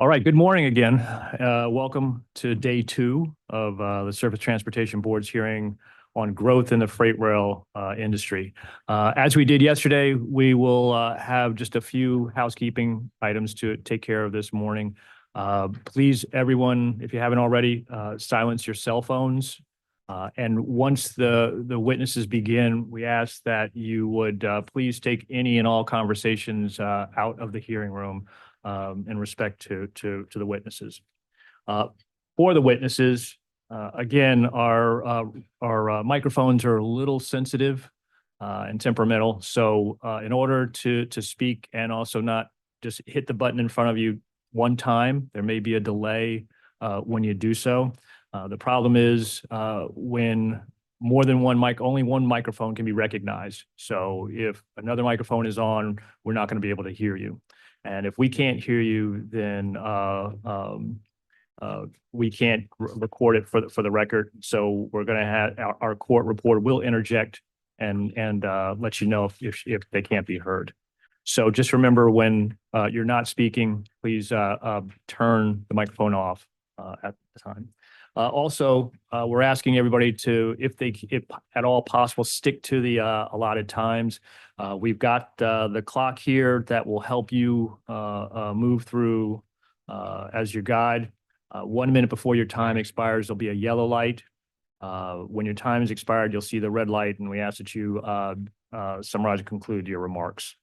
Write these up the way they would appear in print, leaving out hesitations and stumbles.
All right, good morning again. Welcome to day two of the Surface Transportation Board's hearing on growth in the freight rail industry. As we did yesterday, we will have just a few housekeeping items to take care of this morning. Please, everyone, if you haven't already, silence your cell phones. And once the witnesses begin, we ask that you would please take any and all conversations out of the hearing room in respect to the witnesses. For the witnesses, again, our microphones are a little sensitive and temperamental. So in order to speak and also not just hit the button in front of you one time, there may be a delay when you do so. The problem is when more than one mic, only one microphone can be recognized. So if another microphone is on, we're not going to be able to hear you. And if we can't hear you, then we can't record it for the record. So we're going to have our court reporter will interject and let you know if they can't be heard. So just remember when you're not speaking, please turn the microphone off at the time. Also, we're asking everybody to, if at all possible, stick to the allotted times. We've got the clock here that will help you move through as your guide. 1 minute before your time expires, there'll be a yellow light. When your time is expired, you'll see the red light, and we ask that you summarize and conclude your remarks.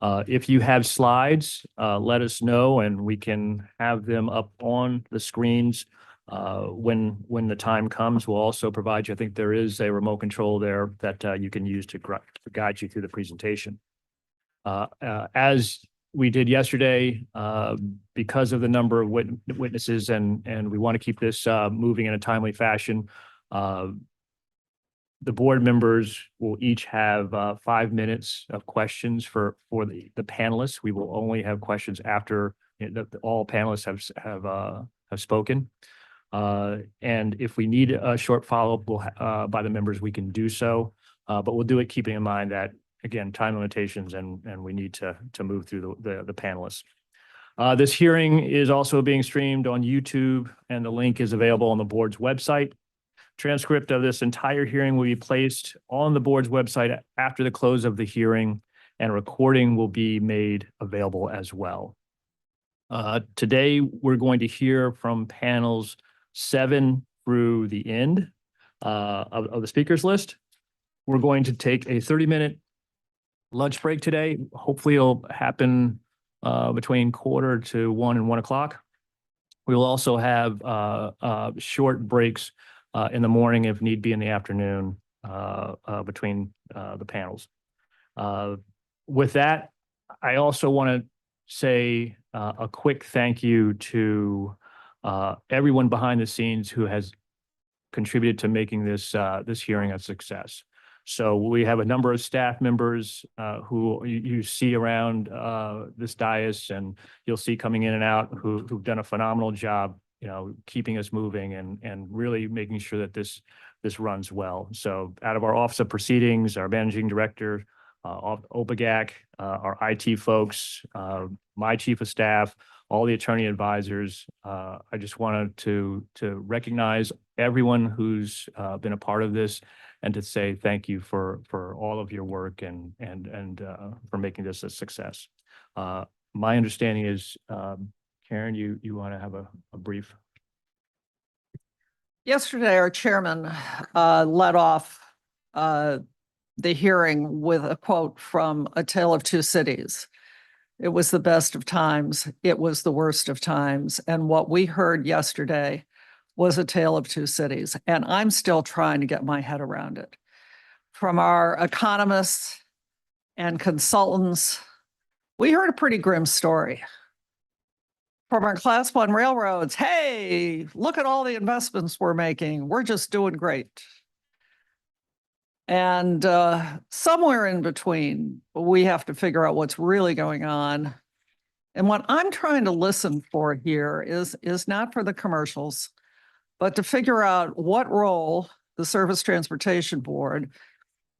If you have slides, let us know, and we can have them up on the screens when the time comes. We'll also provide you, I think there is a remote control there that you can use to guide you through the presentation. As we did yesterday, because of the number of witnesses and we want to keep this moving in a timely fashion, the board members will each have 5 minutes of questions for the panelists. We will only have questions after all panelists have spoken. And if we need a short follow-up by the members, we can do so. But we'll do it keeping in mind that, again, time limitations and we need to move through the panelists. This hearing is also being streamed on YouTube, and the link is available on the board's website. Transcript of this entire hearing will be placed on the board's website after the close of the hearing, and a recording will be made available as well. Today, we're going to hear from panels 7 through the end of the speakers list. We're going to take a 30-minute lunch break today. Hopefully it'll happen between 12:45 and 1 o'clock. We will also have short breaks in the morning, if need be, in the afternoon between the panels. With that, I also want to say a quick thank you to everyone behind the scenes who has contributed to making this hearing a success. So we have a number of staff members who you see around this dais, and you'll see coming in and out who've done a phenomenal job, keeping us moving and really making sure that this runs well. So out of our Office of Proceedings, our Managing Director, OPAGAC, our IT folks, my Chief of Staff, all the attorney advisors, I just wanted to recognize everyone who's been a part of this and to say thank you for all of your work and for making this a success. My understanding is, Karen, you want to have a brief? Yesterday, our chairman led off the hearing with a quote from A Tale of Two Cities. It was the best of times. It was the worst of times. And what we heard yesterday was a tale of two cities. And I'm still trying to get my head around it. From our economists and consultants, we heard a pretty grim story. From our Class 1 railroads, hey, look at all the investments we're making. We're just doing great. And somewhere in between, we have to figure out what's really going on. And what I'm trying to listen for here is not for the commercials, but to figure out what role the Surface Transportation Board,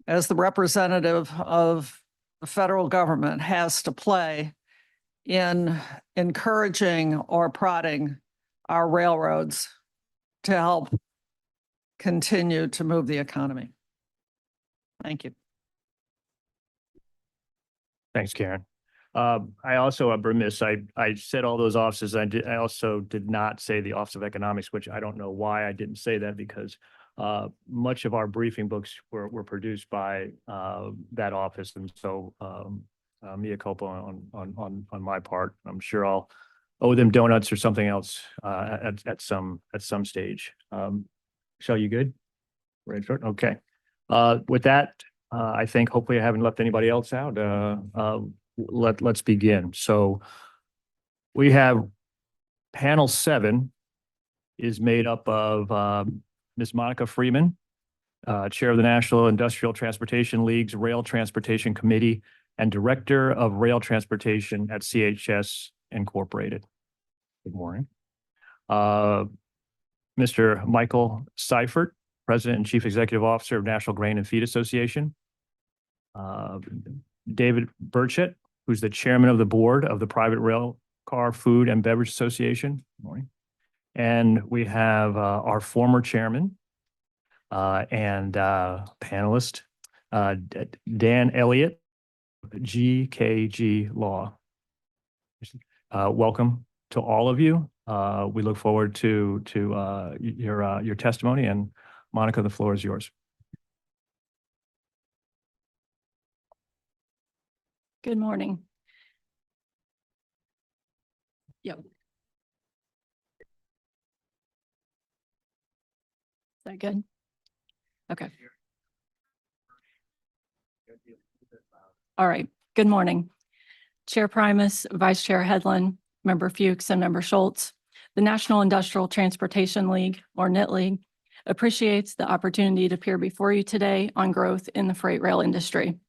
as the representative of the federal government, has to play in encouraging or prodding our railroads to help continue to move the economy. Thank you. Thanks, Karen. I also am remiss. I said all those offices. I also did not say the Office of Economics, which I don't know why I didn't say that, because much of our briefing books were produced by that office, and so mea culpa on my part. I'm sure I'll owe them donuts or something else at some stage. Michelle, you good? Ready for it? Okay. With that, I think hopefully I haven't left anybody else out. Let's begin. So we have panel 7 is made up of Ms. Monica Freeman, Chair of the National Industrial Transportation League's Rail Transportation Committee and Director of Rail Transportation at CHS Incorporated. Good morning. Mr. Michael Seifert, President and Chief Executive Officer of National Grain and Feed Association. David Burchett, who's the Chairman of the Board of the Private Rail Car Food and Beverage Association. Good morning. And we have our former chairman and panelist, Dan Elliott, GKG Law. Welcome to all of you. We look forward to your testimony, and Monica, the floor is yours. Good morning. Yep. Is that good? Okay. All right. Good morning. Chair Primus, Vice Chair Hedlund, Member Fuchs, and Member Schultz. The National Industrial Transportation League, or NIT League, appreciates the opportunity to appear before you today on growth in the freight rail industry.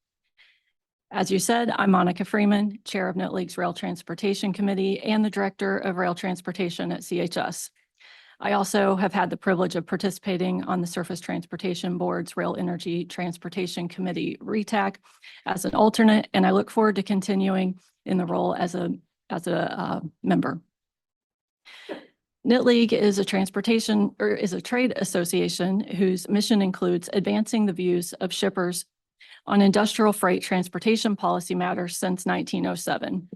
As you said, I'm Monica Freeman, Chair of NIT League's Rail Transportation Committee and the Director of Rail Transportation at CHS. I also have had the privilege of participating on the Surface Transportation Board's Rail Energy Transportation Committee, RETAC, as an alternate, and I look forward to continuing in the role as a member. NIT League is a trade association whose mission includes advancing the views of shippers on industrial freight transportation policy matters since 1907.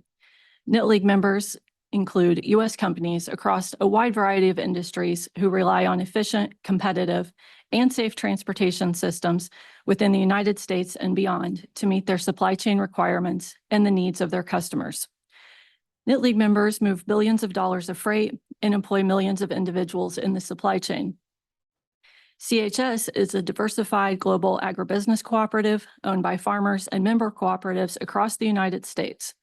NIT League members include U.S. companies across a wide variety of industries who rely on efficient, competitive, and safe transportation systems within the United States and beyond to meet their supply chain requirements and the needs of their customers. NIT League members move billions of dollars of freight and employ millions of individuals in the supply chain. CHS is a diversified global agribusiness cooperative owned by farmers and member cooperatives across the United States.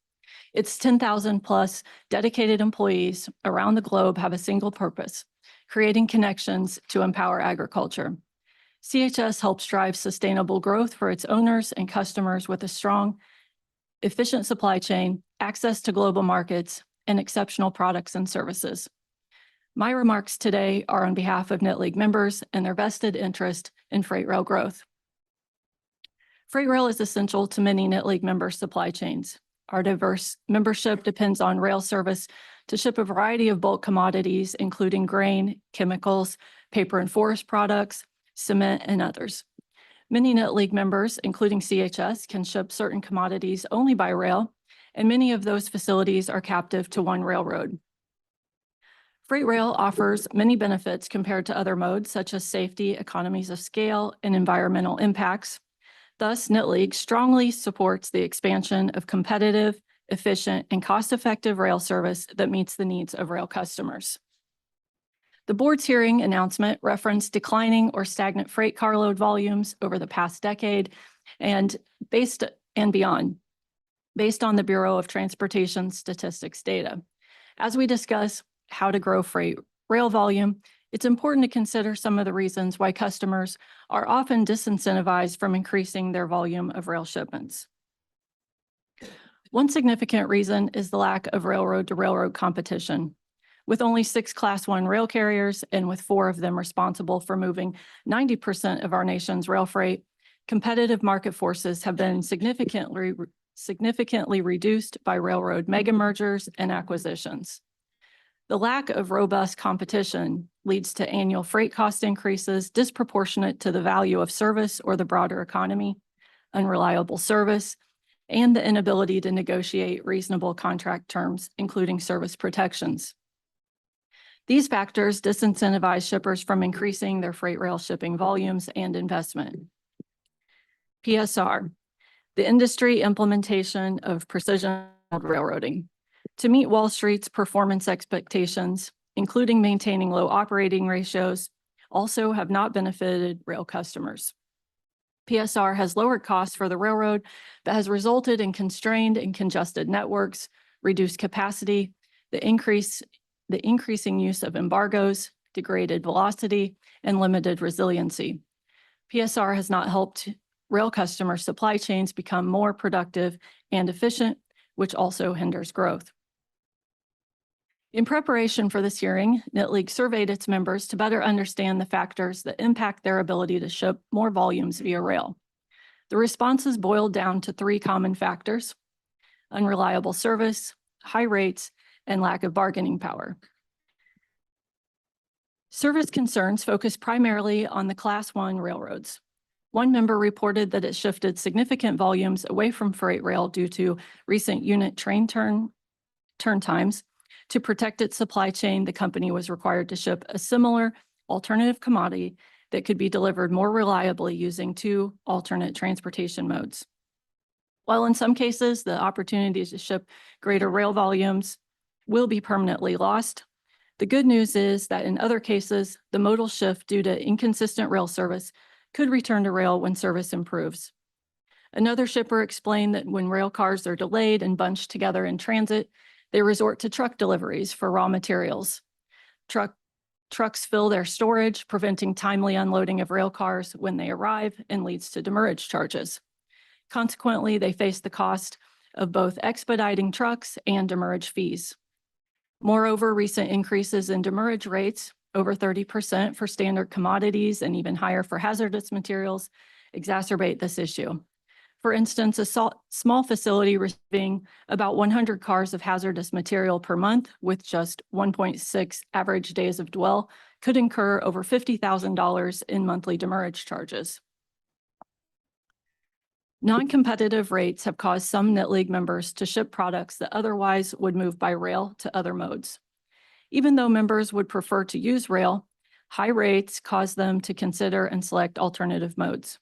Its 10,000 plus dedicated employees around the globe have a single purpose: creating connections to empower agriculture. CHS helps drive sustainable growth for its owners and customers with a strong, efficient supply chain, access to global markets, and exceptional products and services. My remarks today are on behalf of NIT League members and their vested interest in freight rail growth. Freight rail is essential to many NIT League member supply chains. Our diverse membership depends on rail service to ship a variety of bulk commodities, including grain, chemicals, paper and forest products, cement, and others. Many NIT League members, including CHS, can ship certain commodities only by rail, and many of those facilities are captive to one railroad. Freight rail offers many benefits compared to other modes, such as safety, economies of scale, and environmental impacts. Thus, NIT League strongly supports the expansion of competitive, efficient, and cost-effective rail service that meets the needs of rail customers. The board's hearing announcement referenced declining or stagnant freight carload volumes over the past decade and beyond, based on the Bureau of Transportation Statistics data. As we discuss how to grow freight rail volume, it's important to consider some of the reasons why customers are often disincentivized from increasing their volume of rail shipments. One significant reason is the lack of railroad-to-railroad competition. With only 6 Class I rail carriers and with 4 of them responsible for moving 90% of our nation's rail freight, competitive market forces have been significantly significantly reduced by railroad mega mergers and acquisitions. The lack of robust competition leads to annual freight cost increases disproportionate to the value of service or the broader economy, unreliable service, and the inability to negotiate reasonable contract terms, including service protections. These factors disincentivize shippers from increasing their freight rail shipping volumes and investment. PSR, the industry implementation of precision railroading. To meet Wall Street's performance expectations, including maintaining low operating ratios, also have not benefited rail customers. PSR has lowered costs for the railroad, but has resulted in constrained and congested networks, reduced capacity, the increasing use of embargoes, degraded velocity, and limited resiliency. PSR has not helped rail customer supply chains become more productive and efficient, which also hinders growth. In preparation for this hearing, NITLEAG surveyed its members to better understand the factors that impact their ability to ship more volumes via rail. The responses boiled down to 3 common factors: unreliable service, high rates, and lack of bargaining power. Service concerns focus primarily on the Class I railroads. One member reported that it shifted significant volumes away from freight rail due to recent unit train turn times. To protect its supply chain, the company was required to ship a similar alternative commodity that could be delivered more reliably using 2 alternate transportation modes. While in some cases, the opportunities to ship greater rail volumes will be permanently lost, the good news is that in other cases, the modal shift due to inconsistent rail service could return to rail when service improves. Another shipper explained that when rail cars are delayed and bunched together in transit, they resort to truck deliveries for raw materials. Trucks fill their storage, preventing timely unloading of rail cars when they arrive, and leads to demurrage charges. Consequently, they face the cost of both expediting trucks and demurrage fees. Moreover, recent increases in demurrage rates, over 30% for standard commodities and even higher for hazardous materials, exacerbate this issue. For instance, a small facility receiving about 100 cars of hazardous material per month with just 1.6 average days of dwell could incur over $50,000 in monthly demurrage charges. Non-competitive rates have caused some NITLEAG members to ship products that otherwise would move by rail to other modes. Even though members would prefer to use rail, high rates cause them to consider and select alternative modes.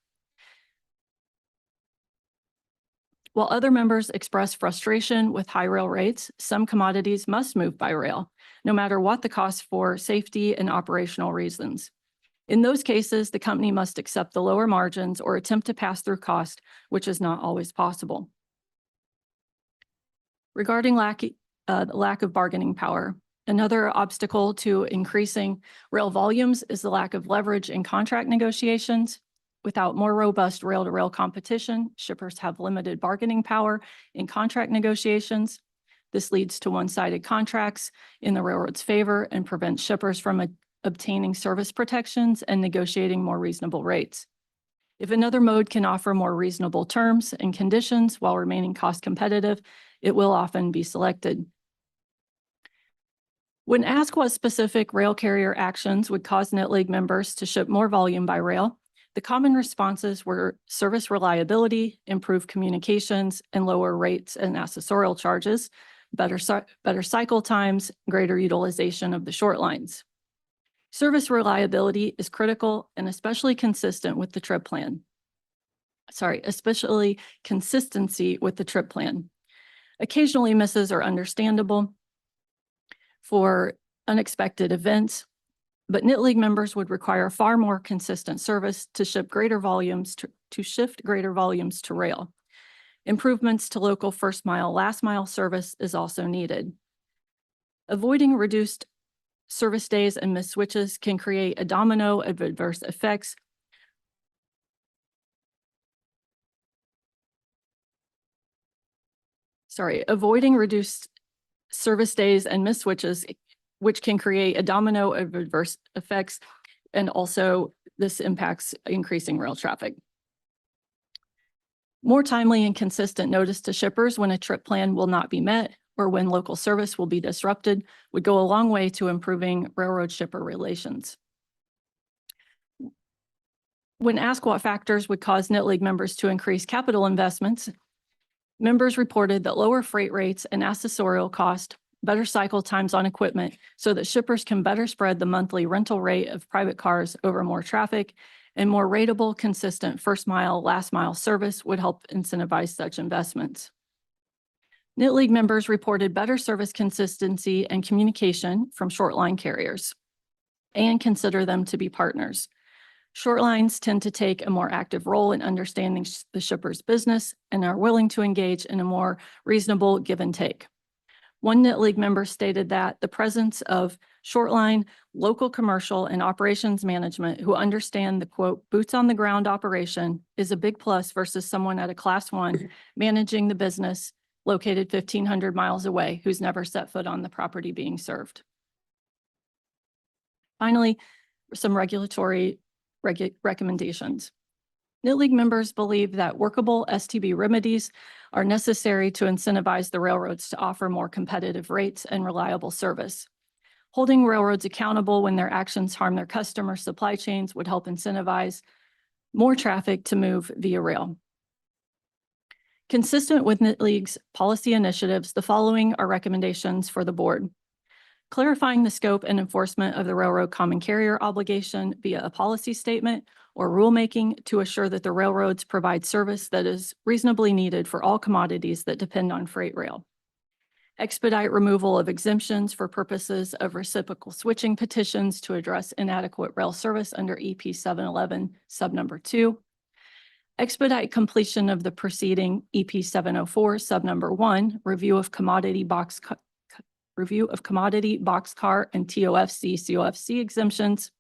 While other members express frustration with high rail rates, some commodities must move by rail, no matter what the cost for safety and operational reasons. In those cases, the company must accept the lower margins or attempt to pass through cost, which is not always possible. Regarding lack of bargaining power, another obstacle to increasing rail volumes is the lack of leverage in contract negotiations. Without more robust rail-to-rail competition, shippers have limited bargaining power in contract negotiations. This leads to one-sided contracts in the railroad's favor and prevents shippers from obtaining service protections and negotiating more reasonable rates. If another mode can offer more reasonable terms and conditions while remaining cost competitive, it will often be selected. When asked what specific rail carrier actions would cause NITLEAG members to ship more volume by rail, the common responses were service reliability, improved communications, and lower rates and accessorial charges, better cycle times, greater utilization of the short lines. Service reliability is critical and especially consistent with the trip plan. Especially consistency with the trip plan. Occasionally, misses are understandable for unexpected events, but NITLEAG members would require far more consistent service to shift greater volumes to rail. Improvements to local first mile, last mile service is also needed. Avoiding reduced service days and missed switches can create a domino of adverse effects. Avoiding reduced service days and missed switches, which can create a domino of adverse effects, and also this impacts increasing rail traffic. More timely and consistent notice to shippers when a trip plan will not be met or when local service will be disrupted would go a long way to improving railroad shipper relations. When asked what factors would cause NIT League members to increase capital investments, members reported that lower freight rates and accessorial cost, better cycle times on equipment so that shippers can better spread the monthly rental rate of private cars over more traffic, and more rateable, consistent first mile, last mile service would help incentivize such investments. NIT League members reported better service consistency and communication from shortline carriers and consider them to be partners. Shortlines tend to take a more active role in understanding the shipper's business and are willing to engage in a more reasonable give and take. One NIT League member stated that the presence of shortline, local commercial, and operations management who understand the quote, boots on the ground operation is a big plus versus someone at a class 1 managing the business located 1,500 miles away who's never set foot on the property being served. Finally, some regulatory recommendations. NIT League members believe that workable STB remedies are necessary to incentivize the railroads to offer more competitive rates and reliable service. Holding railroads accountable when their actions harm their customer supply chains would help incentivize more traffic to move via rail. Consistent with NIT League's policy initiatives, the following are recommendations for the board. Clarifying the scope and enforcement of the railroad common carrier obligation via a policy statement or rulemaking to assure that the railroads provide service that is reasonably needed for all commodities that depend on freight rail. Expedite removal of exemptions for purposes of reciprocal switching petitions to address inadequate rail service under EP 711 sub number 2. Expedite completion of the preceding EP 704 sub number 1, review of commodity boxcar and TOFC, COFC exemptions.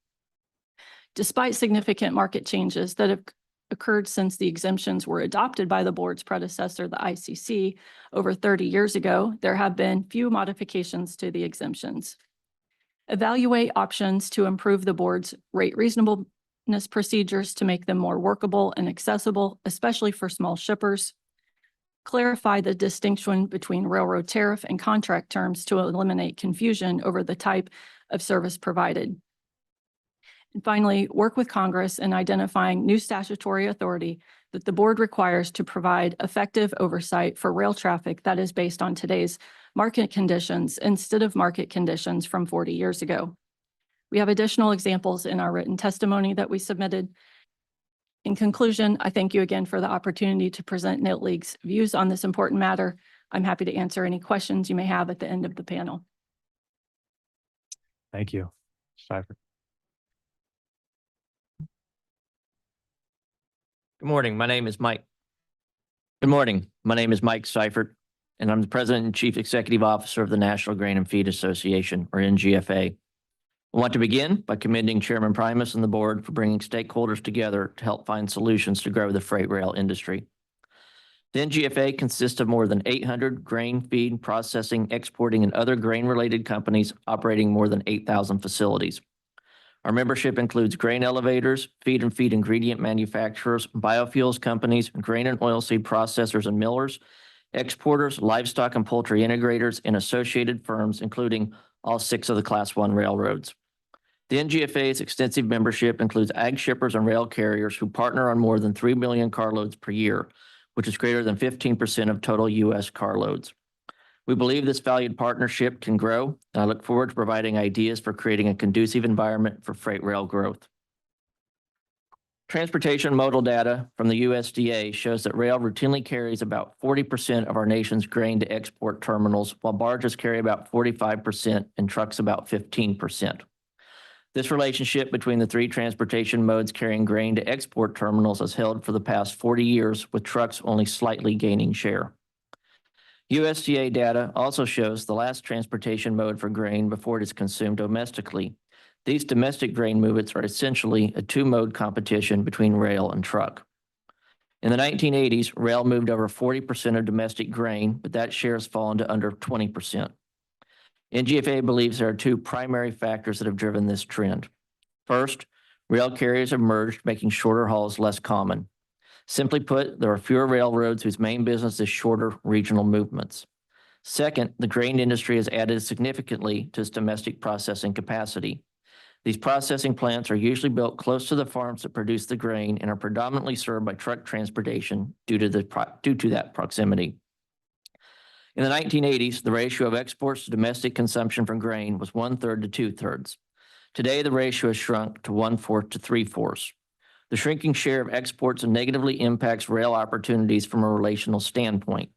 Despite significant market changes that have occurred since the exemptions were adopted by the board's predecessor, the ICC, over 30 years ago, there have been few modifications to the exemptions. Evaluate options to improve the board's rate reasonableness procedures to make them more workable and accessible, especially for small shippers. Clarify the distinction between railroad tariff and contract terms to eliminate confusion over the type of service provided. And finally, work with Congress in identifying new statutory authority that the board requires to provide effective oversight for rail traffic that is based on today's market conditions instead of market conditions from 40 years ago. We have additional examples in our written testimony that we submitted. In conclusion, I thank you again for the opportunity to present NIT League's views on this important matter. I'm happy to answer any questions you may have at the end of the panel. Thank you. Seifert. Good morning. My name is Mike. Good morning. My name is Mike Seifert, and I'm the President and Chief Executive Officer of the National Grain and Feed Association, or NGFA. I want to begin by commending Chairman Primus and the board for bringing stakeholders together to help find solutions to grow the freight rail industry. The NGFA consists of more than 800 grain, feed, processing, exporting, and other grain-related companies operating more than 8,000 facilities. Our membership includes grain elevators, feed and feed ingredient manufacturers, biofuels companies, grain and oilseed processors and millers, exporters, livestock and poultry integrators, and associated firms, including all 6 of the Class 1 railroads. The NGFA's extensive membership includes ag shippers and rail carriers who partner on more than 3 million carloads per year, which is greater than 15% of total U.S. carloads. We believe this valued partnership can grow, and I look forward to providing ideas for creating a conducive environment for freight rail growth. Transportation modal data from the USDA shows that rail routinely carries about 40% of our nation's grain to export terminals, while barges carry about 45% and trucks about 15%. This relationship between the 3 transportation modes carrying grain to export terminals has held for the past 40 years, with trucks only slightly gaining share. USDA data also shows the last transportation mode for grain before it is consumed domestically. These domestic grain movements are essentially a 2-mode competition between rail and truck. In the 1980s, rail moved over 40% of domestic grain, but that share has fallen to under 20%. NGFA believes there are 2 primary factors that have driven this trend. First, rail carriers have merged, making shorter hauls less common. Simply put, there are fewer railroads whose main business is shorter regional movements. Second, the grain industry has added significantly to its domestic processing capacity. These processing plants are usually built close to the farms that produce the grain and are predominantly served by truck transportation due to that proximity. In the 1980s, the ratio of exports to domestic consumption for grain was 1/3 to 2/3. Today, the ratio has shrunk to 1/4 to 3/4. The shrinking share of exports negatively impacts rail opportunities from a relational standpoint.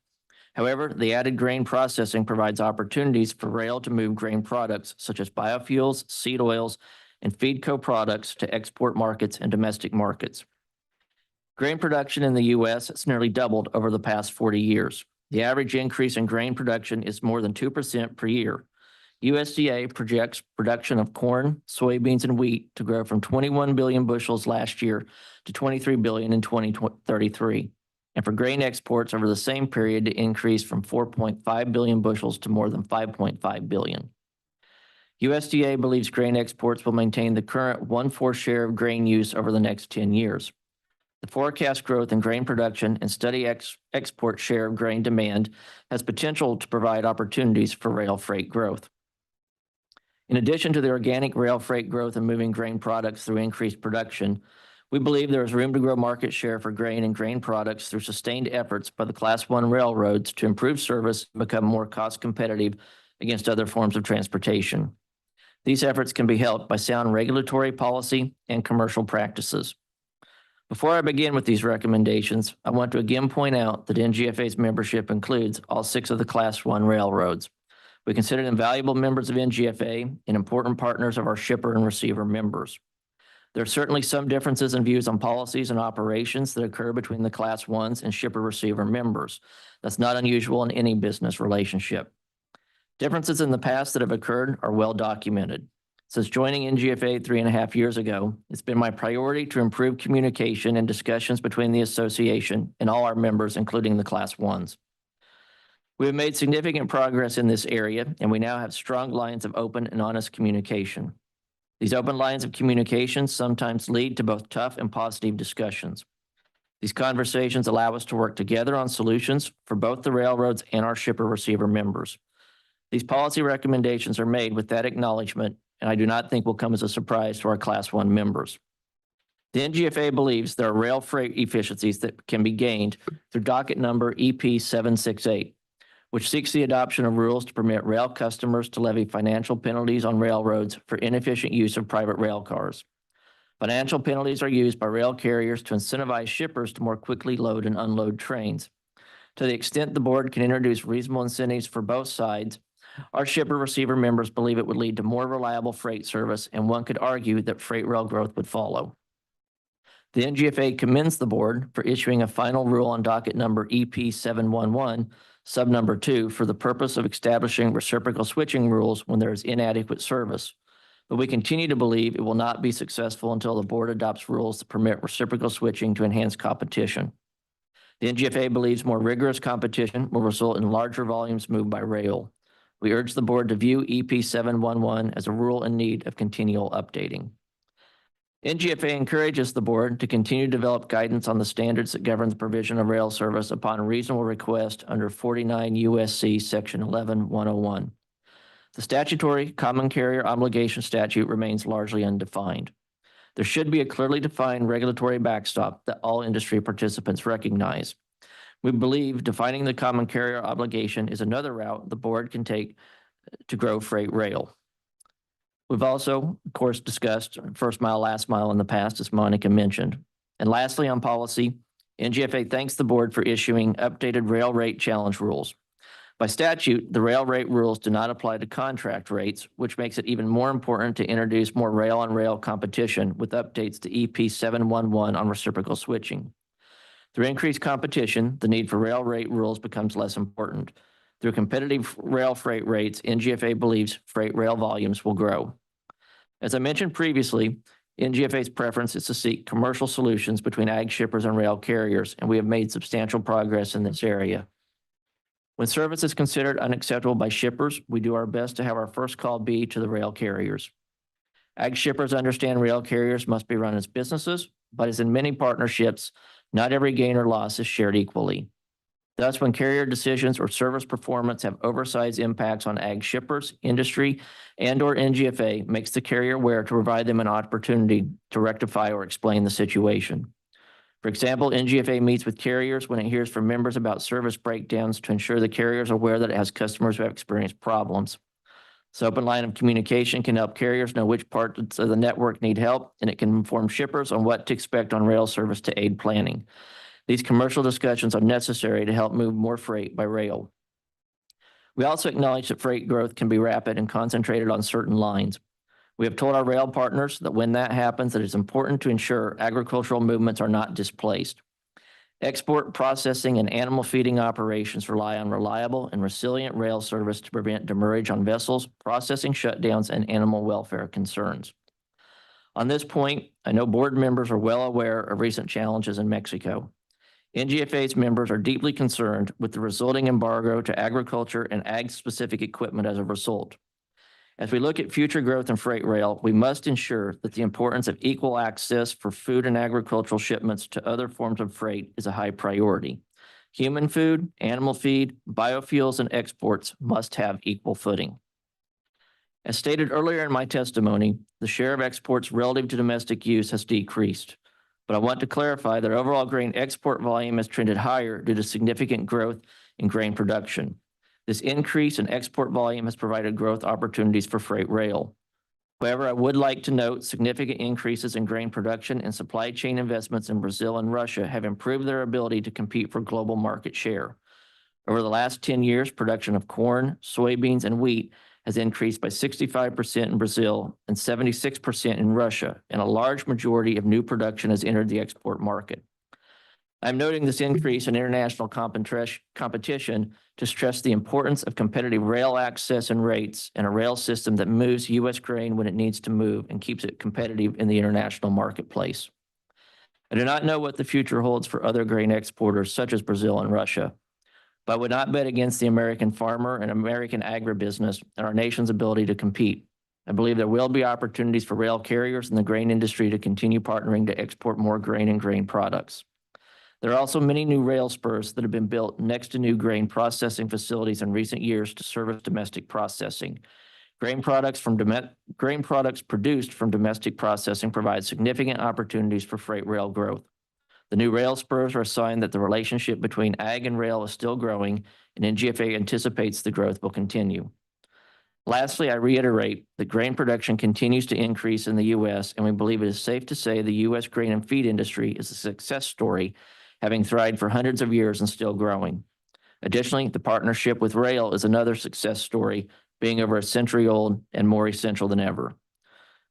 However, the added grain processing provides opportunities for rail to move grain products such as biofuels, seed oils, and feed co-products to export markets and domestic markets. Grain production in the U.S. has nearly doubled over the past 40 years. The average increase in grain production is more than 2% per year. USDA projects production of corn, soybeans, and wheat to grow from 21 billion bushels last year to 23 billion in 2033, and for grain exports over the same period to increase from 4.5 billion bushels to more than 5.5 billion. USDA believes grain exports will maintain the current 1/4 share of grain use over the next 10 years. The forecast growth in grain production and steady export share of grain demand has potential to provide opportunities for rail freight growth. In addition to the organic rail freight growth and moving grain products through increased production, we believe there is room to grow market share for grain and grain products through sustained efforts by the Class I railroads to improve service and become more cost competitive against other forms of transportation. These efforts can be helped by sound regulatory policy and commercial practices. Before I begin with these recommendations, I want to again point out that NGFA's membership includes all 6 of the Class I railroads. We consider them valuable members of NGFA and important partners of our shipper and receiver members. There are certainly some differences in views on policies and operations that occur between the Class Is and shipper receiver members. That's not unusual in any business relationship. Differences in the past that have occurred are well documented. Since joining NGFA 3.5 years ago, it's been my priority to improve communication and discussions between the association and all our members, including the Class Is. We have made significant progress in this area, and we now have strong lines of open and honest communication. These open lines of communication sometimes lead to both tough and positive discussions. These conversations allow us to work together on solutions for both the railroads and our shipper receiver members. These policy recommendations are made with that acknowledgement, and I do not think will come as a surprise to our Class I members. The NGFA believes there are rail freight efficiencies that can be gained through docket number EP 768, which seeks the adoption of rules to permit rail customers to levy financial penalties on railroads for inefficient use of private rail cars. Financial penalties are used by rail carriers to incentivize shippers to more quickly load and unload trains. To the extent the board can introduce reasonable incentives for both sides, our shipper receiver members believe it would lead to more reliable freight service, and one could argue that freight rail growth would follow. The NGFA commends the board for issuing a final rule on docket number EP 711, sub number 2, for the purpose of establishing reciprocal switching rules when there is inadequate service. But we continue to believe it will not be successful until the board adopts rules that permit reciprocal switching to enhance competition. The NGFA believes more rigorous competition will result in larger volumes moved by rail. We urge the board to view EP 711 as a rule in need of continual updating. NGFA encourages the board to continue to develop guidance on the standards that govern the provision of rail service upon reasonable request under 49 U.S.C. Section 11101. The statutory common carrier obligation statute remains largely undefined. There should be a clearly defined regulatory backstop that all industry participants recognize. We believe defining the common carrier obligation is another route the board can take to grow freight rail. We've also, of course, discussed first mile, last mile in the past, as Monica mentioned. And lastly, on policy, NGFA thanks the board for issuing updated rail rate challenge rules. By statute, the rail rate rules do not apply to contract rates, which makes it even more important to introduce more rail-on-rail competition with updates to EP 711 on reciprocal switching. Through increased competition, the need for rail rate rules becomes less important. Through competitive rail freight rates, NGFA believes freight rail volumes will grow. As I mentioned previously, NGFA's preference is to seek commercial solutions between ag shippers and rail carriers, and we have made substantial progress in this area. When service is considered unacceptable by shippers, we do our best to have our first call be to the rail carriers. Ag shippers understand rail carriers must be run as businesses, but as in many partnerships, Not every gain or loss is shared equally. Thus, when carrier decisions or service performance have oversized impacts on ag shippers, industry, and/or NGFA, makes the carrier aware to provide them an opportunity to rectify or explain the situation. For example, NGFA meets with carriers when it hears from members about service breakdowns to ensure the carrier is aware that it has customers who have experienced problems. This open line of communication can help carriers know which parts of the network need help, and it can inform shippers on what to expect on rail service to aid planning. These commercial discussions are necessary to help move more freight by rail. We also acknowledge that freight growth can be rapid and concentrated on certain lines. We have told our rail partners that when that happens, that it's important to ensure agricultural movements are not displaced. Export, processing, and animal feeding operations rely on reliable and resilient rail service to prevent demurrage on vessels, processing shutdowns, and animal welfare concerns. On this point, I know board members are well aware of recent challenges in Mexico. NGFA's members are deeply concerned with the resulting embargo to agriculture and ag-specific equipment as a result. As we look at future growth in freight rail, we must ensure that the importance of equal access for food and agricultural shipments to other forms of freight is a high priority. Human food, animal feed, biofuels, and exports must have equal footing. As stated earlier in my testimony, the share of exports relative to domestic use has decreased. But I want to clarify that overall grain export volume has trended higher due to significant growth in grain production. This increase in export volume has provided growth opportunities for freight rail. However, I would like to note significant increases in grain production and supply chain investments in Brazil and Russia have improved their ability to compete for global market share. Over the last 10 years, production of corn, soybeans, and wheat has increased by 65% in Brazil and 76% in Russia, and a large majority of new production has entered the export market. I'm noting this increase in international competition to stress the importance of competitive rail access and rates and a rail system that moves U.S. grain when it needs to move and keeps it competitive in the international marketplace. I do not know what the future holds for other grain exporters such as Brazil and Russia, but I would not bet against the American farmer and American agribusiness and our nation's ability to compete. I believe there will be opportunities for rail carriers in the grain industry to continue partnering to export more grain and grain products. There are also many new rail spurs that have been built next to new grain processing facilities in recent years to service domestic processing. Grain products produced from domestic processing provide significant opportunities for freight rail growth. The new rail spurs are a sign that the relationship between ag and rail is still growing, and NGFA anticipates the growth will continue. Lastly, I reiterate that grain production continues to increase in the U.S., and we believe it is safe to say the U.S. grain and feed industry is a success story, having thrived for hundreds of years and still growing. Additionally, the partnership with rail is another success story, being over a century old and more essential than ever.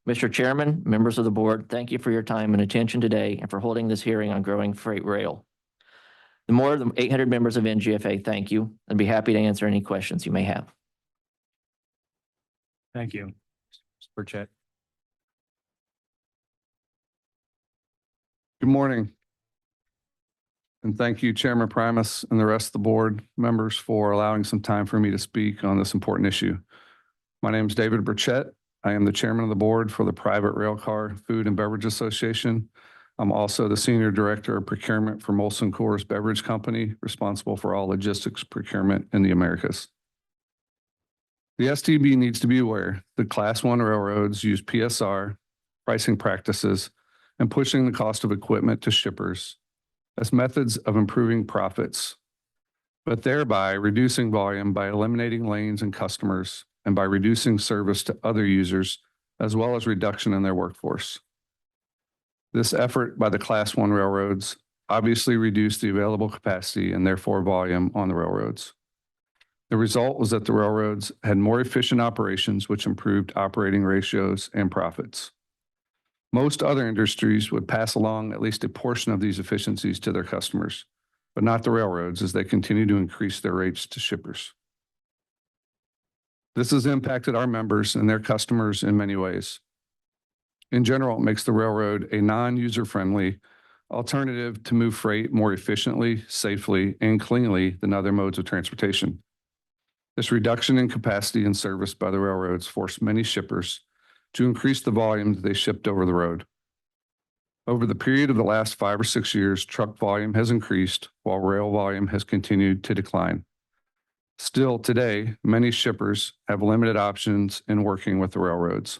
Mr. Chairman, members of the board, thank you for your time and attention today and for holding this hearing on growing freight rail. The more than 800 members of NGFA, thank you. I'd be happy to answer any questions you may have. Thank you. Mr. Burchett. Good morning. And thank you, Chairman Primus and the rest of the board members for allowing some time for me to speak on this important issue. My name is David Burchett. I am the chairman of the board for the Private Railcar Food and Beverage Association. I'm also the senior director of procurement for Molson Coors Beverage Company, responsible for all logistics procurement in the Americas. The STB needs to be aware that Class 1 railroads use PSR, pricing practices, and pushing the cost of equipment to shippers as methods of improving profits, but thereby reducing volume by eliminating lanes and customers and by reducing service to other users, as well as reduction in their workforce. This effort by the Class 1 railroads obviously reduced the available capacity and therefore volume on the railroads. The result was that the railroads had more efficient operations, which improved operating ratios and profits. Most other industries would pass along at least a portion of these efficiencies to their customers, but not the railroads as they continue to increase their rates to shippers. This has impacted our members and their customers in many ways. In general, it makes the railroad a non-user-friendly alternative to move freight more efficiently, safely, and cleanly than other modes of transportation. This reduction in capacity and service by the railroads forced many shippers to increase the volume that they shipped over the road. Over the period of the last 5 or 6 years, truck volume has increased while rail volume has continued to decline. Still today, many shippers have limited options in working with the railroads.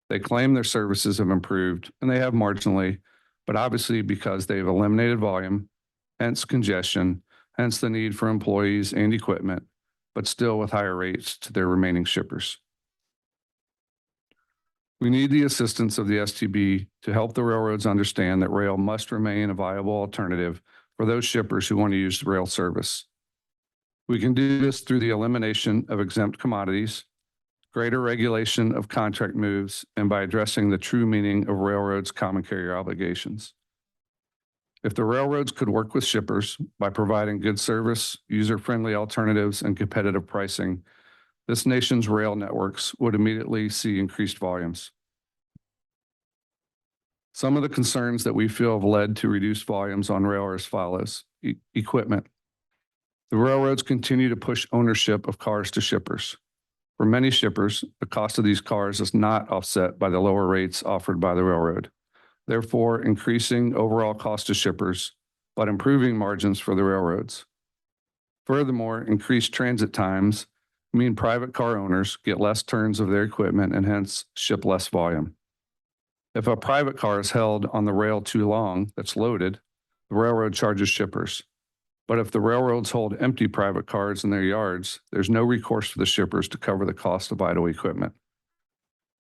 They claim their services have improved, and they have marginally, but obviously because they've eliminated volume, hence congestion, hence the need for employees and equipment, but still with higher rates to their remaining shippers. We need the assistance of the STB to help the railroads understand that rail must remain a viable alternative for those shippers who want to use the rail service. We can do this through the elimination of exempt commodities, greater regulation of contract moves, and by addressing the true meaning of railroads' common carrier obligations. If the railroads could work with shippers by providing good service, user-friendly alternatives, and competitive pricing, this nation's rail networks would immediately see increased volumes. Some of the concerns that we feel have led to reduced volumes on rail are as follows. Equipment. The railroads continue to push ownership of cars to shippers. For many shippers, the cost of these cars is not offset by the lower rates offered by the railroad, therefore increasing overall cost to shippers, but improving margins for the railroads. Furthermore, increased transit times mean private car owners get less turns of their equipment and hence ship less volume. If a private car is held on the rail too long that's loaded, the railroad charges shippers. But if the railroads hold empty private cars in their yards, there's no recourse for the shippers to cover the cost of idle equipment.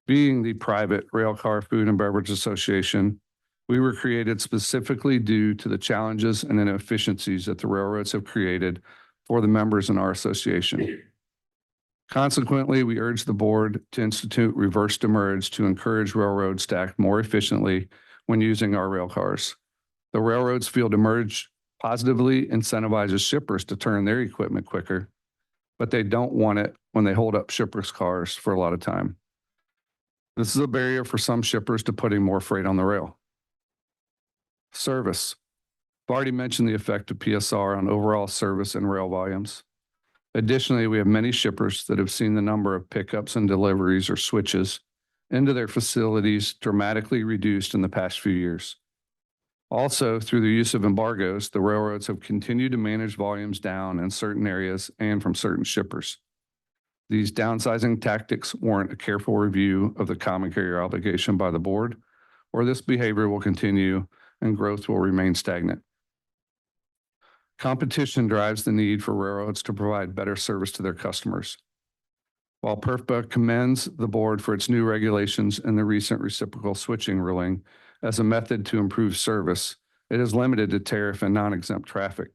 Being the private Railcar Food and Beverage Association, we were created specifically due to the challenges and inefficiencies that the railroads have created for the members in our association. Consequently, we urge the board to institute reverse demurrage to encourage railroads to act more efficiently when using our rail cars. The railroads feel demurrage positively incentivizes shippers to turn their equipment quicker, but they don't want it when they hold up shippers' cars for a lot of time. This is a barrier for some shippers to putting more freight on the rail. Service. I've already mentioned the effect of PSR on overall service and rail volumes. Additionally, we have many shippers that have seen the number of pickups and deliveries or switches into their facilities dramatically reduced in the past few years. Also, through the use of embargoes, the railroads have continued to manage volumes down in certain areas and from certain shippers. These downsizing tactics warrant a careful review of the common carrier obligation by the board, or this behavior will continue and growth will remain stagnant. Competition drives the need for railroads to provide better service to their customers. While PERFBA commends the board for its new regulations and the recent reciprocal switching ruling as a method to improve service, it is limited to tariff and non-exempt traffic,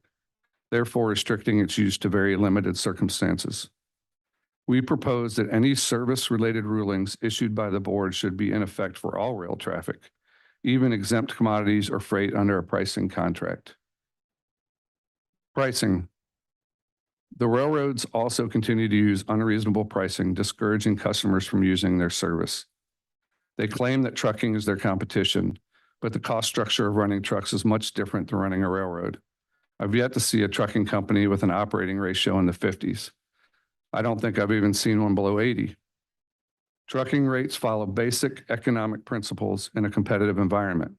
therefore restricting its use to very limited circumstances. We propose that any service-related rulings issued by the board should be in effect for all rail traffic, even exempt commodities or freight under a pricing contract. Pricing. The railroads also continue to use unreasonable pricing, discouraging customers from using their service. They claim that trucking is their competition, but the cost structure of running trucks is much different than running a railroad. I've yet to see a trucking company with an operating ratio in the 50s. I don't think I've even seen one below 80. Trucking rates follow basic economic principles in a competitive environment.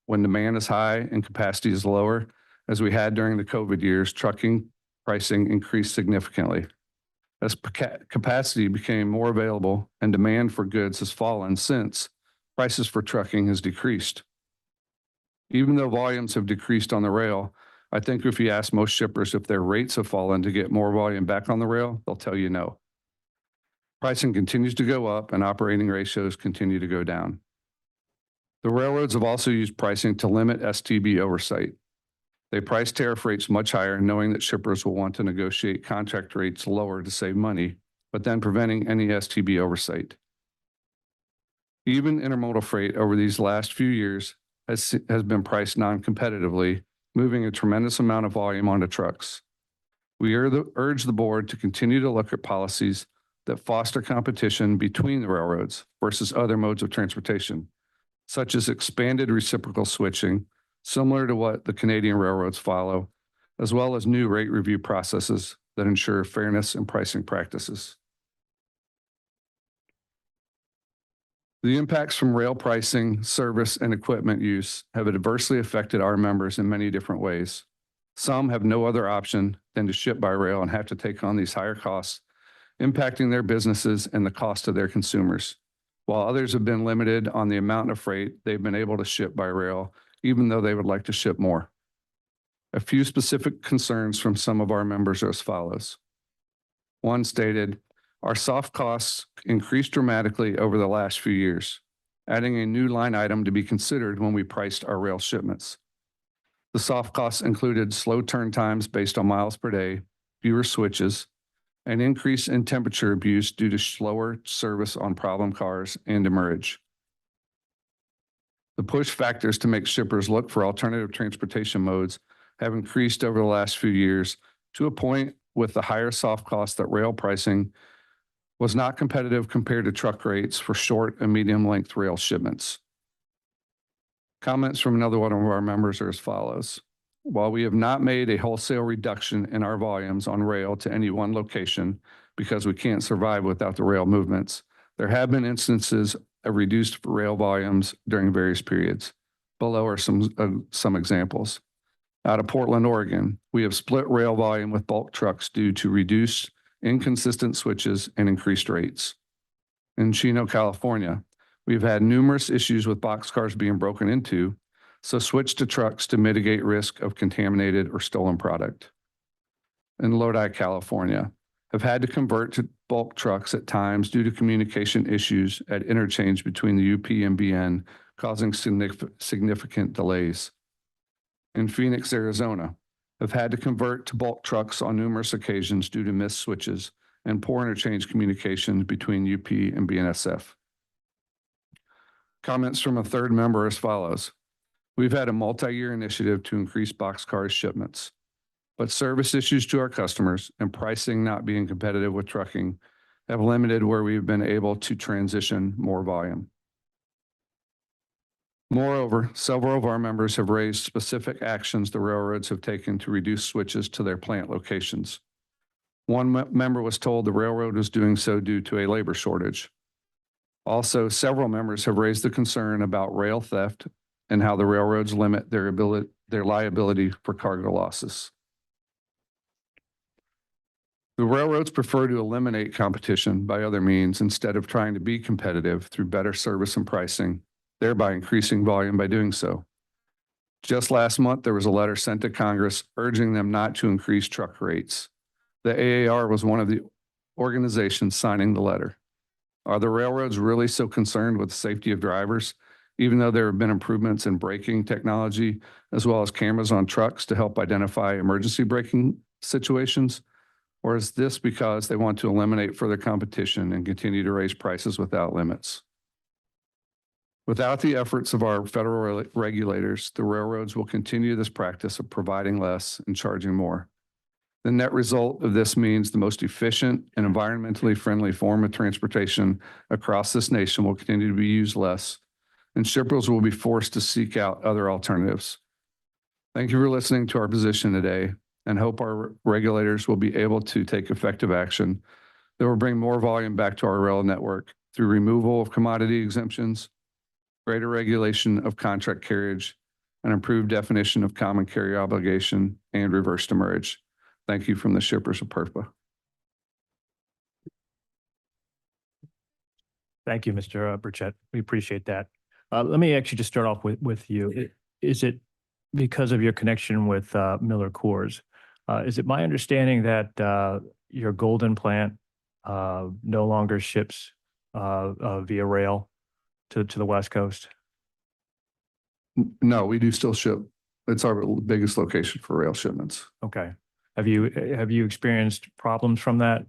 When demand is high and capacity is lower, as we had during the COVID years, trucking pricing increased significantly. As capacity became more available and demand for goods has fallen since, prices for trucking has decreased. Even though volumes have decreased on the rail, I think if you ask most shippers if their rates have fallen to get more volume back on the rail, they'll tell you no. Pricing continues to go up and operating ratios continue to go down. The railroads have also used pricing to limit STB oversight. They price tariff rates much higher, knowing that shippers will want to negotiate contract rates lower to save money, but then preventing any STB oversight. Even intermodal freight over these last few years has been priced non-competitively, moving a tremendous amount of volume onto trucks. We urge the board to continue to look at policies that foster competition between the railroads versus other modes of transportation, such as expanded reciprocal switching, similar to what the Canadian railroads follow, as well as new rate review processes that ensure fairness in pricing practices. The impacts from rail pricing, service, and equipment use have adversely affected our members in many different ways. Some have no other option than to ship by rail and have to take on these higher costs, impacting their businesses and the cost of their consumers, while others have been limited on the amount of freight they've been able to ship by rail, even though they would like to ship more. A few specific concerns from some of our members are as follows. One stated, our soft costs increased dramatically over the last few years, adding a new line item to be considered when we priced our rail shipments. The soft costs included slow turn times based on miles per day, fewer switches, an increase in temperature abuse due to slower service on problem cars, and demurrage. The push factors to make shippers look for alternative transportation modes have increased over the last few years to a point with the higher soft costs that rail pricing was not competitive compared to truck rates for short and medium length rail shipments. Comments from another one of our members are as follows. While we have not made a wholesale reduction in our volumes on rail to any one location because we can't survive without the rail movements, there have been instances of reduced rail volumes during various periods. Below are some examples. Out of Portland, Oregon, we have split rail volume with bulk trucks due to reduced inconsistent switches and increased rates. In Chino, California, we've had numerous issues with boxcars being broken into, so switched to trucks to mitigate risk of contaminated or stolen product. In Lodi, California, have had to convert to bulk trucks at times due to communication issues at interchange between the UP and BN, causing significant delays. In Phoenix, Arizona, have had to convert to bulk trucks on numerous occasions due to missed switches and poor interchange communication between UP and BNSF. Comments from a third member as follows. We've had a multi-year initiative to increase boxcar shipments, but service issues to our customers and pricing not being competitive with trucking have limited where we've been able to transition more volume. Moreover, several of our members have raised specific actions the railroads have taken to reduce switches to their plant locations. One member was told the railroad was doing so due to a labor shortage. Also, several members have raised the concern about rail theft and how the railroads limit their liability for cargo losses. The railroads prefer to eliminate competition by other means instead of trying to be competitive through better service and pricing, thereby increasing volume by doing so. Just last month, there was a letter sent to Congress urging them not to increase truck rates. The AAR was one of the organizations signing the letter. Are the railroads really so concerned with the safety of drivers, even though there have been improvements in braking technology, as well as cameras on trucks to help identify emergency braking situations? Or is this because they want to eliminate further competition and continue to raise prices without limits? Without the efforts of our federal regulators, the railroads will continue this practice of providing less and charging more. The net result of this means the most efficient and environmentally friendly form of transportation across this nation will continue to be used less, and shippers will be forced to seek out other alternatives. Thank you for listening to our position today, and hope our regulators will be able to take effective action that will bring more volume back to our rail network through removal of commodity exemptions, greater regulation of contract carriage, and improved definition of common carrier obligation and reverse demurrage. Thank you from the shippers of PERPA. Thank you, Mr. Burchett. We appreciate that. Let me actually just start off with you. Is it because of your connection with Miller Coors? Is it my understanding that your Golden plant no longer ships via rail to the West Coast? No, we do still ship. It's our biggest location for rail shipments. Okay. Have you experienced problems from that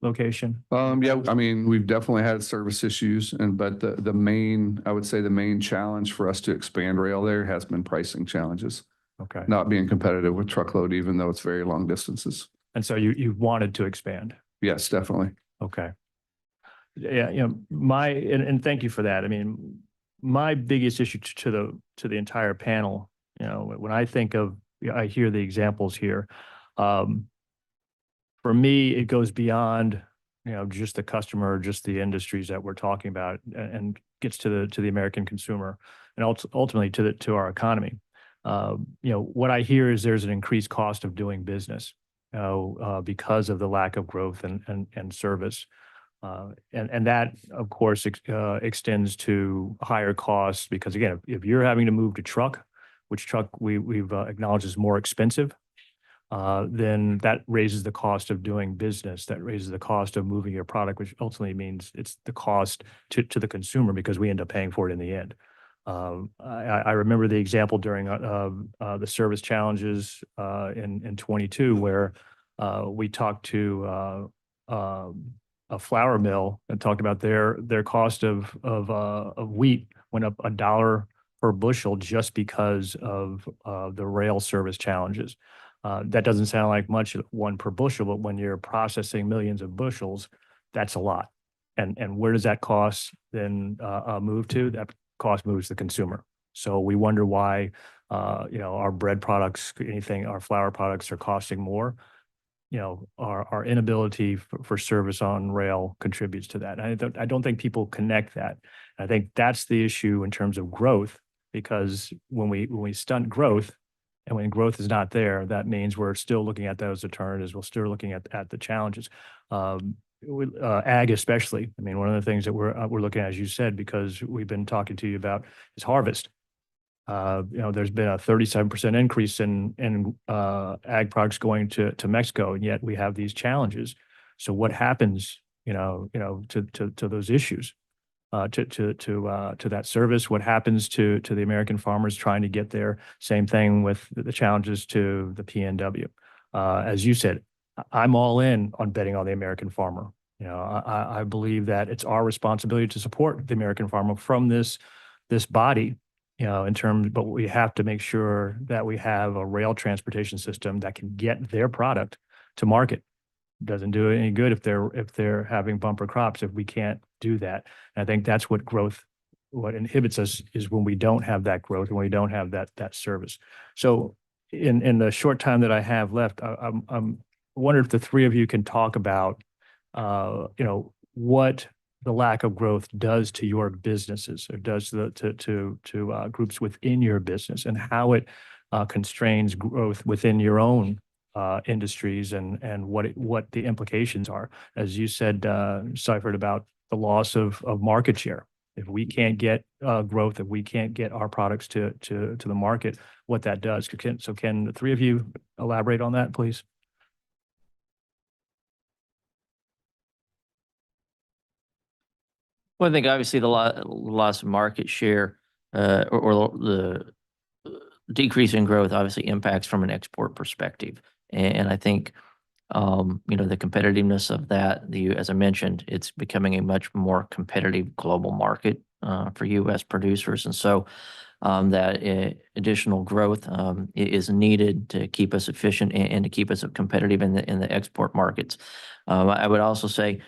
location? Yeah, I mean, we've definitely had service issues, but the main, I would say the main challenge for us to expand rail there has been pricing challenges. Okay. Not being competitive with truckload, even though it's very long distances. And so you wanted to expand? Yes, definitely. Okay. Yeah, and thank you for that. I mean, my biggest issue to the entire panel, when I think of, I hear the examples here. For me, it goes beyond, just the customer, just the industries that we're talking about, and gets to the American consumer and ultimately to our economy. What I hear is there's an increased cost of doing business, because of the lack of growth and service. And that, of course, extends to higher costs because, again, if you're having to move to truck, which truck we've acknowledged is more expensive, then that raises the cost of doing business. That raises the cost of moving your product, which ultimately means it's the cost to the consumer because we end up paying for it in the end. I remember the example during the service challenges in 22 where we talked to a flour mill and talked about their cost of wheat went up $1 per bushel just because of the rail service challenges. That doesn't sound like much, one per bushel, but when you're processing millions of bushels, that's a lot. And where does that cost then move to? That cost moves to the consumer. So we wonder why our bread products, our flour products are costing more. Our inability for service on rail contributes to that. And I don't think people connect that. I think that's the issue in terms of growth, because when we stunt growth and when growth is not there, that means we're still looking at those alternatives. We're still looking at the challenges. Ag especially. I mean, one of the things that we're looking at, as you said, because we've been talking to you about, is harvest. There's been a 37% increase in ag products going to Mexico, and yet we have these challenges. So what happens, to those issues, to that service? What happens to the American farmers trying to get there? Same thing with the challenges to the PNW. As you said, I'm all in on betting on the American farmer. I believe that it's our responsibility to support the American farmer from this body. But we have to make sure that we have a rail transportation system that can get their product to market. It doesn't do it any good if they're having bumper crops if we can't do that. And I think that's what inhibits us is when we don't have that growth and we don't have that service. So in the short time that I have left, I'm wondering if the three of you can talk about what the lack of growth does to your businesses, or does to groups within your business, and how it constrains growth within your own industries, and what the implications are. As you said, Seifert, about the loss of market share. If we can't get growth, if we can't get our products to the market, what that does. So can the three of you elaborate on that, please? Well, I think obviously the loss of market share or the decrease in growth obviously impacts from an export perspective. And I think, the competitiveness of that, as I mentioned, it's becoming a much more competitive global market for U.S. producers. And so that additional growth is needed to keep us efficient and to keep us competitive in the export markets. I would also say,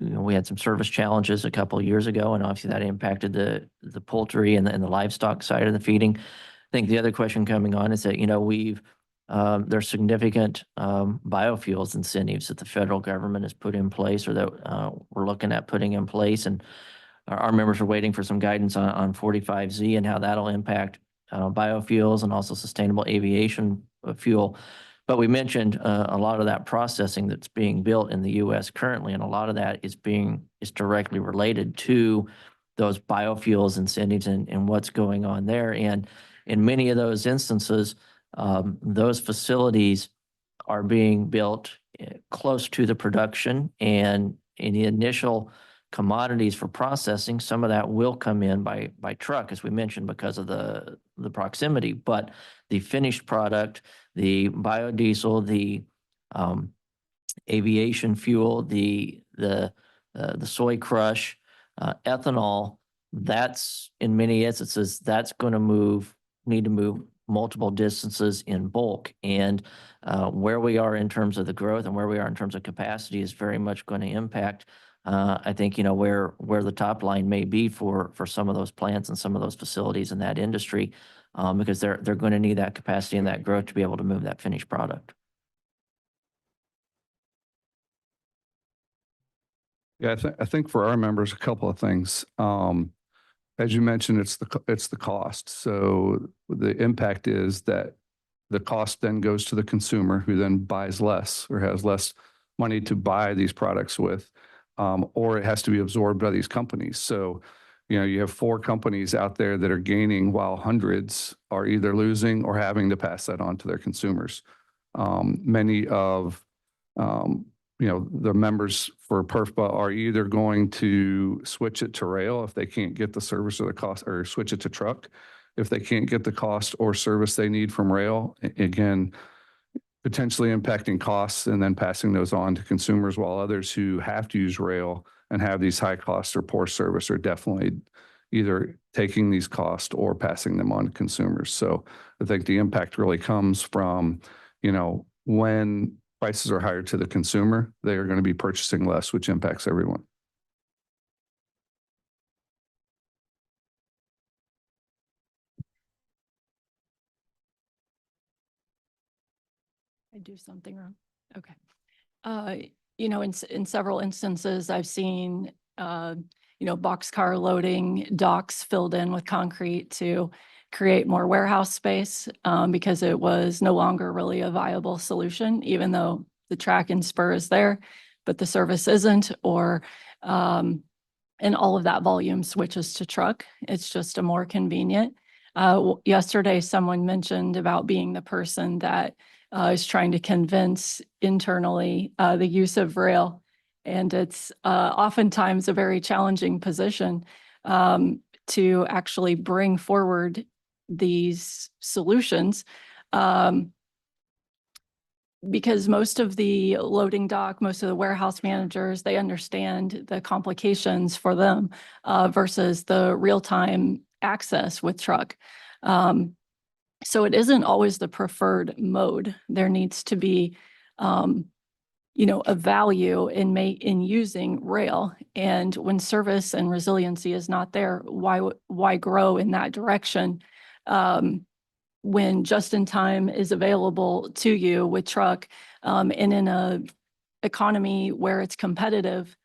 we had some service challenges a couple of years ago, and obviously that impacted the poultry and the livestock side of the feeding. I think the other question coming on is that, there's significant biofuels incentives that the federal government has put in place, or that we're looking at putting in place. And our members are waiting for some guidance on 45Z and how that'll impact biofuels and also sustainable aviation fuel. But we mentioned a lot of that processing that's being built in the U.S. currently, and a lot of that is directly related to those biofuels incentives and what's going on there. And in many of those instances, those facilities are being built close to the production, and in the initial commodities for processing, some of that will come in by truck, as we mentioned, because of the proximity. But the finished product, the biodiesel, the aviation fuel, the soy crush, ethanol, that's in many instances, that's going to need to move multiple distances in bulk. And where we are in terms of the growth and where we are in terms of capacity is very much going to impact, I think, where the top line may be for some of those plants and some of those facilities in that industry, because they're going to need that capacity and that growth to be able to move that finished product. Yeah, I think for our members, a couple of things. As you mentioned, it's the cost. So the impact is that the cost then goes to the consumer, who then buys less or has less money to buy these products with, or it has to be absorbed by these companies. So, you have 4 companies out there that are gaining while hundreds are either losing or having to pass that on to their consumers. Many of the members for PERFBA are either going to switch it to rail if they can't get the service or the cost, or switch it to truck if they can't get the cost or service they need from rail. Again, potentially impacting costs and then passing those on to consumers, while others who have to use rail and have these high costs or poor service are definitely either taking these costs or passing them on to consumers. So I think the impact really comes from, when prices are higher to the consumer, they are going to be purchasing less, which impacts everyone. I do something wrong. Okay. In several instances, I've seen, boxcar loading docks filled in with concrete to create more warehouse space, because it was no longer really a viable solution, even though the track and spur is there, but the service isn't, or, and all of that volume switches to truck. It's just a more convenient. Yesterday, someone mentioned about being the person that is trying to convince internally the use of rail. And it's oftentimes a very challenging position to actually bring forward these solutions, because most of the loading dock, most of the warehouse managers, they understand the complications for them versus the real-time access with truck. So it isn't always the preferred mode. There needs to be, a value in using rail. And when service and resiliency is not there, why grow in that direction? When just-in-time is available to you with truck, and in a economy where it's competitive,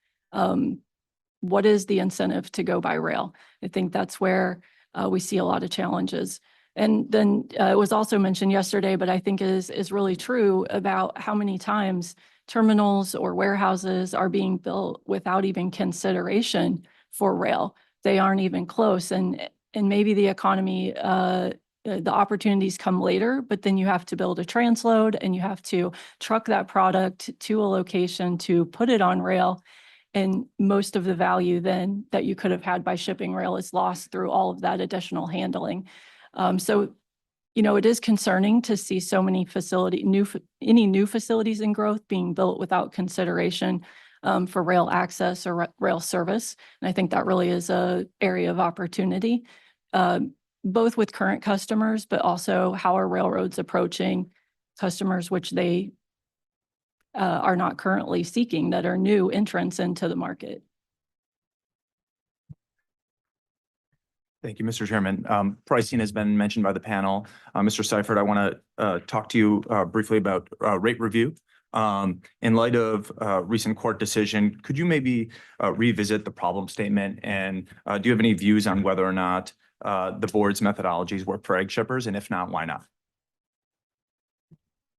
what is the incentive to go by rail? I think that's where we see a lot of challenges. And then it was also mentioned yesterday, but I think is really true about how many times terminals or warehouses are being built without even consideration for rail. They aren't even close. And maybe the economy, the opportunities come later, but then you have to build a transload and you have to truck that product to a location to put it on rail. And most of the value then that you could have had by shipping rail is lost through all of that additional handling. So, it is concerning to see so many any new facilities in growth being built without consideration for rail access or rail service. And I think that really is an area of opportunity, both with current customers, but also how are railroads approaching customers which they are not currently seeking, that are new entrants into the market. Thank you, Mr. Chairman. Pricing has been mentioned by the panel. Mr. Seifert, I want to talk to you briefly about rate review. In light of recent court decision, could you maybe revisit the problem statement? And do you have any views on whether or not the board's methodologies work for egg shippers? And if not, why not?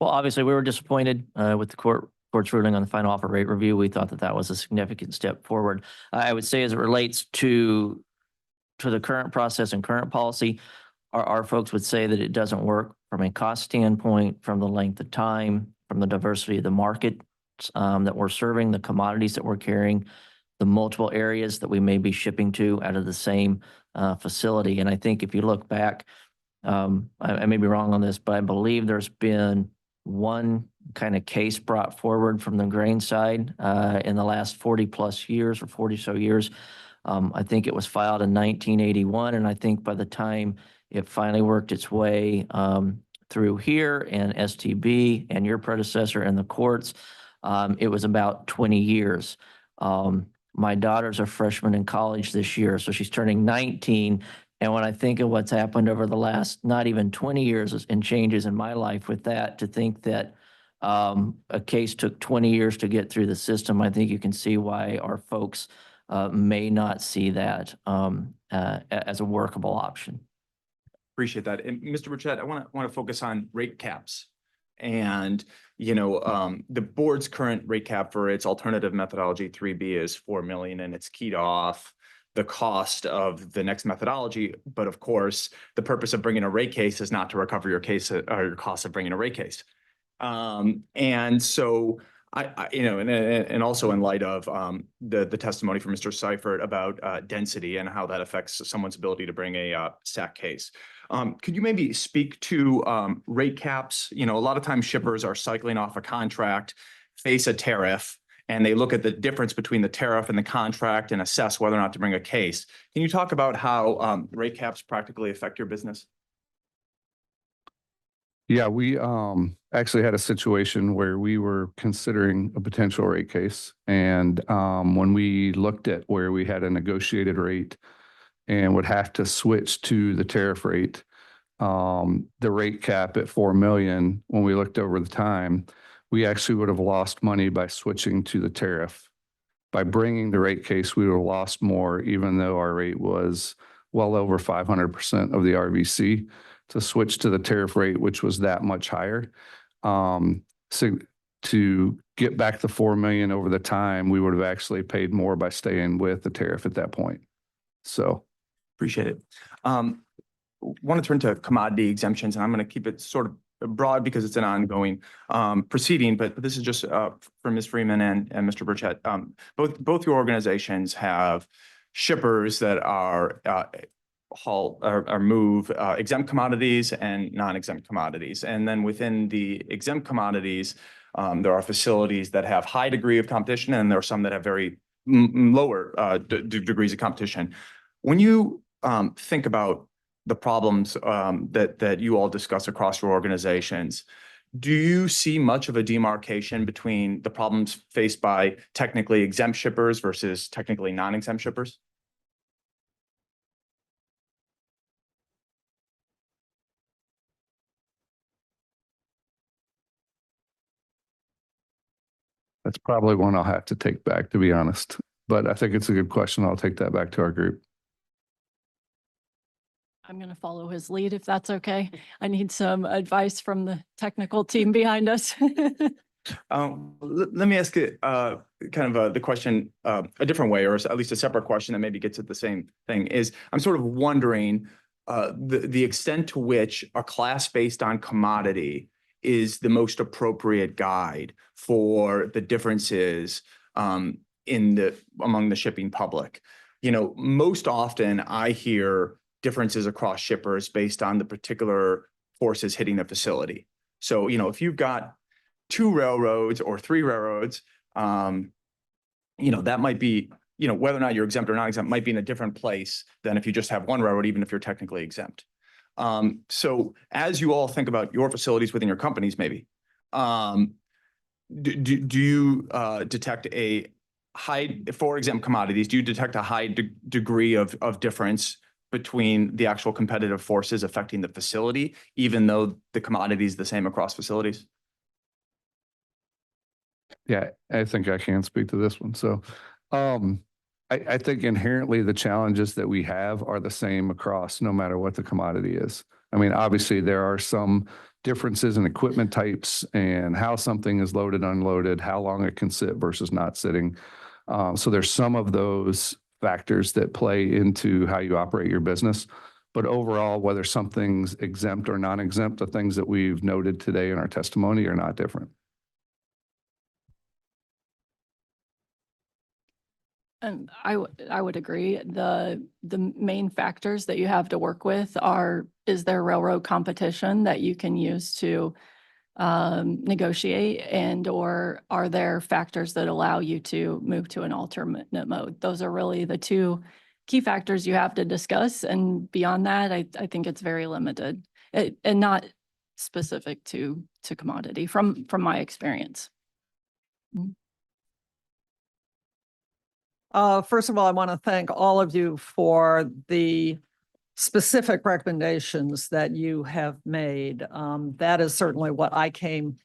Well, obviously, we were disappointed with the court's ruling on the final offer rate review. We thought that was a significant step forward. I would say, as it relates to the current process and current policy, our folks would say that it doesn't work from a cost standpoint, from the length of time, from the diversity of the market that we're serving, the commodities that we're carrying, the multiple areas that we may be shipping to out of the same facility. And I think if you look back, I may be wrong on this, but I believe there's been one kind of case brought forward from the grain side in the last 40 plus years or 40 so years. I think it was filed in 1981. And I think by the time it finally worked its way through here and STB and your predecessor in the courts, it was about 20 years. My daughter's a freshman in college this year, so she's turning 19. And when I think of what's happened over the last not even 20 years and changes in my life with that, to think that A case took 20 years to get through the system. I think you can see why our folks may not see that as a workable option. Appreciate that. And Mr. Burchett, I want to focus on rate caps. And, the board's current rate cap for its alternative methodology 3B is 4 million, and it's keyed off the cost of the next methodology. But of course, the purpose of bringing a rate case is not to recover your case or your cost of bringing a rate case. And so and also in light of the testimony from Mr. Seifert about density and how that affects someone's ability to bring a SAC case. Could you maybe speak to rate caps? A lot of times shippers are cycling off a contract, face a tariff, and they look at the difference between the tariff and the contract and assess whether or not to bring a case. Can you talk about how rate caps practically affect your business? Yeah, we actually had a situation where we were considering a potential rate case. And when we looked at where we had a negotiated rate and would have to switch to the tariff rate, the rate cap at 4 million, when we looked over the time, we actually would have lost money by switching to the tariff. By bringing the rate case, we would have lost more, even though our rate was well over 500% of the RVC. To switch to the tariff rate, which was that much higher. So to get back the 4 million over the time, we would have actually paid more by staying with the tariff at that point. So. Appreciate it. Want to turn to commodity exemptions, and I'm going to keep it sort of broad because it's an ongoing proceeding, but this is just for Ms. Freeman and Mr. Burchett. Both your organizations have shippers that are move exempt commodities and non-exempt commodities. And then within the exempt commodities, there are facilities that have high degree of competition, and there are some that have very lower degrees of competition. When you think about the problems that you all discuss across your organizations, do you see much of a demarcation between the problems faced by technically exempt shippers versus technically non-exempt shippers? That's probably one I'll have to take back, to be honest. But I think it's a good question. I'll take that back to our group. I'm going to follow his lead if that's okay. I need some advice from the technical team behind us. Let me ask it the question a different way, or at least a separate question that maybe gets at the same thing. Is I'm sort of wondering the extent to which a class based on commodity is the most appropriate guide for the differences among the shipping public. Most often I hear differences across shippers based on the particular forces hitting the facility. So, if you've got 2 railroads or 3 railroads, that might be, whether or not you're exempt or not exempt might be in a different place than if you just have 1 railroad, even if you're technically exempt. So as you all think about your facilities within your companies, maybe, do you detect a high, for exempt commodities, do you detect a high degree of difference between the actual competitive forces affecting the facility, even though the commodity is the same across facilities? Yeah, I think I can speak to this one. So I think inherently the challenges that we have are the same across no matter what the commodity is. I mean, obviously there are some differences in equipment types and how something is loaded, unloaded, how long it can sit versus not sitting. So there's some of those factors that play into how you operate your business. But overall, whether something's exempt or non-exempt, the things that we've noted today in our testimony are not different. And I would agree. The main factors that you have to work with is there railroad competition that you can use to negotiate, and or are there factors that allow you to move to an alternate mode? Those are really the 2 key factors you have to discuss. And beyond that, I think it's very limited and not specific to commodity from my experience. First of all, I want to thank all of you for the specific recommendations that you have made. That is certainly what I came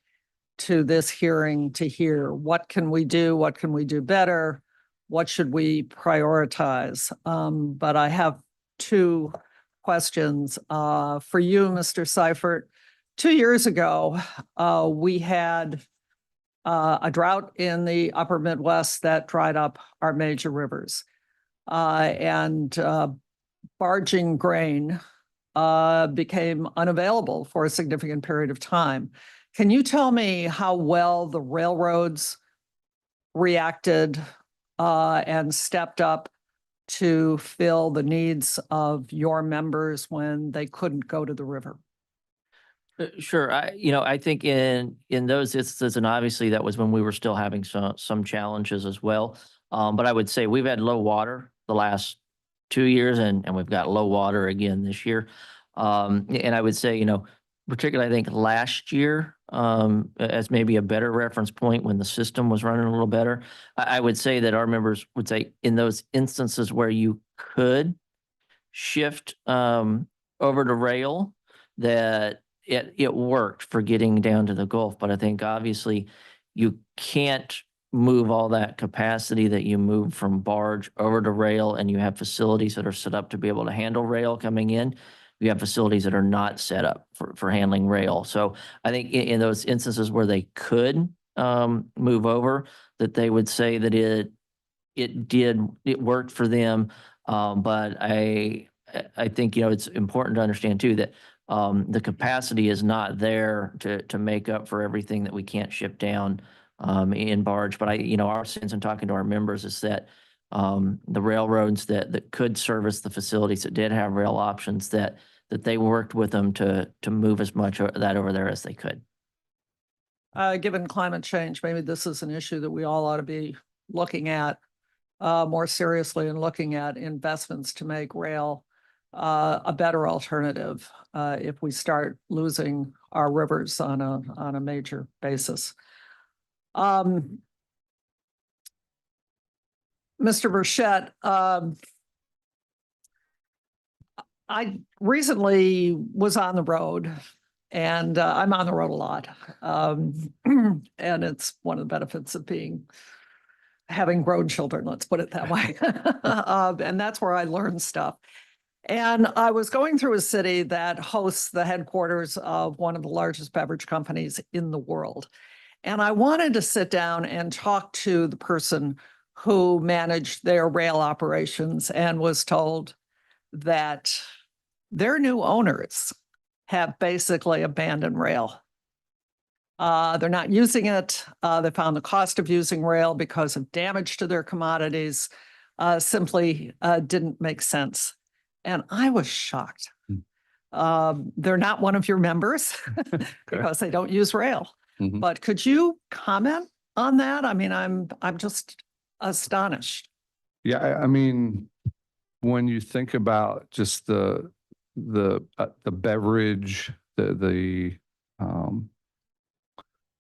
to this hearing to hear what can we do? What can we do better? What should we prioritize? But I have two questions for you, Mr. Seifert. 2 years ago, we had a drought in the upper Midwest that dried up our major rivers. And barging grain became unavailable for a significant period of time. Can you tell me how well the railroads reacted and stepped up to fill the needs of your members when they couldn't go to the river? Sure. I think in those instances, and obviously that was when we were still having some challenges as well. But I would say we've had low water the last 2 years and we've got low water again this year. And I would say, particularly I think last year, as maybe a better reference point when the system was running a little better, I would say that our members would say in those instances where you could shift over to rail, that it worked for getting down to the Gulf. But I think obviously you can't move all that capacity that you move from barge over to rail, and you have facilities that are set up to be able to handle rail coming in. You have facilities that are not set up for handling rail. So I think in those instances where they could move over, that they would say that it worked for them. But I think, it's important to understand too that the capacity is not there to make up for everything that we can't ship down in barge. But our sense in talking to our members is that the railroads that could service the facilities that did have rail options, that they worked with them to move as much of that over there as they could. Given climate change, maybe this is an issue that we all ought to be looking at more seriously and looking at investments to make rail a better alternative if we start losing our rivers on a major basis. Mr. Burchett, I recently was on the road, and I'm on the road a lot. And it's one of the benefits of having grown children, let's put it that way. And that's where I learn stuff. And I was going through a city that hosts the headquarters of one of the largest beverage companies in the world. And I wanted to sit down and talk to the person who managed their rail operations, and was told that their new owners have basically abandoned rail. They're not using it. They found the cost of using rail because of damage to their commodities simply didn't make sense. And I was shocked. They're not one of your members because they don't use rail. Mhm. But could you comment on that? I mean, I'm just astonished. Yeah, I mean, when you think about just the beverage, the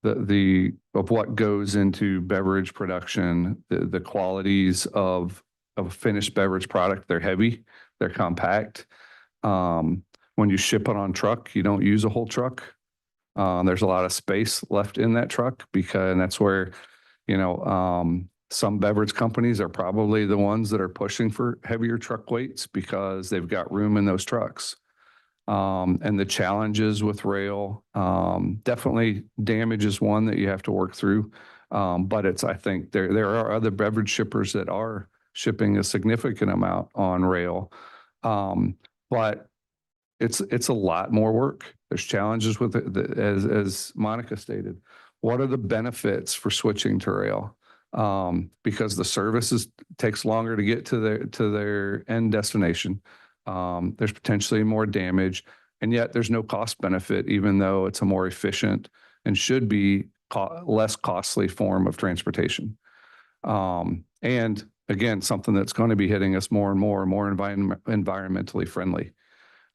of what goes into beverage production, the qualities of a finished beverage product, they're heavy, they're compact. When you ship it on truck, you don't use a whole truck. There's a lot of space left in that truck and that's where, some beverage companies are probably the ones that are pushing for heavier truck weights because they've got room in those trucks. And the challenges with rail, definitely damage is one that you have to work through. But I think there are other beverage shippers that are shipping a significant amount on rail. But it's a lot more work. There's challenges with it, as Monica stated. What are the benefits for switching to rail? Because the services takes longer to get to their end destination. There's potentially more damage, and yet there's no cost benefit, even though it's a more efficient and should be less costly form of transportation. And again, something that's going to be hitting us more and more environmentally friendly.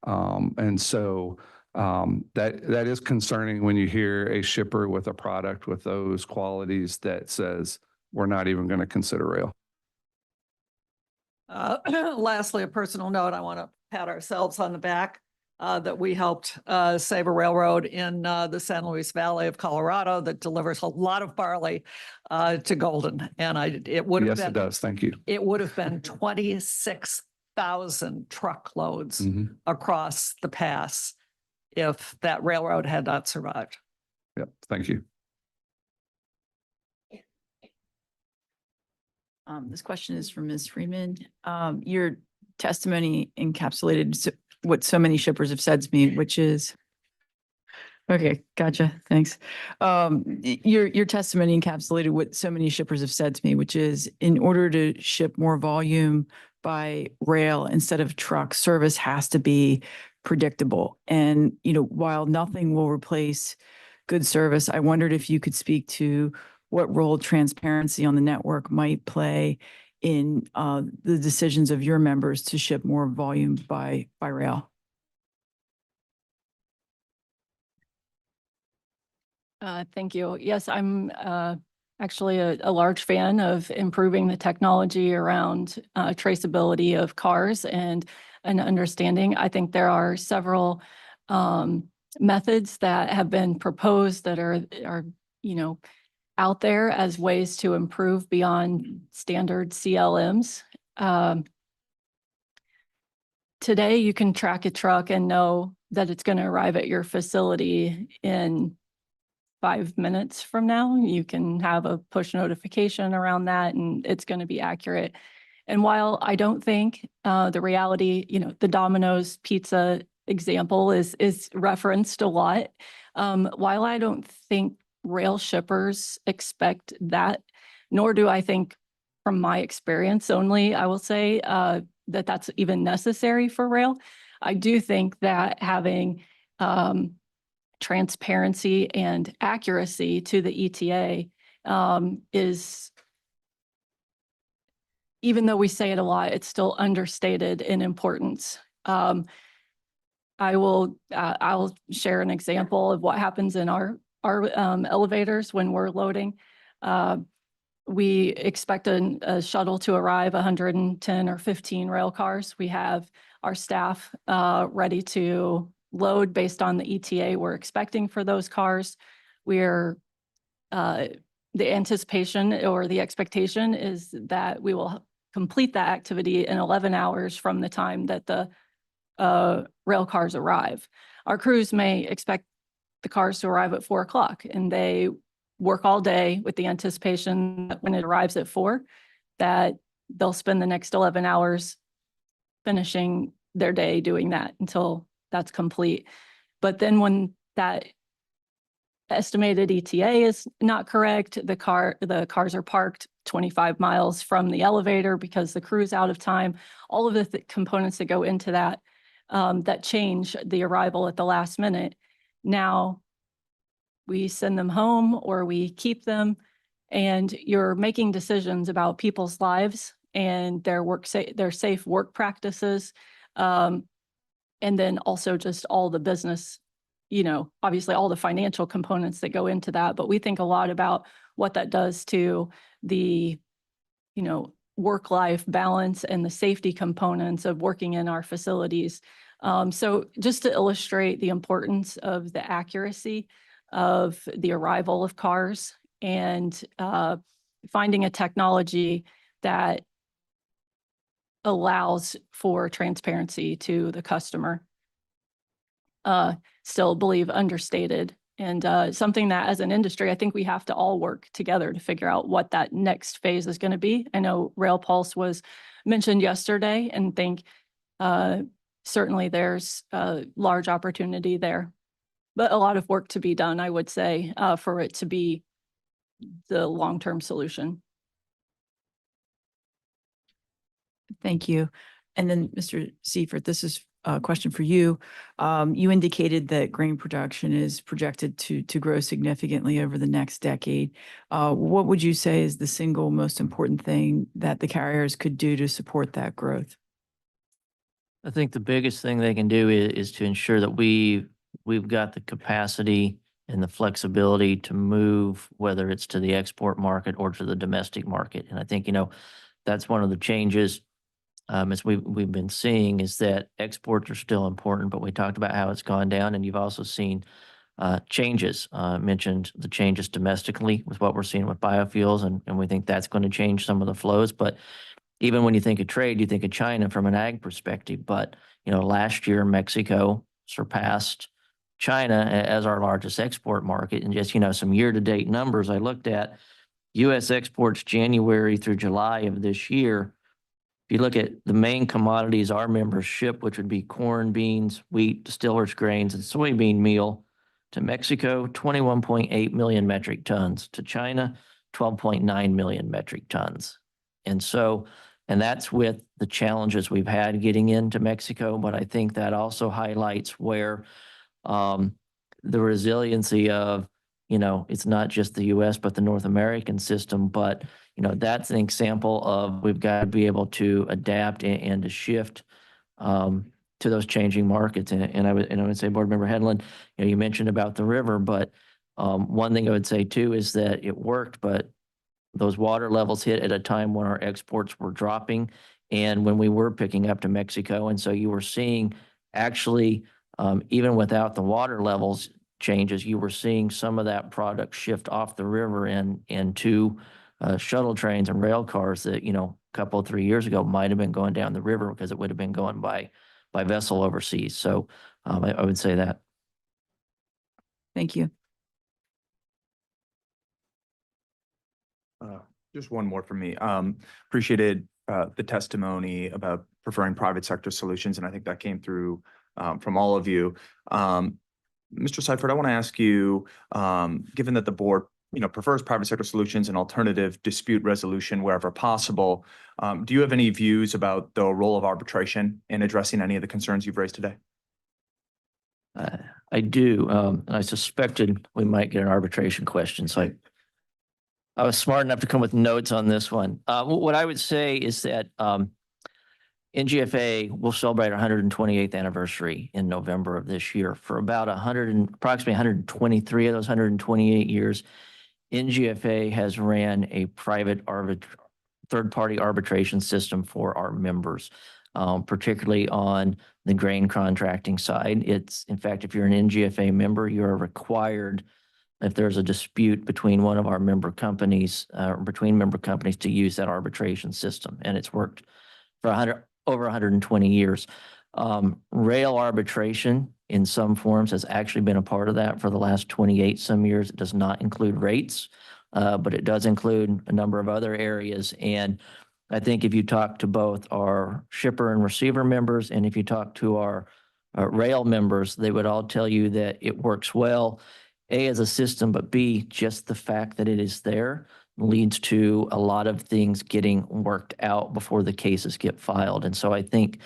And so that is concerning when you hear a shipper with a product with those qualities that says, we're not even going to consider rail. Lastly, a personal note, I want to pat ourselves on the back. that we helped save a railroad in the San Luis Valley of Colorado that delivers a lot of barley to Golden. And it would have Yes, it been, does. Thank you. it would have been 26,000 truckloads Mhm. across the pass if that railroad had not survived. Yep, thank you. This question is from Ms. Freeman. Your testimony encapsulated what so many shippers have said to me, which is, okay, gotcha, thanks. Your testimony encapsulated what so many shippers have said to me, which is in order to ship more volume by rail instead of truck, service has to be predictable. And, while nothing will replace good service, I wondered if you could speak to what role transparency on the network might play in the decisions of your members to ship more volume by rail. Thank you. Yes, I'm actually a large fan of improving the technology around traceability of cars and an understanding. I think there are several methods that have been proposed that are out there as ways to improve beyond standard CLMs. Today, you can track a truck and know that it's going to arrive at your facility in 5 minutes from now. You can have a push notification around that and it's going to be accurate. And while I don't think the reality, the Domino's pizza example is referenced a lot, while I don't think rail shippers expect that, nor do I think from my experience only, I will say that that's even necessary for rail. I do think that having transparency and accuracy to the ETA is, even though we say it a lot, it's still understated in importance. I'll share an example of what happens in our elevators when we're loading. We expect a shuttle to arrive 110 or 15 rail cars. We have our staff ready to load based on the ETA we're expecting for those cars. The anticipation or the expectation is that we will complete that activity in 11 hours from the time that the rail cars arrive. Our crews may expect the cars to arrive at 4 o'clock and they work all day with the anticipation that when it arrives at 4, that they'll spend the next 11 hours finishing their day doing that until that's complete. But then when that estimated ETA is not correct, the cars are parked 25 miles from the elevator because the crew's out of time. All of the components that go into that, that change the arrival at the last minute. Now we send them home or we keep them, and you're making decisions about people's lives and their safe work practices. And then also just all the business, obviously all the financial components that go into that. But we think a lot about what that does to the, work-life balance and the safety components of working in our facilities. So just to illustrate the importance of the accuracy of the arrival of cars and finding a technology that allows for transparency to the customer. Still believe understated, and something that as an industry, I think we have to all work together to figure out what that next phase is going to be. I know Rail Pulse was mentioned yesterday and think certainly there's a large opportunity there, but a lot of work to be done, I would say, for it to be the long-term solution. Thank you. And then Mr. Seifert, this is a question for you. You indicated that grain production is projected to grow significantly over the next decade. What would you say is the single most important thing that the carriers could do to support that growth? I think the biggest thing they can do is to ensure that we've got the capacity and the flexibility to move, whether it's to the export market or to the domestic market. And I think, that's one of the changes as we've been seeing, is that exports are still important, but we talked about how it's gone down, and you've also seen changes. Mentioned the changes domestically with what we're seeing with biofuels, and we think that's going to change some of the flows. But even when you think of trade, you think of China from an ag perspective. But last year Mexico surpassed China as our largest export market, and just some year-to-date numbers I looked at. U.S. exports January through July of this year. If you look at the main commodities our members ship, which would be corn, beans, wheat, distillers grains, and soybean meal, to Mexico, 21.8 million metric tons, to China, 12.9 million metric tons. And that's with the challenges we've had getting into Mexico, but I think that also highlights where the resiliency of, it's not just the US, but the North American system. But, that's an example of we've got to be able to adapt and to shift to those changing markets. And I would say, Board Member Hedlund, you mentioned about the river, but one thing I would say too is that it worked, but those water levels hit at a time when our exports were dropping and when we were picking up to Mexico. And so you were seeing actually, even without the water levels changes, you were seeing some of that product shift off the river and to shuttle trains and rail cars that, a couple, 3 years ago might have been going down the river because it would have been going by vessel overseas. So I would say that. Thank you. Just one more from me. Appreciated the testimony about preferring private sector solutions, and I think that came through from all of you. Mr. Seifert, I want to ask you, given that the board prefers private sector solutions and alternative dispute resolution wherever possible, do you have any views about the role of arbitration in addressing any of the concerns you've raised today? I do. I suspected we might get an arbitration question, so I was smart enough to come with notes on this one. What I would say is that NGFA will celebrate our 128th anniversary in November of this year. For about approximately 123 of those 128 years, NGFA has ran a private third-party arbitration system for our members, particularly on the grain contracting side. In fact, if you're an NGFA member, you are required, if there's a dispute between one of our member companies, between member companies, to use that arbitration system. And it's worked for over 120 years. Rail arbitration in some forms has actually been a part of that for the last 28 some years. It does not include rates, but it does include a number of other areas. And I think if you talk to both our shipper and receiver members, and if you talk to our rail members, they would all tell you that it works well, A, as a system, but B, just the fact that it is there leads to a lot of things getting worked out before the cases get filed. And so I think,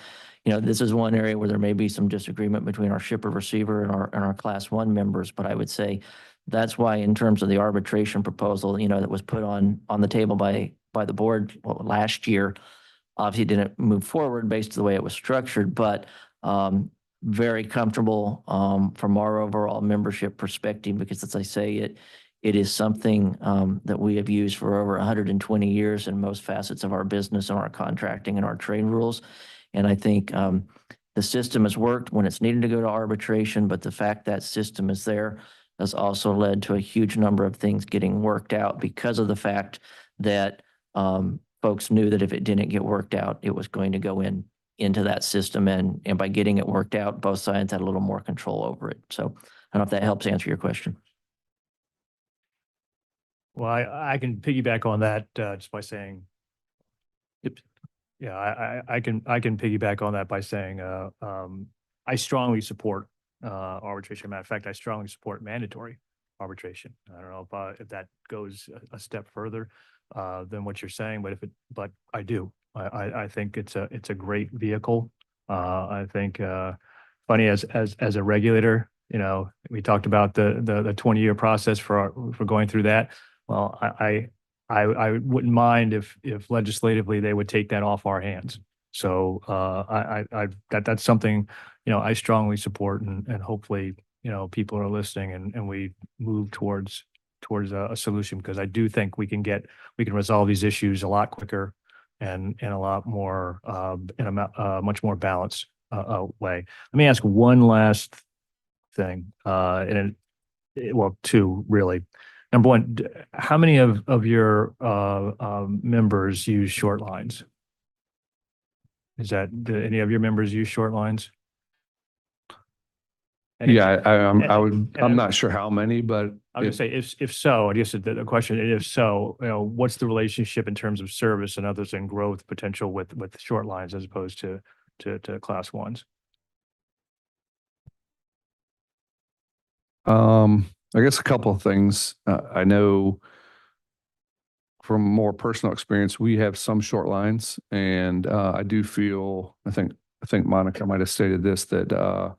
this is one area where there may be some disagreement between our shipper receiver and our class 1 members, but I would say that's why in terms of the arbitration proposal, that was put on the table by the board last year, obviously didn't move forward based on the way it was structured, but very comfortable from our overall membership perspective, because as I say, it is something that we have used for over 120 years in most facets of our business and our contracting and our trade rules. And I think the system has worked when it's needed to go to arbitration, but the fact that system is there has also led to a huge number of things getting worked out because of the fact that folks knew that if it didn't get worked out, it was going to go into that system. And by getting it worked out, both sides had a little more control over it. So I don't know if that helps answer your question. Well, I can piggyback on that just by saying, yeah, I can piggyback on that by saying I strongly support arbitration. Matter of fact, I strongly support mandatory arbitration. I don't know if that goes a step further than what you're saying, but I do. I think it's a great vehicle. I think funny as a regulator, we talked about the 20-year process for going through that. Well, I wouldn't mind if legislatively they would take that off our hands. So that's something I strongly support, and hopefully people are listening and we move towards a solution, because I do think we can resolve these issues a lot quicker and in a lot more, in a much more balanced way. Let me ask one last thing, well, two really. Number one, how many of your members use Shortlines? Do any of your members use Shortlines? And Yeah, and I'm not sure how many, but I was gonna say, if so, I guess the question, if so, what's the relationship in terms of service and others and growth potential with Shortlines as opposed to class ones? I guess a couple of things. I know from more personal experience, we have some short lines, and I do feel, I think Monica might have stated this, that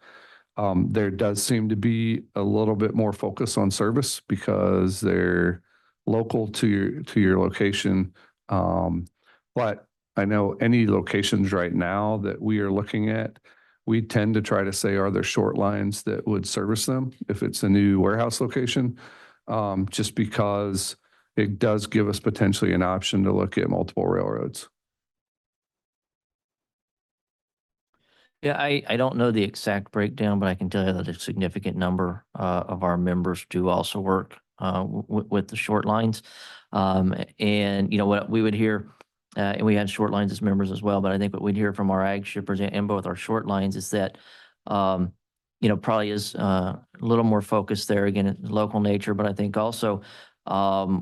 there does seem to be a little bit more focus on service because they're local to your location. But I know any locations right now that we are looking at, we tend to try to say, are there short lines that would service them if it's a new warehouse location? Just because it does give us potentially an option to look at multiple railroads. Yeah, I don't know the exact breakdown, but I can tell you that a significant number of our members do also work with the short lines. And what we would hear, and we had short lines as members as well, but I think what we'd hear from our ag shippers and both our short lines is that, probably is a little more focused there, again, local nature, but I think also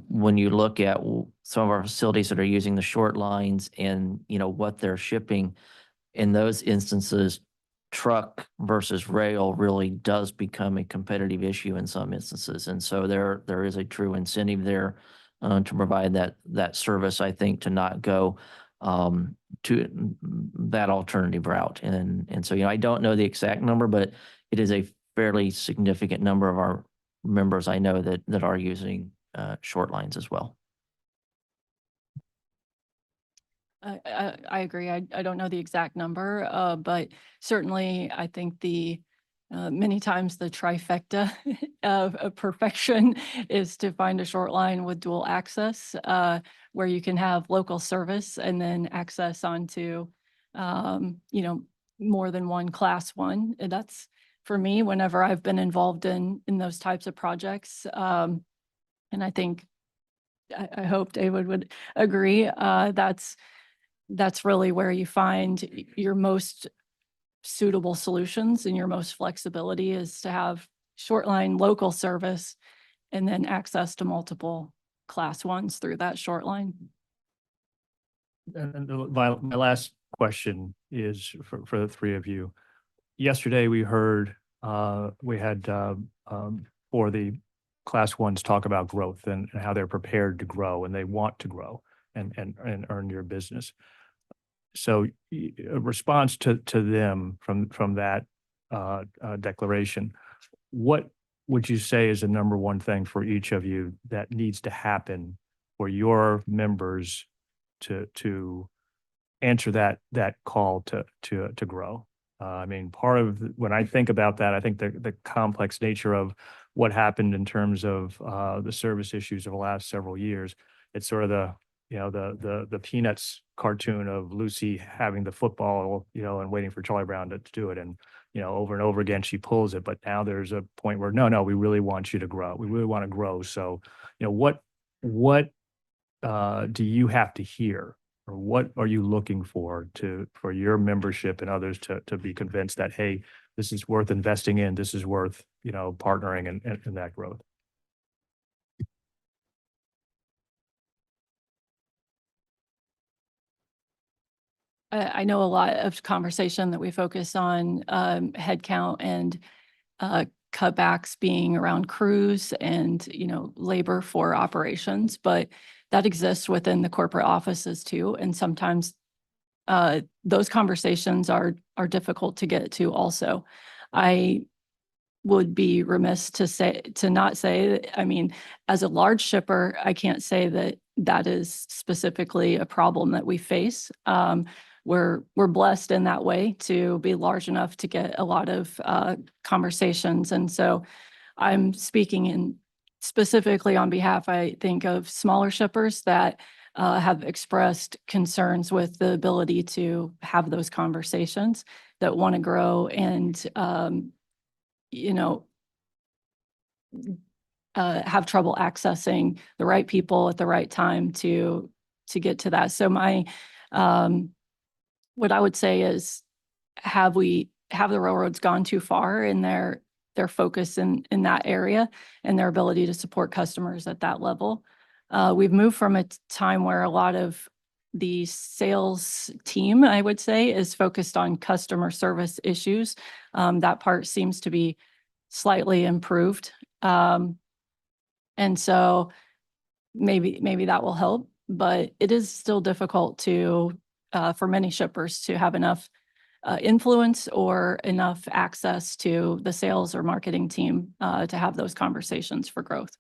when you look at some of our facilities that are using the short lines and, what they're shipping, in those instances, truck versus rail really does become a competitive issue in some instances. And so there is a true incentive there to provide that service, I think, to not go to that alternative route. And so, I don't know the exact number, but it is a fairly significant number of our members I know that are using short lines as well. I agree. I don't know the exact number, but certainly I think many times the trifecta of perfection is to find a short line with dual access, where you can have local service and then access onto, more than one class one. And that's for me, whenever I've been involved in those types of projects. And I think, I hope David would agree, that's really where you find your most suitable solutions and your most flexibility is to have short line local service and then access to multiple class ones through that short line. And my last question is for the three of you. Yesterday, we heard, we had for the class ones talk about growth and how they're prepared to grow and they want to grow and earn your business. So a response to them from that declaration, what would you say is the number one thing for each of you that needs to happen for your members to answer that call to grow? I mean, part of when I think about that, I think the complex nature of what happened in terms of the service issues of the last several years, it's sort of the Peanuts cartoon of Lucy having the football, and waiting for Charlie Brown to do it. And, over and over again, she pulls it. But now there's a point where, no, we really want you to grow. We really want to grow. So, what do you have to hear, or what are you looking for your membership and others to be convinced that, hey, this is worth investing in, this is worth, partnering in that growth? I know a lot of conversation that we focus on headcount and cutbacks being around crews and, labor for operations, but that exists within the corporate offices too. And sometimes those conversations are difficult to get to also. I would be remiss to not say, I mean, as a large shipper, I can't say that is specifically a problem that we face. We're blessed in that way to be large enough to get a lot of conversations. And so I'm speaking specifically on behalf, I think, of smaller shippers that have expressed concerns with the ability to have those conversations, that want to grow and, you know, have trouble accessing the right people at the right time to get to that. So my, what I would say is, have the railroads gone too far in their focus in that area and their ability to support customers at that level? We've moved from a time where a lot of the sales team, I would say, is focused on customer service issues. That part seems to be slightly improved. And so maybe that will help, but it is still difficult to, for many shippers to have enough influence or enough access to the sales or marketing team to have those conversations for growth.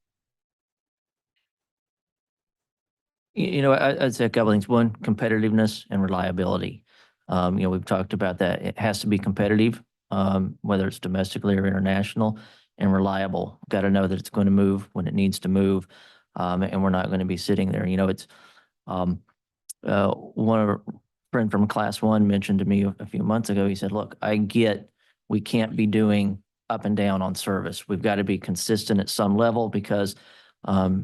You know, I'd say a couple things. One, competitiveness and reliability. You know, we've talked about that. It has to be competitive, whether it's domestically or international, and reliable. Got to know that it's going to move when it needs to move, and we're not going to be sitting there. You know, it's one of our friend from class 1 mentioned to me a few months ago. He said, "Look, I get we can't be doing up and down on service. We've got to be consistent at some level because."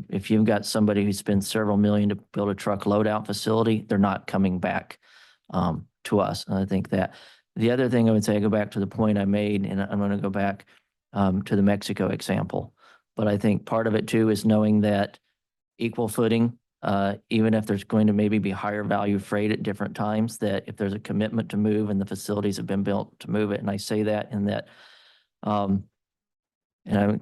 If you've got somebody who spends several million to build a truck loadout facility, they're not coming back to us. And I think that the other thing I would say, I go back to the point I made, and I'm going to go back to the Mexico example. But I think part of it too is knowing that equal footing, even if there's going to maybe be higher value freight at different times, that if there's a commitment to move and the facilities have been built to move it, and I say that in that, and I'm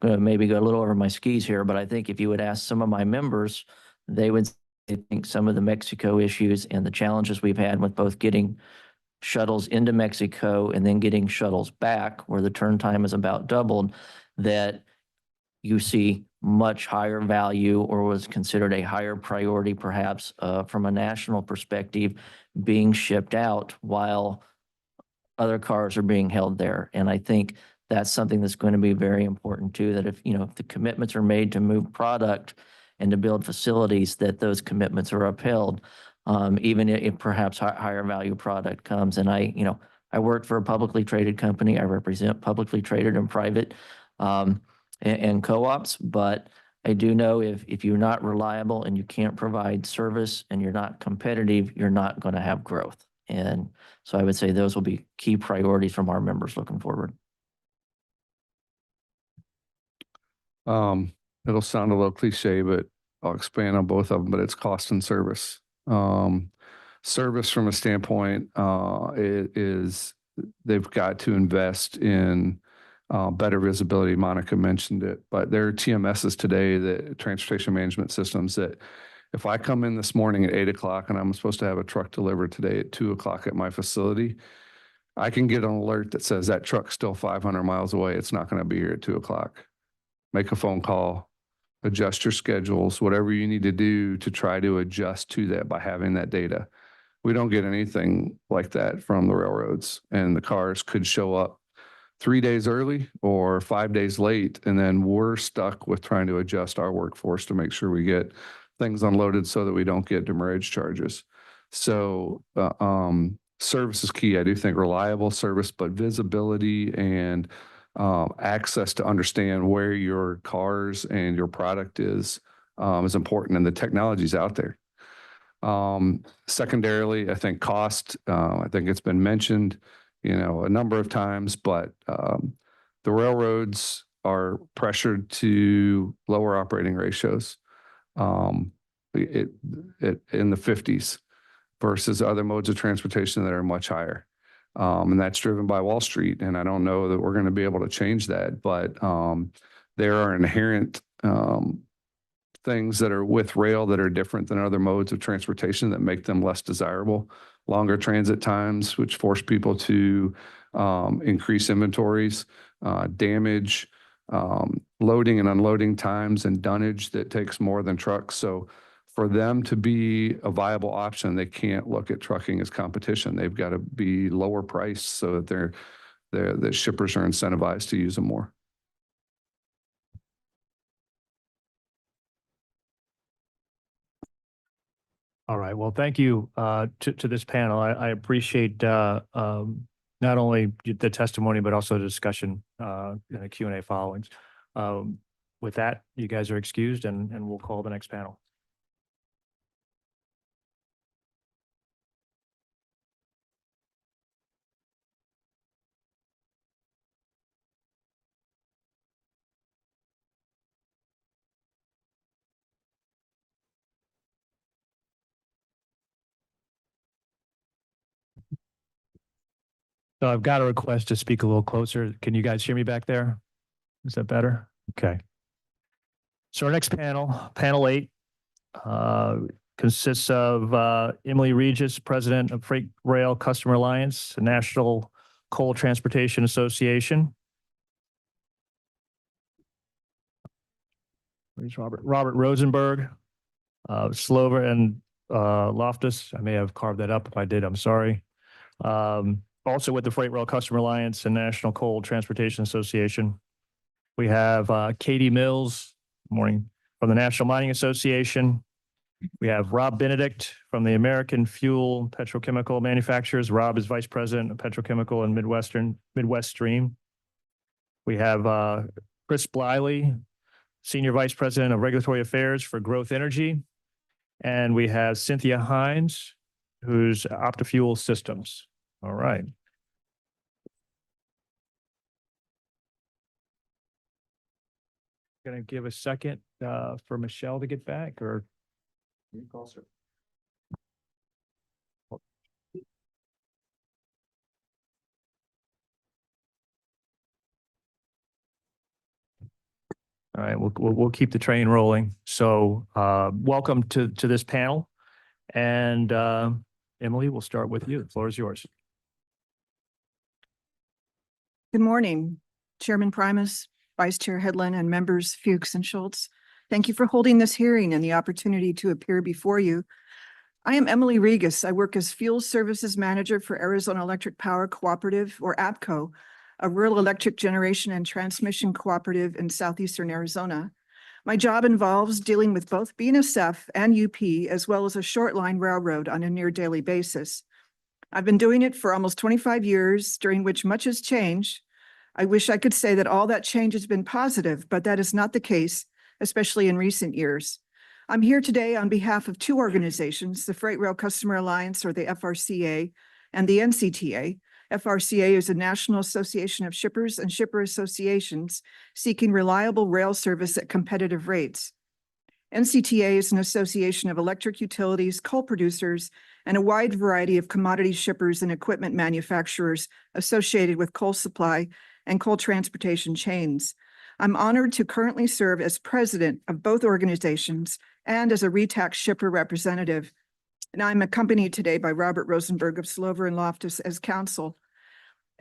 going to maybe go a little over my skis here, but I think if you would ask some of my members, they would think some of the Mexico issues and the challenges we've had with both getting shuttles into Mexico and then getting shuttles back, where the turn time is about doubled, that you see much higher value or was considered a higher priority perhaps from a national perspective being shipped out while other cars are being held there. And I think that's something that's going to be very important too, that if, you know, if the commitments are made to move product and to build facilities, that those commitments are upheld, even if perhaps higher value product comes. And I work for a publicly traded company. I represent publicly traded and private and co-ops, but I do know if you're not reliable and you can't provide service and you're not competitive, you're not going to have growth. And so I would say those will be key priorities from our members looking forward. It'll sound a little cliche, but I'll expand on both of them, but it's cost and service. Service from a standpoint is they've got to invest in better visibility. Monica mentioned it, but there are TMSs today, the transportation management systems, that if I come in this morning at 8 o'clock and I'm supposed to have a truck delivered today at 2 o'clock at my facility, I can get an alert that says that truck's still 500 miles away. It's not going to be here at 2 o'clock. Make a phone call, adjust your schedules, whatever you need to do to try to adjust to that by having that data. We don't get anything like that from the railroads, and the cars could show up 3 days early or 5 days late, and then we're stuck with trying to adjust our workforce to make sure we get things unloaded so that we don't get demurrage charges. So service is key. I do think reliable service, but visibility and access to understand where your cars and your product is important, and the technology's out there. Secondarily, I think cost, I think it's been mentioned, a number of times, but the railroads are pressured to lower operating ratios in the 50s versus other modes of transportation that are much higher. And that's driven by Wall Street. And I don't know that we're going to be able to change that, but there are inherent things that are with rail that are different than other modes of transportation that make them less desirable. Longer transit times, which force people to increase inventories, damage, loading and unloading times, and dunnage that takes more than trucks. So for them to be a viable option, they can't look at trucking as competition. They've got to be lower priced so that the shippers are incentivized to use them more. All right. Well, thank you to this panel. I appreciate not only the testimony, but also the discussion in the Q&A followings. With that, you guys are excused and we'll call the next panel. So I've got a request to speak a little closer. Can you guys hear me back there? Is that better? Okay. So our next panel, panel 8, consists of Emily Regis, President of Freight Rail Customer Alliance, the National Coal Transportation Association. Where's Robert? Robert Rosenberg, Slover and Loftus. I may have carved that up. If I did, I'm sorry. Also with the Freight Rail Customer Alliance and National Coal Transportation Association. We have Katie Mills, morning, from the National Mining Association. We have Rob Benedict from the American Fuel Petrochemical Manufacturers. Rob is Vice President of Petrochemical and Midwest Stream. We have Chris Bliley, Senior Vice President of Regulatory Affairs for Growth Energy. And we have Cynthia Hines, who's OptiFuel Systems. All right. Going to give a second for Michelle to get back, or you call her. All right, we'll keep the train rolling. So welcome to this panel, and Emily, we'll start with you. The floor is yours. Good morning, Chairman Primus, Vice Chair Headland, and members Fuchs and Schultz. Thank you for holding this hearing and the opportunity to appear before you. I am Emily Regis. I work as Fuel Services Manager for Arizona Electric Power Cooperative, or APCO, a rural electric generation and transmission cooperative in southeastern Arizona. My job involves dealing with both BNSF and UP, as well as a short line railroad on a near daily basis. I've been doing it for almost 25 years, during which much has changed. I wish I could say that all that change has been positive, but that is not the case, especially in recent years. I'm here today on behalf of two organizations, the Freight Rail Customer Alliance, or the FRCA, and the NCTA. FRCA is a National Association of Shippers and Shipper Associations seeking reliable rail service at competitive rates. NCTA is an association of electric utilities, coal producers, and a wide variety of commodity shippers and equipment manufacturers associated with coal supply and coal transportation chains. I'm honored to currently serve as president of both organizations and as a RETAX shipper representative. And I'm accompanied today by Robert Rosenberg of Slover and Loftus as counsel.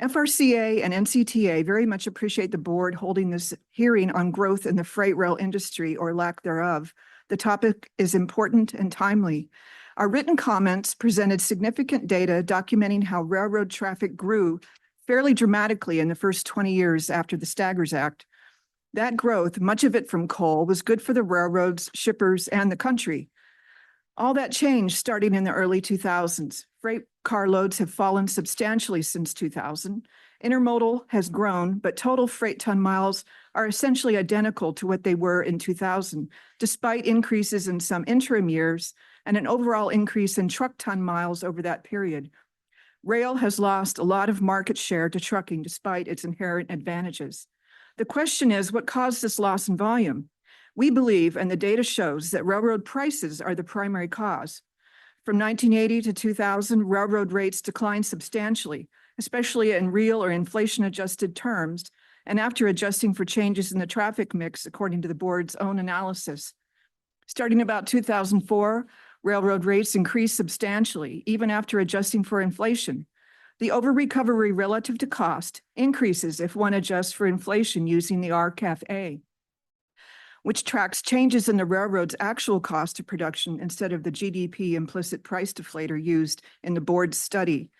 FRCA and NCTA very much appreciate the board holding this hearing on growth in the freight rail industry, or lack thereof. The topic is important and timely. Our written comments presented significant data documenting how railroad traffic grew fairly dramatically in the first 20 years after the Staggers Act. That growth, much of it from coal, was good for the railroads, shippers, and the country. All that changed starting in the early 2000s. Freight car loads have fallen substantially since 2000. Intermodal has grown, but total freight ton miles are essentially identical to what they were in 2000, despite increases in some interim years and an overall increase in truck ton miles over that period. Rail has lost a lot of market share to trucking despite its inherent advantages. The question is, what caused this loss in volume? We believe, and the data shows, that railroad prices are the primary cause. From 1980 to 2000, railroad rates declined substantially, especially in real or inflation-adjusted terms, and after adjusting for changes in the traffic mix, according to the board's own analysis. Starting about 2004, railroad rates increased substantially, even after adjusting for inflation. The over-recovery relative to cost increases if one adjusts for inflation using the RCAF-A, which tracks changes in the railroad's actual cost of production instead of the GDP implicit price deflator used in the board's study.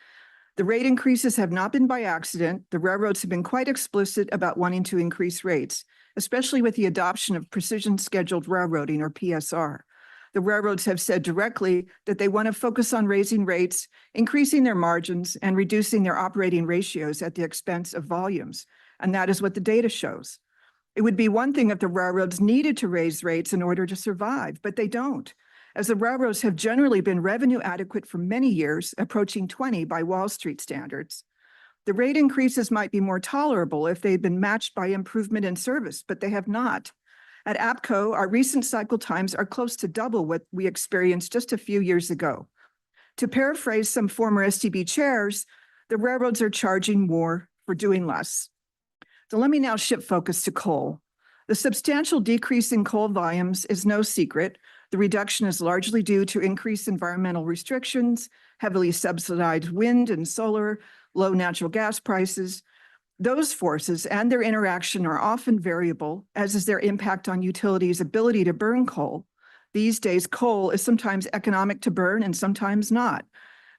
The rate increases have not been by accident. The railroads have been quite explicit about wanting to increase rates, especially with the adoption of precision scheduled railroading, or PSR. The railroads have said directly that they want to focus on raising rates, increasing their margins, and reducing their operating ratios at the expense of volumes. And that is what the data shows. It would be one thing if the railroads needed to raise rates in order to survive, but they don't, as the railroads have generally been revenue adequate for many years, approaching 20 by Wall Street standards. The rate increases might be more tolerable if they'd been matched by improvement in service, but they have not. At APCO, our recent cycle times are close to double what we experienced just a few years ago. To paraphrase some former STB chairs, the railroads are charging more for doing less. So let me now shift focus to coal. The substantial decrease in coal volumes is no secret. The reduction is largely due to increased environmental restrictions, heavily subsidized wind and solar, low natural gas prices. Those forces and their interaction are often variable, as is their impact on utilities' ability to burn coal. These days, coal is sometimes economic to burn and sometimes not.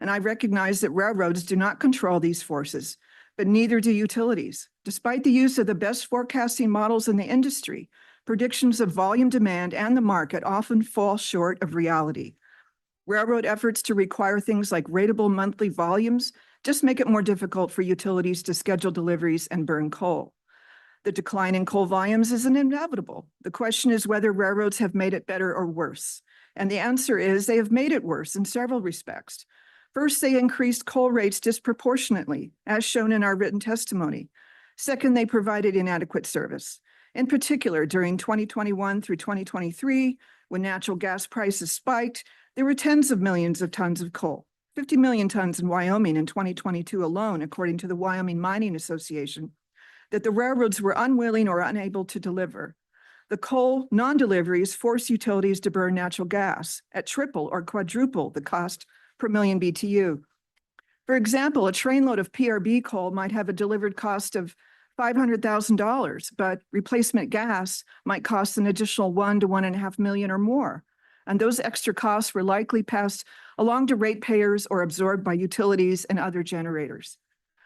And I recognize that railroads do not control these forces, but neither do utilities. Despite the use of the best forecasting models in the industry, predictions of volume demand and the market often fall short of reality. Railroad efforts to require things like ratable monthly volumes just make it more difficult for utilities to schedule deliveries and burn coal. The decline in coal volumes is inevitable. The question is whether railroads have made it better or worse. And the answer is they have made it worse in several respects. First, they increased coal rates disproportionately, as shown in our written testimony. Second, they provided inadequate service. In particular, during 2021 through 2023, when natural gas prices spiked, there were tens of millions of tons of coal. 50 million tons in Wyoming in 2022 alone, according to the Wyoming Mining Association, that the railroads were unwilling or unable to deliver. The coal non-deliveries force utilities to burn natural gas at triple or quadruple the cost per million BTU. For example, a trainload of PRB coal might have a delivered cost of $500,000, but replacement gas might cost an additional $1 to $1.5 million or more. And those extra costs were likely passed along to ratepayers or absorbed by utilities and other generators.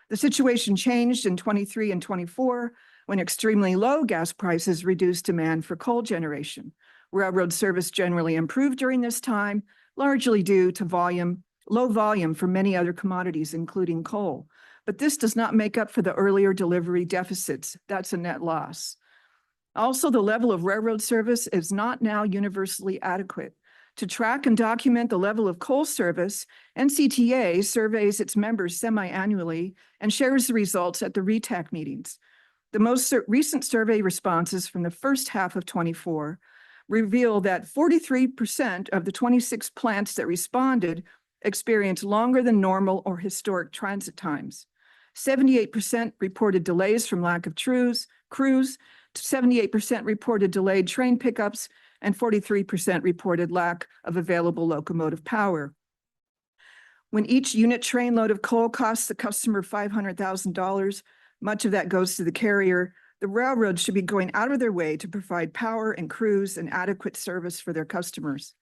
The situation changed in 23 and 24 when extremely low gas prices reduced demand for coal generation. Railroad service generally improved during this time, largely due to low volume for many other commodities, including coal. But this does not make up for the earlier delivery deficits. That's a net loss. Also, the level of railroad service is not now universally adequate. To track and document the level of coal service, NCTA surveys its members semi-annually and shares the results at the RETAC meetings. The most recent survey responses from the first half of 24 reveal that 43% of the 26 plants that responded experienced longer than normal or historic transit times. 78% reported delays from lack of crews, 78% reported delayed train pickups, and 43% reported lack of available locomotive power. When each unit train load of coal costs the customer $500,000, much of that goes to the carrier. The railroads should be going out of their way to provide power and crews and adequate service for their customers.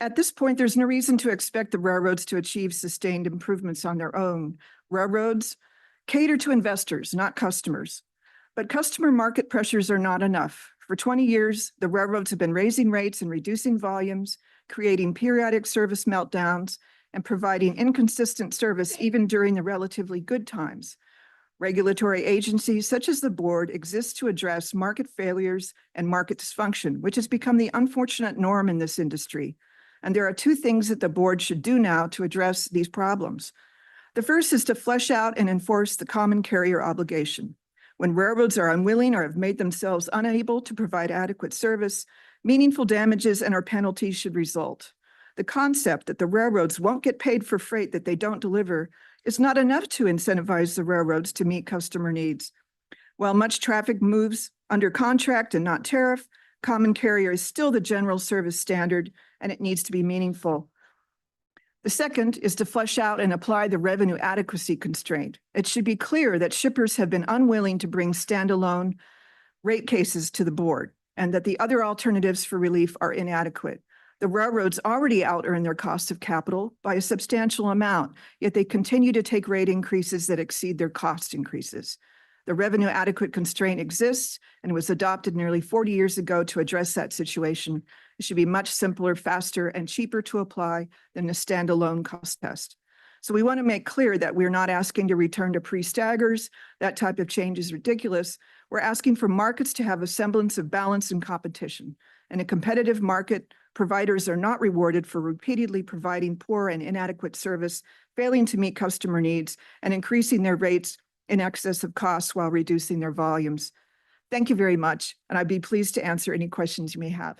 At this point, there's no reason to expect the railroads to achieve sustained improvements on their own. Railroads cater to investors, not customers. But customer market pressures are not enough. For 20 years, the railroads have been raising rates and reducing volumes, creating periodic service meltdowns, and providing inconsistent service even during the relatively good times. Regulatory agencies such as the board exist to address market failures and market dysfunction, which has become the unfortunate norm in this industry. And there are two things that the board should do now to address these problems. The first is to flesh out and enforce the common carrier obligation. When railroads are unwilling or have made themselves unable to provide adequate service, meaningful damages and or penalties should result. The concept that the railroads won't get paid for freight that they don't deliver is not enough to incentivize the railroads to meet customer needs. While much traffic moves under contract and not tariff, common carrier is still the general service standard, and it needs to be meaningful. The second is to flesh out and apply the revenue adequacy constraint. It should be clear that shippers have been unwilling to bring standalone rate cases to the board, and that the other alternatives for relief are inadequate. The railroads already out-earn their cost of capital by a substantial amount, yet they continue to take rate increases that exceed their cost increases. The revenue adequate constraint exists and was adopted nearly 40 years ago to address that situation. It should be much simpler, faster, and cheaper to apply than a standalone cost test. So we want to make clear that we're not asking to return to pre-staggers. That type of change is ridiculous. We're asking for markets to have a semblance of balance and competition. In a competitive market, providers are not rewarded for repeatedly providing poor and inadequate service, failing to meet customer needs, and increasing their rates in excess of costs while reducing their volumes. Thank you very much, and I'd be pleased to answer any questions you may have.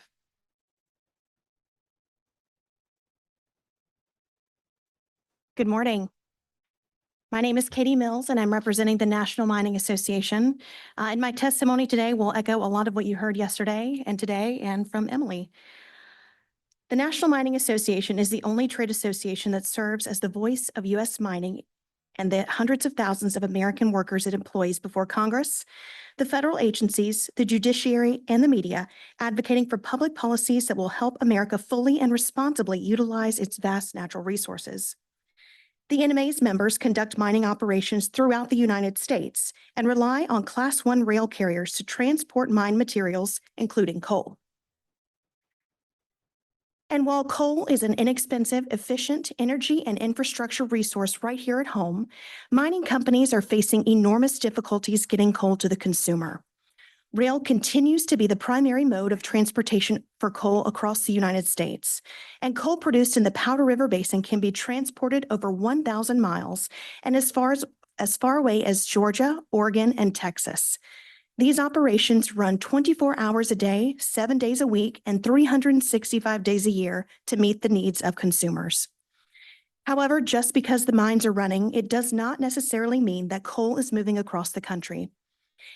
Good morning. My name is Katie Mills, and I'm representing the National Mining Association. In my testimony today, will echo a lot of what you heard yesterday and today and from Emily. The National Mining Association is the only trade association that serves as the voice of U.S. mining and the hundreds of thousands of American workers it employs before Congress, the federal agencies, the judiciary, and the media, advocating for public policies that will help America fully and responsibly utilize its vast natural resources. The NMA's members conduct mining operations throughout the United States and rely on Class 1 rail carriers to transport mine materials, including coal. And while coal is an inexpensive, efficient energy and infrastructure resource right here at home, mining companies are facing enormous difficulties getting coal to the consumer. Rail continues to be the primary mode of transportation for coal across the United States, and coal produced in the Powder River Basin can be transported over 1,000 miles and as far away as Georgia, Oregon, and Texas. These operations run 24 hours a day, 7 days a week, and 365 days a year to meet the needs of consumers. However, just because the mines are running, it does not necessarily mean that coal is moving across the country.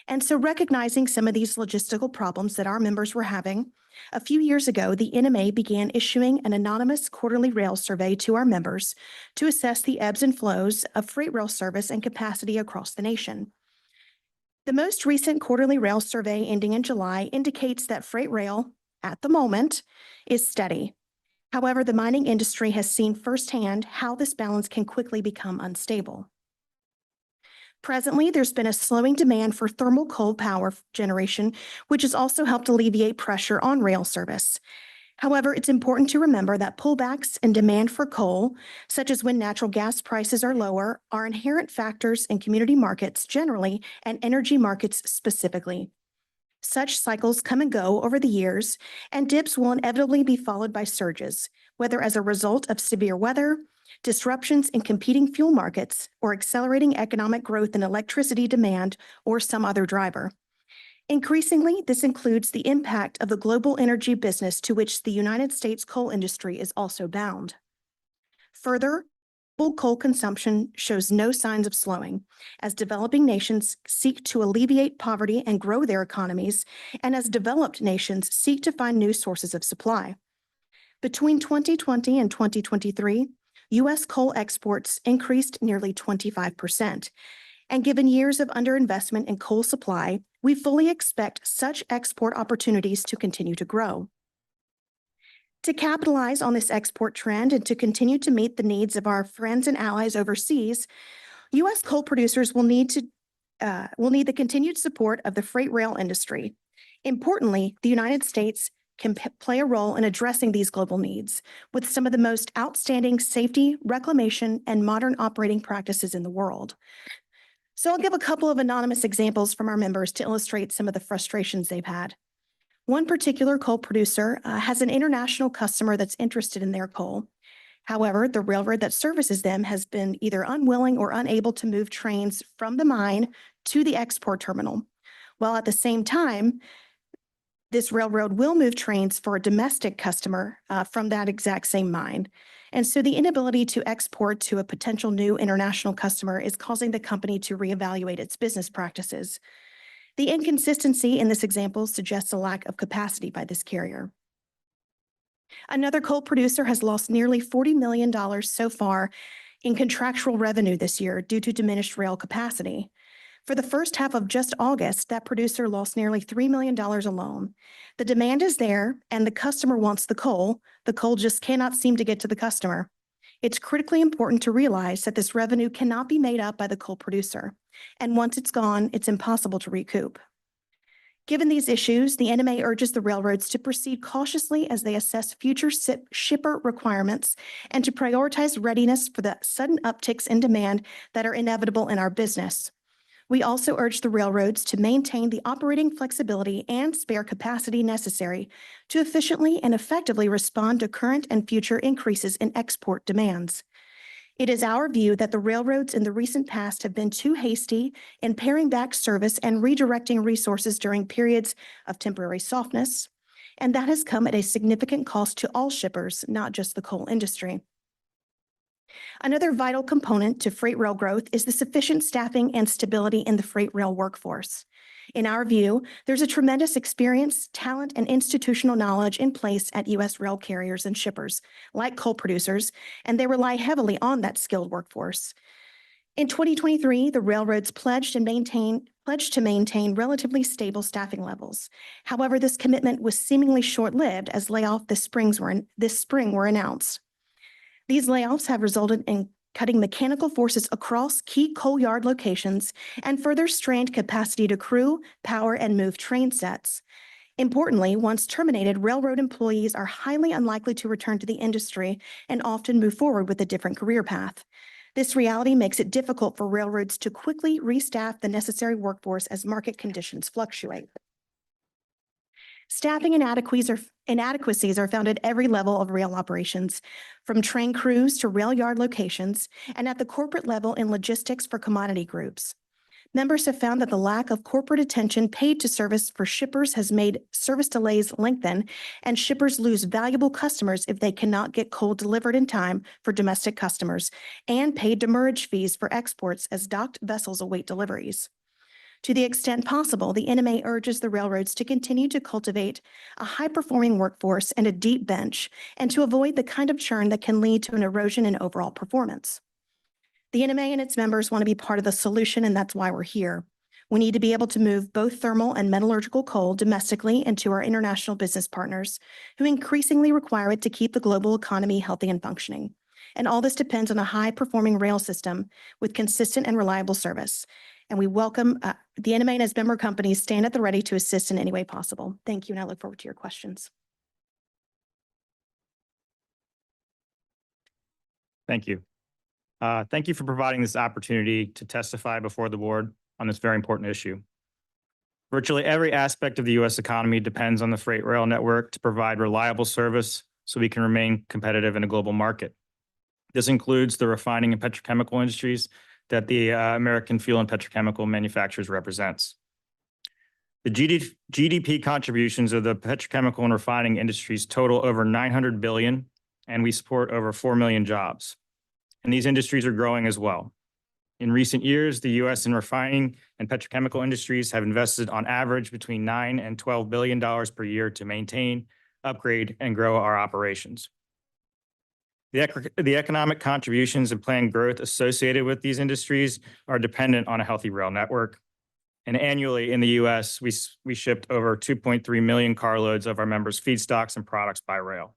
And so recognizing some of these logistical problems that our members were having, a few years ago, the NMA began issuing an anonymous quarterly rail survey to our members to assess the ebbs and flows of freight rail service and capacity across the nation. The most recent quarterly rail survey ending in July indicates that freight rail, at the moment, is steady. However, the mining industry has seen firsthand how this balance can quickly become unstable. Presently, there's been a slowing demand for thermal coal power generation, which has also helped alleviate pressure on rail service. However, it's important to remember that pullbacks in demand for coal, such as when natural gas prices are lower, are inherent factors in community markets generally and energy markets specifically. Such cycles come and go over the years, and dips will inevitably be followed by surges, whether as a result of severe weather, disruptions in competing fuel markets, or accelerating economic growth in electricity demand, or some other driver. Increasingly, this includes the impact of the global energy business to which the United States coal industry is also bound. Further, global coal consumption shows no signs of slowing as developing nations seek to alleviate poverty and grow their economies, and as developed nations seek to find new sources of supply. Between 2020 and 2023, U.S. coal exports increased nearly 25%. And given years of underinvestment in coal supply, we fully expect such export opportunities to continue to grow. To capitalize on this export trend and to continue to meet the needs of our friends and allies overseas, U.S. coal producers will need the continued support of the freight rail industry. Importantly, the United States can play a role in addressing these global needs with some of the most outstanding safety, reclamation, and modern operating practices in the world. So I'll give a couple of anonymous examples from our members to illustrate some of the frustrations they've had. One particular coal producer has an international customer that's interested in their coal. However, the railroad that services them has been either unwilling or unable to move trains from the mine to the export terminal, while at the same time, this railroad will move trains for a domestic customer from that exact same mine. And so the inability to export to a potential new international customer is causing the company to reevaluate its business practices. The inconsistency in this example suggests a lack of capacity by this carrier. Another coal producer has lost nearly $40 million so far in contractual revenue this year due to diminished rail capacity. For the first half of just August, that producer lost nearly $3 million alone. The demand is there, and the customer wants the coal. The coal just cannot seem to get to the customer. It's critically important to realize that this revenue cannot be made up by the coal producer. and once it's gone, it's impossible to recoup. Given these issues, the NMA urges the railroads to proceed cautiously as they assess future shipper requirements and to prioritize readiness for the sudden upticks in demand that are inevitable in our business. We also urge the railroads to maintain the operating flexibility and spare capacity necessary to efficiently and effectively respond to current and future increases in export demands. It is our view that the railroads in the recent past have been too hasty in paring back service and redirecting resources during periods of temporary softness, and that has come at a significant cost to all shippers, not just the coal industry. Another vital component to freight rail growth is the sufficient staffing and stability in the freight rail workforce. In our view, there's a tremendous experience, talent, and institutional knowledge in place at U.S. rail carriers and shippers, like coal producers, and they rely heavily on that skilled workforce. In 2023, the railroads pledged to maintain relatively stable staffing levels. However, this commitment was seemingly short-lived as layoffs this spring were announced. These layoffs have resulted in cutting mechanical forces across key coal yard locations and further strained capacity to crew, power, and move train sets. Importantly, once terminated, railroad employees are highly unlikely to return to the industry and often move forward with a different career path. This reality makes it difficult for railroads to quickly restaff the necessary workforce as market conditions fluctuate. Staffing inadequacies are found at every level of rail operations, from train crews to rail yard locations, and at the corporate level in logistics for commodity groups. Members have found that the lack of corporate attention paid to service for shippers has made service delays lengthen, and shippers lose valuable customers if they cannot get coal delivered in time for domestic customers and pay demurrage fees for exports as docked vessels await deliveries. To the extent possible, the NMA urges the railroads to continue to cultivate a high-performing workforce and a deep bench, and to avoid the kind of churn that can lead to an erosion in overall performance. The NMA and its members want to be part of the solution, and that's why we're here. We need to be able to move both thermal and metallurgical coal domestically and to our international business partners, who increasingly require it to keep the global economy healthy and functioning. And all this depends on a high-performing rail system with consistent and reliable service. And we welcome the NMA and its member companies stand at the ready to assist in any way possible. Thank you, and I look forward to your questions. Thank you. Thank you for providing this opportunity to testify before the board on this very important issue. Virtually every aspect of the U.S. economy depends on the freight rail network to provide reliable service so we can remain competitive in a global market. This includes the refining and petrochemical industries that the American fuel and petrochemical manufacturers represents. The GDP contributions of the petrochemical and refining industries total over $900 billion, and we support over 4 million jobs. And these industries are growing as well. In recent years, the U.S. and refining and petrochemical industries have invested on average between $9 and $12 billion per year to maintain, upgrade, and grow our operations. The economic contributions and planned growth associated with these industries are dependent on a healthy rail network. And annually in the U.S., we shipped over 2.3 million carloads of our members' feedstocks and products by rail.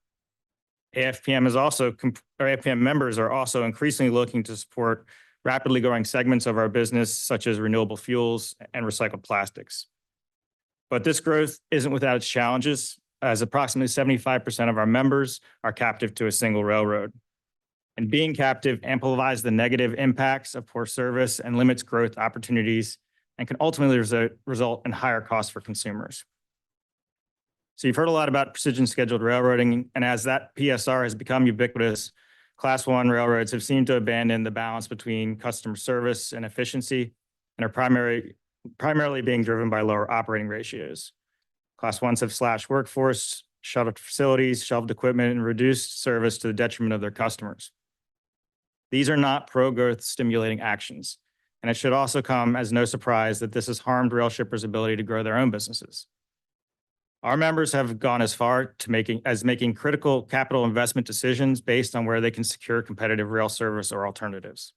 AFPM members are also increasingly looking to support rapidly growing segments of our business, such as renewable fuels and recycled plastics. But this growth isn't without its challenges, as approximately 75% of our members are captive to a single railroad. And being captive amplifies the negative impacts of poor service and limits growth opportunities and can ultimately result in higher costs for consumers. So you've heard a lot about precision scheduled railroading, and as that PSR has become ubiquitous, Class 1 railroads have seemed to abandon the balance between customer service and efficiency and are primarily being driven by lower operating ratios. Class 1s have slashed workforce, shuttered facilities, shelved equipment, and reduced service to the detriment of their customers. These are not pro-growth stimulating actions, and it should also come as no surprise that this has harmed rail shippers' ability to grow their own businesses. Our members have gone as far to making critical capital investment decisions based on where they can secure competitive rail service or alternatives.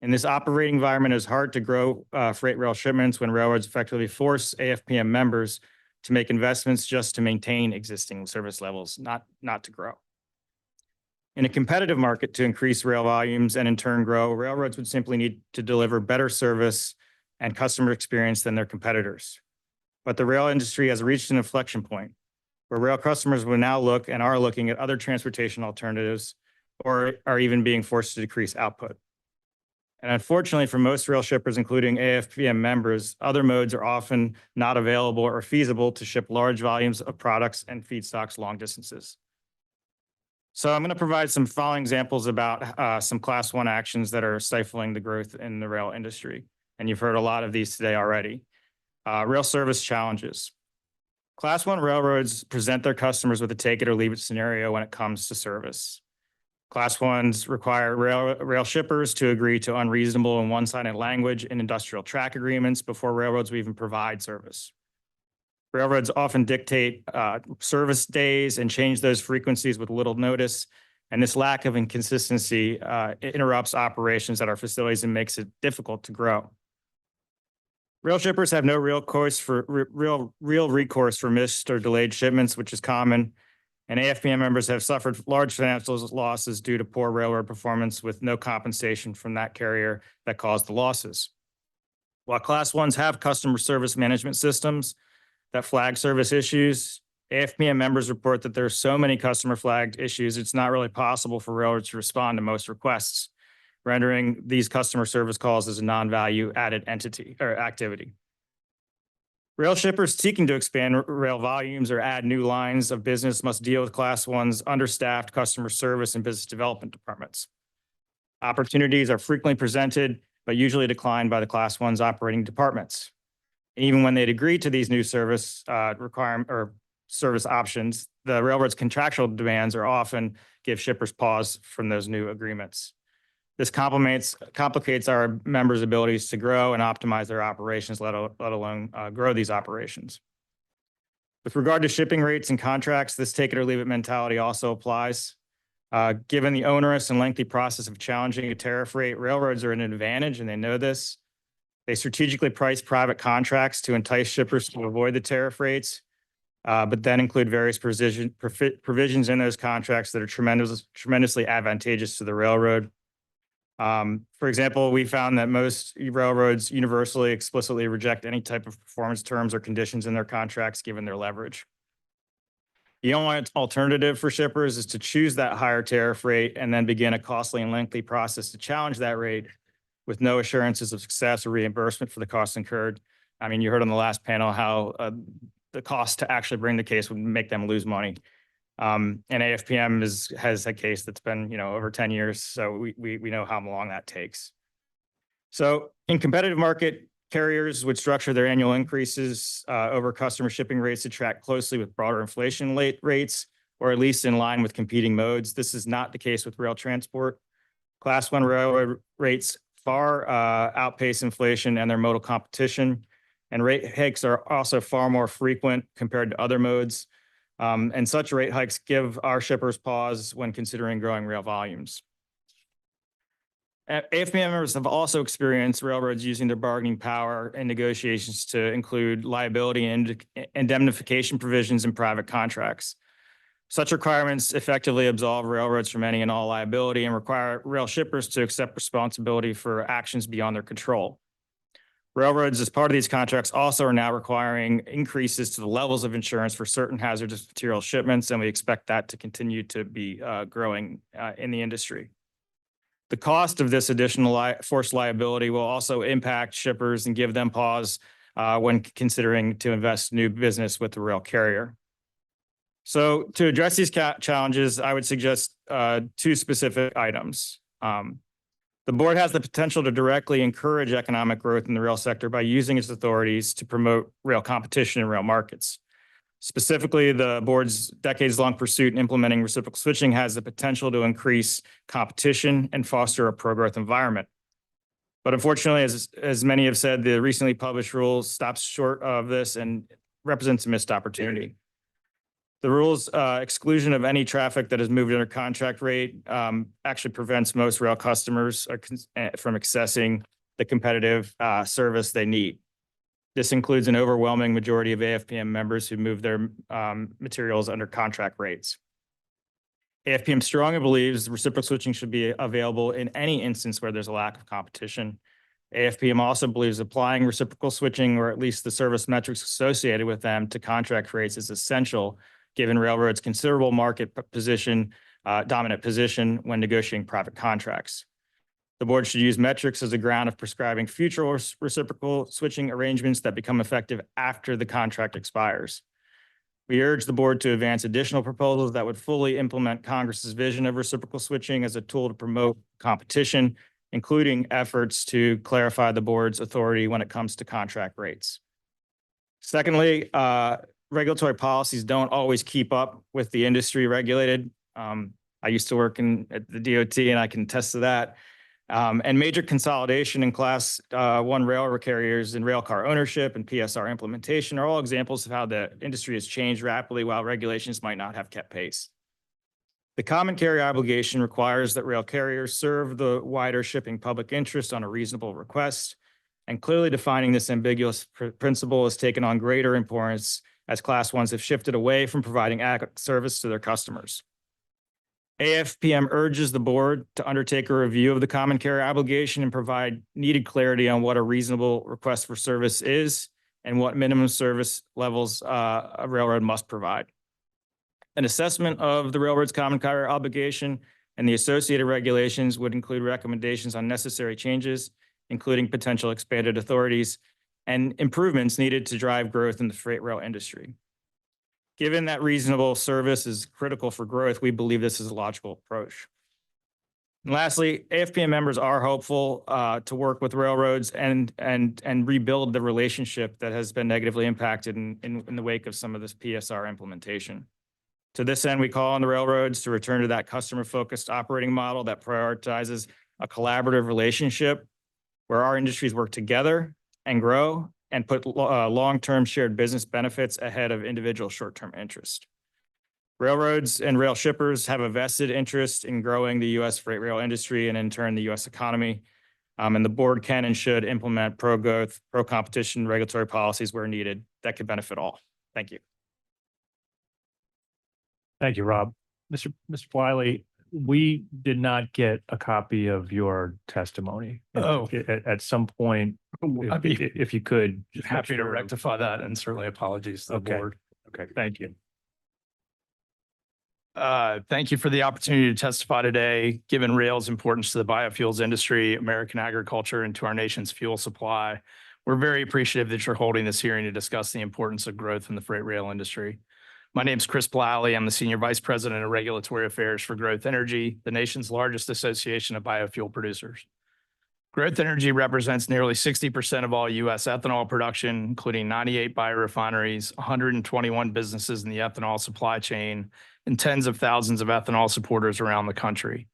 In this operating environment, it's hard to grow freight rail shipments when railroads effectively force AFPM members to make investments just to maintain existing service levels, not to grow. In a competitive market to increase rail volumes and in turn grow, railroads would simply need to deliver better service and customer experience than their competitors. But the rail industry has reached an inflection point where rail customers will now look and are looking at other transportation alternatives or are even being forced to decrease output. And unfortunately, for most rail shippers, including AFPM members, other modes are often not available or feasible to ship large volumes of products and feedstocks long distances. So I'm going to provide some following examples about some Class 1 actions that are stifling the growth in the rail industry. And you've heard a lot of these today already. Rail service challenges. Class 1 railroads present their customers with a take it or leave it scenario when it comes to service. Class 1s require rail shippers to agree to unreasonable and one-sided language in industrial track agreements before railroads will even provide service. Railroads often dictate service days and change those frequencies with little notice. And this lack of inconsistency interrupts operations at our facilities and makes it difficult to grow. Rail shippers have no real recourse for missed or delayed shipments, which is common. And AFPM members have suffered large financial losses due to poor railroad performance with no compensation from that carrier that caused the losses. While Class 1s have customer service management systems that flag service issues, AFPM members report that there are so many customer flagged issues, it's not really possible for railroads to respond to most requests, rendering these customer service calls as a non-value added entity or activity. Rail shippers seeking to expand rail volumes or add new lines of business must deal with Class 1's understaffed customer service and business development departments. Opportunities are frequently presented, but usually declined by the Class 1's operating departments. Even when they'd agree to these new service requirement or service options, the railroad's contractual demands are often give shippers pause from those new agreements. This complicates our members' abilities to grow and optimize their operations, let alone grow these operations. With regard to shipping rates and contracts, this take it or leave it mentality also applies. Given the onerous and lengthy process of challenging a tariff rate, railroads are at an advantage and they know this. They strategically price private contracts to entice shippers to avoid the tariff rates, but then include various provisions in those contracts that are tremendously advantageous to the railroad. For example, we found that most railroads universally explicitly reject any type of performance terms or conditions in their contracts given their leverage. The only alternative for shippers is to choose that higher tariff rate and then begin a costly and lengthy process to challenge that rate with no assurances of success or reimbursement for the costs incurred. I mean, you heard on the last panel how the cost to actually bring the case would make them lose money. And AFPM has a case that's been, over 10 years. So we know how long that takes. So in competitive market, carriers would structure their annual increases over customer shipping rates to track closely with broader inflation rates, or at least in line with competing modes. This is not the case with rail transport. Class 1 railroad rates far outpace inflation and their modal competition. And rate hikes are also far more frequent compared to other modes. And such rate hikes give our shippers pause when considering growing rail volumes. AFPM members have also experienced railroads using their bargaining power in negotiations to include liability and indemnification provisions in private contracts. Such requirements effectively absolve railroads from any and all liability and require rail shippers to accept responsibility for actions beyond their control. Railroads, as part of these contracts, also are now requiring increases to the levels of insurance for certain hazardous material shipments, and we expect that to continue to be growing in the industry. The cost of this additional forced liability will also impact shippers and give them pause when considering to invest new business with the rail carrier. So to address these challenges, I would suggest two specific items. The board has the potential to directly encourage economic growth in the rail sector by using its authorities to promote rail competition in rail markets. Specifically, the board's decades-long pursuit in implementing reciprocal switching has the potential to increase competition and foster a pro-growth environment. But unfortunately, as many have said, the recently published rule stops short of this and represents a missed opportunity. The rule's exclusion of any traffic that is moved under contract rate actually prevents most rail customers from accessing the competitive service they need. This includes an overwhelming majority of AFPM members who move their materials under contract rates. AFPM strongly believes reciprocal switching should be available in any instance where there's a lack of competition. AFPM also believes applying reciprocal switching, or at least the service metrics associated with them, to contract rates is essential, given railroads' considerable market position, dominant position when negotiating private contracts. The board should use metrics as a ground of prescribing future reciprocal switching arrangements that become effective after the contract expires. We urge the board to advance additional proposals that would fully implement Congress's vision of reciprocal switching as a tool to promote competition, including efforts to clarify the board's authority when it comes to contract rates. Secondly, regulatory policies don't always keep up with the industry regulated. I used to work at the DOT, and I can attest to that. And major consolidation in Class 1 railroad carriers and rail car ownership and PSR implementation are all examples of how the industry has changed rapidly while regulations might not have kept pace. The common carrier obligation requires that rail carriers serve the wider shipping public interest on a reasonable request, and clearly defining this ambiguous principle has taken on greater importance as Class 1s have shifted away from providing adequate service to their customers. AFPM urges the board to undertake a review of the common carrier obligation and provide needed clarity on what a reasonable request for service is and what minimum service levels a railroad must provide. An assessment of the railroad's common carrier obligation and the associated regulations would include recommendations on necessary changes, including potential expanded authorities and improvements needed to drive growth in the freight rail industry. Given that reasonable service is critical for growth, we believe this is a logical approach. And lastly, AFPM members are hopeful to work with railroads and rebuild the relationship that has been negatively impacted in the wake of some of this PSR implementation. To this end, we call on the railroads to return to that customer-focused operating model that prioritizes a collaborative relationship where our industries work together and grow and put long-term shared business benefits ahead of individual short-term interest. Railroads and rail shippers have a vested interest in growing the U.S. freight rail industry and in turn the U.S. economy. And the board can and should implement pro-growth, pro-competition regulatory policies where needed that could benefit all. Thank you. Thank you, Rob. Mr. Wiley, we did not get a copy of your testimony. Oh. At some point, if you could. Just Happy to rectify that, and certainly apologies to the board. Okay, thank you. Thank you for the opportunity to testify today. Given rail's importance to the biofuels industry, American agriculture, and to our nation's fuel supply, we're very appreciative that you're holding this hearing to discuss the importance of growth in the freight rail industry. My name is Chris Blally. I'm the Senior Vice President of Regulatory Affairs for Growth Energy, the nation's largest association of biofuel producers. Growth Energy represents nearly 60% of all U.S. ethanol production, including 98 biorefineries, 121 businesses in the ethanol supply chain, and tens of thousands of ethanol supporters around the country.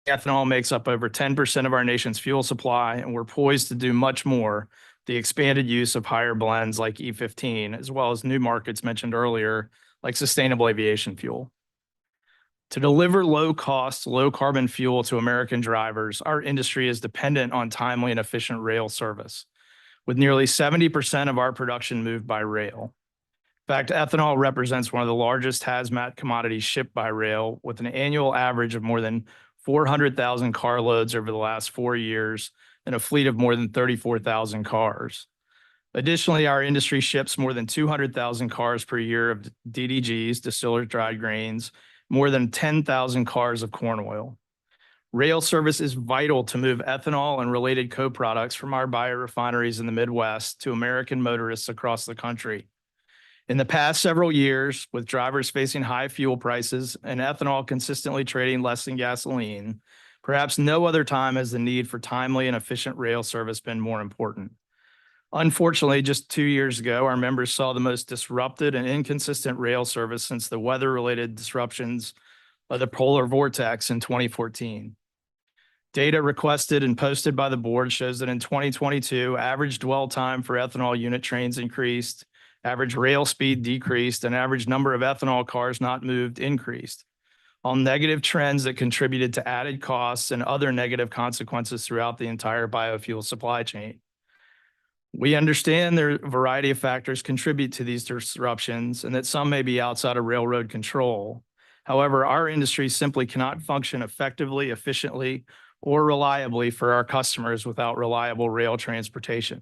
Ethanol makes up over 10% of our nation's fuel supply, and we're poised to do much more. The expanded use of higher blends like E15, as well as new markets mentioned earlier, like sustainable aviation fuel. To deliver low-cost, low-carbon fuel to American drivers, our industry is dependent on timely and efficient rail service, with nearly 70% of our production moved by rail. In fact, ethanol represents one of the largest hazmat commodities shipped by rail, with an annual average of more than 400,000 carloads over the last 4 years, and a fleet of more than 34,000 cars. Additionally, our industry ships more than 200,000 cars per year of DDGs, distillers dried grains, more than 10,000 cars of corn oil. Rail service is vital to move ethanol and related co-products from our biorefineries in the Midwest to American motorists across the country. In the past several years, with drivers facing high fuel prices and ethanol consistently trading less than gasoline, perhaps no other time has the need for timely and efficient rail service been more important. Unfortunately, just 2 years ago, our members saw the most disrupted and inconsistent rail service since the weather-related disruptions of the polar vortex in 2014. Data requested and posted by the board shows that in 2022, average dwell time for ethanol unit trains increased, average rail speed decreased, and average number of ethanol cars not moved increased. All negative trends that contributed to added costs and other negative consequences throughout the entire biofuel supply chain. We understand there are a variety of factors contribute to these disruptions and that some may be outside of railroad control. However, our industry simply cannot function effectively, efficiently, or reliably for our customers without reliable rail transportation.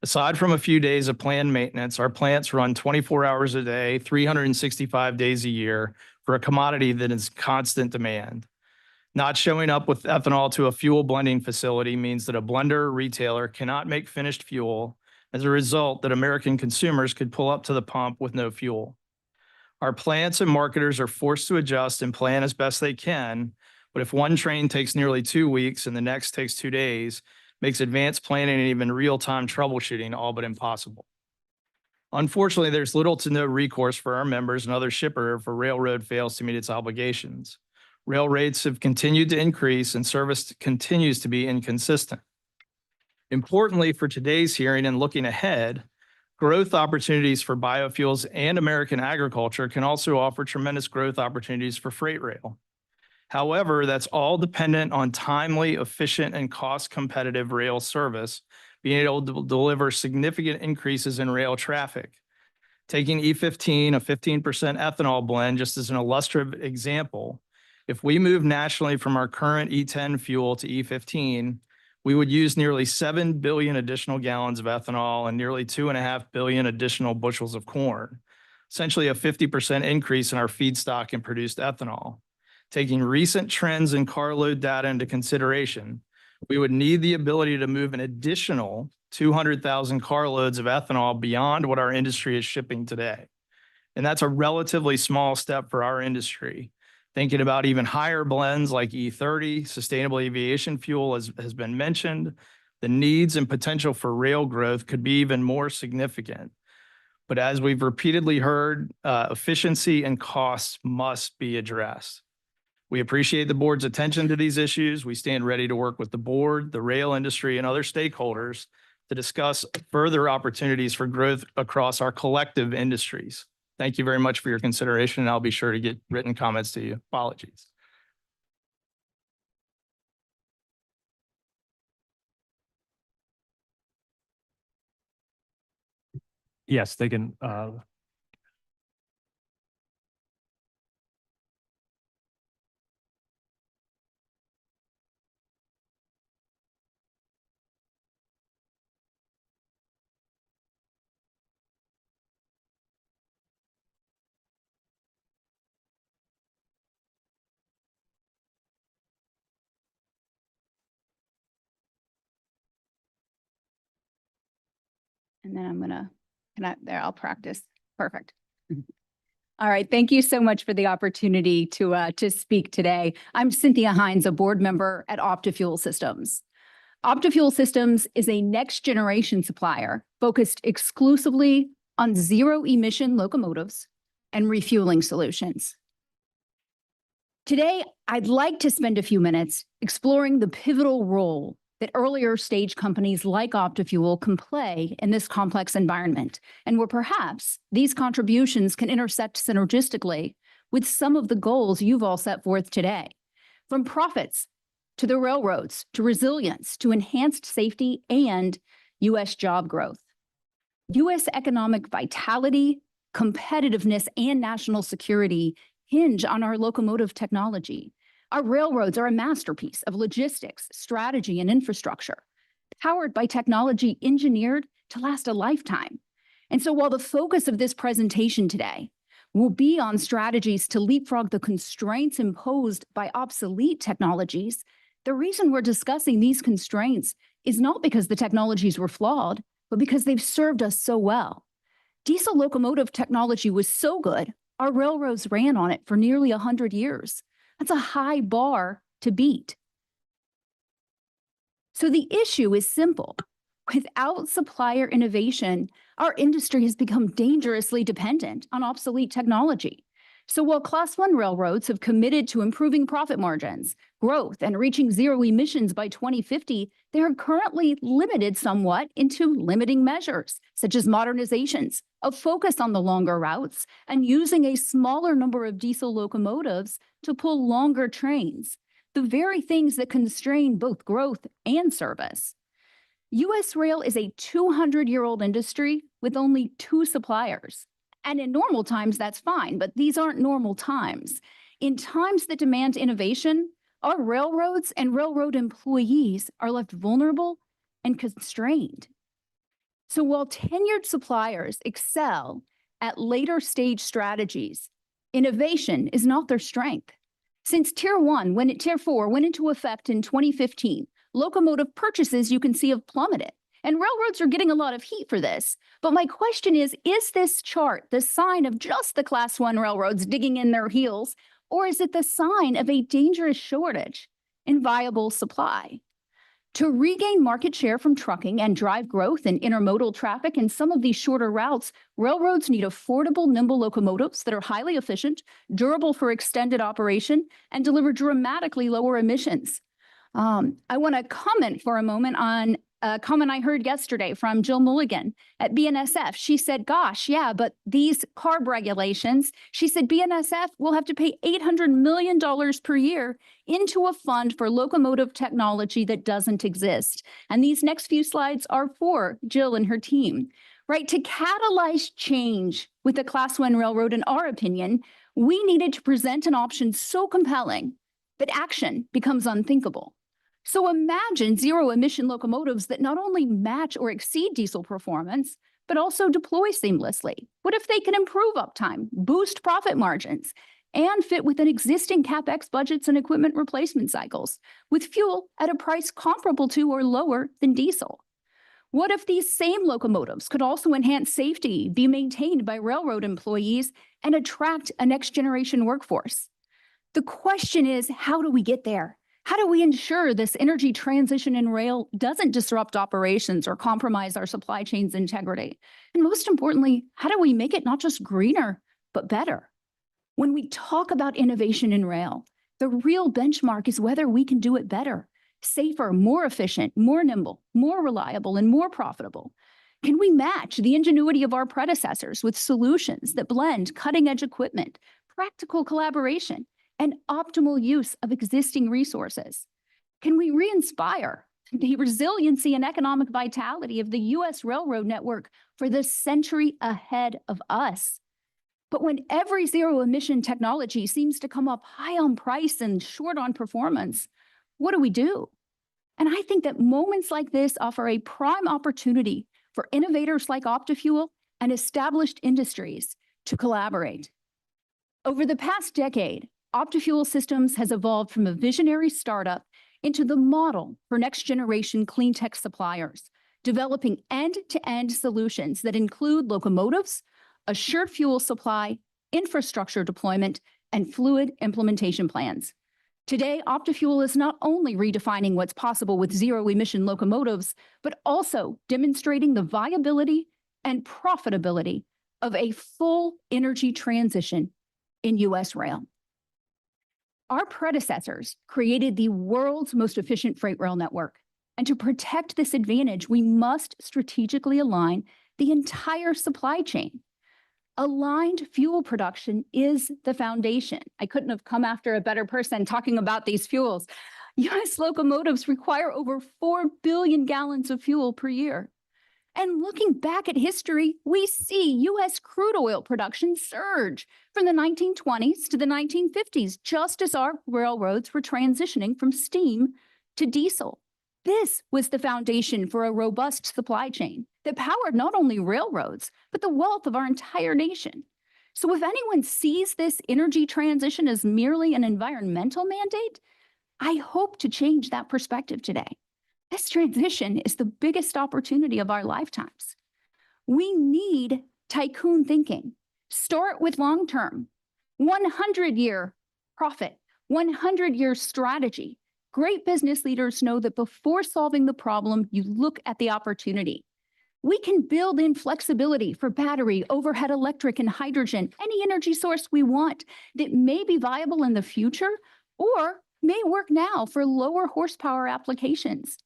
Aside from a few days of planned maintenance, our plants run 24 hours a day, 365 days a year for a commodity that is constant demand. Not showing up with ethanol to a fuel blending facility means that a blender or retailer cannot make finished fuel. As a result, that American consumers could pull up to the pump with no fuel. Our plants and marketers are forced to adjust and plan as best they can, but if one train takes nearly 2 weeks and the next takes 2 days, makes advanced planning and even real-time troubleshooting all but impossible. Unfortunately, there's little to no recourse for our members and other shippers if a railroad fails to meet its obligations. Rail rates have continued to increase and service continues to be inconsistent. Importantly, for today's hearing and looking ahead, growth opportunities for biofuels and American agriculture can also offer tremendous growth opportunities for freight rail. However, that's all dependent on timely, efficient, and cost-competitive rail service, being able to deliver significant increases in rail traffic. Taking E15, a 15% ethanol blend, just as an illustrative example, if we move nationally from our current E10 fuel to E15, we would use nearly 7 billion additional gallons of ethanol and nearly 2.5 billion additional bushels of corn, essentially a 50% increase in our feedstock and produced ethanol. Taking recent trends in carload data into consideration, we would need the ability to move an additional 200,000 carloads of ethanol beyond what our industry is shipping today. And that's a relatively small step for our industry. Thinking about even higher blends like E30, sustainable aviation fuel has been mentioned, the needs and potential for rail growth could be even more significant. But as we've repeatedly heard, efficiency and costs must be addressed. We appreciate the board's attention to these issues. We stand ready to work with the board, the rail industry, and other stakeholders to discuss further opportunities for growth across our collective industries. Thank you very much for your consideration, and I'll be sure to get written comments to you. Apologies. Yes, they can, And then I'll practice. Perfect. All right. Thank you so much for the opportunity to speak today. I'm Cynthia Hines, a board member at OptiFuel Systems. OptiFuel Systems is a next generation supplier focused exclusively on zero emission locomotives and refueling solutions. Today, I'd like to spend a few minutes exploring the pivotal role that earlier stage companies like OptiFuel can play in this complex environment, and where perhaps these contributions can intersect synergistically with some of the goals you've all set forth today. From profits to the railroads, to resilience, to enhanced safety and U.S. job growth. U.S. economic vitality, competitiveness, and national security hinge on our locomotive technology. Our railroads are a masterpiece of logistics, strategy, and infrastructure, powered by technology engineered to last a lifetime. And so while the focus of this presentation today will be on strategies to leapfrog the constraints imposed by obsolete technologies, the reason we're discussing these constraints is not because the technologies were flawed, but because they've served us so well. Diesel locomotive technology was so good, our railroads ran on it for nearly 100 years. That's a high bar to beat. So the issue is simple. Without supplier innovation, our industry has become dangerously dependent on obsolete technology. So while Class 1 railroads have committed to improving profit margins, growth, and reaching zero emissions by 2050, they are currently limited somewhat into limiting measures, such as modernizations, a focus on the longer routes, and using a smaller number of diesel locomotives to pull longer trains, the very things that constrain both growth and service. U.S. rail is a 200-year-old industry with only 2 suppliers, And in normal times, that's fine, but these aren't normal times. In times that demand innovation, our railroads and railroad employees are left vulnerable and constrained. So while tenured suppliers excel at later stage strategies, innovation is not their strength. Since Tier 4 went into effect in 2015, locomotive purchases you can see have plummeted. And railroads are getting a lot of heat for this. But my question is this chart the sign of just the Class 1 railroads digging in their heels, or is it the sign of a dangerous shortage in viable supply? To regain market share from trucking and drive growth in intermodal traffic in some of these shorter routes, railroads need affordable, nimble locomotives that are highly efficient, durable for extended operation, and deliver dramatically lower emissions. I want to comment for a moment on a comment I heard yesterday from Jill Mulligan at BNSF. She said, gosh, yeah, but these CARB regulations, she said BNSF will have to pay $800 million per year into a fund for locomotive technology that doesn't exist. And these next few slides are for Jill and her team, right? To catalyze change with the Class 1 railroad, in our opinion, we needed to present an option so compelling that action becomes unthinkable. So imagine zero-emission locomotives that not only match or exceed diesel performance, but also deploy seamlessly. What if they can improve uptime, boost profit margins, and fit within existing CapEx budgets and equipment replacement cycles, with fuel at a price comparable to or lower than diesel? What if these same locomotives could also enhance safety, be maintained by railroad employees, and attract a next-generation workforce? The question is, how do we get there? How do we ensure this energy transition in rail doesn't disrupt operations or compromise our supply chain's integrity? And most importantly, how do we make it not just greener, but better? When we talk about innovation in rail, the real benchmark is whether we can do it better, safer, more efficient, more nimble, more reliable, and more profitable. Can we match the ingenuity of our predecessors with solutions that blend cutting-edge equipment, practical collaboration, and optimal use of existing resources? Can we re-inspire the resiliency and economic vitality of the U.S. railroad network for the century ahead of us? But when every zero-emission technology seems to come up high on price and short on performance, what do? And I think that moments like this offer a prime opportunity for innovators like OptiFuel and established industries to collaborate. Over the past decade, OptiFuel Systems has evolved from a visionary startup into the model for next-generation clean tech suppliers, developing end-to-end solutions that include locomotives, assured fuel supply, infrastructure deployment, and fluid implementation plans. Today, OptiFuel is not only redefining what's possible with zero-emission locomotives, but also demonstrating the viability and profitability of a full energy transition in U.S. rail. Our predecessors created the world's most efficient freight rail network. And to protect this advantage, we must strategically align the entire supply chain. Aligned fuel production is the foundation. I couldn't have come after a better person talking about these fuels. U.S. locomotives require over 4 billion gallons of fuel per year. And looking back at history, we see U.S. crude oil production surge from the 1920s to the 1950s, just as our railroads were transitioning from steam to diesel. This was the foundation for a robust supply chain that powered not only railroads, but the wealth of our entire nation. So if anyone sees this energy transition as merely an environmental mandate, I hope to change that perspective today. This transition is the biggest opportunity of our lifetimes. We need tycoon thinking. Start with long-term, 100-year profit, 100-year strategy. Great business leaders know that before solving the problem, you look at the opportunity. We can build in flexibility for battery, overhead electric, and hydrogen, any energy source we want that may be viable in the future or may work now for lower horsepower applications.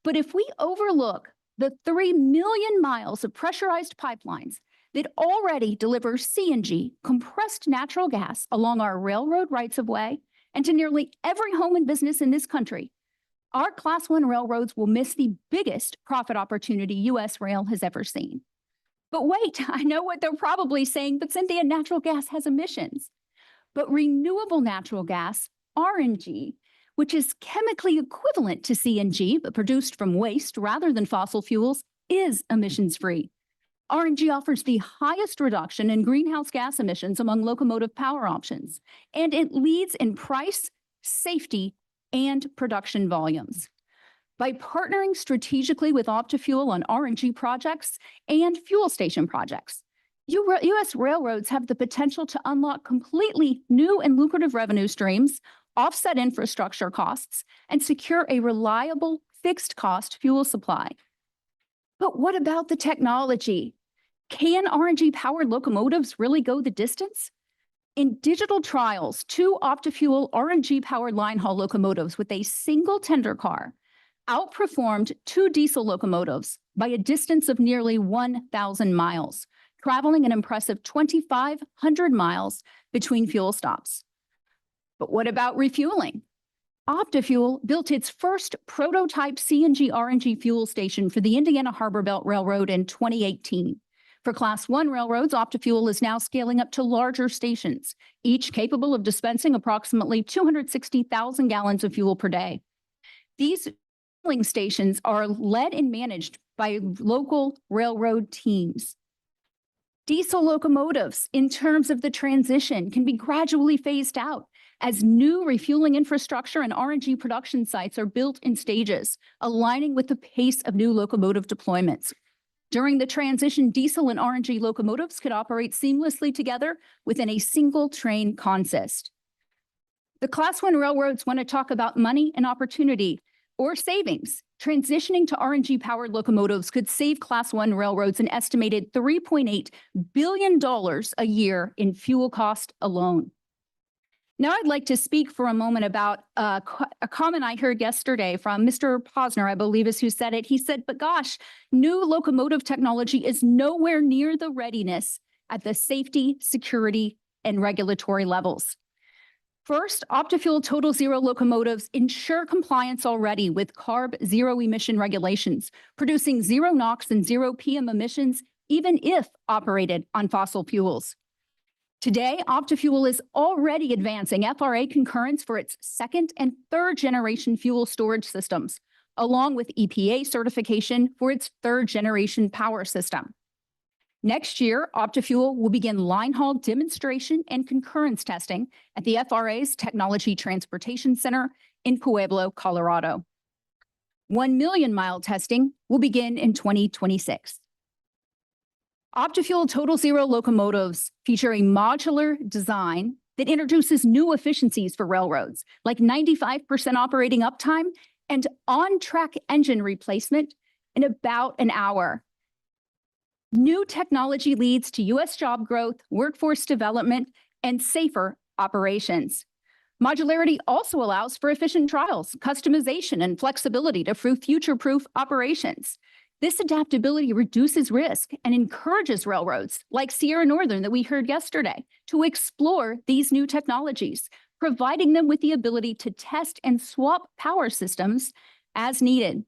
But if we overlook the 3 million miles of pressurized pipelines that already deliver CNG, compressed natural gas, along our railroad rights-of-way and to nearly every home and business in this country, our Class 1 railroads will miss the biggest profit opportunity U.S. rail has ever seen. But wait, I know what they're probably saying, but Cynthia, natural gas has emissions. But renewable natural gas, RNG, which is chemically equivalent to CNG, but produced from waste rather than fossil fuels, is emissions-free. RNG offers the highest reduction in greenhouse gas emissions among locomotive power options, and it leads in price, safety, and production volumes. By partnering strategically with OptiFuel on RNG projects and fuel station projects, U.S. railroads have the potential to unlock completely new and lucrative revenue streams, offset infrastructure costs, and secure a reliable fixed-cost fuel supply. But what about the technology? Can RNG-powered locomotives really go the distance? In digital trials, 2 OptiFuel RNG-powered line haul locomotives with a single tender car outperformed 2 diesel locomotives by a distance of nearly 1,000 miles, traveling an impressive 2,500 miles between fuel stops. But what about refueling? OptiFuel built its first prototype CNG RNG fuel station for the Indiana Harbor Belt Railroad in 2018. For Class 1 railroads, OptiFuel is now scaling up to larger stations, each capable of dispensing approximately 260,000 gallons of fuel per day. These fueling stations are led and managed by local railroad teams. Diesel locomotives, in terms of the transition, can be gradually phased out as new refueling infrastructure and RNG production sites are built in stages, aligning with the pace of new locomotive deployments. During the transition, diesel and RNG locomotives could operate seamlessly together within a single train consist. The Class 1 railroads want to talk about money and opportunity or savings. Transitioning to RNG-powered locomotives could save Class 1 railroads an estimated $3.8 billion a year in fuel cost alone. Now I'd like to speak for a moment about a comment I heard yesterday from Mr. Posner, I believe is who said it. He said, but gosh, new locomotive technology is nowhere near the readiness at the safety, security, and regulatory levels. First, OptiFuel Total Zero locomotives ensure compliance already with CARB zero emission regulations, producing 0 NOx and 0 PM emissions, even if operated on fossil fuels. Today, OptiFuel is already advancing FRA concurrence for its 2nd and 3rd generation fuel storage systems, along with EPA certification for its 3rd generation power system. Next year, OptiFuel will begin line haul demonstration and concurrence testing at the FRA's Technology Transportation Center in Pueblo, Colorado. 1 million mile testing will begin in 2026. OptiFuel Total Zero locomotives feature a modular design that introduces new efficiencies for railroads, like 95% operating uptime and on-track engine replacement in about an hour. New technology leads to U.S. job growth, workforce development, and safer operations. Modularity also allows for efficient trials, customization, and flexibility to future-proof operations. This adaptability reduces risk and encourages railroads like Sierra Northern that we heard yesterday to explore these new technologies, providing them with the ability to test and swap power systems as needed.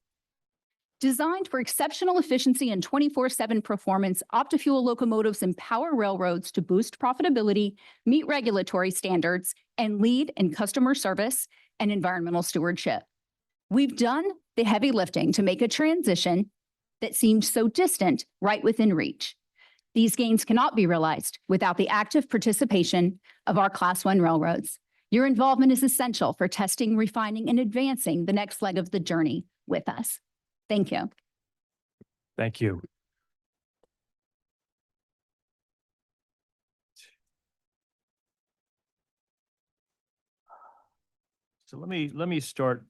Designed for exceptional efficiency and 24/7 performance, OptiFuel locomotives empower railroads to boost profitability, meet regulatory standards, and lead in customer service and environmental stewardship. We've done the heavy lifting to make a transition that seemed so distant right within reach. These gains cannot be realized without the active participation of our Class 1 railroads. Your involvement is essential for testing, refining, and advancing the next leg of the journey with us. Thank you. Thank you. So let me start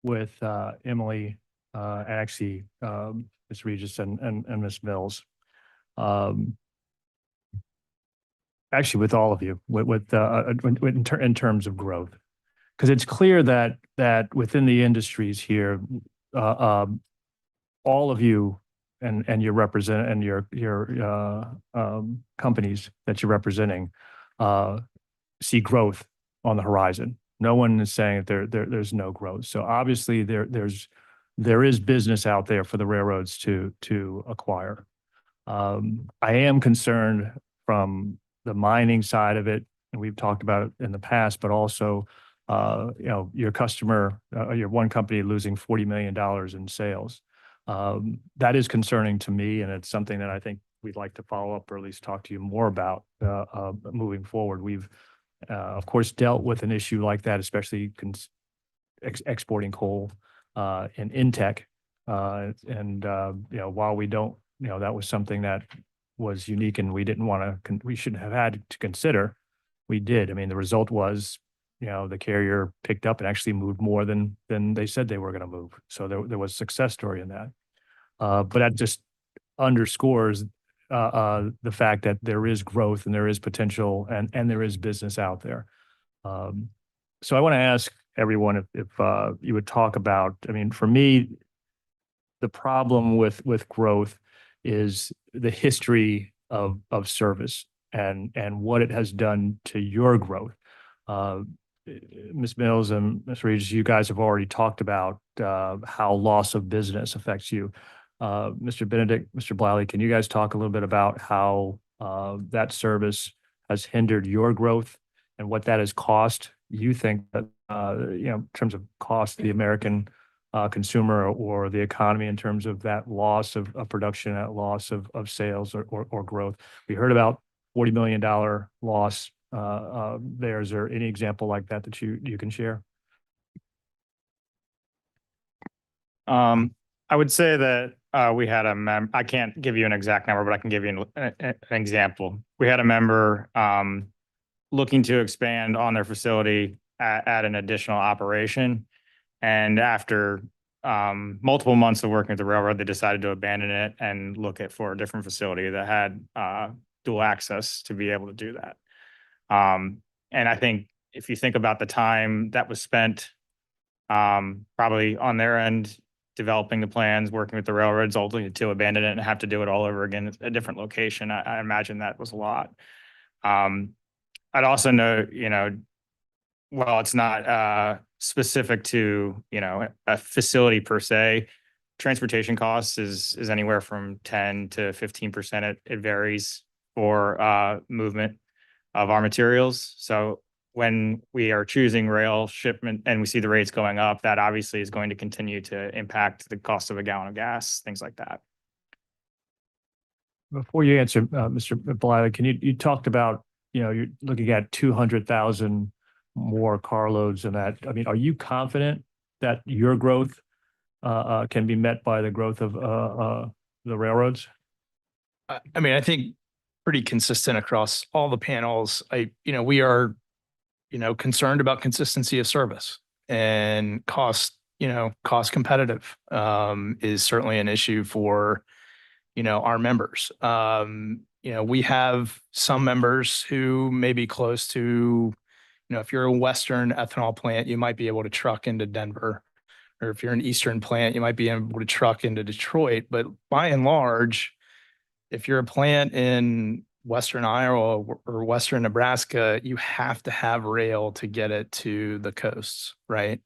with Emily, and actually Ms. Regis and Ms. Mills. Actually, with all of you, in terms of growth, because it's clear that within the industries here, all of you and your represent and your companies that you're representing see growth on the horizon. No one is saying that there's no growth. So obviously there's there is business out there for the railroads to acquire. I am concerned from the mining side of it, and we've talked about it in the past, but also, your customer, your one company losing $40 million in sales. That is concerning to me, and it's something that I think we'd like to follow up or at least talk to you more about moving forward. We've, of course, dealt with an issue like that, especially exporting coal in Intech. While we don't, that was something that was unique and we didn't want to, we shouldn't have had to consider. We did. I mean, the result was, the carrier picked up and actually moved more than they said they were going to move. So there was a success story in that. But that just underscores the fact that there is growth and there is potential and there is business out there. So I want to ask everyone if you would talk about, I mean, for me, the problem with growth is the history of service and what it has done to your growth. Ms. Mills and Ms. Regis, you guys have already talked about how loss of business affects you. Mr. Benedict, Mr. Bliley, can you guys talk a little bit about how that service has hindered your growth and what that has cost? You think that, in terms of cost, the American consumer or the economy in terms of that loss of production, that loss of sales or growth. We heard about $40 million loss there. Is there any example like that you can share? I would say that we had I can't give you an exact number, but I can give you an example. We had a member looking to expand on their facility at an additional operation. And after multiple months of working with the railroad, they decided to abandon it and look for a different facility that had dual access to be able to do that. And I think if you think about the time that was spent probably on their end, developing the plans, working with the railroads, ultimately to abandon it and have to do it all over again at a different location, I imagine that was a lot. I'd also know, well, it's not specific to, a facility per se. Transportation costs is anywhere from 10 to 15%. It varies for movement of our materials. So when we are choosing rail shipment and we see the rates going up, that obviously is going to continue to impact the cost of a gallon of gas, things like that. Before you answer, Mr. Bliley, can you talked about, you're looking at 200,000 more carloads and that. I mean, are you confident that your growth can be met by the growth of the railroads? I mean, I think pretty consistent across all the panels. We are, concerned about consistency of service and cost competitive is certainly an issue for, our members. We have some members who may be close to, if you're a Western ethanol plant, you might be able to truck into Denver. Or if you're an Eastern plant, you might be able to truck into Detroit. But by and large, if you're a plant in Western Iowa or Western Nebraska, you have to have rail to get it to the coasts, right?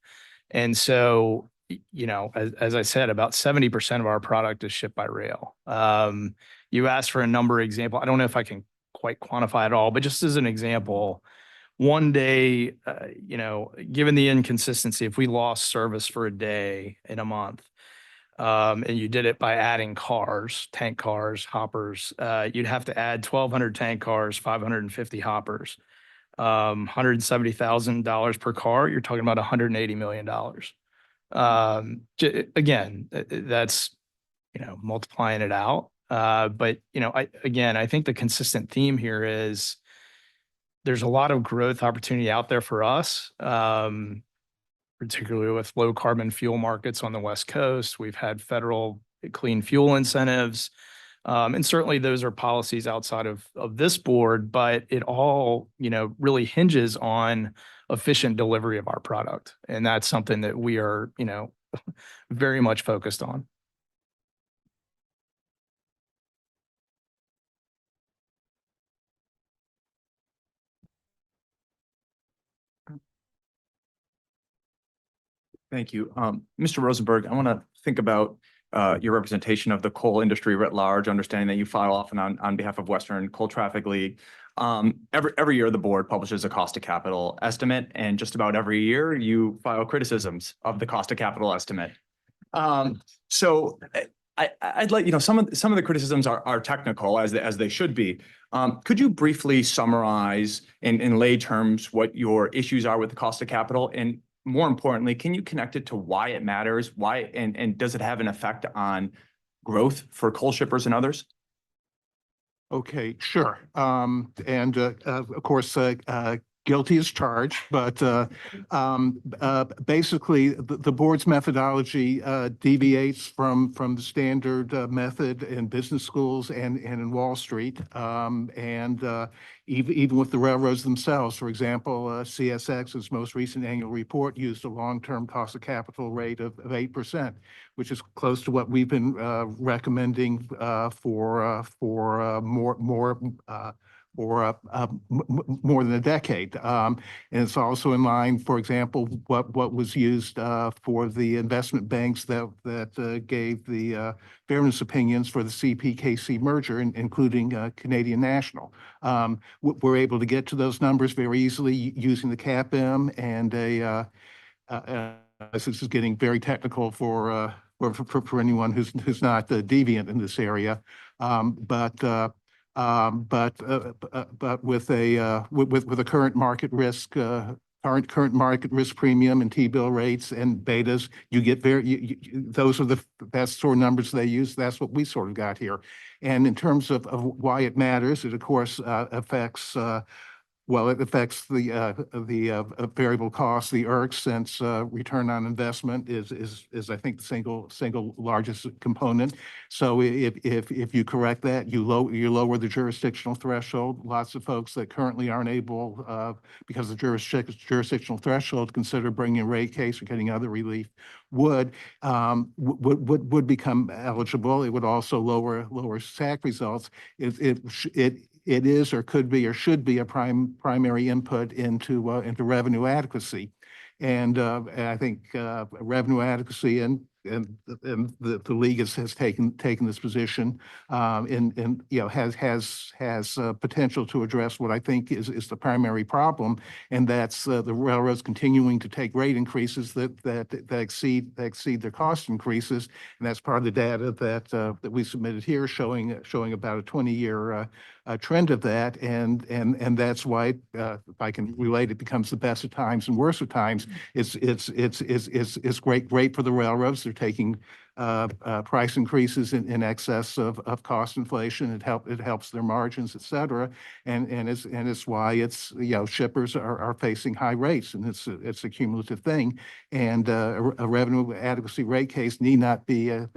And so, as I said, about 70% of our product is shipped by rail. You asked for a number example. I don't know if I can quite quantify it all, but just as an example, one day, given the inconsistency, if we lost service for a day in a month, and you did it by adding cars, tank cars, hoppers, you'd have to add 1,200 tank cars, 550 hoppers, $170,000 per car. You're talking about $180 million. Again, that's, multiplying it out. But, I think the consistent theme here is there's a lot of growth opportunity out there for us, particularly with low carbon fuel markets on the West Coast. We've had federal clean fuel incentives. And certainly those are policies outside of this board, but it all, really hinges on efficient delivery of our product. And that's something that we are, very much focused on. Thank you. Mr. Rosenberg, I want to think about your representation of the coal industry writ large, understanding that you file often on behalf of Western Coal Traffic League. Every year, the board publishes a cost of capital estimate, and just about every year you file criticisms of the cost of capital estimate. So I'd like, some of the criticisms are technical as they should be. Could you briefly summarize in lay terms what your issues are with the cost of capital? And more importantly, can you connect it to why it matters? Why, and does it have an effect on growth for coal shippers and others? Okay, sure. Of course, guilty as charged, but basically the board's methodology deviates from the standard method in business schools and in Wall Street. Even with the railroads themselves, for example, CSX's most recent annual report used a long-term cost of capital rate of 8%, which is close to what we've been recommending for more than a decade. And it's also in line, for example, what was used for the investment banks that gave the fairness opinions for the CPKC merger, including Canadian National. We're able to get to those numbers very easily using the CAPM and this is getting very technical for anyone who's not deviant in this area. But with a current market risk, current market risk premium and T-bill rates and betas, you get those are the best sort of numbers they use. That's what we sort of got here. And in terms of why it matters, it of course affects it affects the variable cost, the ERCs, since return on investment is I think the single largest component. So if you correct that, you lower the jurisdictional threshold. Lots of folks that currently aren't able because of jurisdictional threshold consider bringing a rate case or getting other relief would become eligible. It would also lower SAC results. It is or could be or should be a primary input into revenue adequacy, and I think revenue adequacy and the league has taken this position and has potential to address what I think is the primary problem, and that's the railroads continuing to take rate increases that exceed their cost increases, and that's part of the data that we submitted here showing about a 20-year trend of that, and that's why if I can relate, it becomes the best of times and worst of times. It's great for the railroads. They're taking price increases in excess of cost inflation. It helps their margins, et cetera. And it's why shippers are facing high rates, and it's a cumulative thing. And a revenue adequacy rate case need not be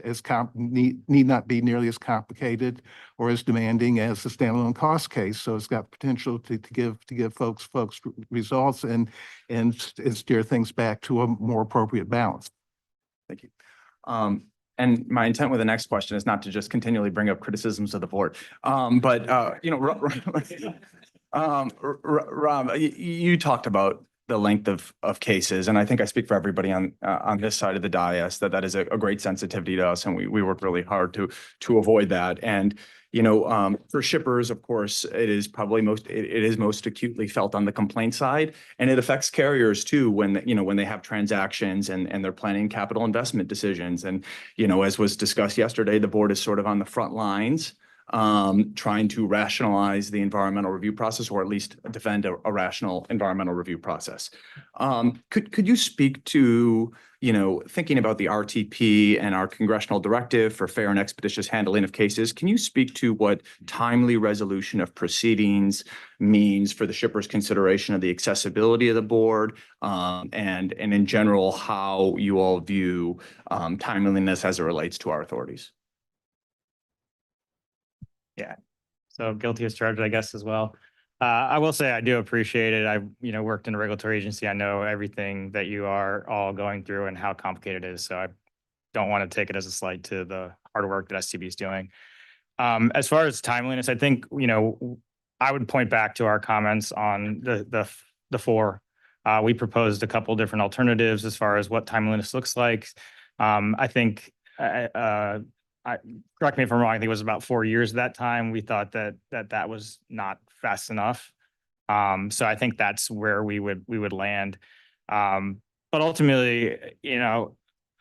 nearly as complicated or as demanding as the standalone cost case. So it's got potential to give folks results and steer things back to a more appropriate balance. Thank you. And my intent with the next question is not to just continually bring up criticisms of the board, but Rob, you talked about the length of cases, and I think I speak for everybody on this side of the dais that is a great sensitivity to us, and we work really hard to avoid that. And for shippers, of course, it is most acutely felt on the complaint side, and it affects carriers too when they have transactions and they're planning capital investment decisions. And as was discussed yesterday, the board is sort of on the front lines trying to rationalize the environmental review process, or at least defend a rational environmental review process. Could you speak to, thinking about the RTP and our congressional directive for fair and expeditious handling of cases, can you speak to what timely resolution of proceedings means for the shipper's consideration of the accessibility of the board, and in general, how you all view timeliness as it relates to our authorities? Yeah, so guilty as charged, I guess, as well. I will say I do appreciate it. I, worked in a regulatory agency. I know everything that you are all going through and how complicated it is. So I don't want to take it as a slight to the hard work that STB is doing. As far as timeliness, I think, I would point back to our comments on the four We proposed a couple different alternatives as far as what timeliness looks like. I think, correct me if I'm wrong, I think it was about 4 years at that time. We thought that was not fast enough. So I think that's where we would land. But ultimately,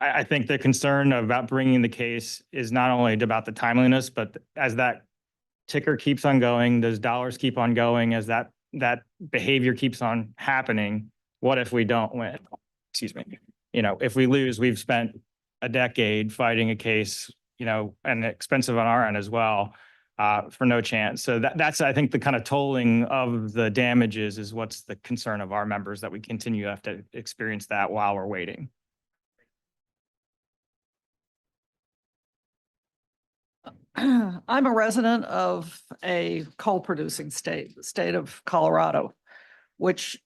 I think the concern about bringing the case is not only about the timeliness, but as that ticker keeps on going, those dollars keep on going, as that behavior keeps on happening. What if we don't win? Excuse me. If we lose, we've spent a decade fighting a case, and expensive on our end as well, for no chance. So that's, I think, the kind of tolling of the damages is what's the concern of our members, that we continue to have to experience that while we're waiting. I'm a resident of a coal producing state, the state of Colorado, which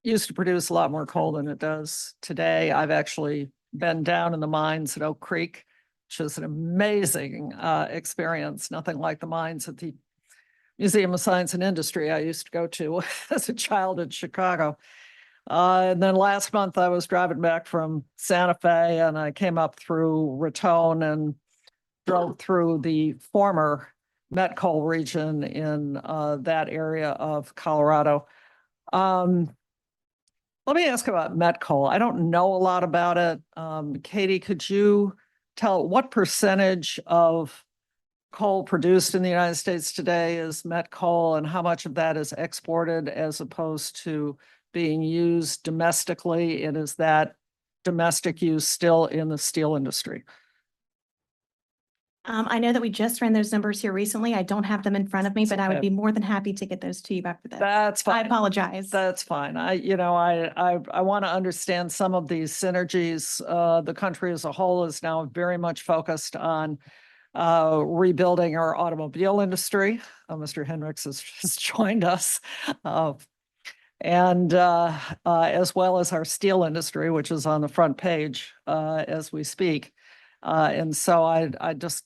used to produce a lot more coal than it does today. I've actually been down in the mines at Oak Creek, which is an amazing experience. Nothing like the mines at the Museum of Science and Industry I used to go to as a child in Chicago. And then last month I was driving back from Santa Fe, and I came up through Raton and drove through the former met coal region in that area of Colorado. Let me ask about met coal. I don't know a lot about it. Katie, could you tell what percentage of coal produced in the United States today is met coal, and how much of that is exported as opposed to being used domestically? And is that domestic use still in the steel industry? I know that we just ran those numbers here recently. I don't have them in front of me, but I would be more than happy to get those to you after this. That's I fine. apologize. That's fine. I want to understand some of these synergies. The country as a whole is now very much focused on rebuilding our automobile industry. Mr. Hendricks has joined us. And as well as our steel industry, which is on the front page as we speak. And so I just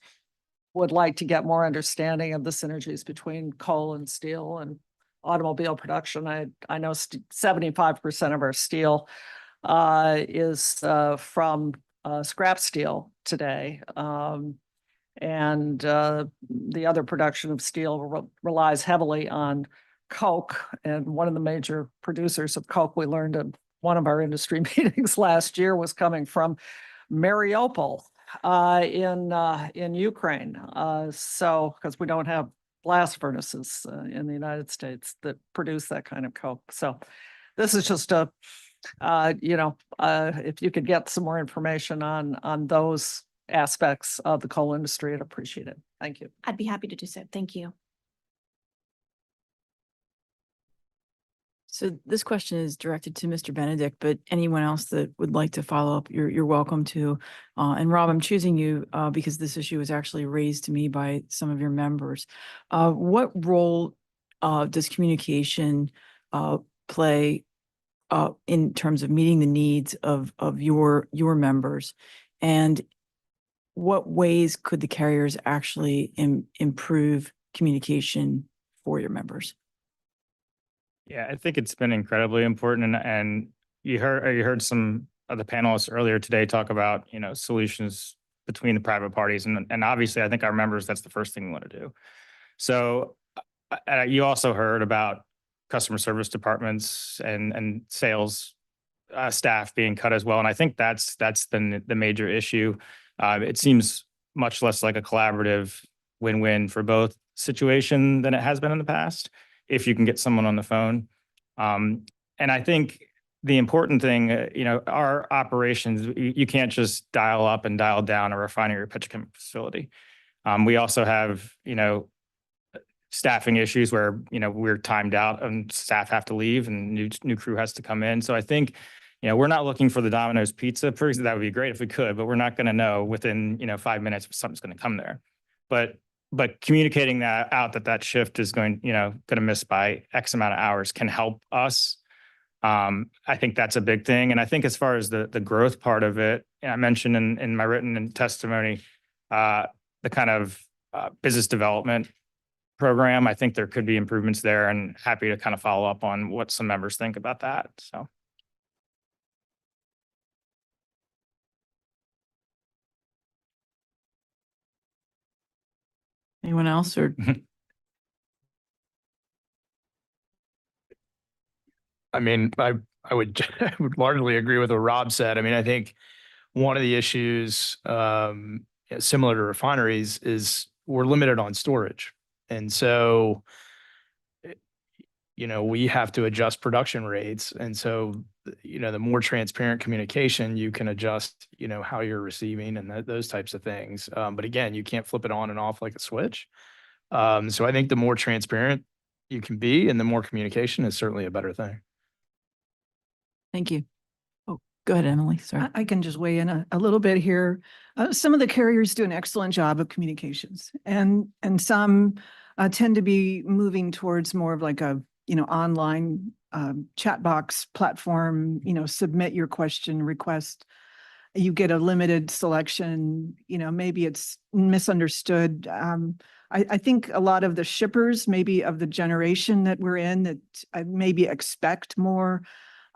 would like to get more understanding of the synergies between coal and steel and automobile production. I know 75% of our steel is from scrap steel today. And the other production of steel relies heavily on coke. And one of the major producers of coke, we learned at one of our industry meetings last year, was coming from Mariupol in Ukraine. So, because we don't have blast furnaces in the United States that produce that kind of coke. So this is just if you could get some more information on those aspects of the coal industry, I'd appreciate it. Thank you. I'd be happy to do so. Thank you. So this question is directed to Mr. Benedict, but anyone else that would like to follow up, you're welcome to. And Rob, I'm choosing you because this issue was actually raised to me by some of your members. What role does communication play in terms of meeting the needs of your members? And what ways could the carriers actually improve communication for your members? Yeah, I think it's been incredibly important, and you heard some of the panelists earlier today talk about solutions between the private parties, and obviously I think our members, that's the first thing we want to do. So you also heard about customer service departments and sales staff being cut as well, and I think that's been the major issue. It seems much less like a collaborative win-win for both situation than it has been in the past, if you can get someone on the phone. And I think the important thing, our operations, you can't just dial up and dial down a refinery or petrochemical facility. We also have, staffing issues where, we're timed out and staff have to leave and new crew has to come in. So I think, we're not looking for the Domino's pizza. That would be great if we could, but we're not going to know within, 5 minutes if something's going to come there. But communicating that out, that shift is going to miss by X amount of hours can help us. I think that's a big thing. And I think as far as the growth part of it, I mentioned in my written testimony, the kind of business development program, I think there could be improvements there, and happy to kind of follow up on what some members think about that. So. Anyone else or? I mean, I would, I would largely agree with what Rob said. I mean, I think one of the issues, similar to refineries, is we're limited on storage. And so, we have to adjust production rates. And so, the more transparent communication, you can adjust, how you're receiving and those types of things. But again, you can't flip it on and off like a switch. So I think the more transparent you can be and the more communication is certainly a better thing. Thank you. Oh, go ahead, Emily. Sorry. I can just weigh in a little bit here. Some of the carriers do an excellent job of communications, and some tend to be moving towards more of like a online chat box platform. Submit your question request. You get a limited selection. Maybe it's misunderstood. I think a lot of the shippers, maybe of the generation that we're in, that maybe expect more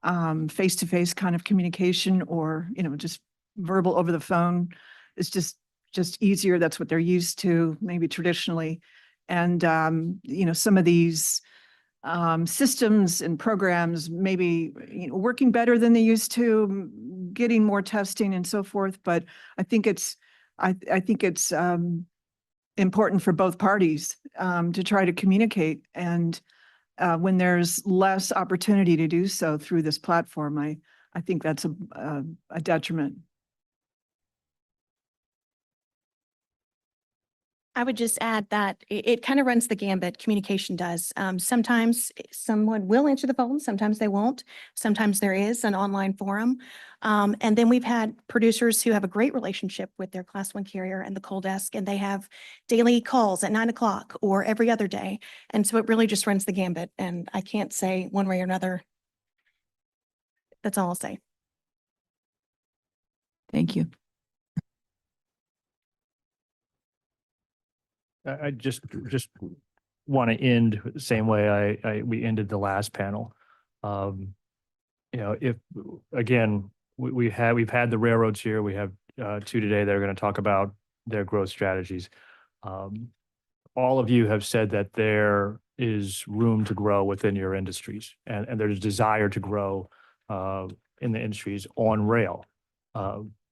face-to-face kind of communication, or just verbal over the phone. It's just easier. That's what they're used to, maybe traditionally. And some of these systems and programs maybe working better than they used to, getting more testing and so forth. But I think it's important for both parties to try to communicate. And when there's less opportunity to do so through this platform, I think that's a detriment. I would just add that it kind of runs the gambit, communication does. Sometimes someone will answer the phone, sometimes they won't. Sometimes there is an online forum. And then we've had producers who have a great relationship with their Class 1 carrier and the coal desk, and they have daily calls at 9 o'clock or every other day. And so it really just runs the gambit. And I can't say one way or another. That's all I'll say. Thank you. I just want to end the same way we ended the last panel. If again, we've had the railroads here. We have two today that are going to talk about their growth strategies. All of you have said that there is room to grow within your industries, and there's desire to grow in the industries on rail.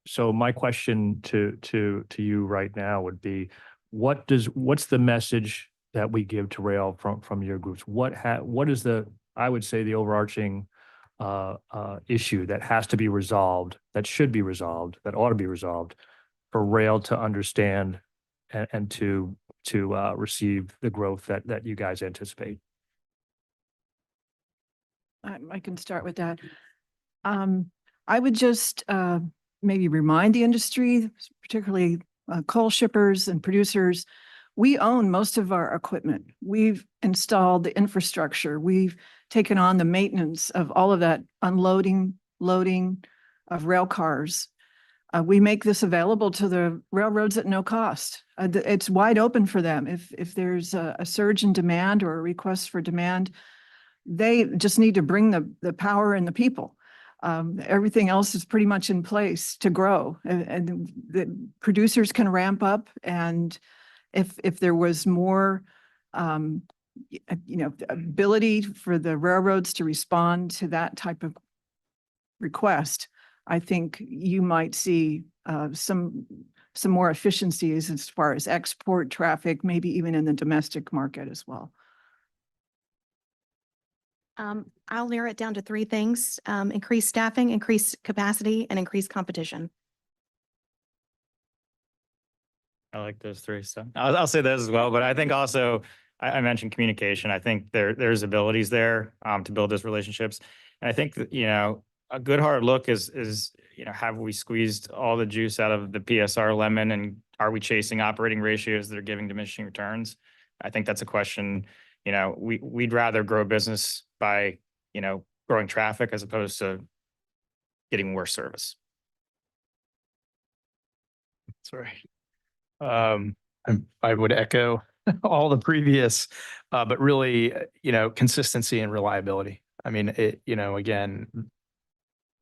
So my question to you right now would be, what's the message that we give to rail from your groups? What is I would say the overarching issue that has to be resolved, that should be resolved, that ought to be resolved for rail to understand and to receive the growth that you guys anticipate? I can start with that. I would just maybe remind the industry, particularly coal shippers and producers, we own most of our equipment. We've installed the infrastructure. We've taken on the maintenance of all of that unloading, loading of rail cars. We make this available to the railroads at no cost. It's wide open for them. If there's a surge in demand or a request for demand, they just need to bring the power and the people. Everything else is pretty much in place to grow, and the producers can ramp up. And if there was more, ability for the railroads to respond to that type of request, I think you might see some more efficiencies as far as export traffic, maybe even in the domestic market as well. I'll narrow it down to three things: increase staffing, increase capacity, and increase competition. I like those three. So I'll say those as well. But I think also I mentioned communication. I think there's abilities there to build those relationships. And I think that, a good hard look is have we squeezed all the juice out of the PSR lemon, and are we chasing operating ratios that are giving diminishing returns? I think that's a question. We'd rather grow business by, growing traffic as opposed to getting worse service. That's right. I would echo all the previous, but really, consistency and reliability. I mean, again,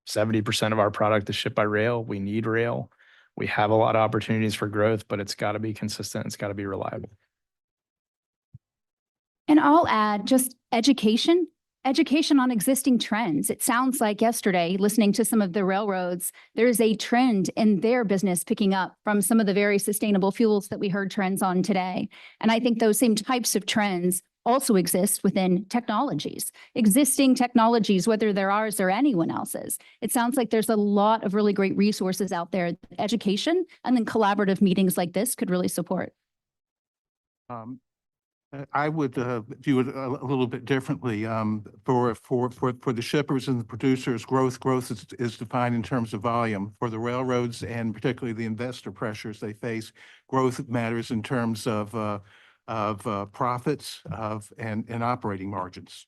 70% of our product is shipped by rail. We need rail. We have a lot of opportunities for growth, but it's got to be consistent. It's got to be reliable. And I'll add just education on existing trends. It sounds like yesterday, listening to some of the railroads, there is a trend in their business picking up from some of the very sustainable fuels that we heard trends on today. And I think those same types of trends also exist within technologies, existing technologies, whether they're ours or anyone else's. It sounds like there's a lot of really great resources out there, education, and then collaborative meetings like this could really support. I would view it a little bit differently. For the shippers and the producers, growth is defined in terms of volume. For the railroads and particularly the investor pressures they face, growth matters in terms of profits and operating margins.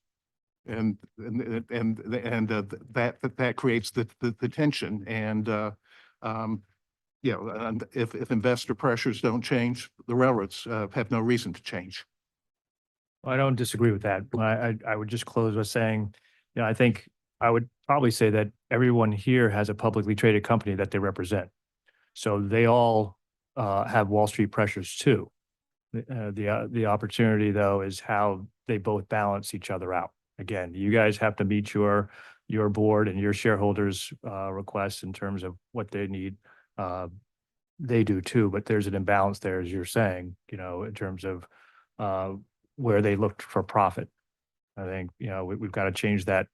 And that creates the tension. And and if investor pressures don't change, the railroads have no reason to change. I don't disagree with that. I would just close by saying, I think I would probably say that everyone here has a publicly traded company that they represent. So they all have Wall Street pressures too. The opportunity though is how they both balance each other out. Again, you guys have to meet your board and your shareholders' requests in terms of what they need. They do too, but there's an imbalance there, as you're saying, in terms of where they looked for profit. I think, we've got to change the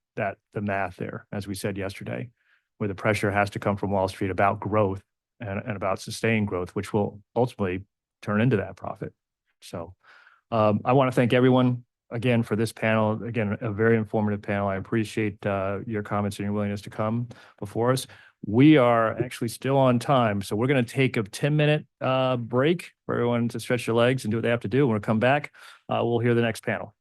math there, as we said yesterday, where the pressure has to come from Wall Street about growth and about sustained growth, which will ultimately turn into that profit. So I want to thank everyone again for this panel. Again, a very informative panel. I appreciate your comments and your willingness to come before us. We are actually still on time, so we're going to take a 10-minute break for everyone to stretch their legs and do what they have to do. When we come back, we'll hear the next panel.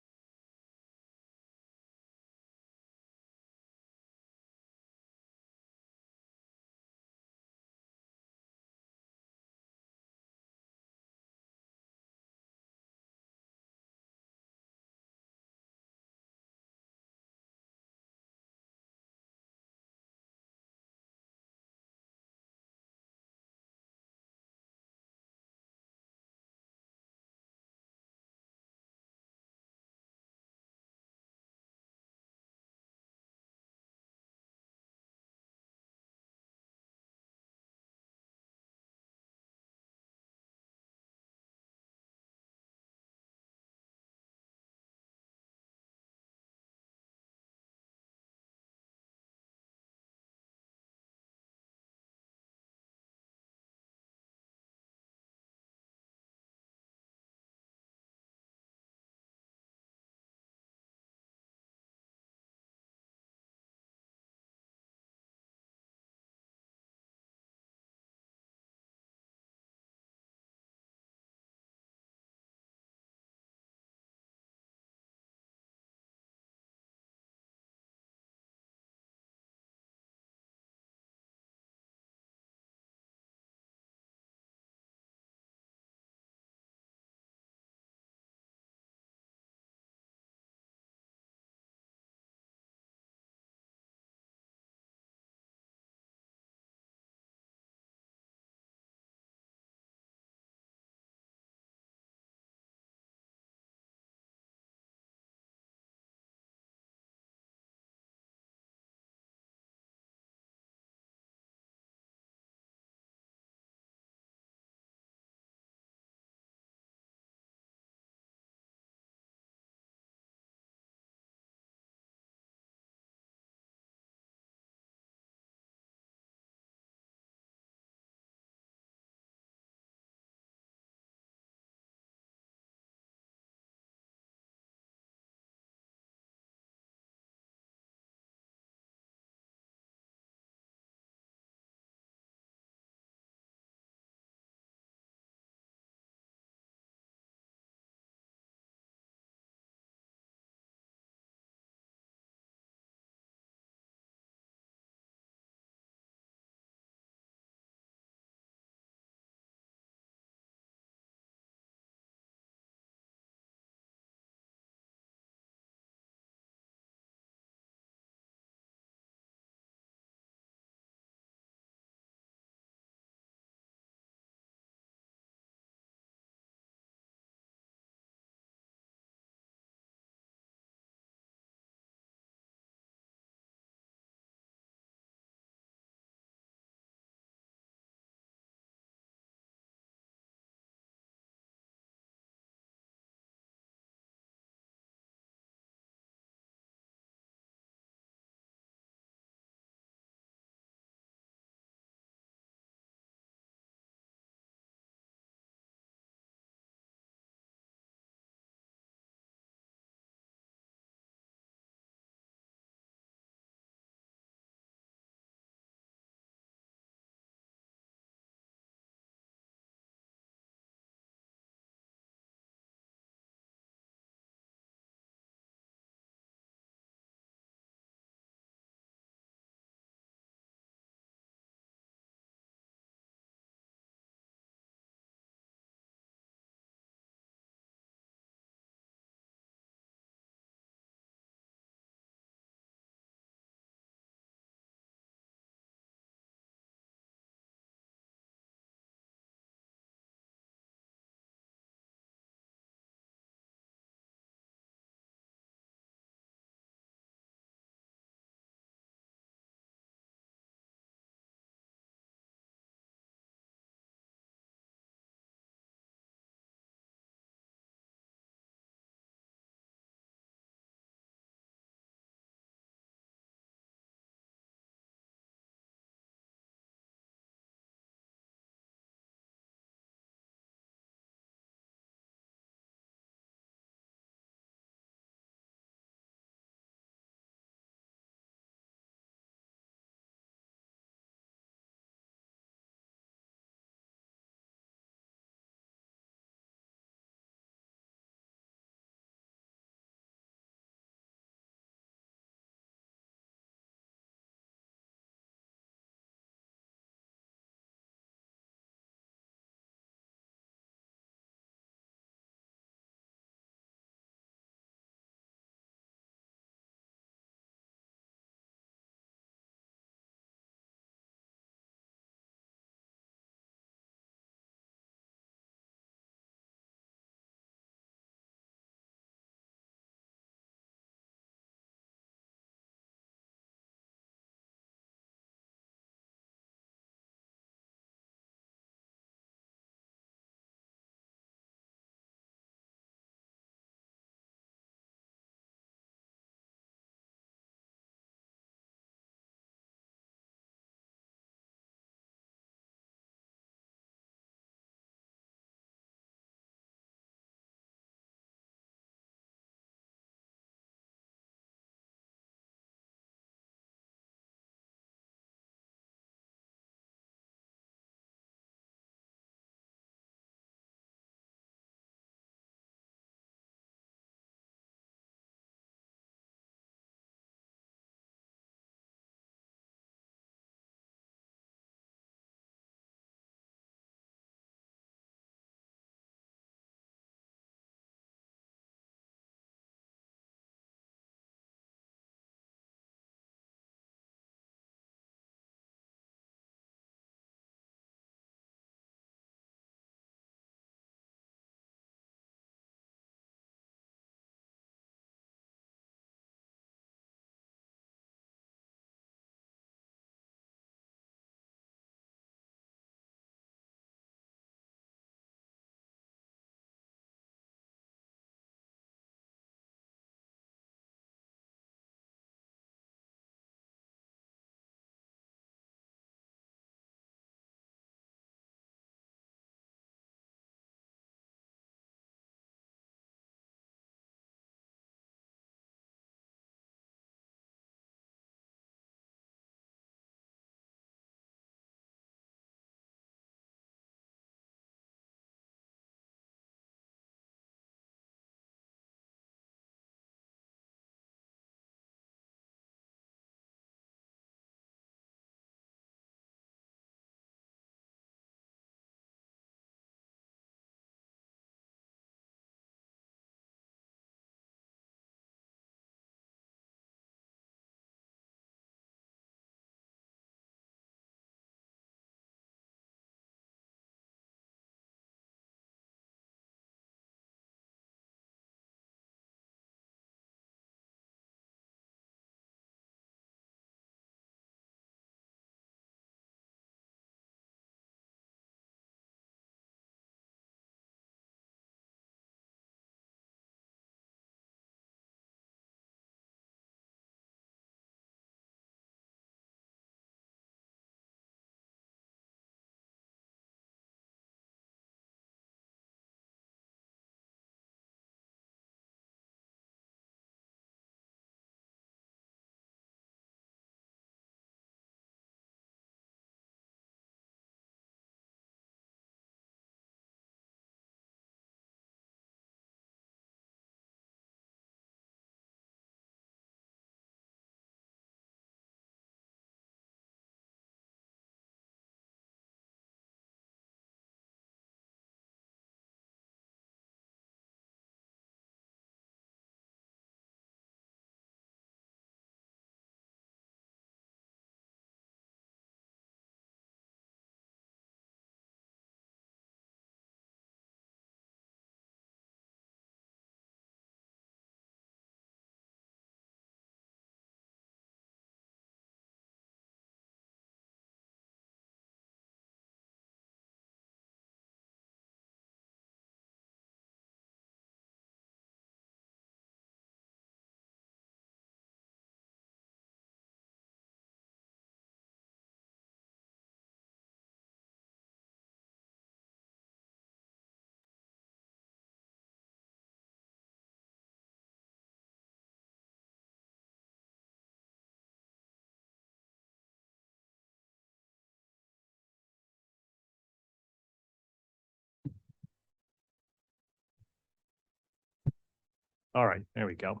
All right, there we go.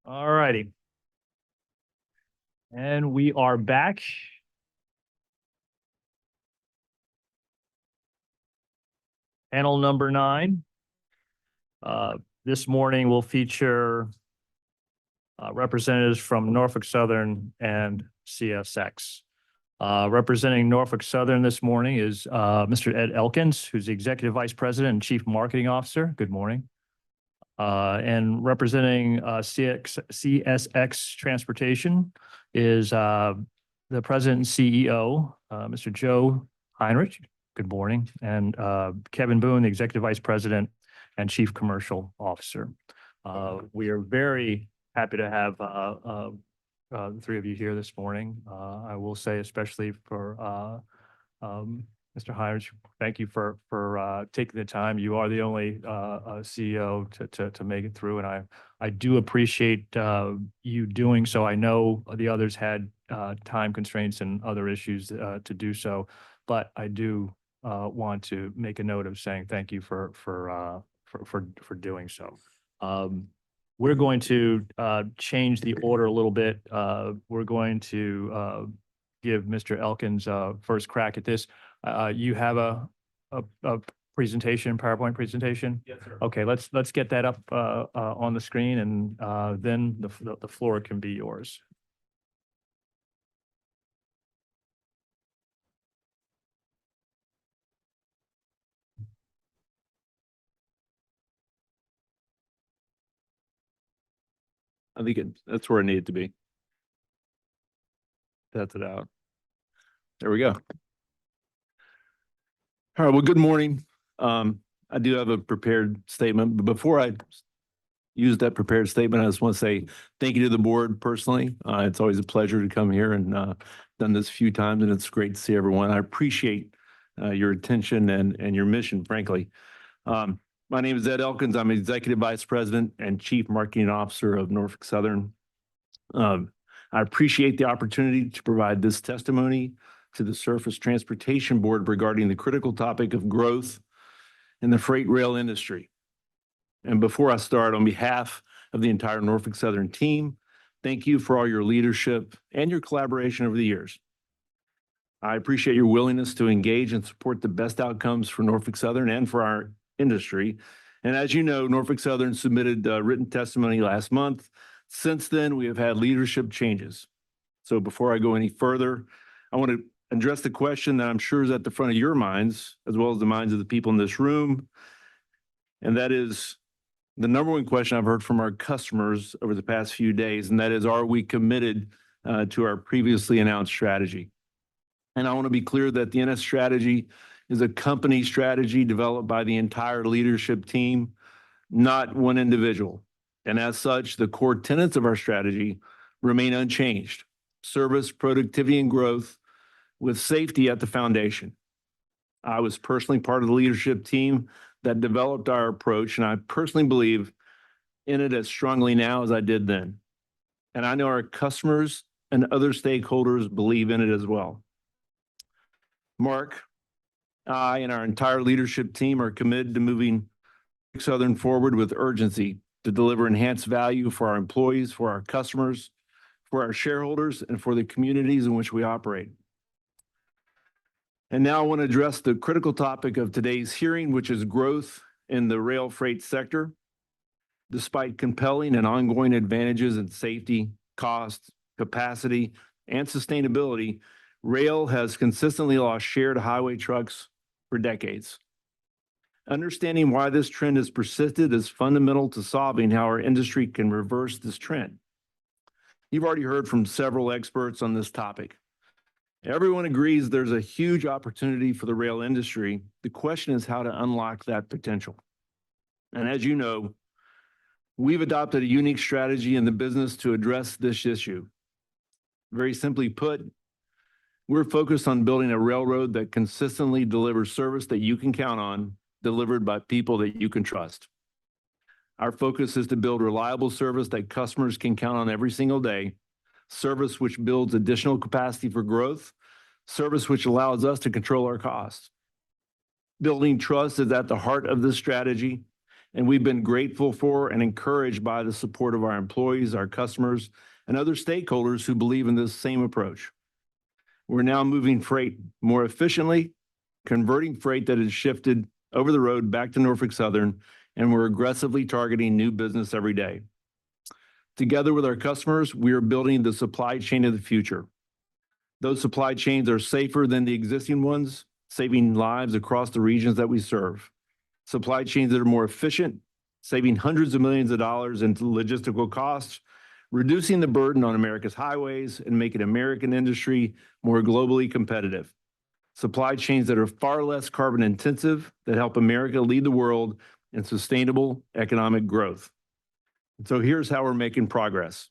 All righty. And we are back. Panel number 9. This morning will feature representatives from Norfolk Southern and CSX. Representing Norfolk Southern this morning is Mr. Ed Elkins, who's the Executive Vice President and Chief Marketing Officer. Good morning. And representing CSX Transportation is the President and CEO, Mr. Joe Heinrich. Good morning. And Kevin Boone, the Executive Vice President and Chief Commercial Officer. We are very happy to have the 3 of you here this morning. I will say, especially for Mr. Heinrich, thank you for taking the time. You are the only CEO to make it through, and I do appreciate you doing so. I know the others had time constraints and other issues to do so, but I do want to make a note of saying thank you for doing so. We're going to change the order a little bit. We're going to give Mr. Elkins first crack at this. You have a presentation, PowerPoint presentation? Yes, sir. Okay, let's get that up on the screen, and then the floor can be yours. I think that's where it needed to be. That's it out. There we go. All right, well, good morning. I do have a prepared statement, but before I use that prepared statement, I just want to say thank you to the board personally. It's always a pleasure to come here, and done this a few times, and it's great to see everyone. I appreciate your attention and your mission, frankly. My name is Ed Elkins. I'm Executive Vice President and Chief Marketing Officer of Norfolk Southern. I appreciate the opportunity to provide this testimony to the Surface Transportation Board regarding the critical topic of growth in the freight rail industry. And before I start, on behalf of the entire Norfolk Southern team, thank you for all your leadership and your collaboration over the years. I appreciate your willingness to engage and support the best outcomes for Norfolk Southern and for our industry. And as you know, Norfolk Southern submitted written testimony last month. Since then, we have had leadership changes. So before I go any further, I want to address the question that I'm sure is at the front of your minds, as well as the minds of the people in this room. And that is the number one question I've heard from our customers over the past few days, and that is, are we committed to our previously announced strategy? And I want to be clear that the NS strategy is a company strategy developed by the entire leadership team, not one individual. And as such, the core tenets of our strategy remain unchanged: service, productivity, and growth, with safety at the foundation. I was personally part of the leadership team that developed our approach, and I personally believe in it as strongly now as I did then. And I know our customers and other stakeholders believe in it as well. Mark, I, and our entire leadership team are committed to moving Southern forward with urgency to deliver enhanced value for our employees, for our customers, for our shareholders, and for the communities in which we operate. And now I want to address the critical topic of today's hearing, which is growth in the rail freight sector. Despite compelling and ongoing advantages in safety, cost, capacity, and sustainability, rail has consistently lost share to highway trucks for decades. Understanding why this trend has persisted is fundamental to solving how our industry can reverse this trend. You've already heard from several experts on this topic. Everyone agrees there's a huge opportunity for the rail industry. The question is how to unlock that potential. And as you know, we've adopted a unique strategy in the business to address this issue. Very simply put, we're focused on building a railroad that consistently delivers service that you can count on, delivered by people that you can trust. Our focus is to build reliable service that customers can count on every single day, service which builds additional capacity for growth, service which allows us to control our costs. Building trust is at the heart of this strategy, And we've been grateful for and encouraged by the support of our employees, our customers, and other stakeholders who believe in this same approach. We're now moving freight more efficiently, converting freight that has shifted over the road back to Norfolk Southern, and we're aggressively targeting new business every day. Together with our customers, we are building the supply chain of the future. Those supply chains are safer than the existing ones, saving lives across the regions that we serve. Supply chains that are more efficient, saving hundreds of millions of dollars in logistical costs, reducing the burden on America's highways, and making American industry more globally competitive. Supply chains that are far less carbon intensive, that help America lead the world in sustainable economic growth. So here's how we're making progress.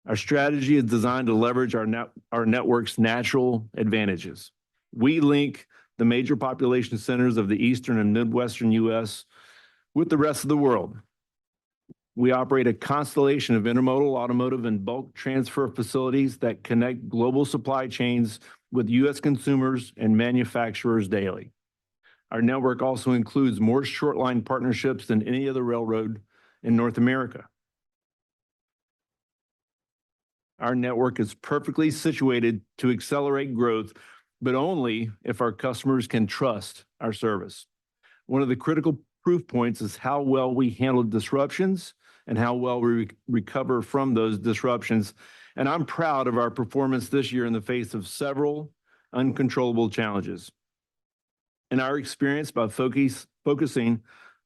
Our strategy is designed to leverage our network's natural advantages. We link the major population centers of the Eastern and Midwestern U.S. with the rest of the world. We operate a constellation of intermodal, automotive, and bulk transfer facilities that connect global supply chains with U.S. consumers and manufacturers daily. Our network also includes more short-line partnerships than any other railroad in North America. Our network is perfectly situated to accelerate growth, but only if our customers can trust our service. One of the critical proof points is how well we handle disruptions and how well we recover from those disruptions. And I'm proud of our performance this year in the face of several uncontrollable challenges. In our experience, by focusing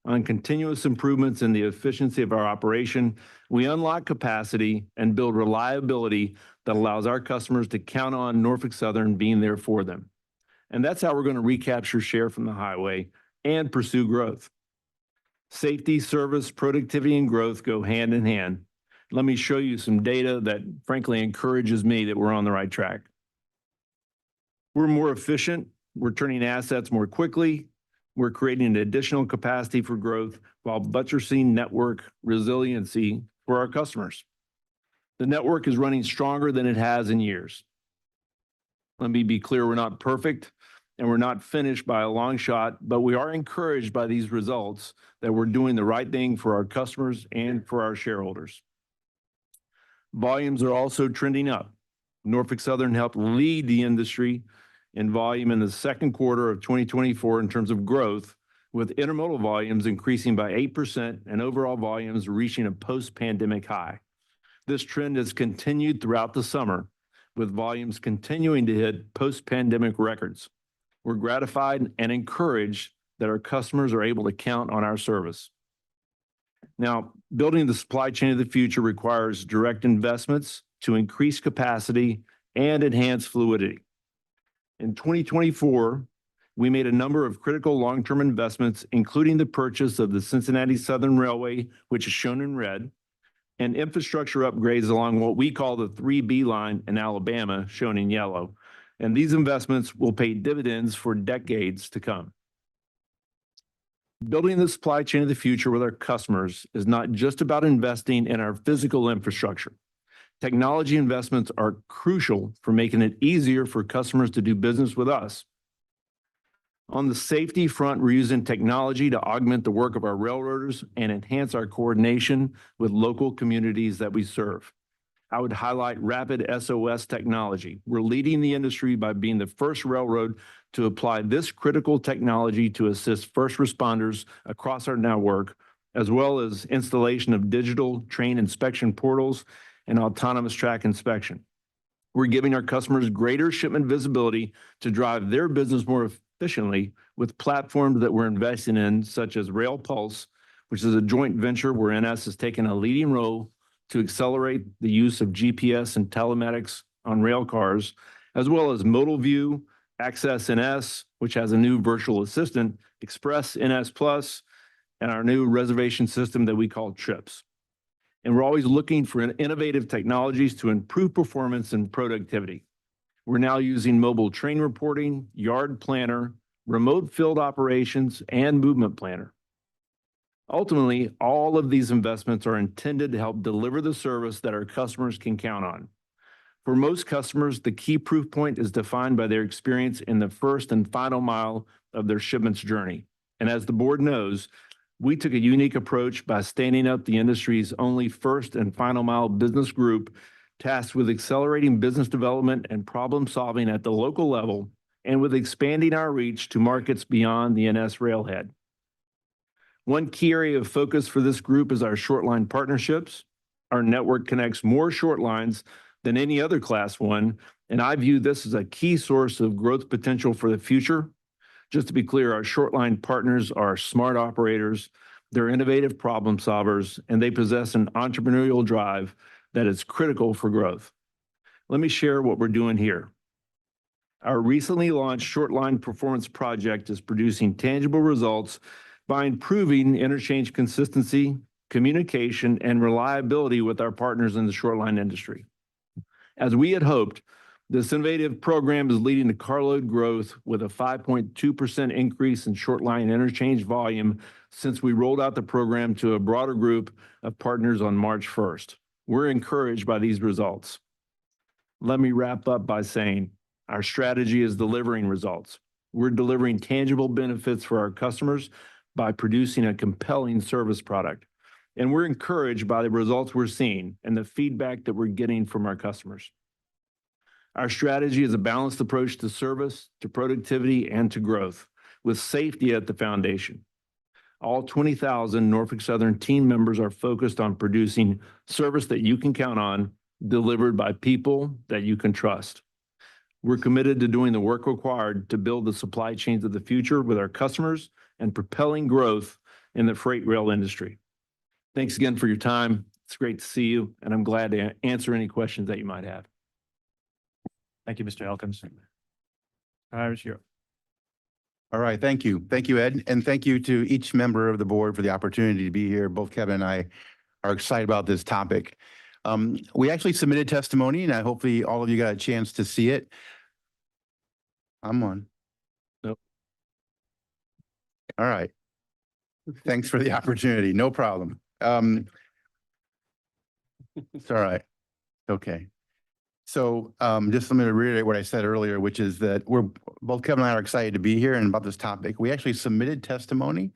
on continuous improvements in the efficiency of our operation, we unlock capacity and build reliability that allows our customers to count on Norfolk Southern being there for them. And that's how we're going to recapture share from the highway and pursue growth. Safety, service, productivity, and growth go hand in hand. Let me show you some data that frankly encourages me that we're on the right track. We're more efficient. We're turning assets more quickly. We're creating additional capacity for growth while buttressing network resiliency for our customers. The network is running stronger than it has in years. Let me be clear, we're not perfect and we're not finished by a long shot, but we are encouraged by these results that we're doing the right thing for our customers and for our shareholders. Volumes are also trending up. Norfolk Southern helped lead the industry in volume in the second quarter of 2024 in terms of growth, with intermodal volumes increasing by 8% and overall volumes reaching a post-pandemic high. This trend has continued throughout the summer, with volumes continuing to hit post-pandemic records. We're gratified and encouraged that our customers are able to count on our service. Now, building the supply chain of the future requires direct investments to increase capacity and enhance fluidity. In 2024, we made a number of critical long-term investments, including the purchase of the Cincinnati Southern Railway, which is shown in red, and infrastructure upgrades along what we call the 3B line in Alabama, shown in yellow. And these investments will pay dividends for decades to come. Building the supply chain of the future with our customers is not just about investing in our physical infrastructure. Technology investments are crucial for making it easier for customers to do business with us. On the safety front, we're using technology to augment the work of our railroaders and enhance our coordination with local communities that we serve. I would highlight rapid SOS technology. We're leading the industry by being the first railroad to apply this critical technology to assist first responders across our network, as well as installation of digital train inspection portals and autonomous track inspection. We're giving our customers greater shipment visibility to drive their business more efficiently with platforms that we're investing in, such as Rail Pulse, which is a joint venture where NS has taken a leading role to accelerate the use of GPS and telematics on rail cars, as well as Modal View, Access NS, which has a new virtual assistant, Express NS Plus, and our new reservation system that we call TRIPS. And we're always looking for innovative technologies to improve performance and productivity. We're now using mobile train reporting, yard planner, remote field operations, and movement planner. Ultimately, all of these investments are intended to help deliver the service that our customers can count on. For most customers, the key proof point is defined by their experience in the first and final mile of their shipment's journey. And as the board knows, we took a unique approach by standing up the industry's only first and final mile business group tasked with accelerating business development and problem solving at the local level and with expanding our reach to markets beyond the NS railhead. One key area of focus for this group is our shortline partnerships. Our network connects more shortlines than any other Class 1, and I view this as a key source of growth potential for the future. Just to be clear, our shortline partners are smart operators, they're innovative problem solvers, and they possess an entrepreneurial drive that is critical for growth. Let me share what we're doing here. Our recently launched Shortline Performance Project is producing tangible results by improving interchange consistency, communication, and reliability with our partners in the shortline industry. As we had hoped, this innovative program is leading to carload growth with a 5.2% increase in shortline interchange volume since we rolled out the program to a broader group of partners on March 1st. We're encouraged by these results. Let me wrap up by saying our strategy is delivering results. We're delivering tangible benefits for our customers by producing a compelling service product. And we're encouraged by the results we're seeing and the feedback that we're getting from our customers. Our strategy is a balanced approach to service, to productivity, and to growth, with safety at the foundation. All 20,000 Norfolk Southern team members are focused on producing service that you can count on, delivered by people that you can trust. We're committed to doing the work required to build the supply chains of the future with our customers and propelling growth in the freight rail industry. Thanks again for your time. It's great to see you, and I'm glad to answer any questions that you might have. Thank you, Mr. Elkins. All right, thank you. Thank you, Ed. And thank you to each member of the board for the opportunity to be here. Both Kevin and I are excited about this topic. We actually submitted testimony, and hopefully all of you got a chance to see it. I'm on. Nope. All right. Thanks for the opportunity. No problem. It's all right. Okay. So just let me reiterate what I said earlier, which is that both Kevin and I are excited to be here and about this topic. We actually submitted testimony.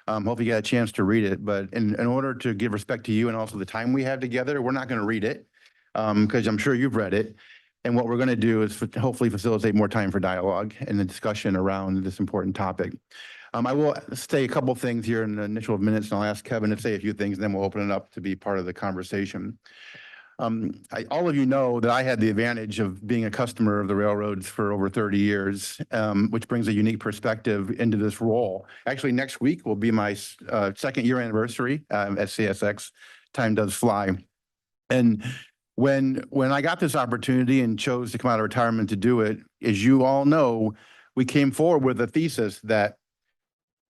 Hopefully you got a chance to read it, but in order to give respect to you and also the time we have together, we're not going to read it because I'm sure you've read it. And what we're going to do is hopefully facilitate more time for dialogue and the discussion around this important topic. I will say a couple of things here in the initial minutes, and I'll ask Kevin to say a few things, and then we'll open it up to be part of the conversation. All of you know that I had the advantage of being a customer of the railroads for over 30 years, which brings a unique perspective into this role. Actually, next week will be my second year anniversary at CSX. Time does fly. And when I got this opportunity and chose to come out of retirement to do it, as you all know, we came forward with a thesis that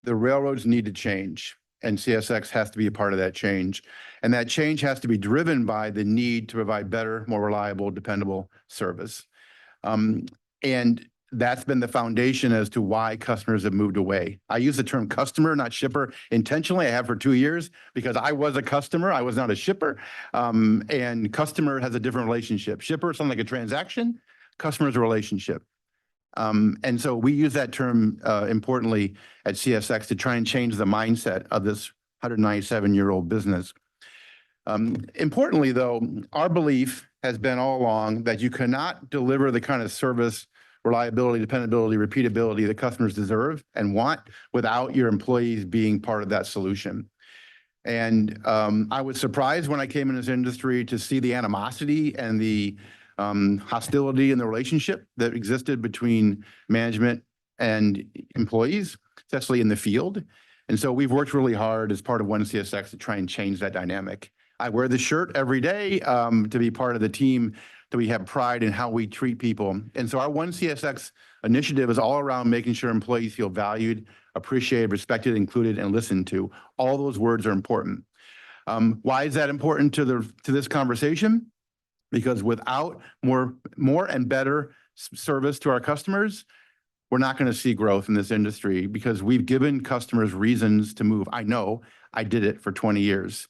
the railroads need to change. And CSX has to be a part of that change. And that change has to be driven by the need to provide better, more reliable, dependable service. And that's been the foundation as to why customers have moved away. I use the term customer, not shipper, intentionally. I have for 2 years because I was a customer. I was not a shipper. And customer has a different relationship. Shipper sounds like a transaction. Customer is a relationship. And so we use that term importantly at CSX to try and change the mindset of this 197-year-old business. Importantly, though, our belief has been all along that you cannot deliver the kind of service, reliability, dependability, repeatability that customers deserve and want without your employees being part of that solution. And I was surprised when I came in this industry to see the animosity and the hostility in the relationship that existed between management and employees, especially in the field. And so we've worked really hard as part of One CSX to try and change that dynamic. I wear the shirt every day to be part of the team, that we have pride in how we treat people. And so our One CSX initiative is all around making sure employees feel valued, appreciated, respected, included, and listened to. All those words are important. Why is that important to this conversation? Because without more and better service to our customers, we're not going to see growth in this industry because we've given customers reasons to move. I know I did it for 20 years.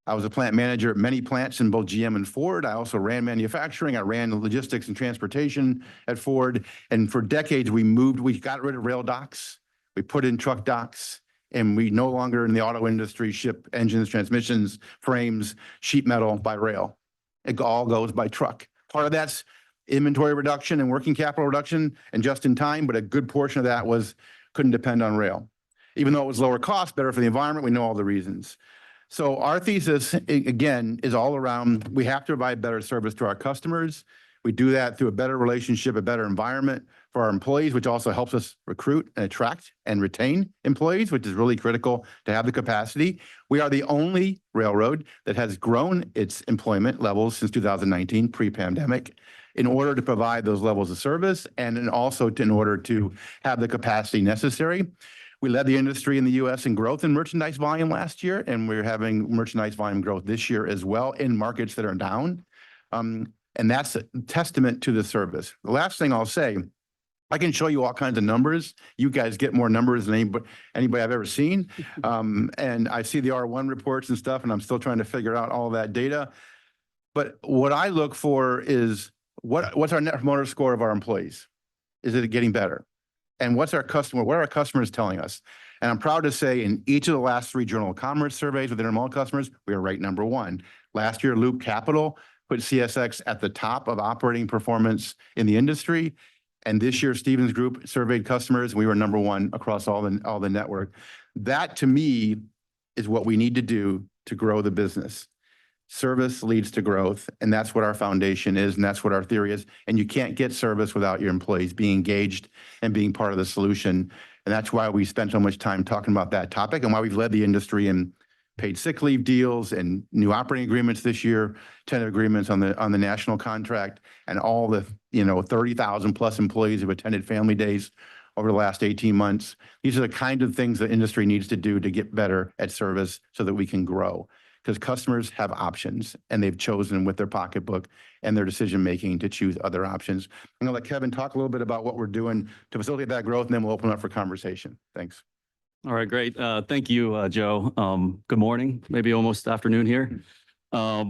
I was a plant manager at many plants in both GM and Ford. I also ran manufacturing. I ran logistics and transportation at Ford. And for decades, we got rid of rail docks. We put in truck docks, and we no longer in the auto industry ship engines, transmissions, frames, sheet metal by rail. It all goes by truck. Part of that's inventory reduction and working capital reduction and just in time, but a good portion of that couldn't depend on rail. Even though it was lower cost, better for the environment, we know all the reasons. So our thesis, again, is all around, we have to provide better service to our customers. We do that through a better relationship, a better environment for our employees, which also helps us recruit and attract and retain employees, which is really critical to have the capacity. We are the only railroad that has grown its employment levels since 2019, pre-pandemic, in order to provide those levels of service and also in order to have the capacity necessary. We led the industry in the U.S. in growth in merchandise volume last year, and we're having merchandise volume growth this year as well in markets that are down. And that's a testament to the service. The last thing I'll say, I can show you all kinds of numbers. You guys get more numbers than anybody I've ever seen. And I see the R1 reports and stuff, and I'm still trying to figure out all that data. But what I look for is what's our net promoter score of our employees? Is it getting better? And what are our customers telling us? And I'm proud to say in each of the last 3 Journal of Commerce surveys with intermodal customers, we are ranked number 1. Last year, Loop Capital put CSX at the top of operating performance in the industry. And this year, Stevens Group surveyed customers. We were number 1 across all the network. That, to me, is what we need to do to grow the business. Service leads to growth, and that's what our foundation is, and that's what our theory is. And you can't get service without your employees being engaged and being part of the solution. And that's why we spent so much time talking about that topic and why we've led the industry in paid sick leave deals and new operating agreements this year, tentative agreements on the national contract, and all the 30,000 plus employees who've attended family days over the last 18 months. These are the kind of things the industry needs to do to get better at service so that we can grow. Because customers have options and they've chosen with their pocketbook and their decision-making to choose other options. I'm gonna let Kevin talk a little bit about what we're doing to facilitate that growth, and then we'll open up for conversation. Thanks. All right, great. Thank you, Joe. Good morning, maybe almost afternoon here. I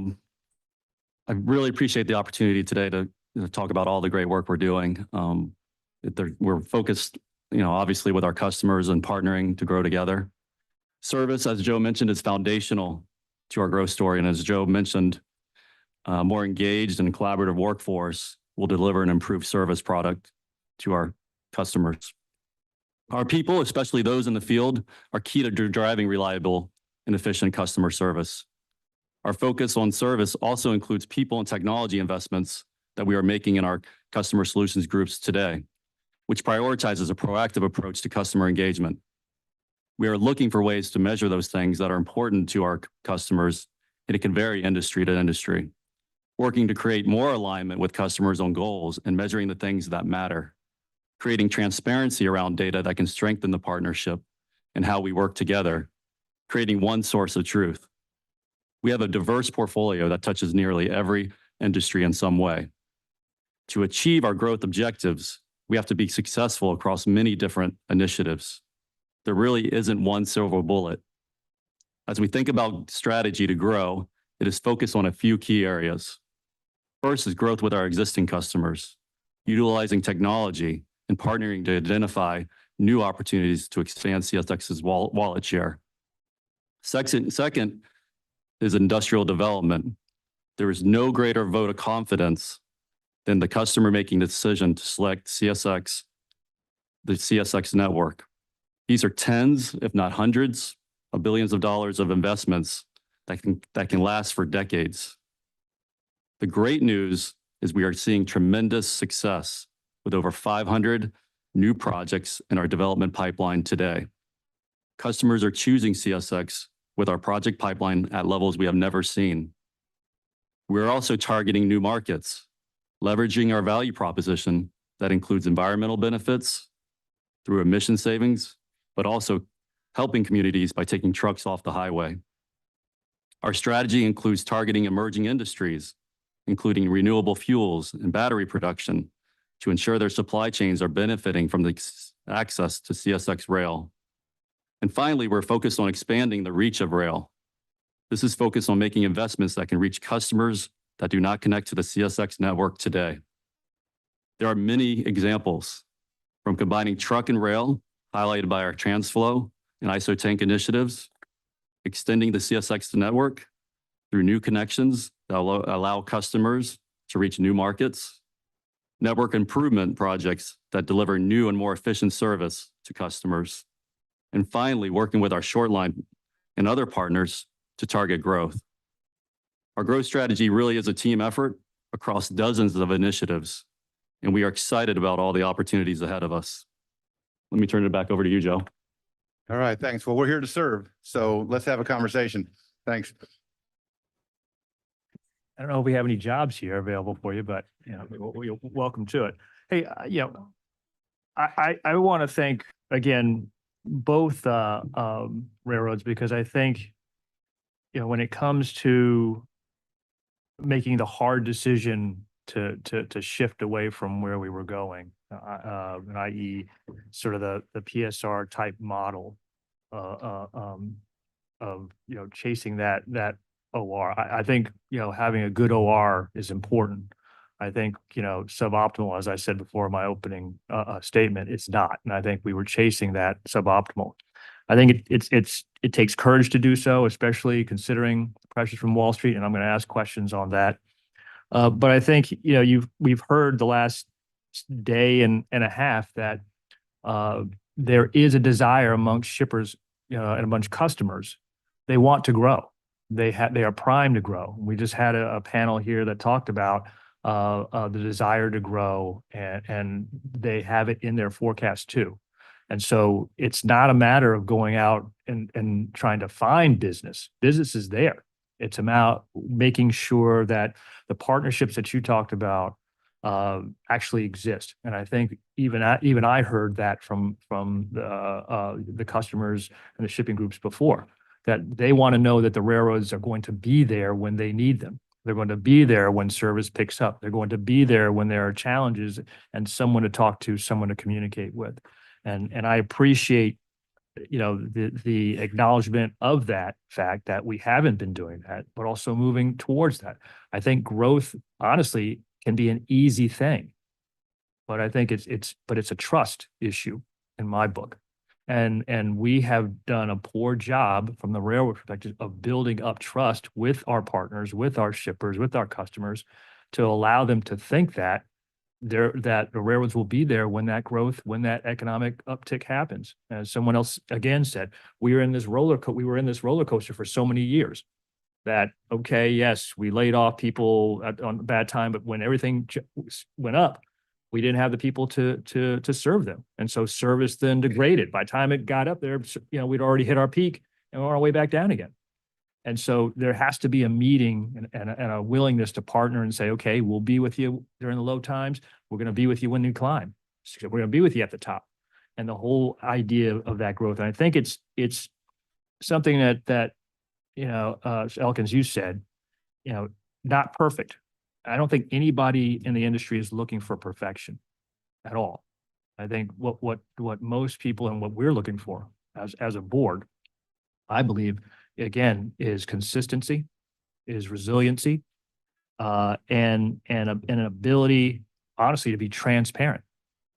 really appreciate the opportunity today to talk about all the great work we're doing. We're focused, obviously with our customers and partnering to grow together. Service, as Joe mentioned, is foundational to our growth story. And as Joe mentioned, more engaged and collaborative workforce will deliver an improved service product to our customers. Our people, especially those in the field, are key to driving reliable and efficient customer service. Our focus on service also includes people and technology investments that we are making in our customer solutions groups today, which prioritizes a proactive approach to customer engagement. We are looking for ways to measure those things that are important to our customers, and it can vary industry to industry. Working to create more alignment with customers on goals and measuring the things that matter. Creating transparency around data that can strengthen the partnership and how we work together. Creating one source of truth. We have a diverse portfolio that touches nearly every industry in some way. To achieve our growth objectives, we have to be successful across many different initiatives. There really isn't one silver bullet. As we think about strategy to grow, it is focused on a few key areas. First is growth with our existing customers, utilizing technology and partnering to identify new opportunities to expand CSX's wallet share. Second is industrial development. There is no greater vote of confidence than the customer making the decision to select CSX, the CSX network. These are tens, if not hundreds, of billions of dollars of investments that can last for decades. The great news is we are seeing tremendous success with over 500 new projects in our development pipeline today. Customers are choosing CSX with our project pipeline at levels we have never seen. We're also targeting new markets, leveraging our value proposition that includes environmental benefits through emission savings, but also helping communities by taking trucks off the highway. Our strategy includes targeting emerging industries, including renewable fuels and battery production, to ensure their supply chains are benefiting from the access to CSX rail. And finally, we're focused on expanding the reach of rail. This is focused on making investments that can reach customers that do not connect to the CSX network today. There are many examples, from combining truck and rail, highlighted by our TransFlow and ISO tank initiatives, extending the CSX network through new connections that allow customers to reach new markets, network improvement projects that deliver new and more efficient service to customers, and finally, working with our Shortline and other partners to target growth. Our growth strategy really is a team effort across dozens of initiatives, and we are excited about all the opportunities ahead of us. Let me turn it back over to you, Joe. All right, thanks. Well, we're here to serve, so let's have a conversation. Thanks. I don't know if we have any jobs here available for you, but you're welcome to it. Hey, I want to thank again both railroads, because I think when it comes to making the hard decision to shift away from where we were going, i.e., sort of the PSR type model of chasing that OR. I think having a good OR is important. I think suboptimal, as I said before in my opening statement, it's not, and I think we were chasing that suboptimal. I think it takes courage to do so, especially considering pressures from Wall Street, and I'm going to ask questions on that. But I think we've heard the last day and a half that there is a desire amongst shippers and amongst customers. They want to grow. They are primed to grow. We just had a panel here that talked about the desire to grow, and they have it in their forecast too. And so it's not a matter of going out and trying to find business. Business is there. It's about making sure that the partnerships that you talked about actually exist. And I think even I heard that from the customers and the shipping groups before, that they want to know that the railroads are going to be there when they need them. They're going to be there when service picks up. They're going to be there when there are challenges and someone to talk to, someone to communicate with. And I appreciate the acknowledgement of that fact that we haven't been doing that, but also moving towards that. I think growth, honestly, can be an easy thing, but I think it's a trust issue in my book. And we have done a poor job from the railroad perspective of building up trust with our partners, with our shippers, with our customers, to allow them to think that the railroads will be there when that growth, when that economic uptick happens. As someone else again said, we were in this roller coaster for so many years that, okay, yes, we laid off people on a bad time, but when everything went up, we didn't have the people to serve them. And so service then degraded. By the time it got up there, we'd already hit our peak and we're on our way back down again. And so there has to be a meeting and a willingness to partner and say, okay, we'll be with you during the low times. We're going to be with you when you climb. We're going to be with you at the top. And the whole idea of that growth. And I think it's something that Elkins, you said, not perfect. I don't think anybody in the industry is looking for perfection at all. I think what most people and what we're looking for as a board, I believe, again, is consistency, is resiliency, and an ability, honestly, to be transparent,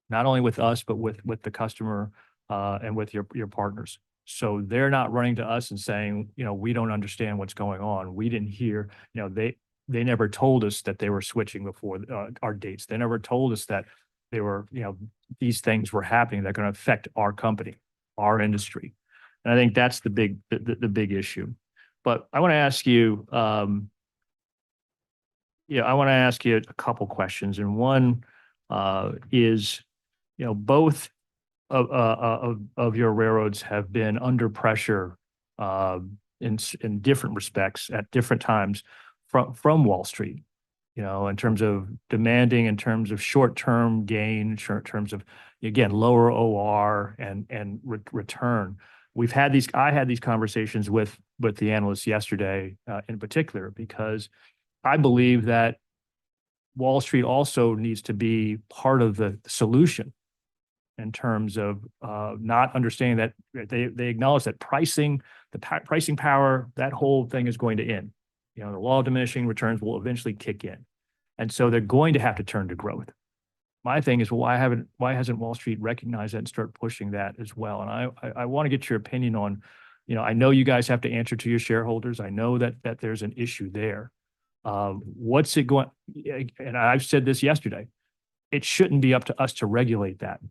not only with us, but with the customer and with your partners. So they're not running to us and saying, we don't understand what's going on. We didn't hear, they never told us that they were switching before our dates. They never told us that they were, these things were happening that are going to affect our company, our industry. And I think that's the big issue. But I want to ask you, a couple questions. And one is, both of your railroads have been under pressure in different respects at different times from Wall Street, in terms of demanding, in terms of short-term gain, in terms of, again, lower OR and return. I had these conversations with the analysts yesterday in particular, because I believe that Wall Street also needs to be part of the solution. in terms of not understanding that they acknowledge that pricing, pricing power, that whole thing is going to end. You know, the law of diminishing returns will eventually kick in. And so they're going to have to turn to growth. My thing is, well, why hasn't Wall Street recognized that and start pushing that as well? And I want to get your opinion on, you know, I know you guys have to answer to your shareholders. I know that there's an issue there. What's it going, and I've said this yesterday, it shouldn't be up to us to regulate that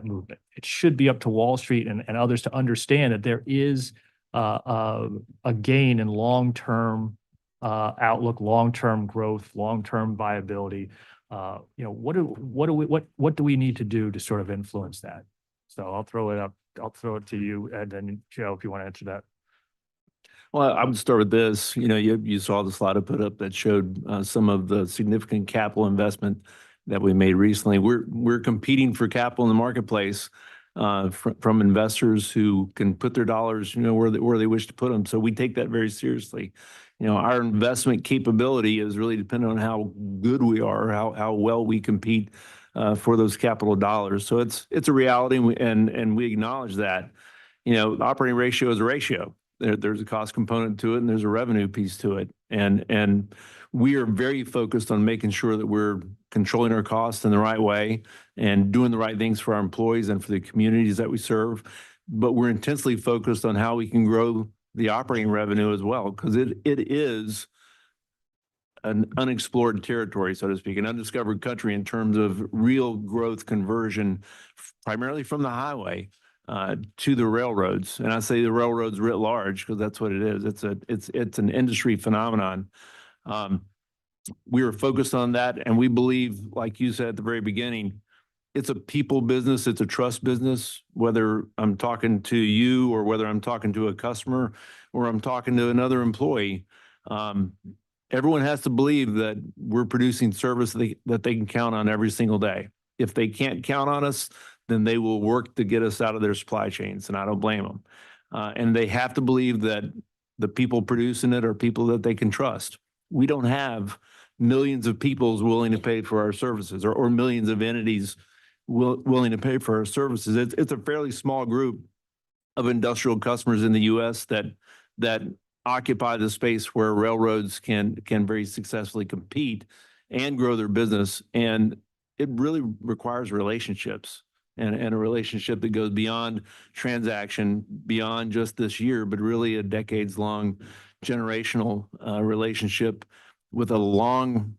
movement. It should be up to Wall Street and others to understand that there is a gain in long-term outlook, long-term growth, long-term viability. You know, what do we need to do to sort of influence that? So I'll throw it to you, and then Joe, if you want to answer that. Well, I would start with this. You know, you saw the slide I put up that showed some of the significant capital investment that we made recently. We're competing for capital in the marketplace from investors who can put their dollars, you know, where they wish to put them. So we take that very seriously. You know, our investment capability is really dependent on how good we are, how well we compete for those capital dollars. So it's a reality, and we acknowledge that. You know, the operating ratio is a ratio. There's a cost component to it, and there's a revenue piece to it. And we are very focused on making sure that we're controlling our costs in the right way and doing the right things for our employees and for the communities that we serve. But we're intensely focused on how we can grow the operating revenue as well, because it is an unexplored territory, so to speak, an undiscovered country in terms of real growth conversion, primarily from the highway to the railroads. And I say the railroads writ large because that's what it is. It's an industry phenomenon. We are focused on that, and we believe, like you said at the very beginning, it's a people business. It's a trust business, whether I'm talking to you or whether I'm talking to a customer or I'm talking to another employee. Everyone has to believe that we're producing service that they can count on every single day. If they can't count on us, then they will work to get us out of their supply chains, and I don't blame them. And they have to believe that the people producing it are people that they can trust. We don't have millions of people willing to pay for our services, or millions of entities willing to pay for our services. It's a fairly small group of industrial customers in the U.S. that occupy the space where railroads can very successfully compete and grow their business. And it really requires relationships, and a relationship that goes beyond transaction, beyond just this year, but really a decades-long generational relationship with a long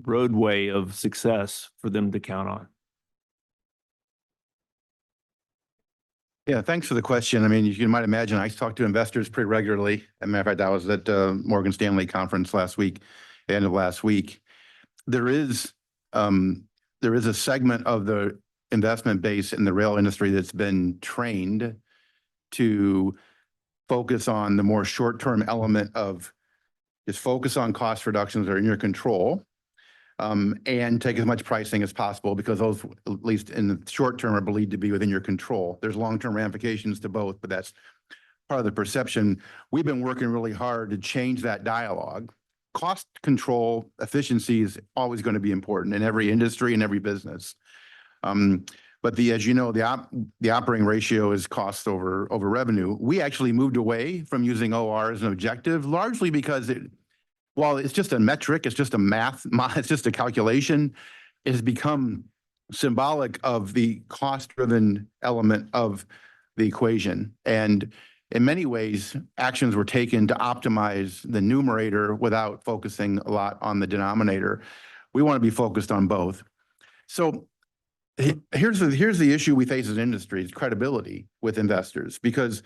roadway of success for them to count on. Yeah, thanks for the question. I mean, you might imagine I talk to investors pretty regularly. As a matter of fact, I was at Morgan Stanley conference last week, the end of last week. There is a segment of the investment base in the rail industry that's been trained to focus on the more short-term element of just focus on cost reductions that are in your control, and take as much pricing as possible, because those, at least in the short term, are believed to be within your control. There's long-term ramifications to both, but that's part of the perception. We've been working really hard to change that dialogue. Cost control, efficiency is always going to be important in every industry and every business. But as you know, the operating ratio is cost over revenue. We actually moved away from using OR as an objective, largely because while it's just a metric, it's just it's just a calculation, it has become symbolic of the cost-driven element of the equation. And in many ways, actions were taken to optimize the numerator without focusing a lot on the denominator. We want to be focused on both. So here's the issue we face as an industry, is credibility with investors. Because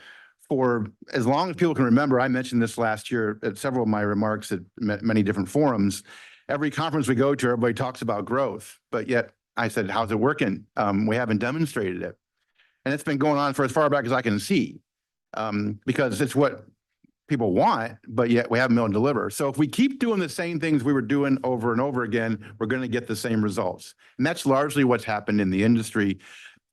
for as long as people can remember, I mentioned this last year at several of my remarks at many different forums, every conference we go to, everybody talks about growth. But yet I said, how's it working? We haven't demonstrated it. And it's been going on for as far back as I can see, because it's what people want, but yet we haven't been able to deliver. So if we keep doing the same things we were doing over and over again, we're going to get the same results. And that's largely what's happened in the industry.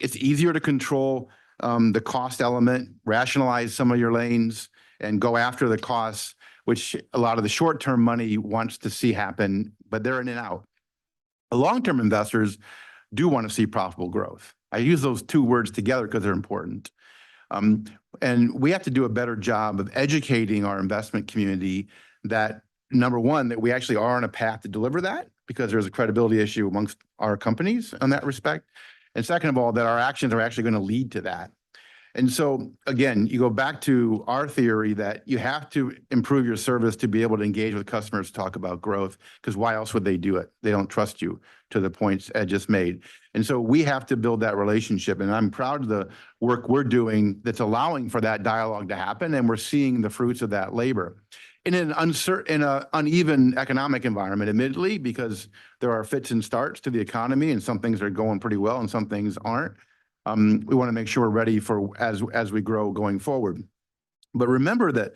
It's easier to control the cost element, rationalize some of your lanes, and go after the costs, which a lot of the short-term money wants to see happen, but they're in and out. The long-term investors, do want to see profitable growth. I use those two words together because they're important. And we have to do a better job of educating our investment community that, number one, that we actually are on a path to deliver that, because there's a credibility issue amongst our companies in that respect. And second of all, that our actions are actually going to lead to that. And so, again, you go back to our theory that you have to improve your service to be able to engage with customers to talk about growth, because why else would they do it? They don't trust you, to the points Ed just made. And so we have to build that relationship. And I'm proud of the work we're doing that's allowing for that dialogue to happen. And we're seeing the fruits of that labor in an uneven economic environment, admittedly, because there are fits and starts to the economy, and some things are going pretty well and some things aren't. We want to make sure we're ready for as we grow going forward. But remember that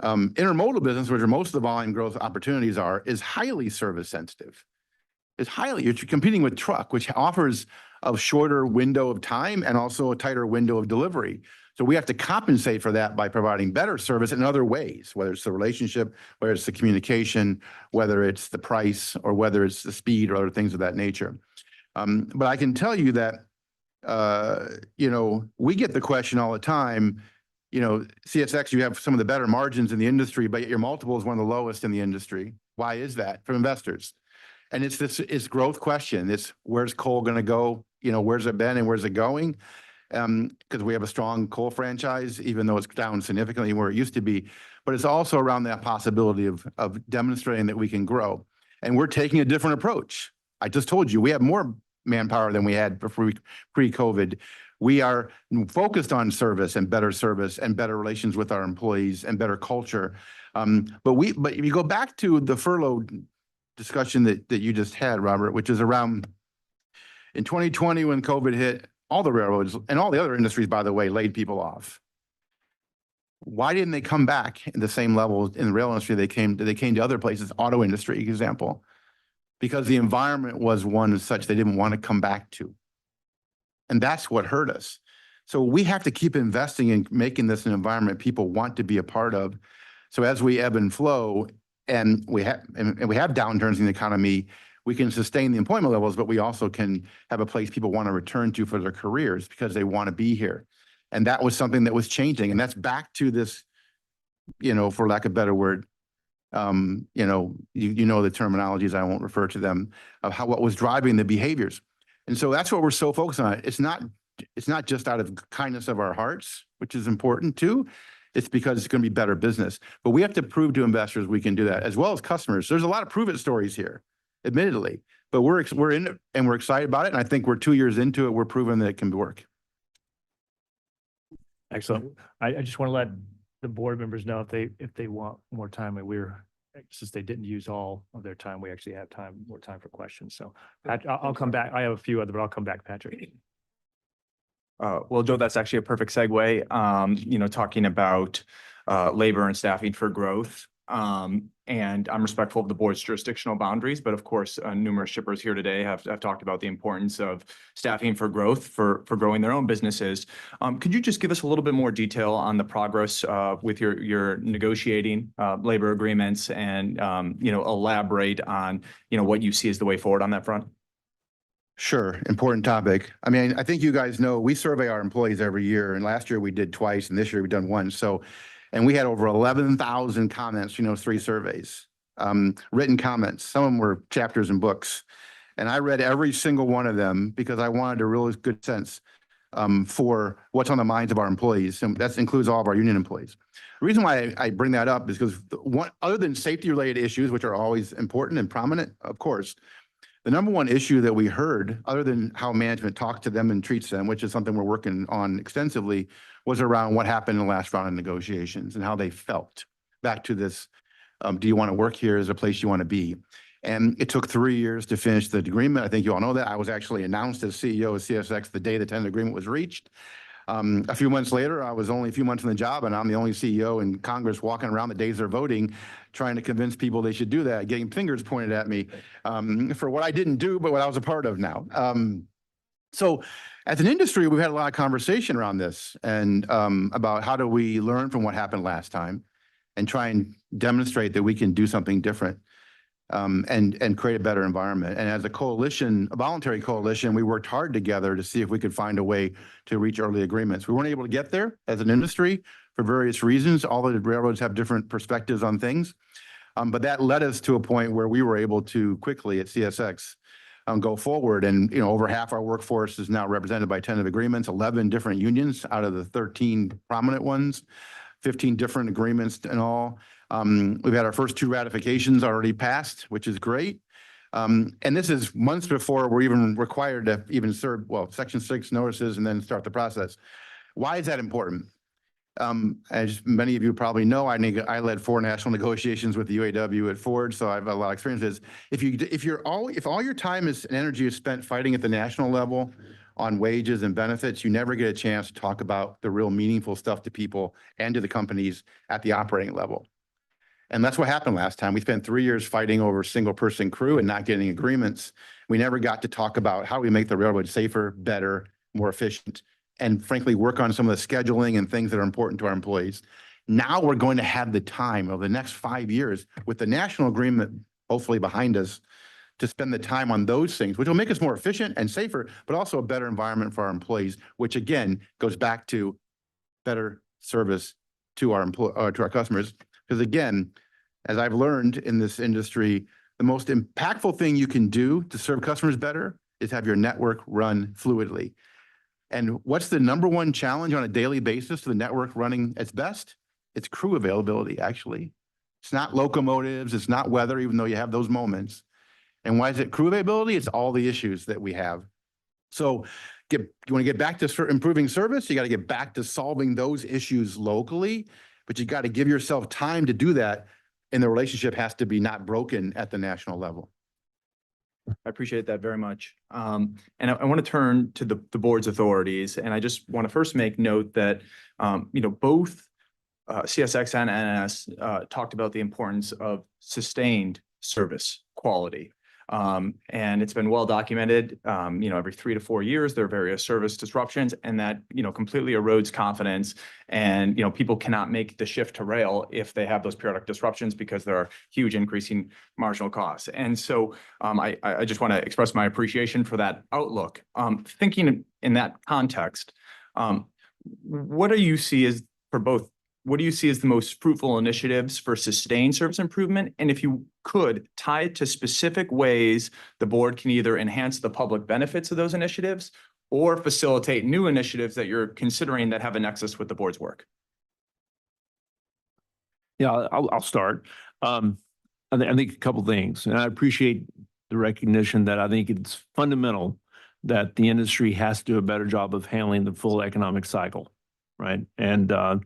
intermodal business, which are most of the volume growth opportunities are, is highly service sensitive. You're competing with truck, which offers a shorter window of time and also a tighter window of delivery. So we have to compensate for that by providing better service in other ways, whether it's the relationship, whether it's the communication, whether it's the price, or whether it's the speed or other things of that nature. But I can tell you that we get the question all the time, CSX, you have some of the better margins in the industry, but yet your multiple is one of the lowest in the industry. Why is that? From investors. And it's growth question. It's where's coal going to go? Where's it been and where's it going? Because we have a strong coal franchise, even though it's down significantly where it used to be. But it's also around that possibility of demonstrating that we can grow. And we're taking a different approach. I just told you, we have more manpower than we had before pre-COVID. We are focused on service and better relations with our employees and better culture. But if you go back to the furlough discussion that you just had, Robert, which is around in 2020 when COVID hit, all the railroads and all the other industries, by the way, laid people off. Why didn't they come back in the same level in the rail industry they came to other places, auto industry example? Because the environment was one such they didn't want to come back to. And that's what hurt us. So we have to keep investing in making this an environment people want to be a part of. So as we ebb and flow, and we have downturns in the economy, we can sustain the employment levels, but we also can have a place people want to return to for their careers because they want to be here. And that was something that was changing. And that's back to this, for lack of a better word, the terminologies, I won't refer to them, of what was driving the behaviors. And so that's what we're so focused on. It's not just out of kindness of our hearts, which is important too. It's because it's going to be better business. But we have to prove to investors we can do that, as well as customers. There's a lot of prove it stories here, admittedly, but we're in it and we're excited about it. And I think we're 2 years into it. We're proving that it can work. Excellent. I just want to let the board members know if they want more time, and since they didn't use all of their time, we actually have more time for questions. So I'll come back. I have a few other, but I'll come back, Patrick. Well, Joe, that's actually a perfect segue, talking about labor and staffing for growth. And I'm respectful of the board's jurisdictional boundaries, but of course, numerous shippers here today have talked about the importance of staffing for growth, for growing their own businesses. Could you just give us a little bit more detail on the progress with your negotiating labor agreements and, elaborate on, what you see as the way forward on that front? Sure. Important topic. I mean, I think you guys know we survey our employees every year, and last year we did twice and this year we've done once. And we had over 11,000 comments, 3 surveys, written comments. Some of them were chapters in books. And I read every single one of them because I wanted a really good sense for what's on the minds of our employees. And that includes all of our union employees. The reason why I bring that up is because other than safety related issues, which are always important and prominent, of course, the number one issue that we heard, other than how management talks to them and treats them, which is something we're working on extensively, was around what happened in the last round of negotiations and how they felt. Back to this, do you want to work here as a place you want to be? And it took 3 years to finish the agreement. I think you all know that. I was actually announced as CEO of CSX the day the tentative agreement was reached. A few months later, I was only a few months in the job, and I'm the only CEO in Congress walking around the days they're voting, trying to convince people they should do that, getting fingers pointed at me for what I didn't do, but what I was a part of now. So as an industry, we've had a lot of conversation around this and about how do we learn from what happened last time and try and demonstrate that we can do something different. and create a better environment. And as a coalition, a voluntary coalition, we worked hard together to see if we could find a way to reach early agreements. We weren't able to get there as an industry for various reasons. All the railroads have different perspectives on things. But that led us to a point where we were able to quickly at CSX go forward. And, over half our workforce is now represented by tentative agreements, 11 different unions out of the 13 prominent ones, 15 different agreements in all. We've had our first 2 ratifications already passed, which is great. And this is months before we're even required to even serve, Section 6 notices and then start the process. Why is that important? As many of you probably know, I led 4 national negotiations with the UAW at Ford, so I have a lot of experience. If all your time and energy is spent fighting at the national level on wages and benefits, you never get a chance to talk about the real meaningful stuff to people and to the companies at the operating level. And that's what happened last time. We spent 3 years fighting over single-person crew and not getting agreements. We never got to talk about how we make the railroad safer, better, more efficient, and frankly, work on some of the scheduling and things that are important to our employees. Now we're going to have the time over the next 5 years with the national agreement hopefully behind us to spend the time on those things, which will make us more efficient and safer, but also a better environment for our employees, which again goes back to better service to our to our customers. Because again, as I've learned in this industry, the most impactful thing you can do to serve customers better is have your network run fluidly. And what's the number one challenge on a daily basis to the network running its best? It's crew availability, actually. It's not locomotives, it's not weather, even though you have those moments. And why is it crew availability? It's all the issues that we have. So you want to get back to improving service, you got to get back to solving those issues locally, but you got to give yourself time to do that. And the relationship has to be not broken at the national level. I appreciate that very much. And I want to turn to the board's authorities. And I just want to first make note that, both CSX and NS talked about the importance of sustained service quality. And it's been well documented, every 3 to 4 years, there are various service disruptions, and that, completely erodes confidence. And, people cannot make the shift to rail if they have those periodic disruptions because there are huge increasing marginal costs. And so I just want to express my appreciation for that outlook. Thinking in that context, what do you see as the most fruitful initiatives for sustained service improvement? And if you could tie it to specific ways the board can either enhance the public benefits of those initiatives or facilitate new initiatives that you're considering that have a nexus with the board's work. Yeah, I'll start. I think a couple things, and I appreciate the recognition that I think it's fundamental that the industry has to do a better job of handling the full economic cycle, right? And the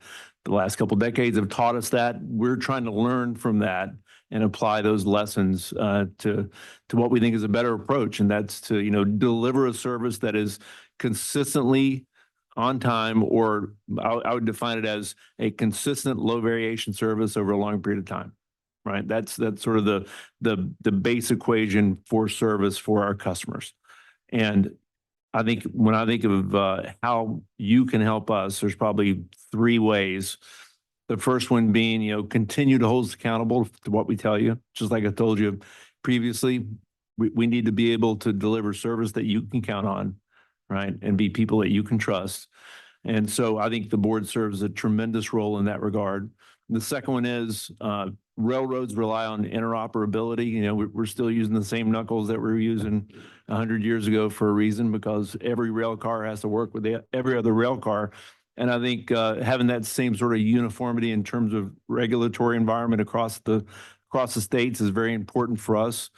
last couple of decades have taught us that. We're trying to learn from that and apply those lessons to what we think is a better approach, and that's to deliver a service that is consistently on time, or I would define it as a consistent low variation service over a long period of time, right? That's sort of the base equation for service for our customers. And I think when I think of how you can help us, there's probably 3 ways. The first one being, continue to hold us accountable to what we tell you. Just like I told you previously, we need to be able to deliver service that you can count on, right? And be people that you can trust. And so I think the board serves a tremendous role in that regard. The second one is railroads rely on interoperability. We're still using the same knuckles that we were using 100 years ago for a reason, because every rail car has to work with every other rail car. And I think having that same sort of uniformity in terms of regulatory environment across the states is very important for us.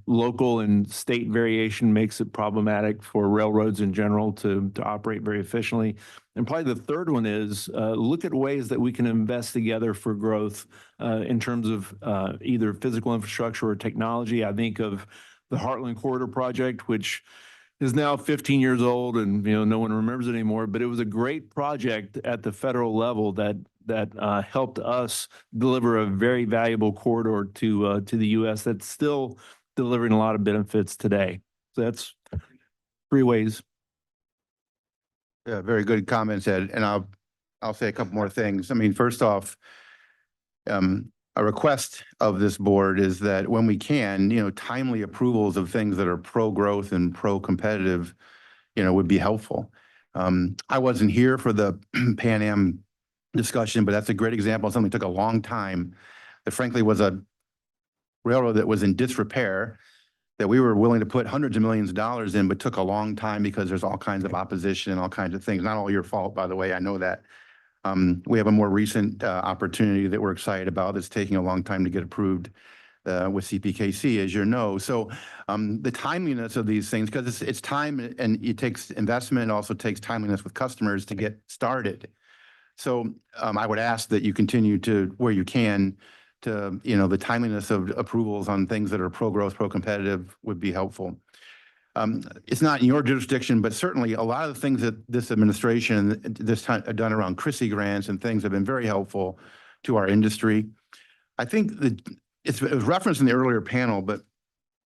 Local and state variation makes it problematic for railroads in general to operate very efficiently. And probably the third one is look at ways that we can invest together for growth in terms of either physical infrastructure or technology. I think of the Heartland Corridor project, which is now 15 years old, and no one remembers it anymore. But it was a great project at the federal level that helped us deliver a very valuable corridor to the U.S. that's still delivering a lot of benefits today. So that's 3 ways. Yeah, very good comments, Ed. And I'll say a couple more things. I mean, first off, I a request of this board is that when we can, timely approvals of things that are pro-growth and pro-competitive, would be helpful. I wasn't here for the Pan Am discussion, but that's a great example of something that took a long time. That frankly was a railroad that was in disrepair, that we were willing to put hundreds of millions of dollars in, but took a long time because there's all kinds of opposition and all kinds of things. Not all your fault, by the way, I know that. We have a more recent opportunity that we're excited about that's taking a long time to get approved with CPKC, as you know. So the timeliness of these things, because it's time and it takes investment, it also takes timeliness with customers to get started. So I would ask that you continue to, where you can, to, the timeliness of approvals on things that are pro-growth, pro-competitive would be helpful. It's not in your jurisdiction, but certainly a lot of the things that this administration this time have done around CRISI grants and things have been very helpful to our industry. I think that it was referenced in the earlier panel,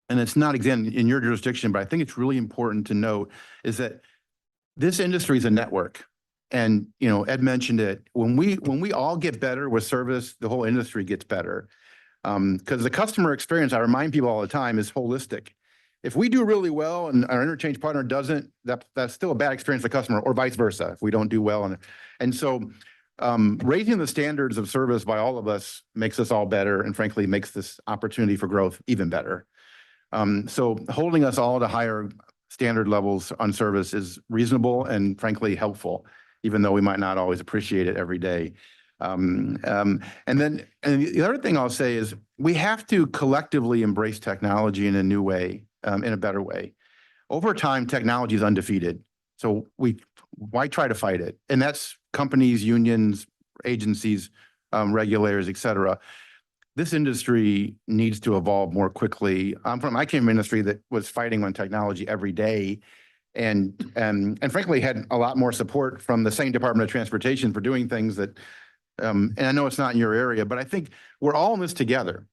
and it's not again in your jurisdiction, but I think it's really important to note is that this industry is a network. And, Ed mentioned it, when we all get better with service, the whole industry gets better. Because the customer experience, I remind people all the time, is holistic. If we do really well and our interchange partner doesn't, that's still a bad experience for the customer, or vice versa, if we don't do well. And so raising the standards of service by all of us makes us all better and frankly makes this opportunity for growth even better. So holding us all to higher standard levels on service is reasonable and frankly helpful, even though we might not always appreciate it every day. And the other thing I'll say is we have to collectively embrace technology in a new way, in a better way. Over time, technology is undefeated. So why try to fight it? And that's companies, unions, agencies, regulators, et cetera. This industry needs to evolve more quickly. I came from an industry that was fighting on technology every day and frankly had a lot more support from the same Department of Transportation for doing things that, and I know it's not in your area, but I think we're all in this together.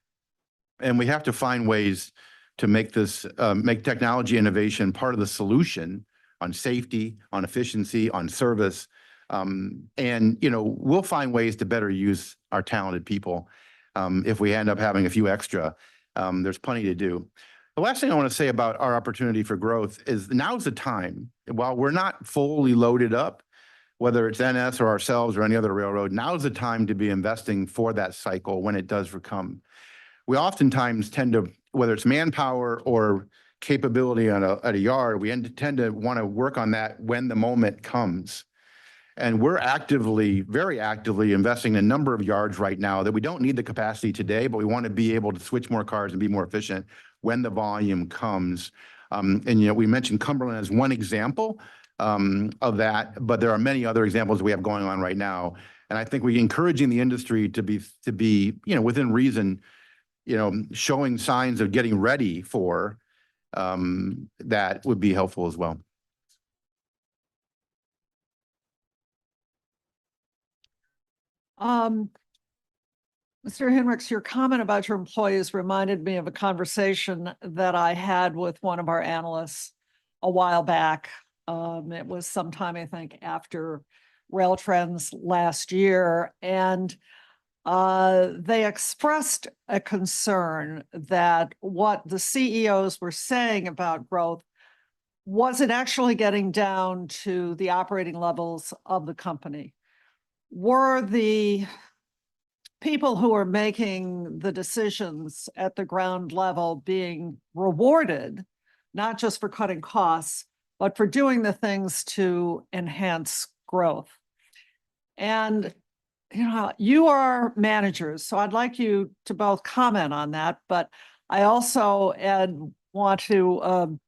And we have to find ways to make this, make technology innovation part of the solution on safety, on efficiency, on service. And, we'll find ways to better use our talented people. If we end up having a few extra, there's plenty to do. The last thing I want to say about our opportunity for growth is now's the time. While we're not fully loaded up, whether it's NS or ourselves or any other railroad, now's the time to be investing for that cycle when it does come. We oftentimes tend to, whether it's manpower or capability at a yard, we tend to want to work on that when the moment comes. And we're very actively investing in a number of yards right now that we don't need the capacity today, but we want to be able to switch more cars and be more efficient when the volume comes. And, we mentioned Cumberland as one example of that, but there are many other examples we have going on right now. And I think we're encouraging the industry to be, within reason, showing signs of getting ready for that would be helpful as well. Mr. Henricks, your comment about your employees reminded me of a conversation that I had with one of our analysts a while back. It was sometime, I think, after Rail Trends last year. And they expressed a concern that what the CEOs were saying about growth wasn't actually getting down to the operating levels of the company. Were the people who are making the decisions at the ground level being rewarded, not just for cutting costs, but for doing the things to enhance growth? And, you are managers, so I'd like you to both comment on that. But I also, Ed, want to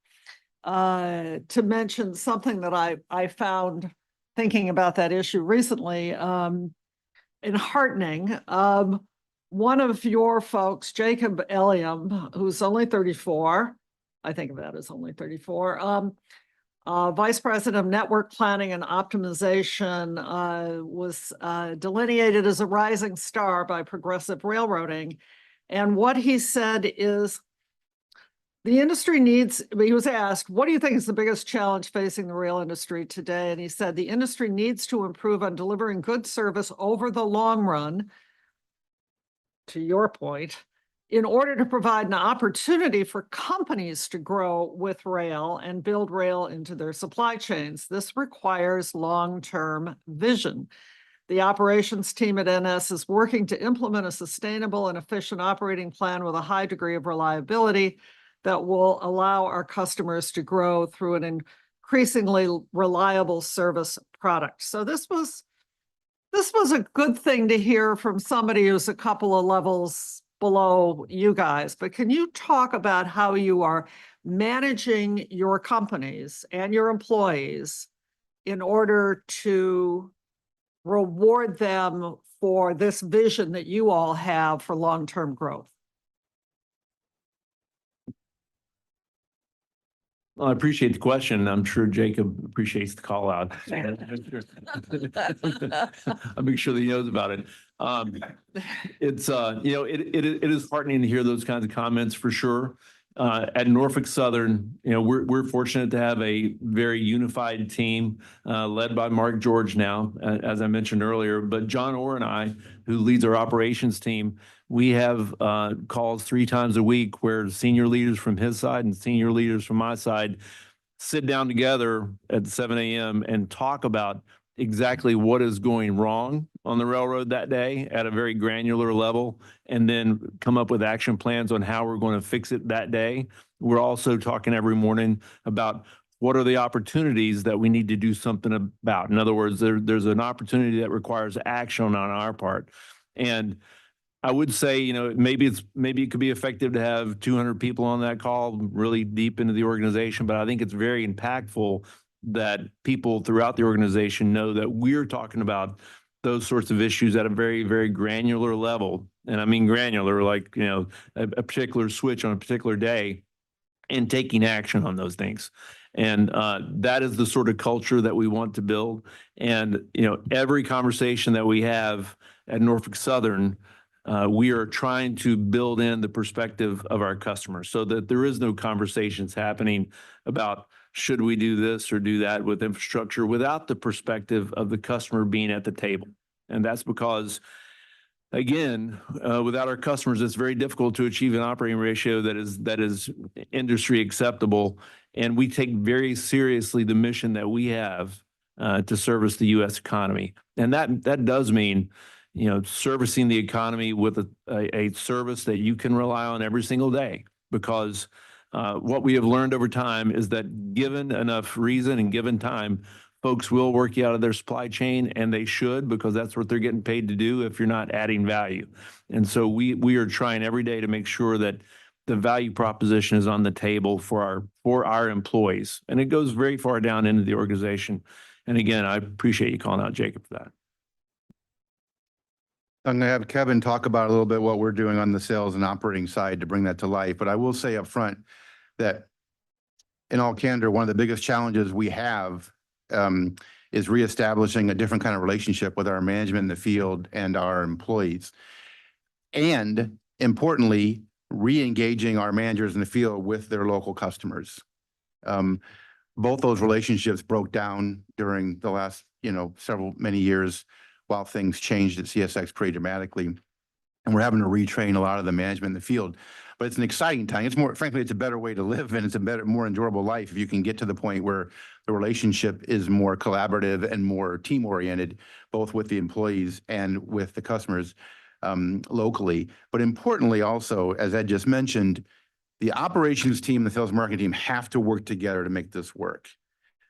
mention something that I found thinking about that issue recently, enheartening. One of your folks, Jacob Elliam, who's only 34, I think of that as only 34, Vice President of Network Planning and Optimization, was delineated as a rising star by Progressive Railroading. And what he said is, the industry needs, he was asked, what do you think is the biggest challenge facing the rail industry today? And he said, the industry needs to improve on delivering good service over the long run to your point, in order to provide an opportunity for companies to grow with rail and build rail into their supply chains, this requires long-term vision. The operations team at NS is working to implement a sustainable and efficient operating plan with a high degree of reliability that will allow our customers to grow through an increasingly reliable service product. So this was a good thing to hear from somebody who's a couple of levels below you guys. But can you talk about how you are managing your companies and your employees in order to reward them for this vision that you all have for long-term growth? Well, I appreciate the question. I'm sure Jacob appreciates the call out. I'll make sure that he knows about it. It's, it is heartening to hear those kinds of comments for sure. At Norfolk Southern, we're fortunate to have a very unified team led by Mark George now, as I mentioned earlier. But John Orr and I, who leads our operations team, we have calls 3 times a week where senior leaders from his side and senior leaders from my side sit down together at 7 a.m. and talk about exactly what is going wrong on the railroad that day at a very granular level, and then come up with action plans on how we're going to fix it that day. We're also talking every morning about what are the opportunities that we need to do something about. In other words, there's an opportunity that requires action on our part. And I would say, maybe it could be effective to have 200 people on that call really deep into the organization, but I think it's very impactful that people throughout the organization know that we're talking about those sorts of issues at a very, very granular level. And I mean granular, like, a particular switch on a particular day, and taking action on those things. And that is the sort of culture that we want to build. And, every conversation that we have at Norfolk Southern, we are trying to build in the perspective of our customers so that there is no conversations happening about should we do this or do that with infrastructure without the perspective of the customer being at the table. And that's because, again, without our customers, it's very difficult to achieve an operating ratio that is industry acceptable. And we take very seriously the mission that we have to service the U.S. economy. And that does mean, servicing the economy with a service that you can rely on every single day, because what we have learned over time is that given enough reason and given time, folks will work you out of their supply chain, and they should, because that's what they're getting paid to do if you're not adding value. And so we are trying every day to make sure that the value proposition is on the table for our employees. And it goes very far down into the organization. And again, I appreciate you calling out Jacob for that. I'm going to have Kevin talk about a little bit what we're doing on the sales and operating side to bring that to life. But I will say up front that, in all candor, one of the biggest challenges we have is reestablishing a different kind of relationship with our management in the field and our employees. And importantly, re-engaging our managers in the field with their local customers. Both those relationships broke down during the last, many years, while things changed at CSX pretty dramatically. And we're having to retrain a lot of the management in the field. But it's an exciting time. It's more, frankly, it's a better way to live, and it's a better, more enjoyable life if you can get to the point where the relationship is more collaborative and more team-oriented, both with the employees and with the customers locally. But importantly also, as Ed just mentioned, the operations team and the sales and marketing team have to work together to make this work.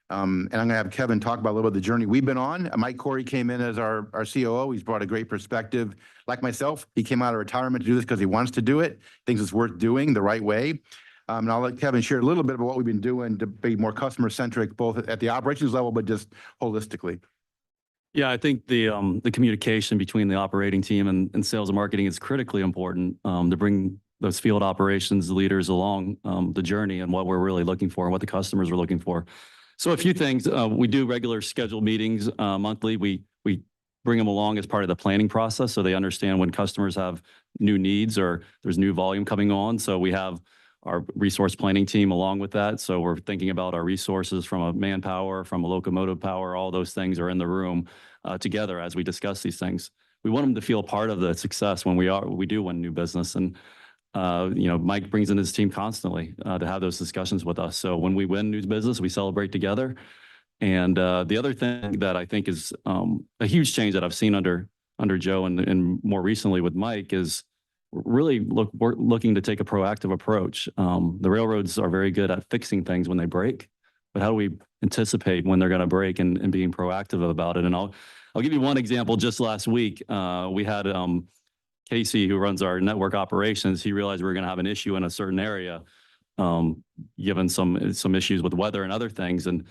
And I'm going to have Kevin talk about a little bit of the journey we've been on. Mike Corey came in as our COO. He's brought a great perspective. Like myself, he came out of retirement to do this because he wants to do it, thinks it's worth doing the right way. And I'll let Kevin share a little bit about what we've been doing to be more customer-centric, both at the operations level, but just holistically. Yeah, I think the communication between the operating team and sales and marketing is critically important to bring those field operations leaders along the journey and what we're really looking for and what the customers are looking for. So a few things. We do regular scheduled meetings monthly. We bring them along as part of the planning process so they understand when customers have new needs or there's new volume coming on. So we have our resource planning team along with that. So we're thinking about our resources from a manpower, from a locomotive power, all those things are in the room together as we discuss these things. we want them to feel a part of the success when we do win new business. And, Mike brings in his team constantly to have those discussions with us. So when we win new business, we celebrate together. And the other thing that I think is a huge change that I've seen under Joe and more recently with Mike is we're looking to take a proactive approach. The railroads are very good at fixing things when they break, but how do we anticipate when they're going to break and being proactive about it? And I'll give you one example. Just last week, we had Casey, who runs our network operations. He realized we were going to have an issue in a certain area, given some issues with weather and other things. And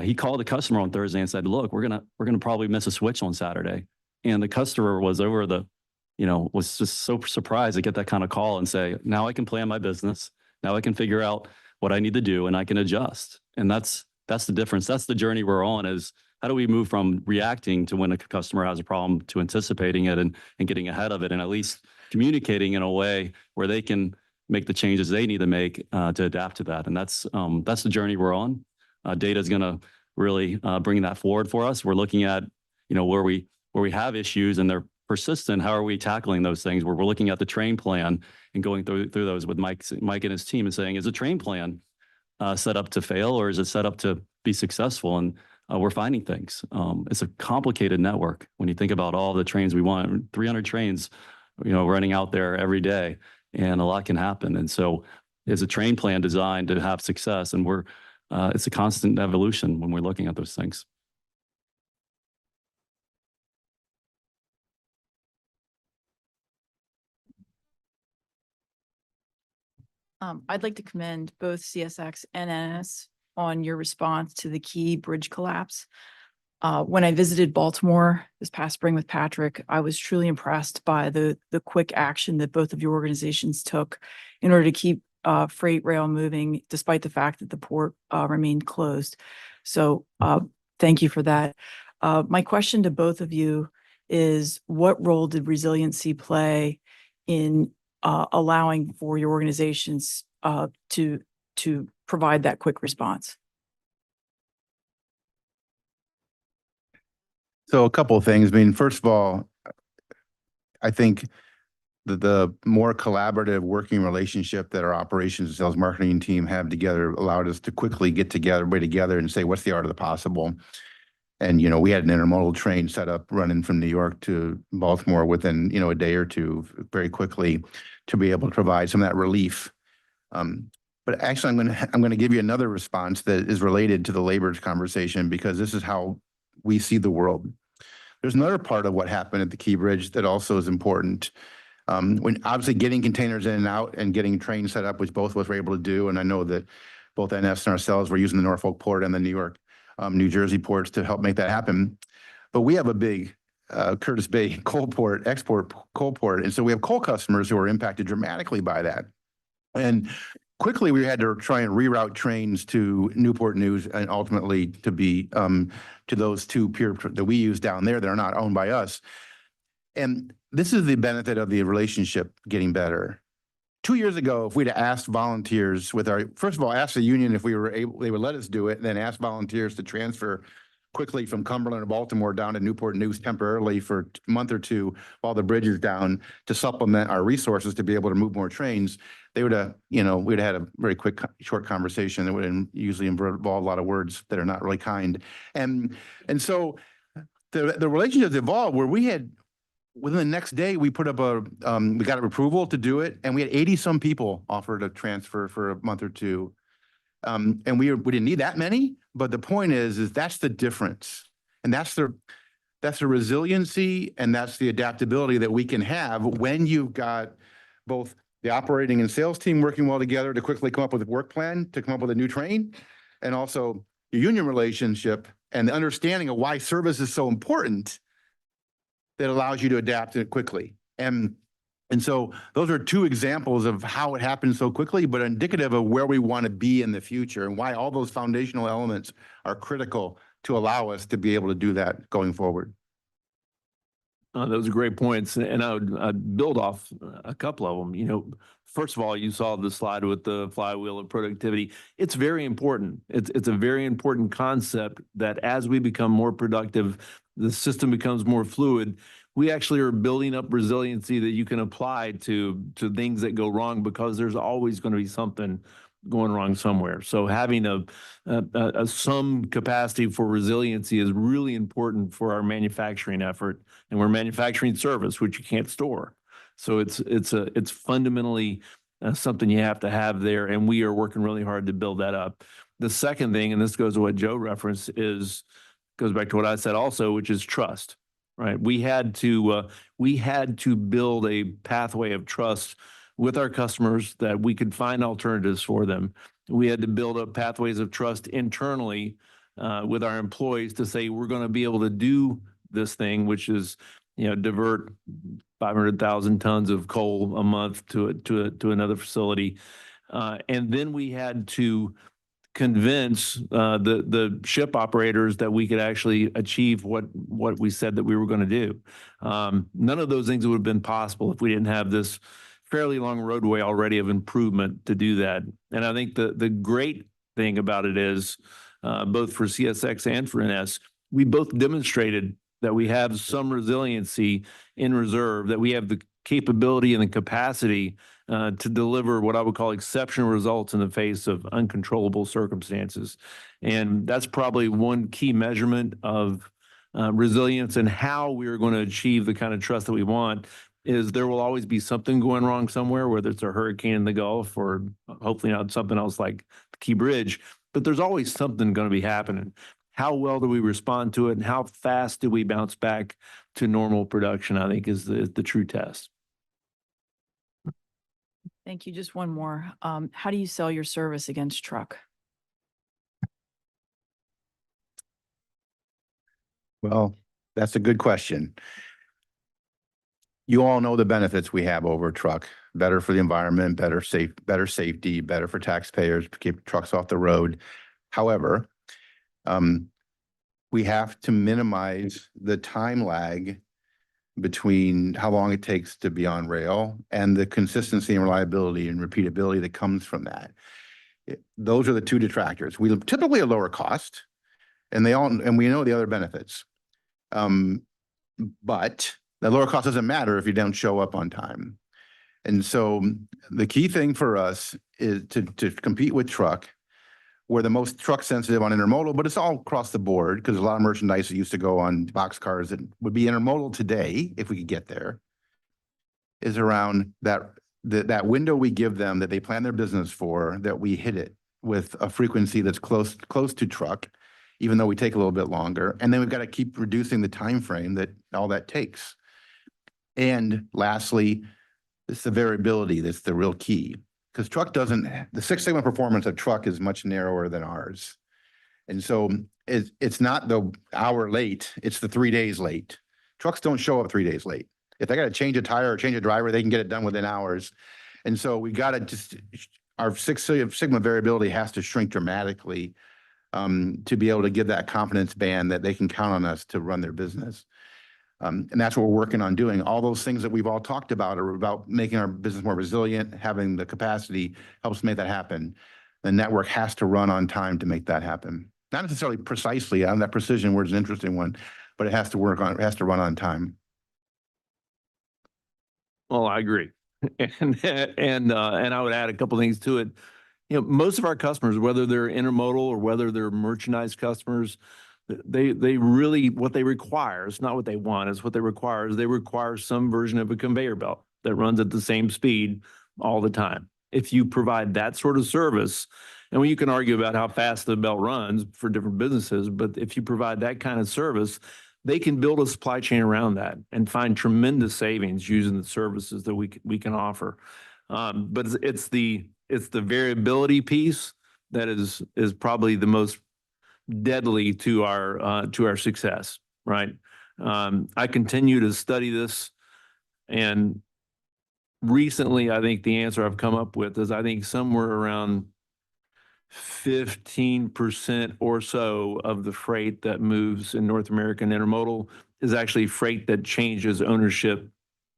he called the customer on Thursday and said, "Look, we're gonna probably miss a switch on Saturday." And the customer was was just so surprised to get that kind of call and say, "Now I can plan my business. Now I can figure out what I need to do and I can adjust." And that's the difference. That's the journey we're on, is how do we move from reacting to when a customer has a problem to anticipating it and getting ahead of it, and at least communicating in a way where they can make the changes they need to make to adapt to that. And that's the journey we're on. Data is going to really bring that forward for us. We're looking at, where we have issues and they're persistent. How are we tackling those things? Where we're looking at the train plan and going through those with Mike and his team and saying, is a train plan set up to fail, or is it set up to be successful? And we're finding things. It's a complicated network when you think about all the trains we want. 300 trains, running out there every day, and a lot can happen. And so, is a train plan designed to have success? And it's a constant evolution when we're looking at those things. I'd like to commend both CSX and NS on your response to the Key Bridge collapse. When I visited Baltimore this past spring with Patrick, I was truly impressed by the quick action that both of your organizations took in order to keep freight rail moving, despite the fact that the port remained closed. So thank you for that. My question to both of you is, what role did Resiliency play in allowing for your organizations to provide that quick response? So a couple of things. I mean, first of all, I think the more collaborative working relationship that our operations and sales marketing team have together allowed us to quickly get everybody together and say, what's the art of the possible? And, we had an intermodal train set up running from New York to Baltimore within, a day or two, very quickly, to be able to provide some of that relief. But actually, I'm going to give you another response that is related to the labor conversation, because this is how we see the world. There's another part of what happened at the Key Bridge that also is important. When obviously getting containers in and out and getting trains set up, which both of us were able to do. And I know that both NS and ourselves were using the Norfolk port and the New York, New Jersey ports to help make that happen. But we have a big Curtis Bay export coal port. And so we have coal customers who are impacted dramatically by that. And quickly we had to try and reroute trains to Newport News and ultimately to be to those two pier that we use down there that are not owned by us. And this is the benefit of the relationship getting better. 2 years ago, if we'd asked volunteers first of all, asked the union if we were able, they would let us do it, and then asked volunteers to transfer quickly from Cumberland or Baltimore down to Newport News temporarily for a month or two while the bridge is down to supplement our resources to be able to move more trains, they would have, we'd have had a very quick, short conversation that would usually involve a lot of words that are not really kind. And so the relationships evolved where we had, within the next day, we put up we got approval to do it, and we had 80 some people offered a transfer for a month or two. And we didn't need that many, but the point is that's the difference. And that's the resiliency and that's the adaptability that we can have when you've got both the operating and sales team working well together to quickly come up with a work plan, to come up with a new train, and also your union relationship and the understanding of why service is so important that allows you to adapt it quickly. And so those are two examples of how it happened so quickly, but indicative of where we want to be in the future and why all those foundational elements are critical to allow us to be able to do that going forward. Those are great points. And I'd build off a couple of them. First of all, you saw the slide with the flywheel of productivity. It's very important. It's a very important concept that as we become more productive, the system becomes more fluid. we actually are building up resiliency that you can apply to things that go wrong, because there's always going to be something going wrong somewhere. So having some capacity for resiliency is really important for our manufacturing effort, and we're manufacturing service, which you can't store. So it's fundamentally something you have to have there, and we are working really hard to build that up. The second thing, and this goes to what Joe referenced, goes back to what I said also, which is trust, right? We had to build a pathway of trust with our customers that we could find alternatives for them. We had to build up pathways of trust internally with our employees to say, we're going to be able to do this thing, which is, divert 500,000 tons of coal a month to another facility. And then we had to convince the ship operators that we could actually achieve what we said that we were going to do. None of those things would have been possible if we didn't have this fairly long roadway already of improvement to do that. And I think the great thing about it is, both for CSX and for NS, we both demonstrated that we have some resiliency in reserve, that we have the capability and the capacity to deliver what I would call exceptional results in the face of uncontrollable circumstances. And that's probably one key measurement of resilience and how we are going to achieve the kind of trust that we want. Is there will always be something going wrong somewhere, whether it's a hurricane in the Gulf or hopefully not something else like the Key Bridge, but there's always something going to be happening. How well do we respond to it, and how fast do we bounce back to normal production, I think is the true test. Thank you. Just one more. How do you sell your service against truck? Well, that's a good question. You all know the benefits we have over truck. Better for the environment, better safety, better for taxpayers, keep trucks off the road. However, we have to minimize the time lag between how long it takes to be on rail and the consistency and reliability and repeatability that comes from that. Those are the two detractors. We typically a lower cost, and we know the other benefits. But the lower cost doesn't matter if you don't show up on time. And so the key thing for us is to compete with truck. We're the most truck sensitive on intermodal, but it's all across the board because a lot of merchandise that used to go on boxcars that would be intermodal today, if we could get there, is around that window we give them that they plan their business for, that we hit it with a frequency that's close to truck, even though we take a little bit longer. And then we've got to keep reducing the time frame that all that takes. And lastly, it's the variability that's the real key. Because truck the Six Sigma performance of truck is much narrower than ours. And so it's not the hour late, it's the 3 days late. Trucks don't show up 3 days late. If they got to change a tire or change a driver, they can get it done within hours. And so we got to our Six Sigma variability has to shrink dramatically to be able to give that confidence band that they can count on us to run their business. And that's what we're working on doing. All those things that we've all talked about are about making our business more resilient. Having the capacity helps make that happen. The network has to run on time to make that happen. Not necessarily precisely, on that precision word is an interesting one, but it has to run on time. Well, I agree. And I would add a couple things to it. Most of our customers, whether they're intermodal or whether they're merchandise customers, they really, what they require, it's not what they want, it's what they require, is they require some version of a conveyor belt that runs at the same speed all the time. If you provide that sort of service, and you can argue about how fast the belt runs for different businesses, but if you provide that kind of service, they can build a supply chain around that and find tremendous savings using the services that we can offer. But it's the variability piece that is probably the most deadly to our success, right? I continue to study this, and recently I think the answer I've come up with is I think somewhere around 15% or so of the freight that moves in North American intermodal is actually freight that changes ownership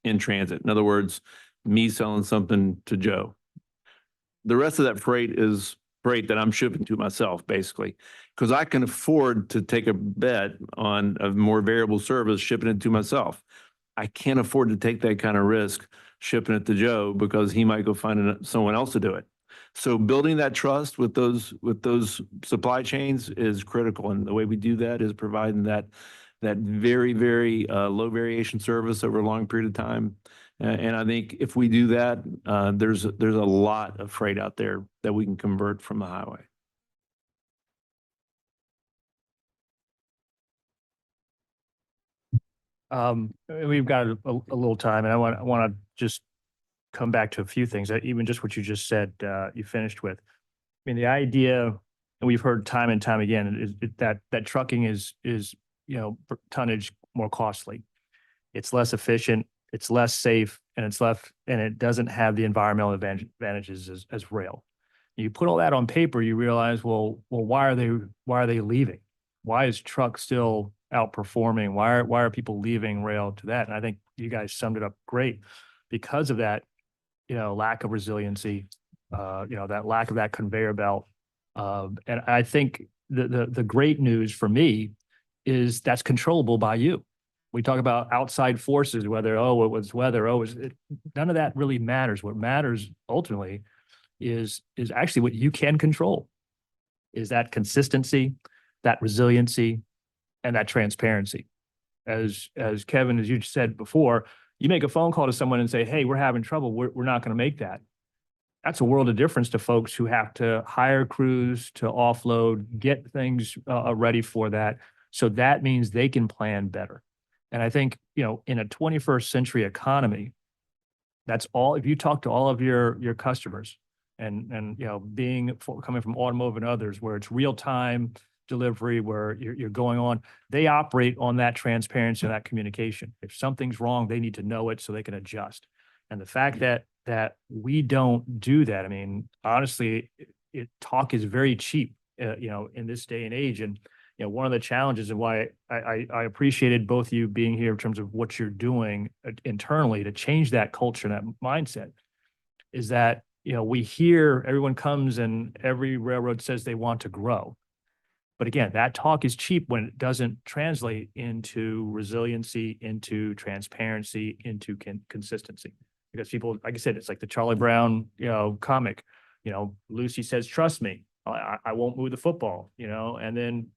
in transit. In other words, me selling something to Joe. The rest of that freight is freight that I'm shipping to myself, basically, because I can afford to take a bet on a more variable service, shipping it to myself. I can't afford to take that kind of risk shipping it to Joe because he might go find someone else to do it. So building that trust with those supply chains is critical. And the way we do that is providing that very, very low variation service over a long period of time. And I think if we do that, there's a lot of freight out there that we can convert from the highway. We've got a little time, and I want to just come back to a few things, even just what you just said, you finished with. I mean, the idea, and we've heard time and time again, is that trucking is, per tonnage more costly. It's less efficient, it's less safe, and it doesn't have the environmental advantages as rail. You put all that on paper, you realize, well, why are they leaving? Why is truck still outperforming? Why are people leaving rail to that? And I think you guys summed it up great. Because of that, lack of resiliency, that lack of that conveyor belt. And I think the great news for me is that's controllable by you. We talk about outside forces, whether, it was weather, none of that really matters. What matters ultimately is actually what you can control, is that consistency, that resiliency, and that transparency. As Kevin, as you said before, you make a phone call to someone and say, hey, we're having trouble, we're not going to make that. That's a world of difference to folks who have to hire crews to offload, get things ready for that. So that means they can plan better. And I think, in a 21st century economy, that's all, if you talk to all of your customers and coming from automotive and others, where it's real time delivery, where you're going on, they operate on that transparency and that communication. If something's wrong, they need to know it so they can adjust. And the fact that we don't do that, I mean, honestly, talk is very cheap, in this day and age. And, one of the challenges and why I appreciated both of you being here in terms of what you're doing internally to change that culture and that mindset is that, we hear everyone comes and every railroad says they want to grow. But again, that talk is cheap when it doesn't translate into resiliency, into transparency, into consistency. Because people, like I said, it's like the Charlie Brown, comic, Lucy says, trust me, I won't move the football, and then,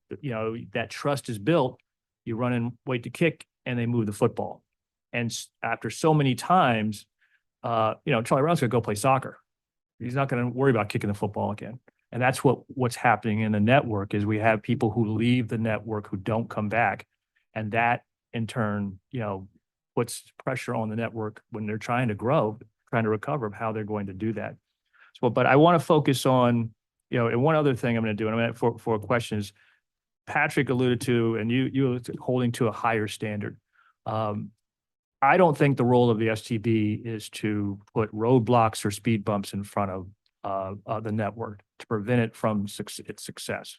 that trust is built, you run and wait to kick and they move the football. And after so many times, Charlie Brown's gonna go play soccer. He's not going to worry about kicking the football again. And that's what's happening in the network is we have people who leave the network who don't come back. And that in turn, puts pressure on the network when they're trying to grow, trying to recover of how they're going to do that. So, but I want to focus on, and one other thing I'm going to do, and I'm going to, for questions, Patrick alluded to, and you holding to a higher standard. I don't think the role of the STB is to put roadblocks or speed bumps in front of the network to prevent it from its success.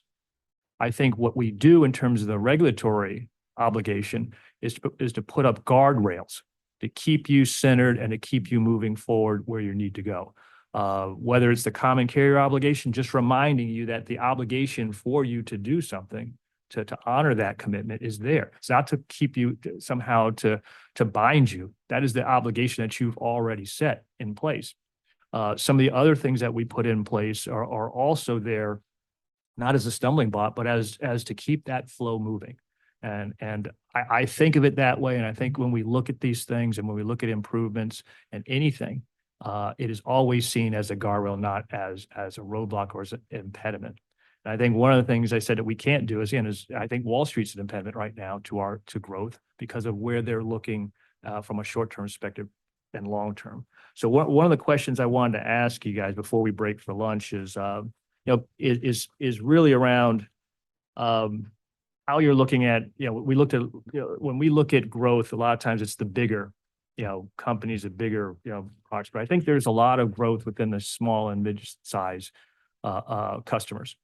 I think what we do in terms of the regulatory obligation is to put up guardrails to keep you centered and to keep you moving forward where you need to go. Whether it's the common carrier obligation, just reminding you that the obligation for you to do something, to honor that commitment is there. It's not to keep you somehow to bind you. That is the obligation that you've already set in place. Some of the other things that we put in place are also there, not as a stumbling block, but as to keep that flow moving. And I think of it that way. And I think when we look at these things and when we look at improvements and anything, it is always seen as a guardrail, not as a roadblock or as an impediment. And I think one of the things I said that we can't do is I think Wall Street's an impediment right now to growth because of where they're looking from a short-term perspective and long-term. So one of the questions I wanted to ask you guys before we break for lunch is really around how you're looking at, we looked at, when we look at growth, a lot of times it's the bigger, companies, the bigger, products, but I think there's a lot of growth within the small and mid-size customers.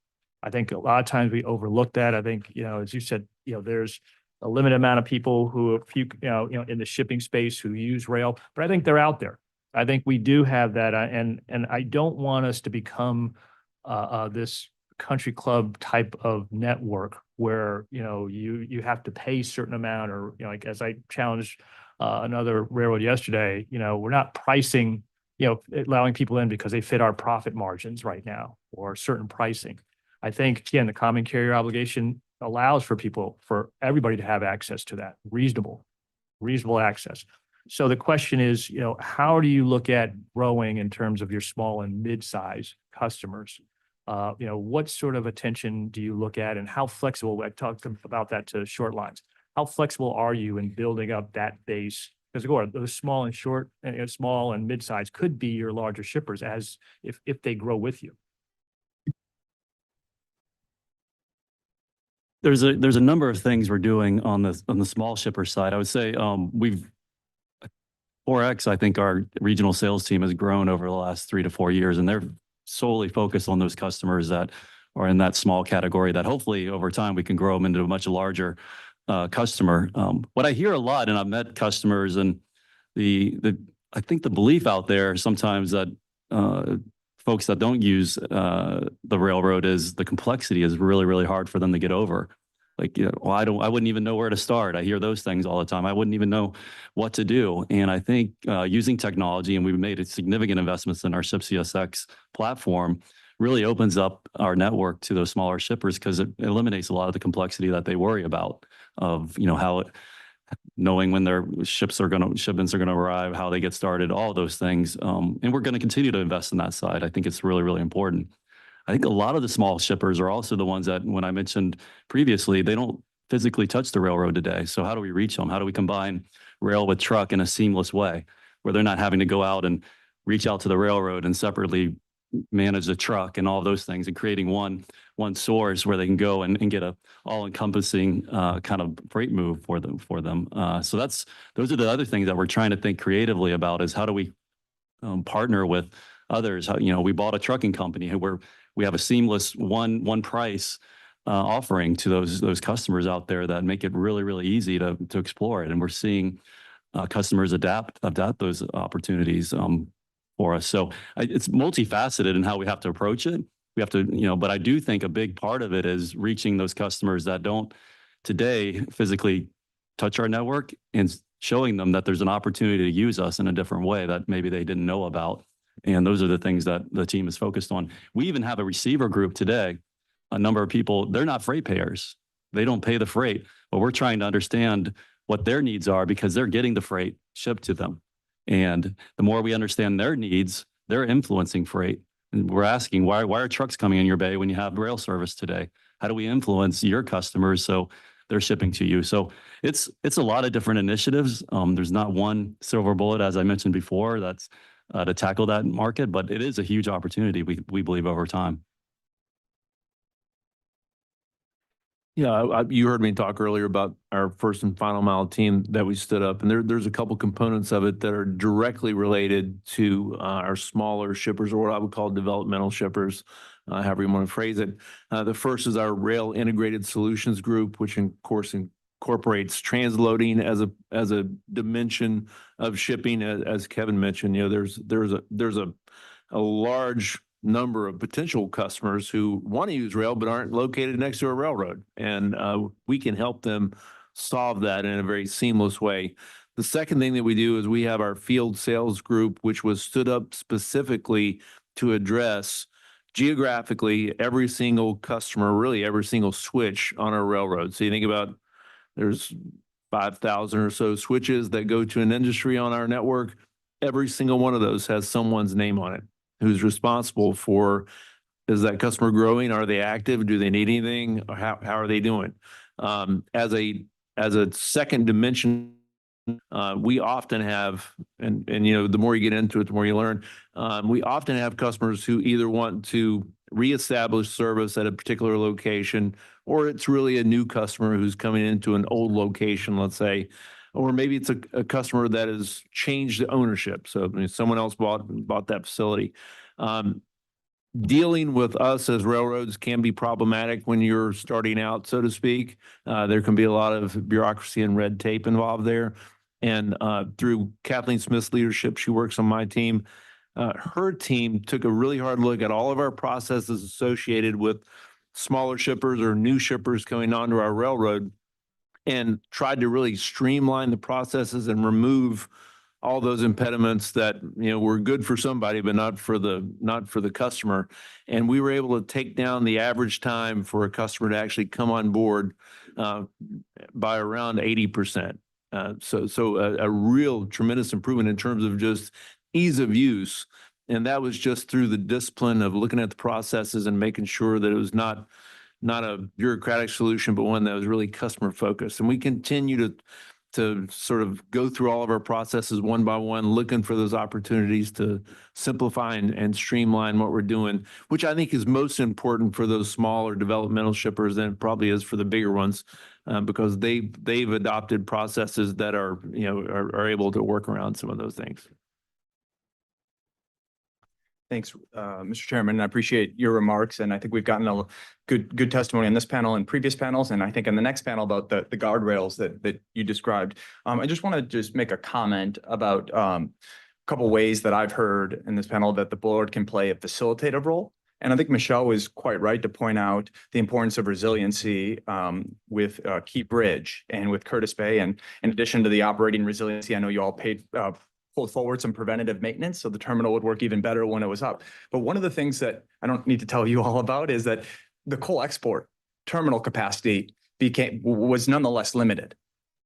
I think a lot of times we overlook that. I think, as you said, there's a limited amount of people who, in the shipping space who use rail, but I think they're out there. I think we do have that. And I don't want us to become this country club type of network where, you have to pay a certain amount or, like as I challenged another railroad yesterday, we're not pricing, allowing people in because they fit our profit margins right now or certain pricing. I think, again, the common carrier obligation allows for everybody to have access to that reasonable access. So the question is, how do you look at growing in terms of your small and mid-size customers? What sort of attention do you look at and how flexible, I talked about that to Shortlines. How flexible are you in building up that base? Because those small and mid-size could be your larger shippers as if they grow with you. There's a number of things we're doing on the small shipper side. I would say we've 4X, I think our regional sales team has grown over the last 3 to 4 years, and they're solely focused on those customers that are in that small category that hopefully over time we can grow them into a much larger customer. What I hear a lot, and I've met customers, and I think the belief out there sometimes that folks that don't use the railroad is the complexity is really, really hard for them to get over. Like, I wouldn't even know where to start. I hear those things all the time. I wouldn't even know what to do. And I think using technology, and we've made significant investments in our ShipCSX platform, really opens up our network to those smaller shippers because it eliminates a lot of the complexity that they worry about of, knowing when their shipments are going to arrive, how they get started, all of those things. And we're going to continue to invest in that side. I think it's really, really important. I think a lot of the small shippers are also the ones that, when I mentioned previously, they don't physically touch the railroad today. So how do we reach them? How do we combine rail with truck in a seamless way where they're not having to go out and reach out to the railroad and separately manage the truck and all of those things, and creating one source where they can go and get a all-encompassing kind of freight move for them. So those are the other things that we're trying to think creatively about, is how do we partner with others? We bought a trucking company where we have a seamless one price offering to those customers out there that make it really, really easy to explore it. And we're seeing customers adapt those opportunities for us. So it's multifaceted in how we have to approach it. We have to, but I do think a big part of it is reaching those customers that don't today physically touch our network and showing them that there's an opportunity to use us in a different way that maybe they didn't know about. And those are the things that the team is focused on. We even have a receiver group today, a number of people, they're not freight payers. They don't pay the freight, but we're trying to understand what their needs are because they're getting the freight shipped to them. And the more we understand their needs, they're influencing freight. And we're asking, why are trucks coming in your bay when you have rail service today? How do we influence your customers so they're shipping to you? So it's a lot of different initiatives. There's not one silver bullet, as I mentioned before, that's to tackle that market, but it is a huge opportunity, we believe, over time. Yeah, you heard me talk earlier about our first and final mile team that we stood up, and there's a couple components of it that are directly related to our smaller shippers, or what I would call developmental shippers, however you want to phrase it. The first is our Rail Integrated Solutions Group, which of course incorporates transloading as a dimension of shipping. As Kevin mentioned, there's a large number of potential customers who want to use rail but aren't located next to a railroad, and we can help them solve that in a very seamless way. The second thing that we do is we have our field sales group, which was stood up specifically to address geographically every single customer, really every single switch on our railroad. So you think about, there's 5,000 or so switches that go to an industry on our network. Every single one of those has someone's name on it who's responsible for, is that customer growing? Are they active? Do they need anything? Or how are they doing? As a second dimension, we often have, and the more you get into it, the more you learn. We often have customers who either want to reestablish service at a particular location, or it's really a new customer who's coming into an old location, let's say, or maybe it's a customer that has changed ownership. So someone else bought that facility. Dealing with us as railroads can be problematic when you're starting out, so to speak. There can be a lot of bureaucracy and red tape involved there. And through Kathleen Smith's leadership, she works on my team. Her team took a really hard look at all of our processes associated with smaller shippers or new shippers coming onto our railroad, and tried to really streamline the processes and remove all those impediments that, were good for somebody, but not for the customer. And we were able to take down the average time for a customer to actually come on board by around 80%. So a real tremendous improvement in terms of just ease of use. And that was just through the discipline of looking at the processes and making sure that it was not a bureaucratic solution, but one that was really customer focused. And we continue to sort of go through all of our processes one by one, looking for those opportunities to simplify and streamline what we're doing, which I think is most important for those smaller developmental shippers than it probably is for the bigger ones, because they've adopted processes that are able to work around some of those things. Thanks, Mr. Chairman. I appreciate your remarks, and I think we've gotten a good testimony on this panel and previous panels, and I think in the next panel about the guardrails that you described. I just want to make a comment about a couple ways that I've heard in this panel that the board can play a facilitative role. And I think Michelle was quite right to point out the importance of resiliency with Key Bridge and with Curtis Bay. And in addition to the operating resiliency, I know you all pulled forward some preventative maintenance, so the terminal would work even better when it was up. But one of the things that I don't need to tell you all about is that the coal export terminal capacity was nonetheless limited,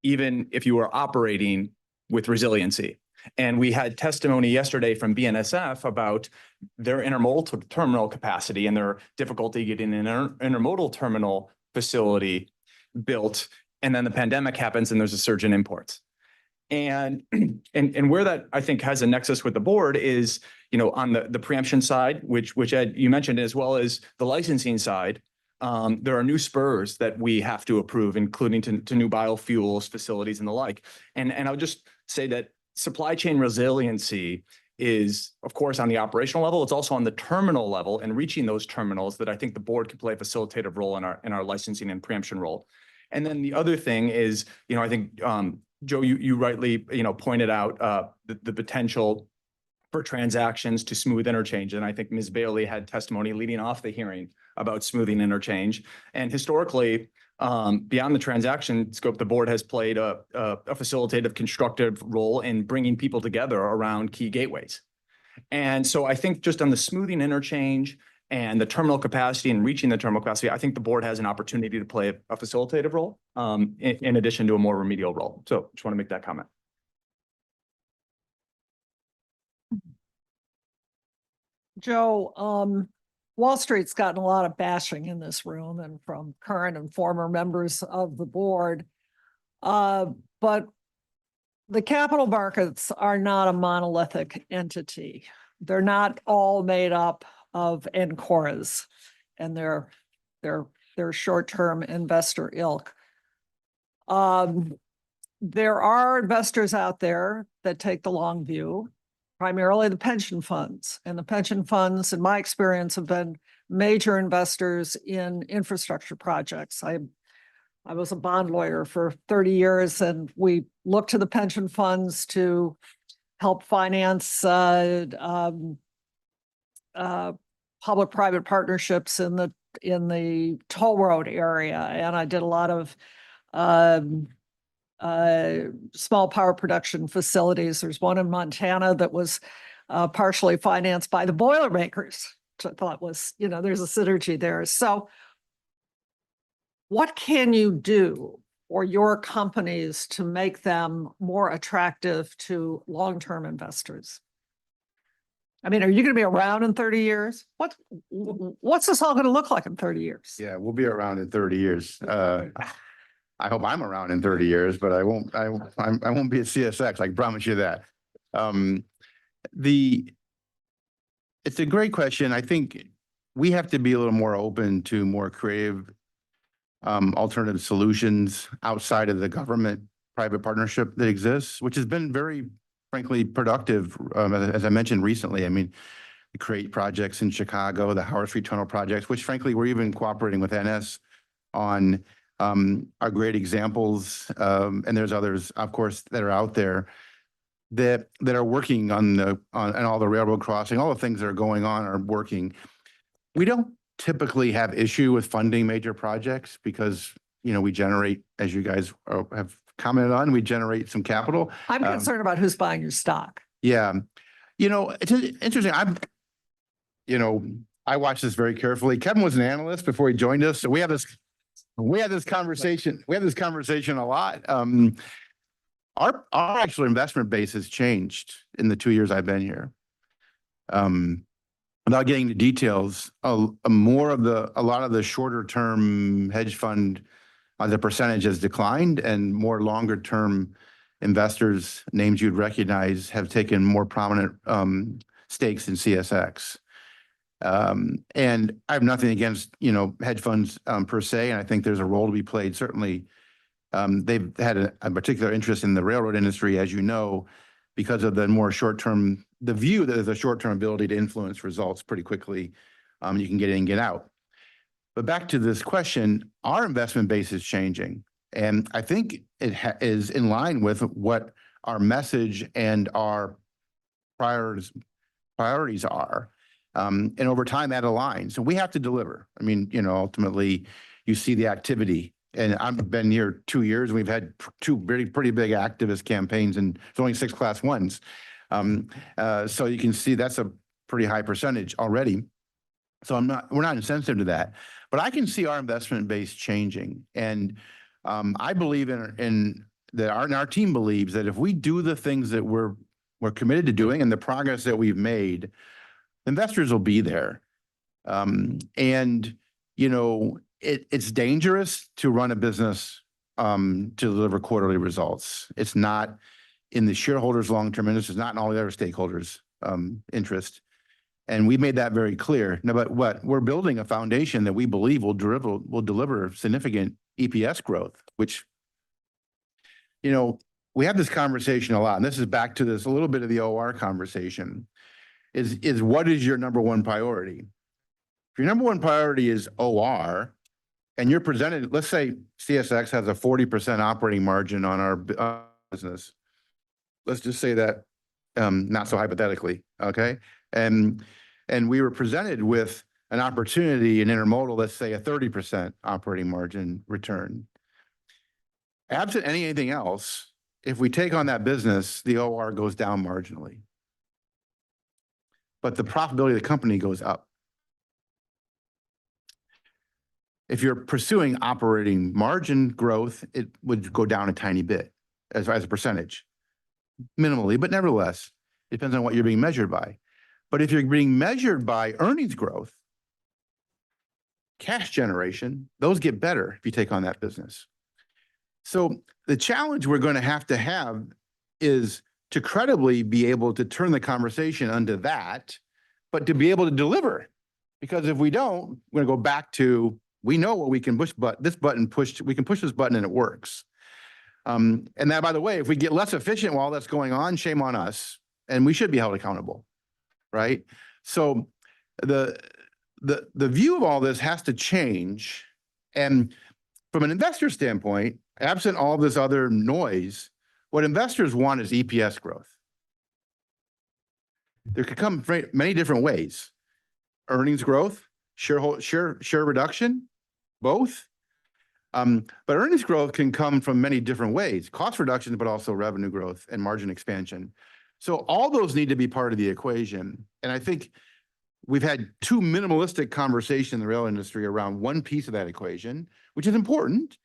even if you were operating with resiliency. And we had testimony yesterday from BNSF about their intermodal terminal capacity and their difficulty getting an intermodal terminal facility built. And then the pandemic happens and there's a surge in imports. And where that I think has a nexus with the board is, on the preemption side, which Ed, you mentioned, as well as the licensing side, there are new spurs that we have to approve, including to new biofuels facilities and the like. And I'll just say that supply chain resiliency is, of course, on the operational level. It's also on the terminal level and reaching those terminals that I think the board can play a facilitative role in our licensing and preemption role. And then the other thing is, I think, Joe, you rightly, pointed out the potential for transactions to smooth interchange. And I think Ms. Bailey had testimony leading off the hearing about smoothing interchange. And historically, beyond the transaction scope, the board has played a facilitative, constructive role in bringing people together around key gateways. And so I think just on the smoothing interchange and the terminal capacity and reaching the terminal capacity, I think the board has an opportunity to play a facilitative role in addition to a more remedial role. So just want to make that comment. Joe, Wall Street's gotten a lot of bashing in this room and from current and former members of the board. But the capital markets are not a monolithic entity. They're not all made up of Encoras and their short-term investor ilk. There are investors out there that take the long view, primarily the pension funds. And the pension funds, in my experience, have been major investors in infrastructure projects. I was a bond lawyer for 30 years, and we looked to the pension funds to help finance public-private partnerships in the toll road area. And I did a lot of small power production facilities. There's one in Montana that was partially financed by the Boilermakers, which I thought was, there's a synergy there. So what can you do for your companies to make them more attractive to long-term investors? I mean, are you going to be around in 30 years? What's this all going to look like in 30 years? Yeah, we'll be around in 30 years. I hope I'm around in 30 years, but I won't be at CSX. I promise you that. It's a great question. I think we have to be a little more open to more creative alternative solutions outside of the government private partnership that exists, which has been very, frankly, productive. As I mentioned recently, I mean, the CREATE projects in Chicago, the Howard Street Tunnel projects, which frankly, we're even cooperating with NS on, are great examples. And there's others, of course, that are out there that are working on all the railroad crossing, all the things that are going on are working. We don't typically have issue with funding major projects because we generate, as you guys have commented on, we generate some capital. I'm concerned about who's buying your stock. Yeah. It's interesting. I watched this very carefully. Kevin was an analyst before he joined us. So we had this conversation a lot. Our actual investment base has changed in the 2 years I've been here. Without getting into details, a lot of the shorter term hedge fund, the percentage has declined, and more longer term investors, names you'd recognize, have taken more prominent stakes in CSX. And I have nothing against, hedge funds per se, and I think there's a role to be played. Certainly, they've had a particular interest in the railroad industry, as you know, because of the more short-term, the view that there's a short-term ability to influence results pretty quickly. You can get in and get out. But back to this question, our investment base is changing. And I think it is in line with what our message and our priorities are. And over time, that aligns. And we have to deliver. I mean, ultimately, you see the activity. And I've been here 2 years, and we've had two pretty big activist campaigns, and there's only 6 Class 1s. So you can see that's a pretty high percentage already. So we're not insensitive to that. But I can see our investment base changing. And I believe in that our team believes that if we do the things that we're committed to doing and the progress that we've made, investors will be there. It's dangerous to run a business to deliver quarterly results. It's not in the shareholders' long-term interest. It's not in all the other stakeholders' interest. And we made that very clear. No, but we're building a foundation that we believe will deliver significant EPS growth, which, we have this conversation a lot, and this is back to this a little bit of the OR conversation, is what is your number one priority? If your number one priority is OR, and you're presented, let's say CSX has a 40% operating margin on our business. Let's just say that, not so hypothetically, okay? And we were presented with an opportunity in intermodal, let's say a 30% operating margin return. Absent anything else, if we take on that business, the OR goes down marginally. But the profitability of the company goes up. If you're pursuing operating margin growth, it would go down a tiny bit as a percentage, minimally, but nevertheless, it depends on what you're being measured by. But if you're being measured by earnings growth, cash generation, those get better if you take on that business. So the challenge we're going to have is to credibly be able to turn the conversation onto that, but to be able to deliver. Because if we don't, we're going to go back to, we know what we can push, but we can push this button and it works. And that, by the way, if we get less efficient while that's going on, shame on us, and we should be held accountable, right? So the view of all this has to change. And from an investor standpoint, absent all this other noise, what investors want is EPS growth. There could come many different ways. Earnings growth, share reduction, both. But earnings growth can come from many different ways, cost reductions, but also revenue growth and margin expansion. So all those need to be part of the equation. And I think we've had too minimalistic conversation in the rail industry around one piece of that equation, which is important.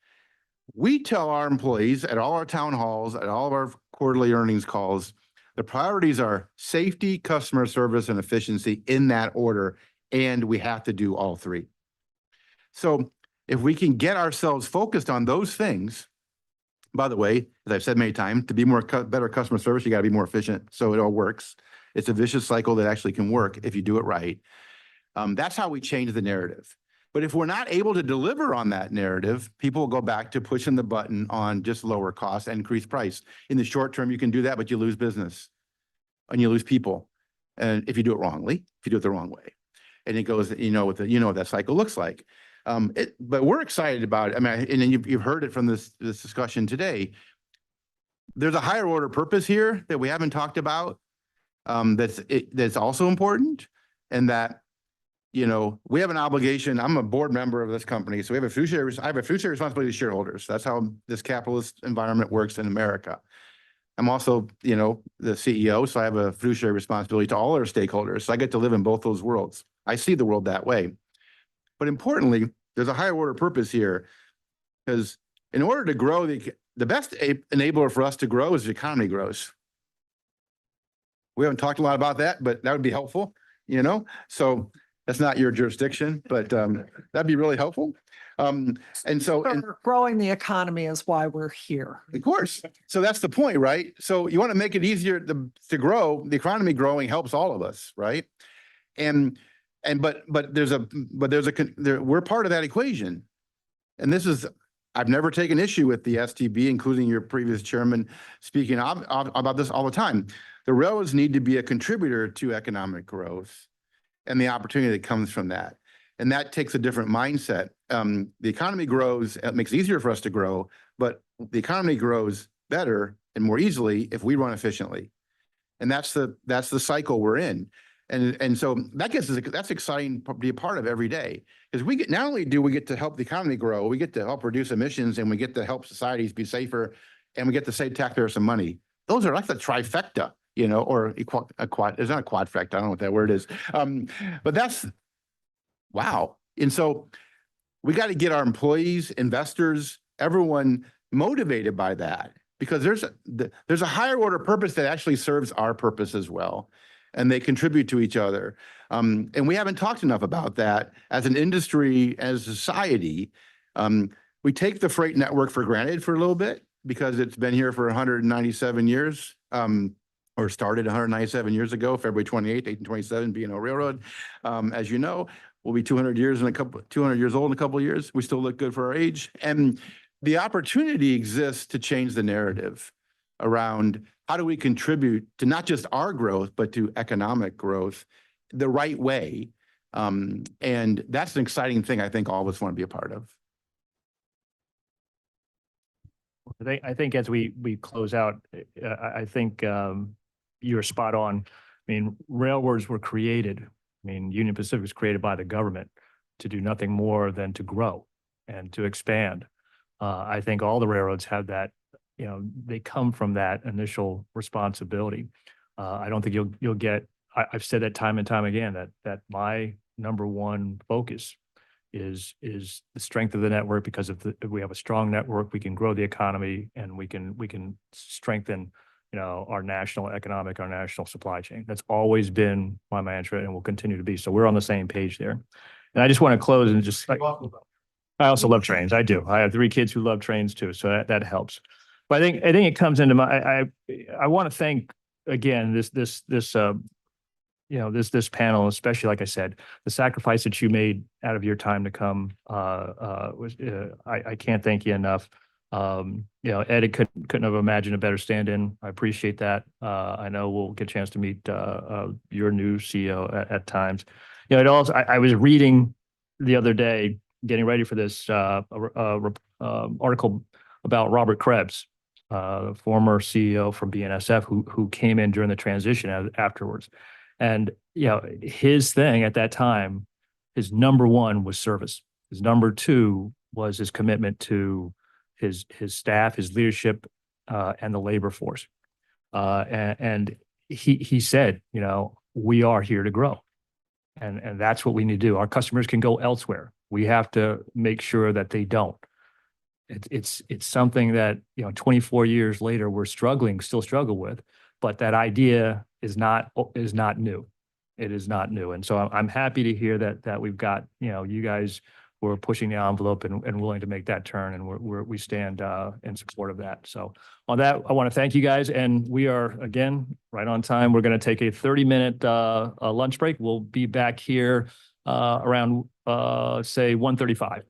We tell our employees at all our town halls, at all of our quarterly earnings calls, the priorities are safety, customer service, and efficiency in that order, and we have to do all three. So if we can get ourselves focused on those things, by the way, as I've said many times, to be better customer service, you got to be more efficient. So it all works. It's a vicious cycle that actually can work if you do it right. That's how we change the narrative. But if we're not able to deliver on that narrative, people will go back to pushing the button on just lower cost and increase price. In the short term, you can do that, but you lose business and you lose people. And if you do it wrongly, if you do it the wrong way, and it goes, what that cycle looks like. But we're excited about it. I mean, and you've heard it from this discussion today. There's a higher order purpose here that we haven't talked about. That's also important, and that you know, we have an obligation. I'm a board member of this company, so we have a fiduciary, I have a fiduciary responsibility to shareholders. That's how this capitalist environment works in America. I'm also, you know, the CEO, so I have a fiduciary responsibility to all our stakeholders. So I get to live in both those worlds. I see the world that way. But importantly, there's a higher order purpose here, because in order to grow, the best enabler for us to grow is the economy grows. We haven't talked a lot about that, but that would be helpful, you know? So that's not your jurisdiction, but that'd be really helpful. And Growing the economy is why we're here. of course. So that's the point, right? So you want to make it easier to grow. The economy growing helps all of us, right? But we're part of that equation. And I've never taken issue with the STB, including your previous chairman speaking about this all the time. The railroads need to be a contributor to economic growth and the opportunity that comes from that. And that takes a different mindset. The economy grows, it makes it easier for us to grow, but the economy grows better and more easily if we run efficiently. And that's the cycle we're in. And so that's exciting to be a part of every day, because not only do we get to help the economy grow, we get to help reduce emissions, and we get to help societies be safer, and we get to save taxpayers some money. Those are like the trifecta, you know, or it's not a quadfecta. I don't know what that word is. But that's, wow. And so we got to get our employees, investors, everyone motivated by that, because there's a higher order purpose that actually serves our purpose as well. And they contribute to each other. And we haven't talked enough about that as an industry, as a society. We take the freight network for granted for a little bit because it's been here for 197 years, or started 197 years ago, February 28th, 1827, B&O Railroad. As you know, we'll be 200 years old in a couple of years. We still look good for our age. And the opportunity exists to change the narrative around how do we contribute to not just our growth, but to economic growth the right way. And that's an exciting thing I think all of us want to be a part of. I think as we close out, I think you're spot on. I mean, railroads were created. I mean, Union Pacific was created by the government to do nothing more than to grow and to expand. I think all the railroads have that. You know, they come from that initial responsibility. I don't think you'll get. I've said that time and time again that my number one focus is the strength of the network, because if we have a strong network, we can grow the economy, and we can strengthen, you know, our national supply chain. That's always been my mantra and will continue to be. So we're on the same page there. And I just want to close and just I also love trains. I do. I have 3 kids who love trains too, so that helps. But I think it comes into I want to thank again this panel, especially, like I said, the sacrifice that you made out of your time to come was I can't thank you enough. You know, Ed couldn't have imagined a better stand-in. I appreciate that. I know we'll get a chance to meet your new CEO at times. You know, it also I was reading the other day, getting ready for this article about Robert Krebs, former CEO from BNSF, who came in during the transition afterwards. And, you know, his thing at that time, his number one was service. His number two was his commitment to his staff, his leadership, and the labor force. And he said, you know, we are here to grow. And that's what we need to do. Our customers can go elsewhere. We have to make sure that they don't. It's something that, you know, 24 years later, we're still struggle with, but that idea is not new. It is not new. And so I'm happy to hear that we've got, you know, you guys who are pushing the envelope and willing to make that turn, and we stand in support of that. So on that, I want to thank you guys, and we are again right on time. We're going to take a 30-minute lunch break. We'll be back here around say 1:35.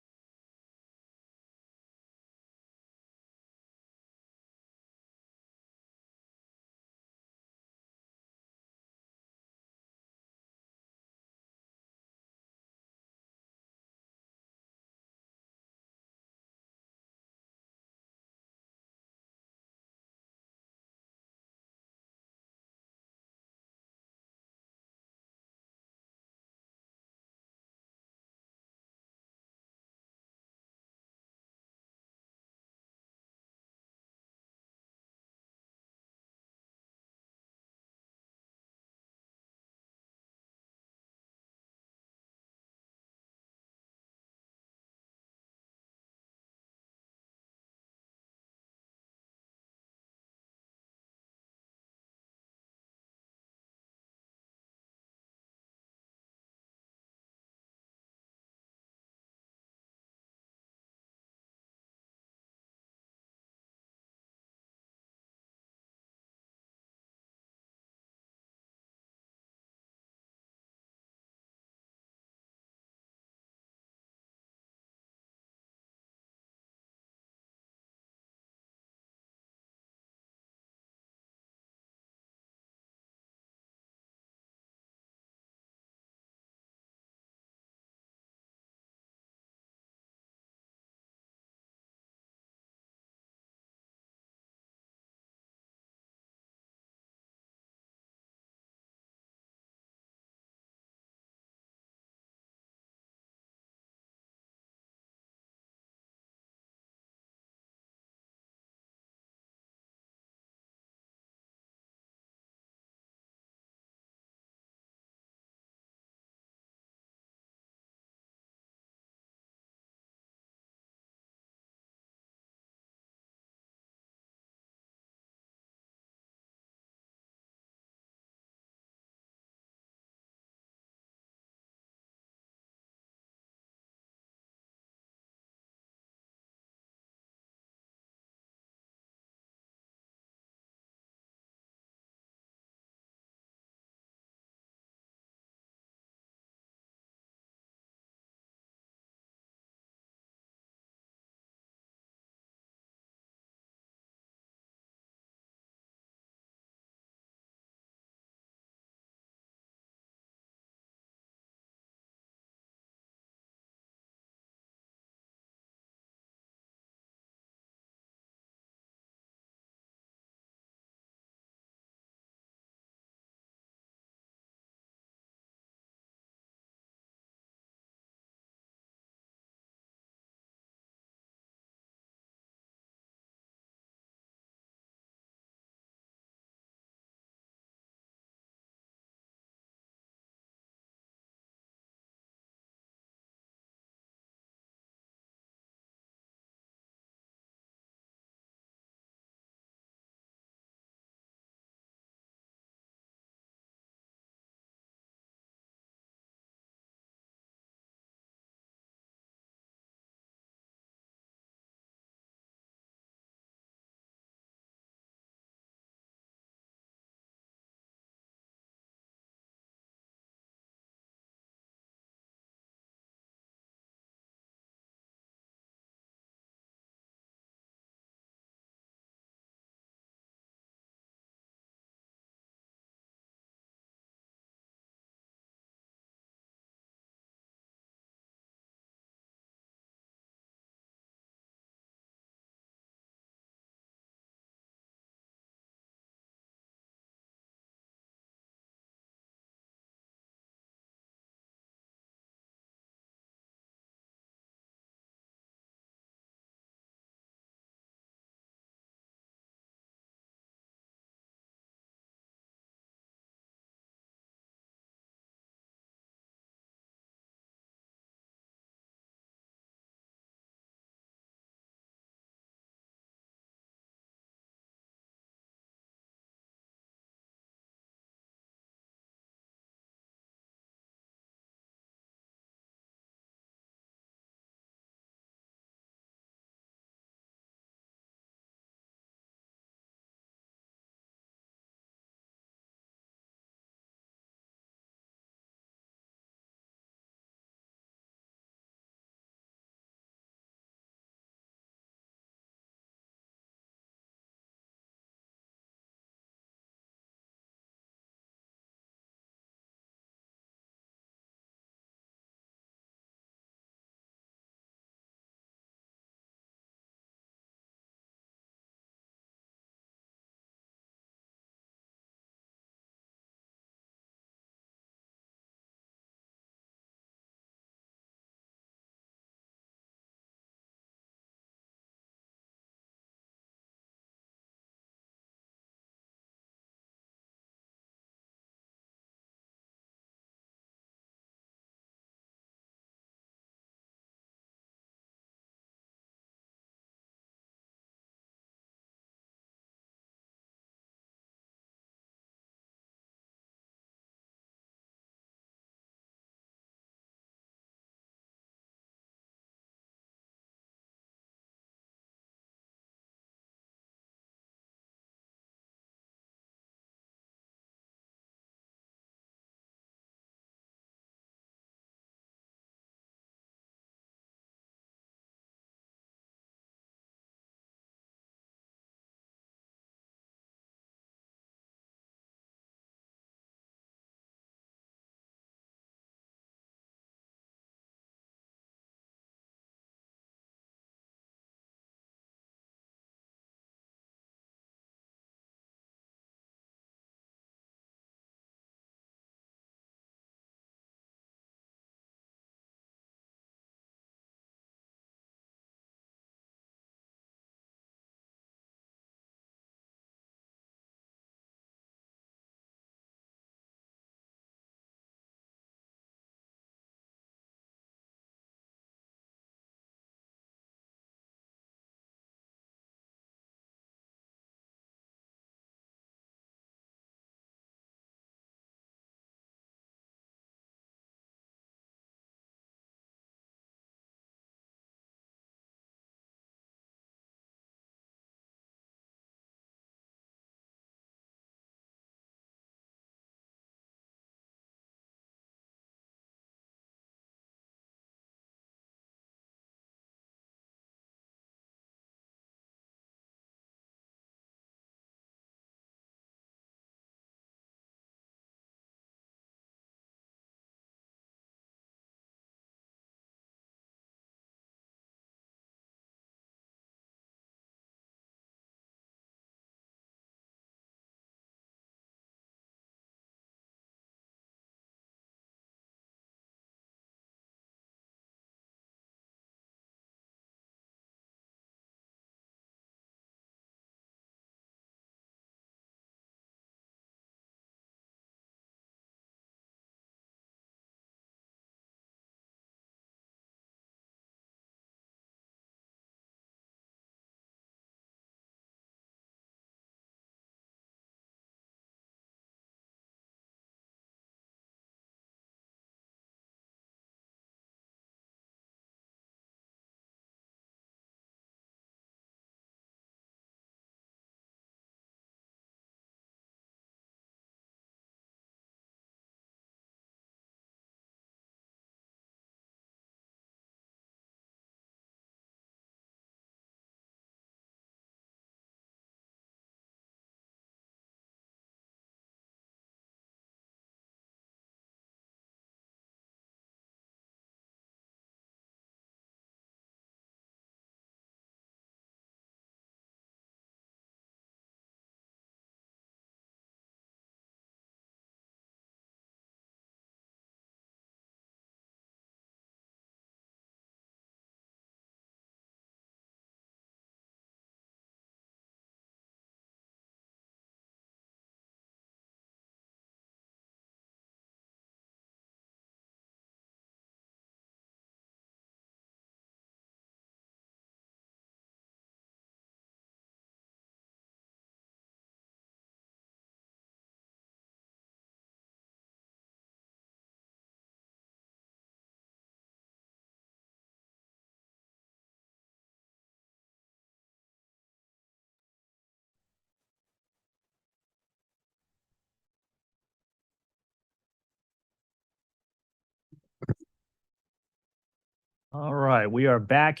All right, we are back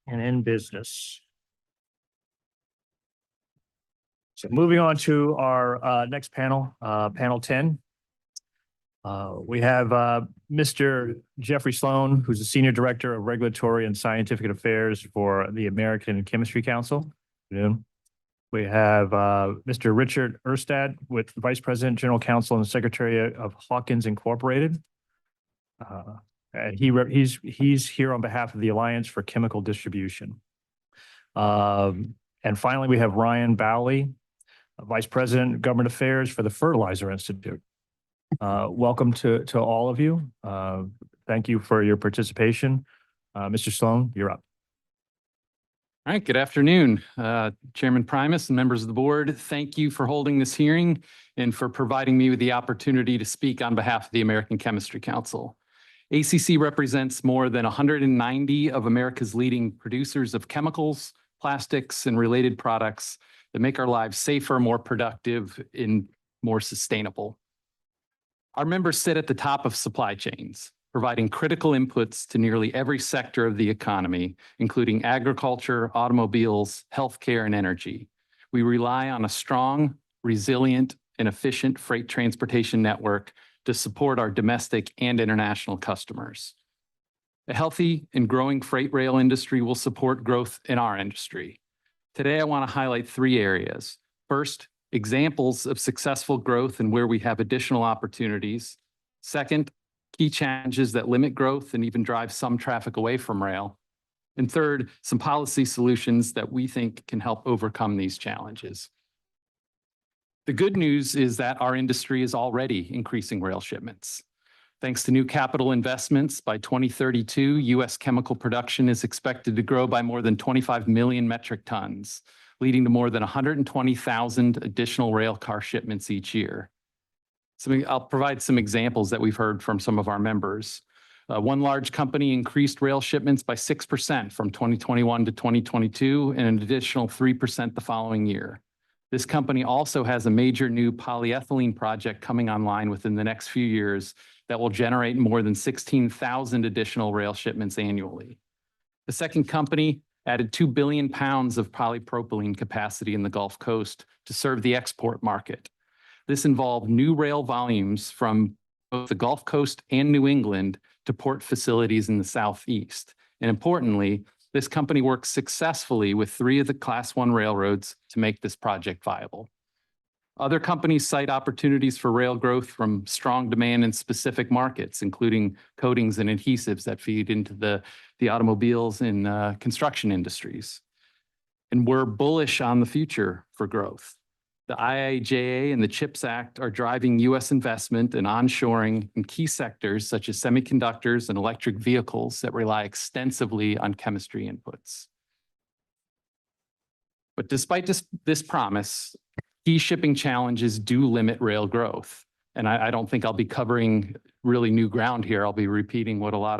and in business. So moving on to our next panel, panel 10. We have Mr. Jeffrey Sloan, who's the Senior Director of Regulatory and Scientific Affairs for the American Chemistry Council. Good afternoon. We have Mr. Richard Erstad, with Vice President, General Counsel, and Secretary of Hawkins Incorporated. And he's here on behalf of the Alliance for Chemical Distribution. And finally, we have Ryan Bowley, Vice President, Government Affairs for the Fertilizer Institute. Welcome to all of you. Thank you for your participation. Mr. Sloan, you're up. All right, good afternoon, Chairman Primus and members of the board. Thank you for holding this hearing and for providing me with the opportunity to speak on behalf of the American Chemistry Council. ACC represents more than 190 of America's leading producers of chemicals, plastics, and related products that make our lives safer, more productive, and more sustainable. Our members sit at the top of supply chains, providing critical inputs to nearly every sector of the economy, including agriculture, automobiles, healthcare, and energy. We rely on a strong, resilient, and efficient freight transportation network to support our domestic and international customers. A healthy and growing freight rail industry will support growth in our industry. Today, I want to highlight 3 areas. First, examples of successful growth and where we have additional opportunities. Second, key challenges that limit growth and even drive some traffic away from rail. And third, some policy solutions that we think can help overcome these challenges. The good news is that our industry is already increasing rail shipments. Thanks to new capital investments, by 2032, U.S. chemical production is expected to grow by more than 25 million metric tons, leading to more than 120,000 additional rail car shipments each year. So I'll provide some examples that we've heard from some of our members. One large company increased rail shipments by 6% from 2021 to 2022 and an additional 3% the following year. This company also has a major new polyethylene project coming online within the next few years that will generate more than 16,000 additional rail shipments annually. The second company added 2 billion pounds of polypropylene capacity in the Gulf Coast to serve the export market. This involved new rail volumes from both the Gulf Coast and New England to port facilities in the Southeast. And importantly, this company worked successfully with 3 of the Class 1 railroads to make this project viable. Other companies cite opportunities for rail growth from strong demand in specific markets, including coatings and adhesives that feed into the automobiles and construction industries. And we're bullish on the future for growth. The IIJA and the CHIPS Act are driving U.S. investment and onshoring in key sectors such as semiconductors and electric vehicles that rely extensively on chemistry inputs. But despite this promise, key shipping challenges do limit rail growth. And I don't think I'll be covering really new ground here. I'll be repeating what a lot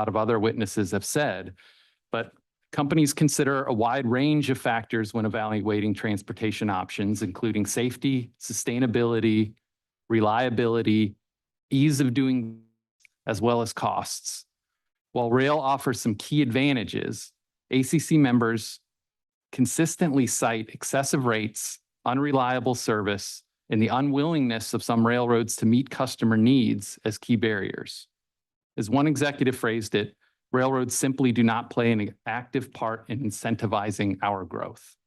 of other witnesses have said. But companies consider a wide range of factors when evaluating transportation options, including safety, sustainability, reliability, ease of doing, as well as costs. While rail offers some key advantages, ACC members consistently cite excessive rates, unreliable service, and the unwillingness of some railroads to meet customer needs as key barriers. As one executive phrased it, railroads simply do not play an active part in incentivizing our growth.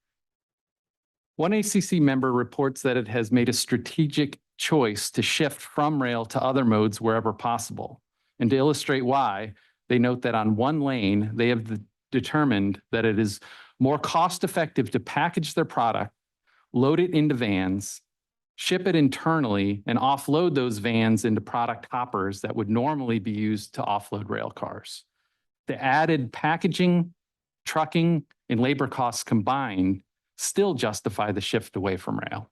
One ACC member reports that it has made a strategic choice to shift from rail to other modes wherever possible. And to illustrate why, they note that on one lane, they have determined that it is more cost-effective to package their product, load it into vans, ship it internally, and offload those vans into product hoppers that would normally be used to offload rail cars. The added packaging, trucking, and labor costs combined still justify the shift away from rail.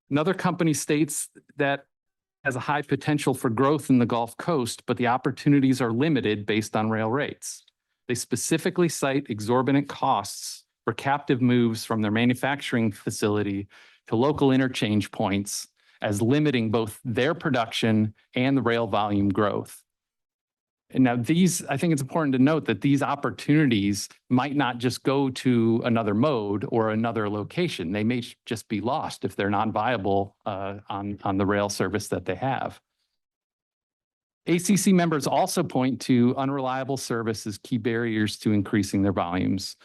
Another company states that has a high potential for growth in the Gulf Coast, but the opportunities are limited based on rail rates. They specifically cite exorbitant costs for captive moves from their manufacturing facility to local interchange points as limiting both their production and the rail volume growth. And now these, I think it's important to note that these opportunities might not just go to another mode or another location. They may just be lost if they're not viable on the rail service that they have. ACC members also point to unreliable service as key barriers to increasing their volumes.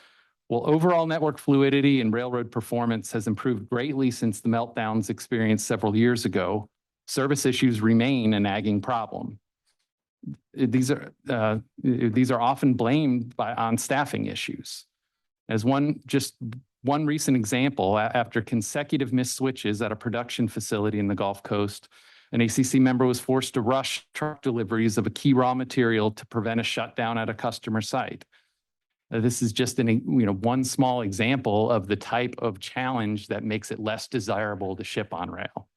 While overall network fluidity and railroad performance has improved greatly since the meltdowns experienced several years ago, service issues remain a nagging problem. These are often blamed on staffing issues. As one recent example, after consecutive missed switches at a production facility in the Gulf Coast, an ACC member was forced to rush truck deliveries of a key raw material to prevent a shutdown at a customer site. This is just one small example of the type of challenge that makes it less desirable to ship on rail.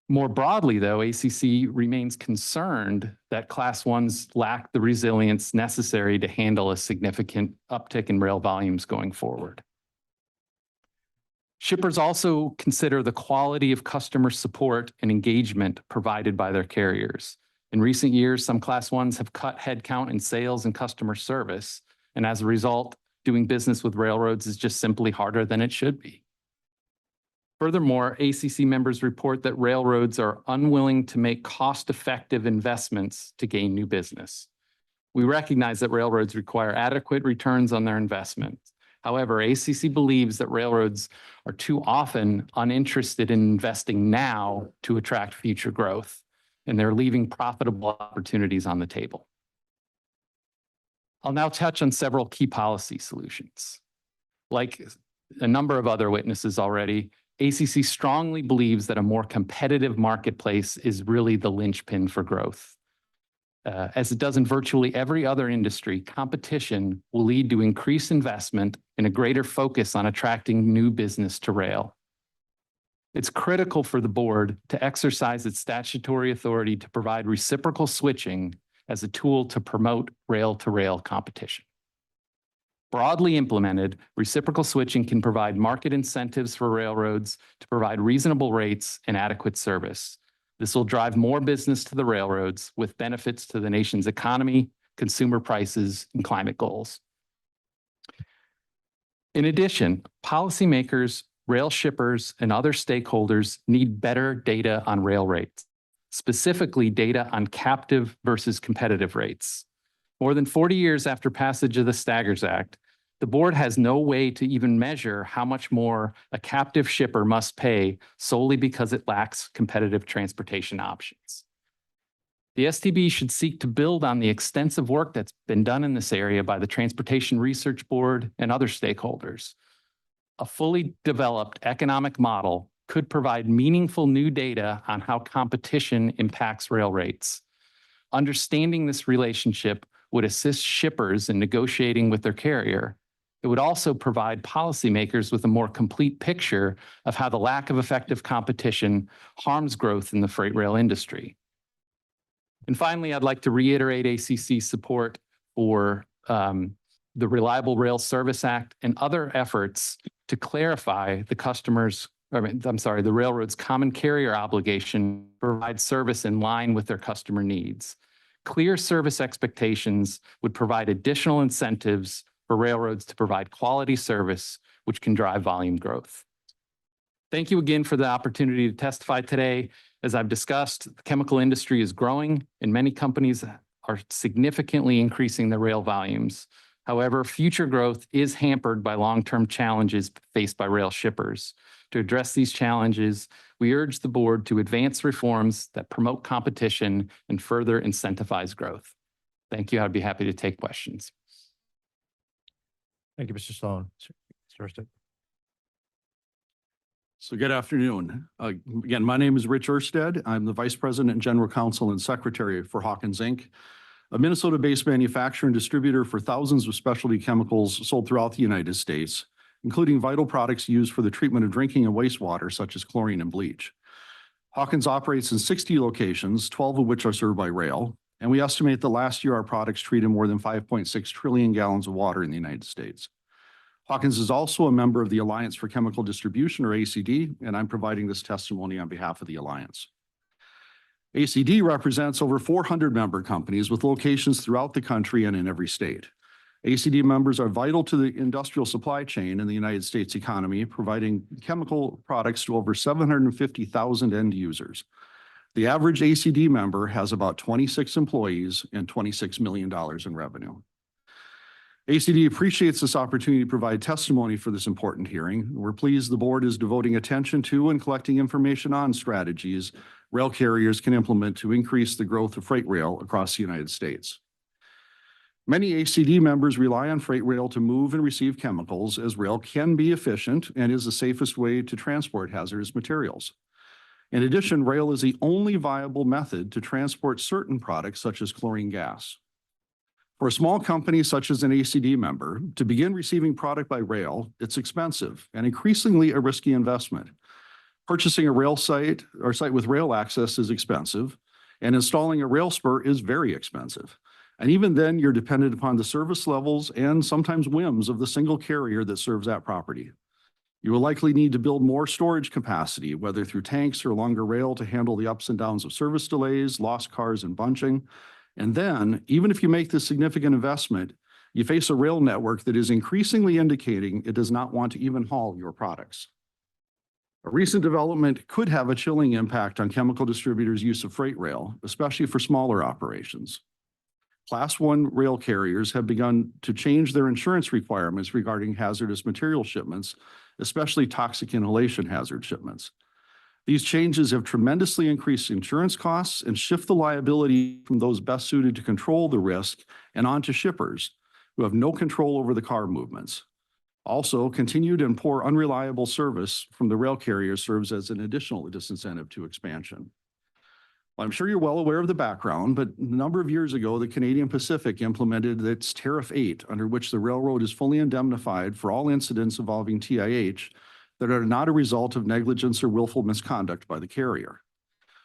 More broadly, though, ACC remains concerned that Class 1s lack the resilience necessary to handle a significant uptick in rail volumes going forward. Shippers also consider the quality of customer support and engagement provided by their carriers. In recent years, some Class 1s have cut headcount in sales and customer service, and as a result, doing business with railroads is just simply harder than it should be. Furthermore, ACC members report that railroads are unwilling to make cost-effective investments to gain new business. We recognize that railroads require adequate returns on their investments. However, ACC believes that railroads are too often uninterested in investing now to attract future growth, and they're leaving profitable opportunities on the table. I'll now touch on several key policy solutions. Like a number of other witnesses already, ACC strongly believes that a more competitive marketplace is really the linchpin for growth. As it does in virtually every other industry, competition will lead to increased investment and a greater focus on attracting new business to rail. It's critical for the board to exercise its statutory authority to provide reciprocal switching as a tool to promote rail-to-rail competition. Broadly implemented, reciprocal switching can provide market incentives for railroads to provide reasonable rates and adequate service. This will drive more business to the railroads with benefits to the nation's economy, consumer prices, and climate goals. In addition, policymakers, rail shippers, and other stakeholders need better data on rail rates, specifically data on captive versus competitive rates. More than 40 years after passage of the Staggers Act, the board has no way to even measure how much more a captive shipper must pay solely because it lacks competitive transportation options. The STB should seek to build on the extensive work that's been done in this area by the Transportation Research Board and other stakeholders. A fully developed economic model could provide meaningful new data on how competition impacts rail rates. Understanding this relationship would assist shippers in negotiating with their carrier. It would also provide policymakers with a more complete picture of how the lack of effective competition harms growth in the freight rail industry. And finally, I'd like to reiterate ACC's support for the Reliable Rail Service Act and other efforts to clarify the railroad's common carrier obligation to provide service in line with their customer needs. Clear service expectations would provide additional incentives for railroads to provide quality service, which can drive volume growth. Thank you again for the opportunity to testify today. As I've discussed, the chemical industry is growing and many companies are significantly increasing their rail volumes. However, future growth is hampered by long-term challenges faced by rail shippers. To address these challenges, we urge the board to advance reforms that promote competition and further incentivize growth. Thank you. I'd be happy to take questions. Thank you, Mr. Sloan. Mr. Ersted. So good afternoon. Again, my name is Rich Ersted. I'm the Vice President, General Counsel, and Secretary for Hawkins, Inc., a Minnesota-based manufacturer and distributor for thousands of specialty chemicals sold throughout the United States, including vital products used for the treatment of drinking and wastewater, such as chlorine and bleach. Hawkins operates in 60 locations, 12 of which are served by rail, and we estimate that last year our products treated more than 5.6 trillion gallons of water in the United States. Hawkins is also a member of the Alliance for Chemical Distribution, or ACD, and I'm providing this testimony on behalf of the Alliance. ACD represents over 400 member companies with locations throughout the country and in every state. ACD members are vital to the industrial supply chain in the United States economy, providing chemical products to over 750,000 end users. The average ACD member has about 26 employees and $26 million in revenue. ACD appreciates this opportunity to provide testimony for this important hearing. We're pleased the board is devoting attention to and collecting information on strategies rail carriers can implement to increase the growth of freight rail across the United States. Many ACD members rely on freight rail to move and receive chemicals, as rail can be efficient and is the safest way to transport hazardous materials. In addition, rail is the only viable method to transport certain products such as chlorine gas. For a small company such as an ACD member, to begin receiving product by rail, it's expensive and increasingly a risky investment. Purchasing a rail site or site with rail access is expensive, and installing a rail spur is very expensive. And even then, you're dependent upon the service levels and sometimes whims of the single carrier that serves that property. You will likely need to build more storage capacity, whether through tanks or longer rail, to handle the ups and downs of service delays, lost cars, and bunching. And then, even if you make this significant investment, you face a rail network that is increasingly indicating it does not want to even haul your products. A recent development could have a chilling impact on chemical distributors' use of freight rail, especially for smaller operations. Class 1 rail carriers have begun to change their insurance requirements regarding hazardous material shipments, especially toxic inhalation hazard shipments. These changes have tremendously increased insurance costs and shift the liability from those best suited to control the risk and onto shippers who have no control over the car movements. Also, continued and poor unreliable service from the rail carrier serves as an additional disincentive to expansion. I'm sure you're well aware of the background, but a number of years ago, the Canadian Pacific implemented its Tariff 8, under which the railroad is fully indemnified for all incidents involving TIH that are not a result of negligence or willful misconduct by the carrier.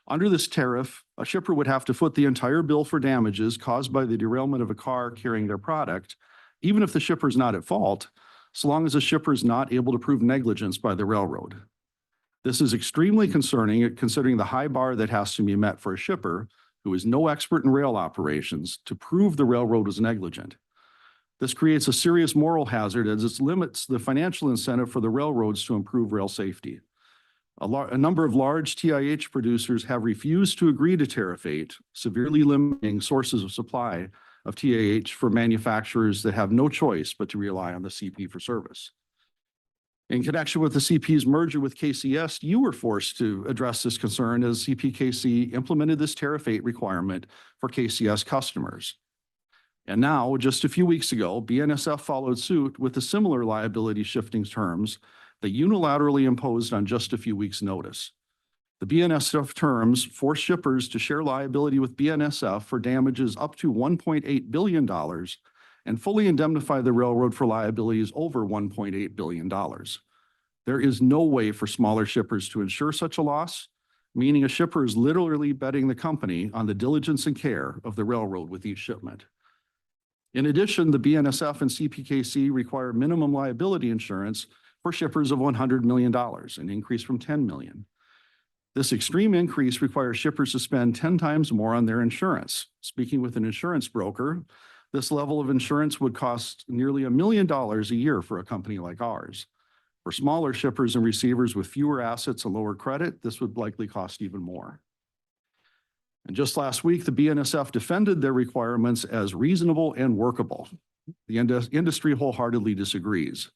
Under this tariff, a shipper would have to foot the entire bill for damages caused by the derailment of a car carrying their product, even if the shipper is not at fault, so long as the shipper is not able to prove negligence by the railroad. This is extremely concerning, considering the high bar that has to be met for a shipper who is no expert in rail operations to prove the railroad was negligent. This creates a serious moral hazard as it limits the financial incentive for the railroads to improve rail safety. A number of large TIH producers have refused to agree to Tariff 8, severely limiting sources of supply of TIH for manufacturers that have no choice but to rely on the CP for service. In connection with the CP's merger with KCS, you were forced to address this concern as CPKC implemented this Tariff 8 requirement for KCS customers. And now, just a few weeks ago, BNSF followed suit with the similar liability shifting terms that unilaterally imposed on just a few weeks' notice. The BNSF terms force shippers to share liability with BNSF for damages up to $1.8 billion and fully indemnify the railroad for liabilities over $1.8 billion. There is no way for smaller shippers to insure such a loss, meaning a shipper is literally betting the company on the diligence and care of the railroad with each shipment. In addition, the BNSF and CPKC require minimum liability insurance for shippers of $100 million, an increase from $10 million. This extreme increase requires shippers to spend 10 times more on their insurance. Speaking with an insurance broker, this level of insurance would cost nearly $1 million a year for a company like ours. For smaller shippers and receivers with fewer assets and lower credit, this would likely cost even more. And just last week, the BNSF defended their requirements as reasonable and workable. The industry wholeheartedly disagrees.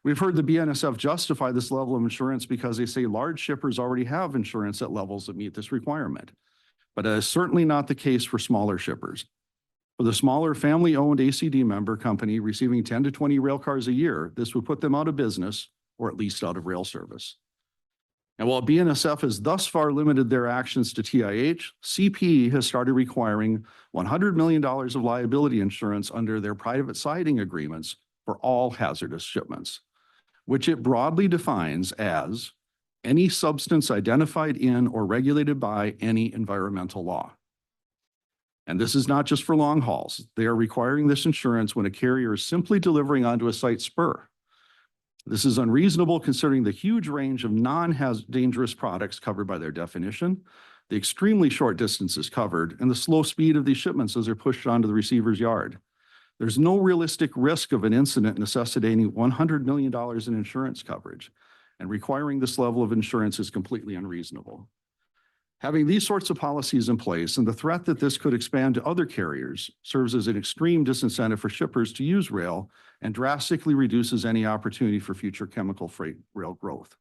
We've heard the BNSF justify this level of insurance because they say large shippers already have insurance at levels that meet this requirement. But that is certainly not the case for smaller shippers. For the smaller family-owned ACD member company receiving 10 to 20 rail cars a year, this would put them out of business or at least out of rail service. And while BNSF has thus far limited their actions to TIH, CP has started requiring $100 million of liability insurance under their private siding agreements for all hazardous shipments, which it broadly defines as any substance identified in or regulated by any environmental law. And this is not just for long hauls. They are requiring this insurance when a carrier is simply delivering onto a site spur. This is unreasonable considering the huge range of non-dangerous products covered by their definition, the extremely short distances covered, and the slow speed of these shipments as they're pushed onto the receiver's yard. There's no realistic risk of an incident necessitating $100 million in insurance coverage, and requiring this level of insurance is completely unreasonable. Having these sorts of policies in place and the threat that this could expand to other carriers serves as an extreme disincentive for shippers to use rail and drastically reduces any opportunity for future chemical freight rail growth.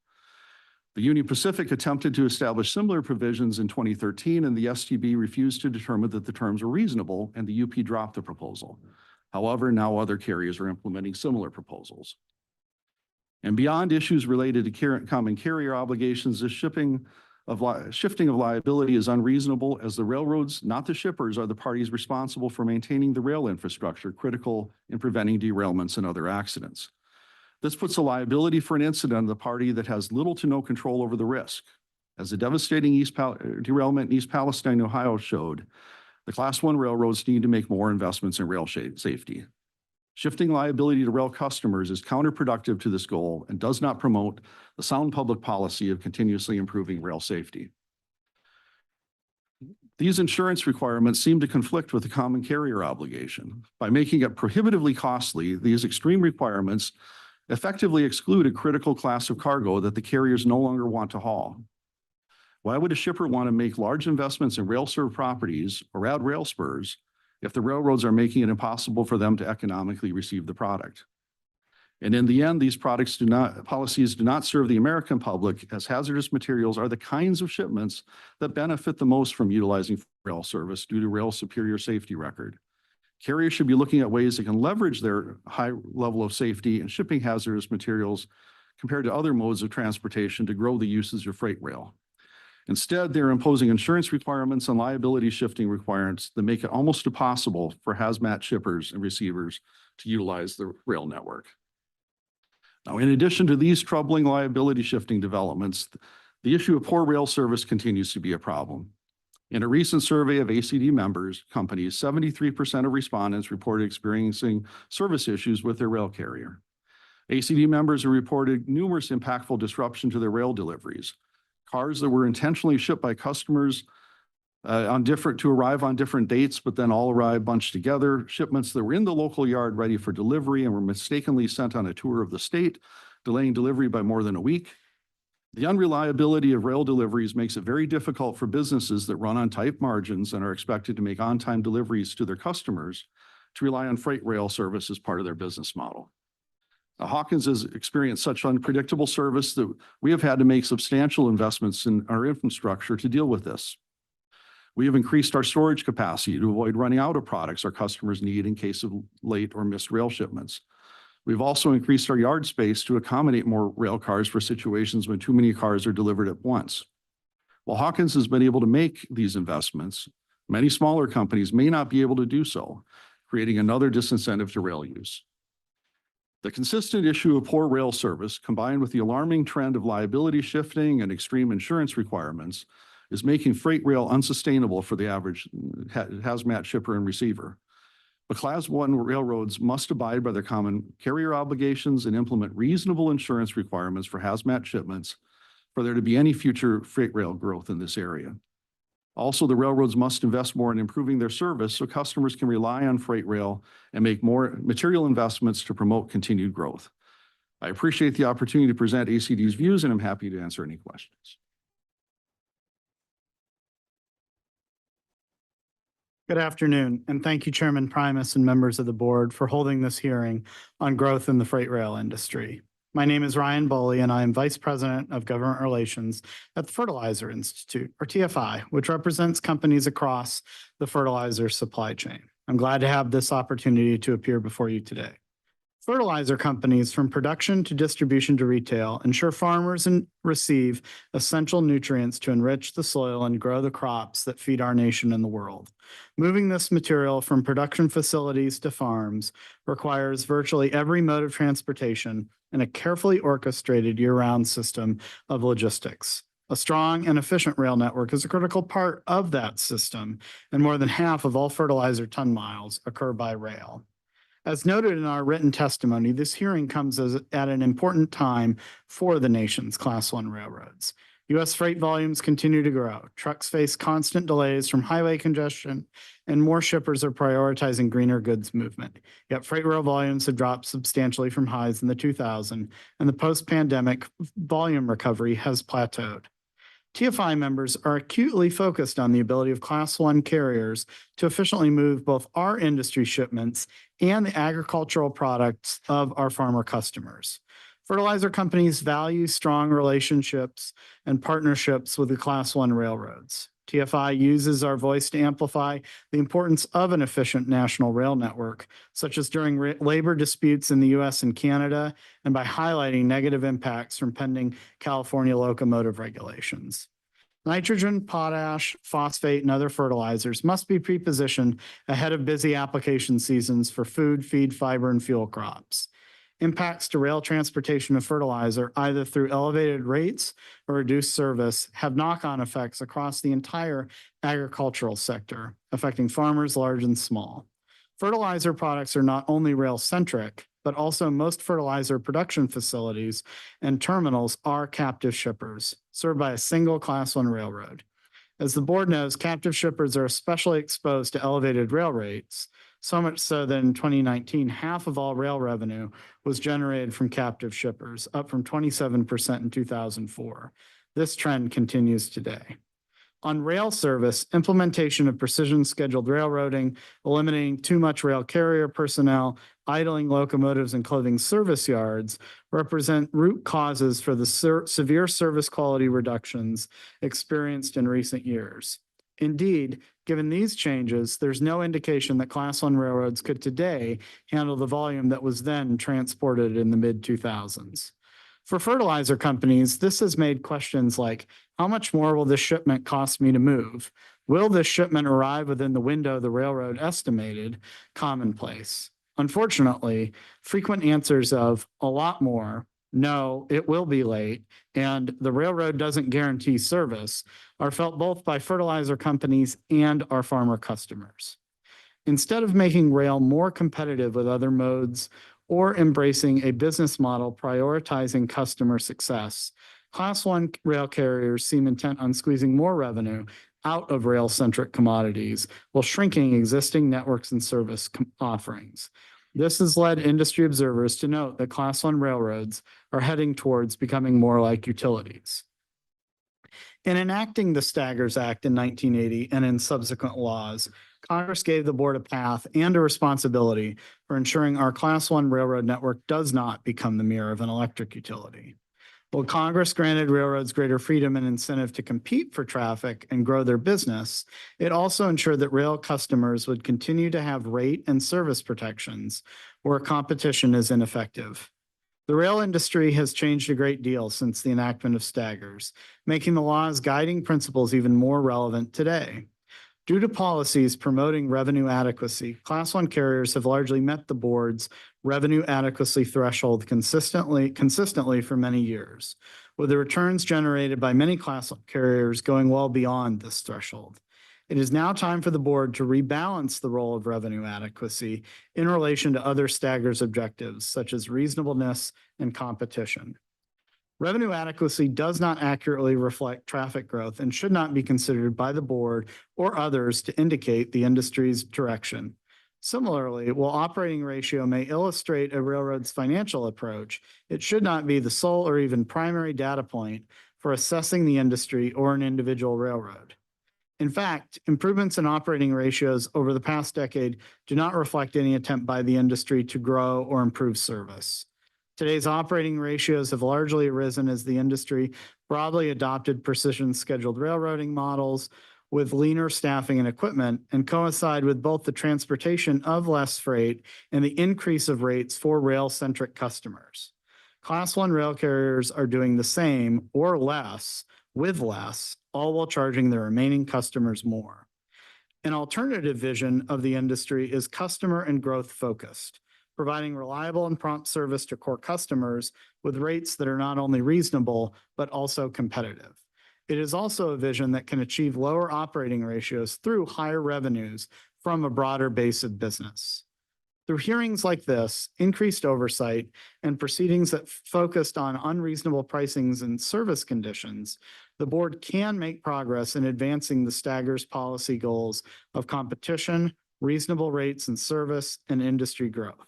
The Union Pacific attempted to establish similar provisions in 2013, and the STB refused to determine that the terms were reasonable, and the UP dropped the proposal. However, now other carriers are implementing similar proposals. And beyond issues related to common carrier obligations, this shifting of liability is unreasonable, as the railroads, not the shippers, are the parties responsible for maintaining the rail infrastructure critical in preventing derailments and other accidents. This puts a liability for an incident on the party that has little to no control over the risk. As the devastating derailment in East Palestine, Ohio showed, the Class I railroads need to make more investments in rail safety. Shifting liability to rail customers is counterproductive to this goal and does not promote the sound public policy of continuously improving rail safety. These insurance requirements seem to conflict with the common carrier obligation. By making it prohibitively costly, these extreme requirements effectively exclude a critical class of cargo that the carriers no longer want to haul. Why would a shipper want to make large investments in rail-served properties or add rail spurs if the railroads are making it impossible for them to economically receive the product? And in the end, these policies do not serve the American public, as hazardous materials are the kinds of shipments that benefit the most from utilizing rail service due to rail's superior safety record. Carriers should be looking at ways they can leverage their high level of safety in shipping hazardous materials compared to other modes of transportation to grow the usage of freight rail. Instead, they're imposing insurance requirements and liability shifting requirements that make it almost impossible for hazmat shippers and receivers to utilize the rail network. Now, in addition to these troubling liability shifting developments, the issue of poor rail service continues to be a problem. In a recent survey of ACD members companies, 73% of respondents reported experiencing service issues with their rail carrier. ACD members have reported numerous impactful disruptions to their rail deliveries. Cars that were intentionally shipped by customers to arrive on different dates, but then all arrive bunched together. Shipments that were in the local yard ready for delivery and were mistakenly sent on a tour of the state, delaying delivery by more than a week. The unreliability of rail deliveries makes it very difficult for businesses that run on tight margins and are expected to make on-time deliveries to their customers to rely on freight rail service as part of their business model. Hawkins has experienced such unpredictable service that we have had to make substantial investments in our infrastructure to deal with this. We have increased our storage capacity to avoid running out of products our customers need in case of late or missed rail shipments. We've also increased our yard space to accommodate more rail cars for situations when too many cars are delivered at once. While Hawkins has been able to make these investments, many smaller companies may not be able to do so, creating another disincentive to rail use. The consistent issue of poor rail service, combined with the alarming trend of liability shifting and extreme insurance requirements, is making freight rail unsustainable for the average hazmat shipper and receiver. But Class I railroads must abide by their common carrier obligations and implement reasonable insurance requirements for hazmat shipments for there to be any future freight rail growth in this area. Also, the railroads must invest more in improving their service so customers can rely on freight rail and make more material investments to promote continued growth. I appreciate the opportunity to present ACD's views, and I'm happy to answer any questions. Good afternoon, and thank you, Chairman Primus and members of the board, for holding this hearing on growth in the freight rail industry. My name is Ryan Boley, and I am Vice President of Government Relations at the Fertilizer Institute, or TFI, which represents companies across the fertilizer supply chain. I'm glad to have this opportunity to appear before you today. Fertilizer companies, from production to distribution to retail, ensure farmers receive essential nutrients to enrich the soil and grow the crops that feed our nation and the world. Moving this material from production facilities to farms requires virtually every mode of transportation and a carefully orchestrated year-round system of logistics. A strong and efficient rail network is a critical part of that system, and more than half of all fertilizer ton miles occur by rail. As noted in our written testimony, this hearing comes at an important time for the nation's Class I railroads. U.S. freight volumes continue to grow. Trucks face constant delays from highway congestion, and more shippers are prioritizing greener goods movement. Yet freight rail volumes have dropped substantially from highs in the 2000s, and the post-pandemic volume recovery has plateaued. TFI members are acutely focused on the ability of Class 1 carriers to efficiently move both our industry shipments and the agricultural products of our farmer customers. Fertilizer companies value strong relationships and partnerships with the Class 1 railroads. TFI uses our voice to amplify the importance of an efficient national rail network, such as during labor disputes in the U.S. and Canada, and by highlighting negative impacts from pending California locomotive regulations. Nitrogen, potash, phosphate, and other fertilizers must be pre-positioned ahead of busy application seasons for food, feed, fiber, and fuel crops. Impacts to rail transportation of fertilizer, either through elevated rates or reduced service, have knock-on effects across the entire agricultural sector, affecting farmers large and small. Fertilizer products are not only rail-centric, but also most fertilizer production facilities and terminals are captive shippers, served by a single Class 1 railroad. As the board knows, captive shippers are especially exposed to elevated rail rates, so much so that in 2019, half of all rail revenue was generated from captive shippers, up from 27% in 2004. This trend continues today. On rail service, implementation of precision scheduled railroading, eliminating too much rail carrier personnel, idling locomotives, and closing service yards represent root causes for the severe service quality reductions experienced in recent years. Indeed, given these changes, there's no indication that Class 1 railroads could today handle the volume that was then transported in the mid-2000s. For fertilizer companies, this has made questions like, how much more will this shipment cost me to move? Will this shipment arrive within the window the railroad estimated? Commonplace. Unfortunately, frequent answers of a lot more, no, it will be late, and the railroad doesn't guarantee service are felt both by fertilizer companies and our farmer customers. Instead of making rail more competitive with other modes or embracing a business model prioritizing customer success, Class 1 rail carriers seem intent on squeezing more revenue out of rail-centric commodities while shrinking existing networks and service offerings. This has led industry observers to note that Class 1 railroads are heading towards becoming more like utilities. In enacting the Staggers Act in 1980 and in subsequent laws, Congress gave the board a path and a responsibility for ensuring our Class 1 railroad network does not become the mirror of an electric utility. While Congress granted railroads greater freedom and incentive to compete for traffic and grow their business, it also ensured that rail customers would continue to have rate and service protections where competition is ineffective. The rail industry has changed a great deal since the enactment of Staggers, making the law's guiding principles even more relevant today. Due to policies promoting revenue adequacy, Class 1 carriers have largely met the board's revenue adequacy threshold consistently for many years, with the returns generated by many Class 1 carriers going well beyond this threshold. It is now time for the board to rebalance the role of revenue adequacy in relation to other Staggers objectives, such as reasonableness and competition. Revenue adequacy does not accurately reflect traffic growth and should not be considered by the board or others to indicate the industry's direction. Similarly, while operating ratio may illustrate a railroad's financial approach, it should not be the sole or even primary data point for assessing the industry or an individual railroad. In fact, improvements in operating ratios over the past decade do not reflect any attempt by the industry to grow or improve service. Today's operating ratios have largely arisen as the industry broadly adopted precision scheduled railroading models with leaner staffing and equipment, and coincide with both the transportation of less freight and the increase of rates for rail-centric customers. Class 1 rail carriers are doing the same or less with less, all while charging their remaining customers more. An alternative vision of the industry is customer and growth focused, providing reliable and prompt service to core customers with rates that are not only reasonable, but also competitive. It is also a vision that can achieve lower operating ratios through higher revenues from a broader base of business. Through hearings like this, increased oversight, and proceedings that focused on unreasonable pricings and service conditions, the board can make progress in advancing the stagger's policy goals of competition, reasonable rates and service, and industry growth.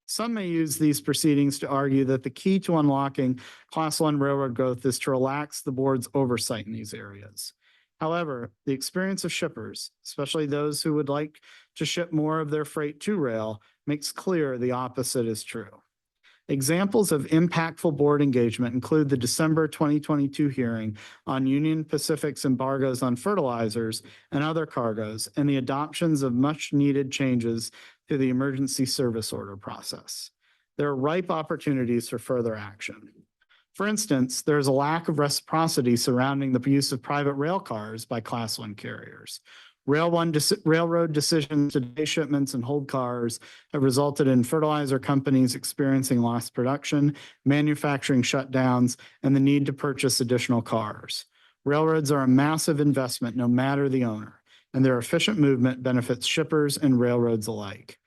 Some may use these proceedings to argue that the key to unlocking Class 1 railroad growth is to relax the board's oversight in these areas. However, the experience of shippers, especially those who would like to ship more of their freight to rail, makes clear the opposite is true. Examples of impactful board engagement include the December 2022 hearing on Union Pacific's embargoes on fertilizers and other cargoes, and the adoptions of much-needed changes to the emergency service order process. There are ripe opportunities for further action. For instance, there is a lack of reciprocity surrounding the use of private rail cars by Class 1 carriers. Railroad decisions to delay shipments and hold cars have resulted in fertilizer companies experiencing lost production, manufacturing shutdowns, and the need to purchase additional cars. Railroads are a massive investment no matter the owner, and their efficient movement benefits shippers and railroads alike.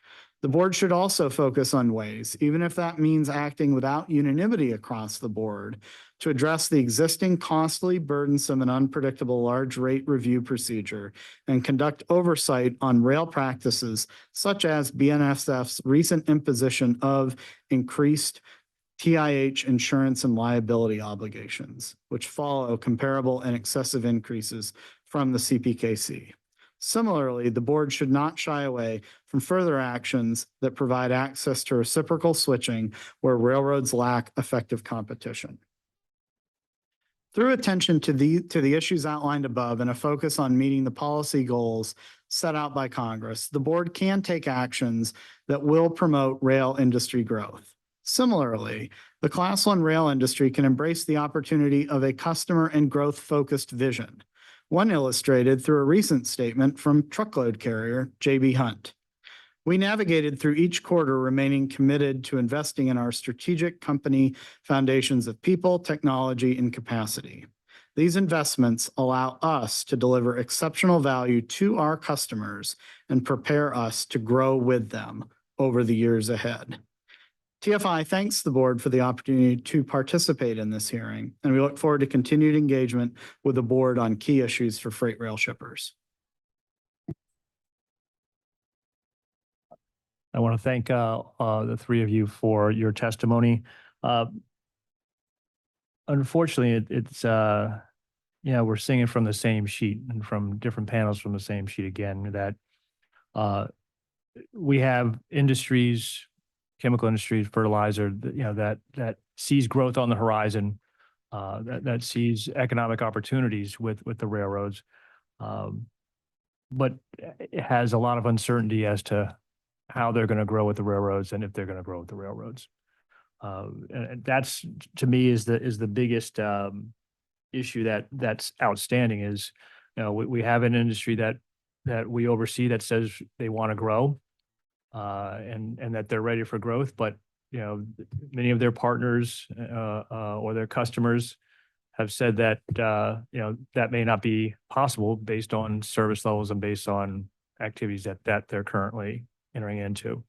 The board should also focus on ways, even if that means acting without unanimity across the board, to address the existing costly, burdensome, and unpredictable large rate review procedure and conduct oversight on rail practices such as BNSF's recent imposition of increased TIH insurance and liability obligations, which follow comparable and excessive increases from the CPKC. Similarly, the board should not shy away from further actions that provide access to reciprocal switching where railroads lack effective competition. Through attention to the issues outlined above and a focus on meeting the policy goals set out by Congress, the board can take actions that will promote rail industry growth. Similarly, the Class 1 rail industry can embrace the opportunity of a customer and growth-focused vision, one illustrated through a recent statement from truckload carrier J.B. Hunt. We navigated through each quarter remaining committed to investing in our strategic company foundations of people, technology, and capacity. These investments allow us to deliver exceptional value to our customers and prepare us to grow with them over the years ahead. TFI thanks the board for the opportunity to participate in this hearing, and we look forward to continued engagement with the board on key issues for freight rail shippers. I want to thank the three of you for your testimony. Unfortunately, it's we're singing from the same sheet and from different panels from the same sheet again, that we have industries, chemical industries, fertilizer, that sees growth on the horizon, that sees economic opportunities with the railroads, but it has a lot of uncertainty as to how they're going to grow with the railroads and if they're going to grow with the railroads. And that's, to me, is the biggest issue that's outstanding. Is, we have an industry that we oversee that says they want to grow, and that they're ready for growth, but many of their partners or their customers have said that that may not be possible based on service levels and based on activities that they're currently entering into.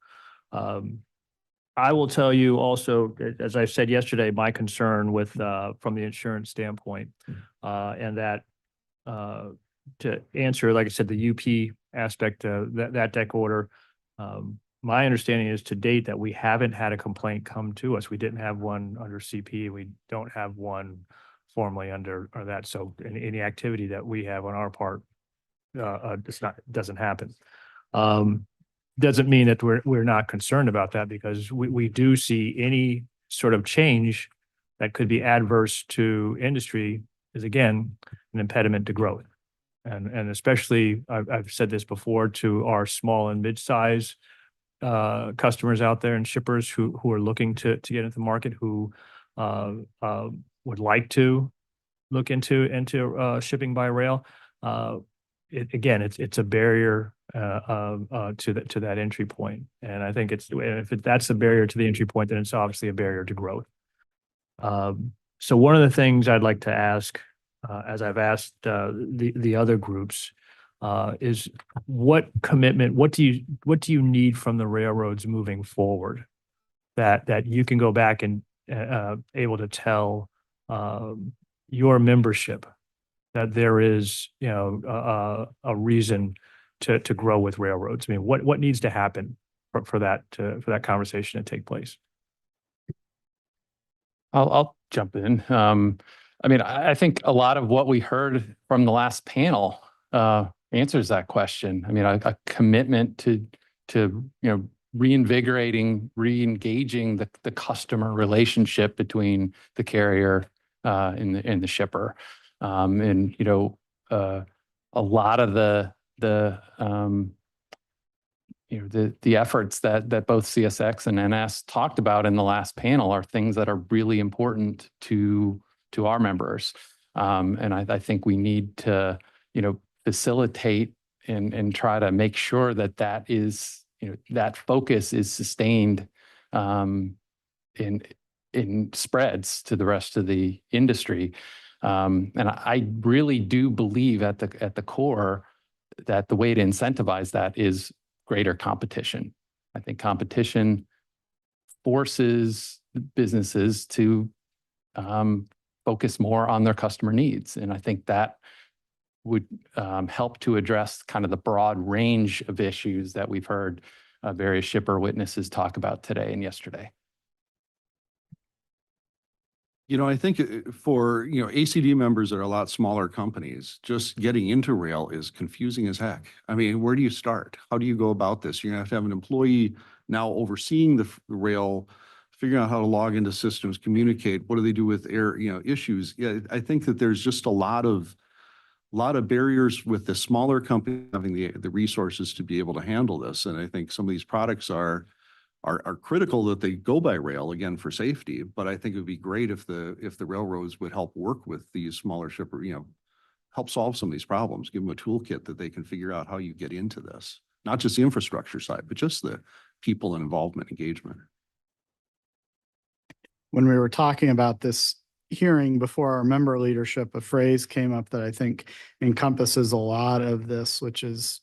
I will tell you also, as I said yesterday, my concern with from the insurance standpoint, and that to answer, like I said, the UP aspect of that deck order. My understanding is to date that we haven't had a complaint come to us. We didn't have one under CP. We don't have one formally under that. So any activity that we have on our part, doesn't happen. Doesn't mean that we're not concerned about that, because we do see any sort of change that could be adverse to industry is, again, an impediment to growth. And especially, I've said this before, to our small and mid-size customers out there and shippers who are looking to get into the market, who would like to look into shipping by rail. It's a barrier to that entry point. And I think if that's a barrier to the entry point, then it's obviously a barrier to growth. So one of the things I'd like to ask, as I've asked the other groups, is what commitment, what do you need from the railroads moving forward that you can go back and able to tell your membership that there is, a reason to grow with railroads? I mean, what needs to happen for that conversation to take place? I'll jump in. I mean, I think a lot of what we heard from the last panel answers that question. I mean, a commitment to reinvigorating, re-engaging the customer relationship between the carrier and the shipper. And a lot of the efforts that both CSX and NS talked about in the last panel are things that are really important to our members. And I think we need to, facilitate and try to make sure that is, that focus is sustained in spreads to the rest of the industry. And I really do believe at the core that the way to incentivize that is greater competition. I think competition forces businesses to focus more on their customer needs. And I think that would help to address kind of the broad range of issues that we've heard various shipper witnesses talk about today and yesterday. I think for, ACD members that are a lot smaller companies, just getting into rail is confusing as heck. I mean, where do you start? How do you go about this? You're gonna have to have an employee now overseeing the rail, figuring out how to log into systems, communicate. What do they do with issues? Yeah, I think that there's just a lot of barriers with the smaller company having the resources to be able to handle this. And I think some of these products are critical that they go by rail, again, for safety. But I think it would be great if the railroads would help work with these smaller shipper, help solve some of these problems, give them a toolkit that they can figure out how you get into this. Not just the infrastructure side, but just the people and involvement, engagement. When we were talking about this hearing before our member leadership, a phrase came up that I think encompasses a lot of this, which is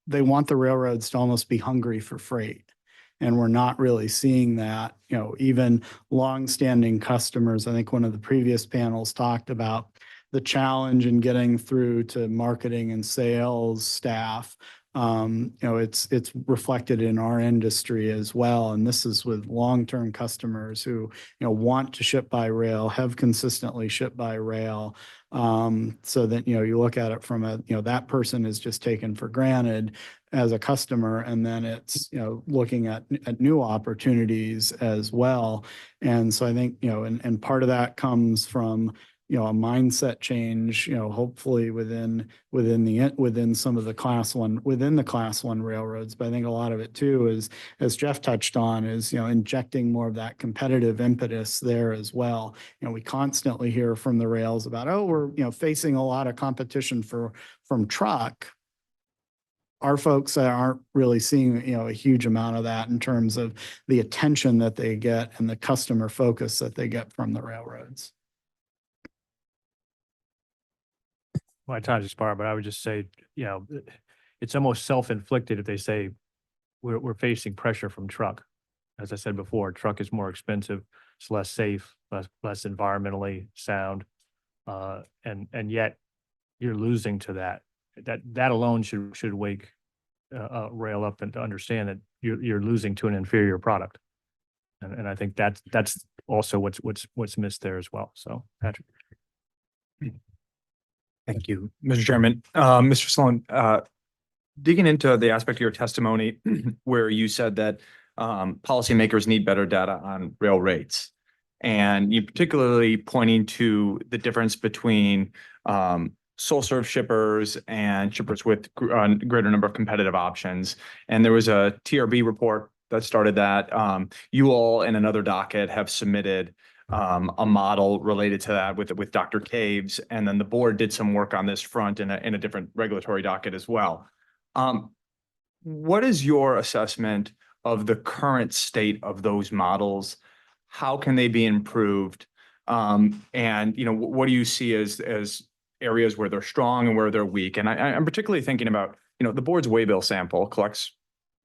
they want the railroads to almost be hungry for freight. And we're not really seeing that, even longstanding customers. I think one of the previous panels talked about the challenge in getting through to marketing and sales staff. It's reflected in our industry as well. And this is with long-term customers who, want to ship by rail, have consistently shipped by rail. So that, you look at it from that person is just taken for granted as a customer. And then it's, looking at new opportunities as well. And so I think, and part of that comes from, a mindset change, hopefully within some of the within the class one railroads. But I think a lot of it too is, as Jeff touched on, is, injecting more of that competitive impetus there as well. We constantly hear from the rails about, oh, we're, facing a lot of competition from truck. Our folks aren't really seeing, a huge amount of that in terms of the attention that they get and the customer focus that they get from the railroads. My time's expired, but I would just say, it's almost self-inflicted if they say we're facing pressure from truck. As I said before, truck is more expensive, it's less safe, less environmentally sound, and yet you're losing to that. That alone should wake rail up and to understand that you're losing to an inferior product, and I think that's also what's missed there as well. So, Patrick. Thank you, Mr. Chairman. Mr. Sloan, digging into the aspect of your testimony where you said that policymakers need better data on rail rates, and you particularly pointing to the difference between sole serve shippers and shippers with greater number of competitive options. And there was a TRB report that started that. You all and another docket have submitted a model related to that with Dr. Caves, and then the board did some work on this front in a different regulatory docket as well. What is your assessment of the current state of those models? How can they be improved? And what do you see as areas where they're strong and where they're weak? And I'm particularly thinking about, the board's waybill sample collects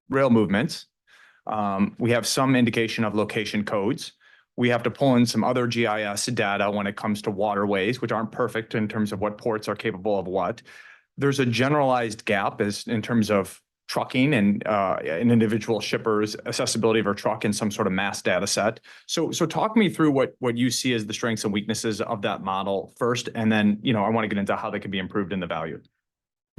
rail movements. We have some indication of location codes. We have to pull in some other GIS data when it comes to waterways, which aren't perfect in terms of what ports are capable of what. There's a generalized gap as in terms of trucking and an individual shipper's accessibility of a truck in some sort of mass data set. So talk me through what you see as the strengths and weaknesses of that model first, and then, I want to get into how they can be improved in the value.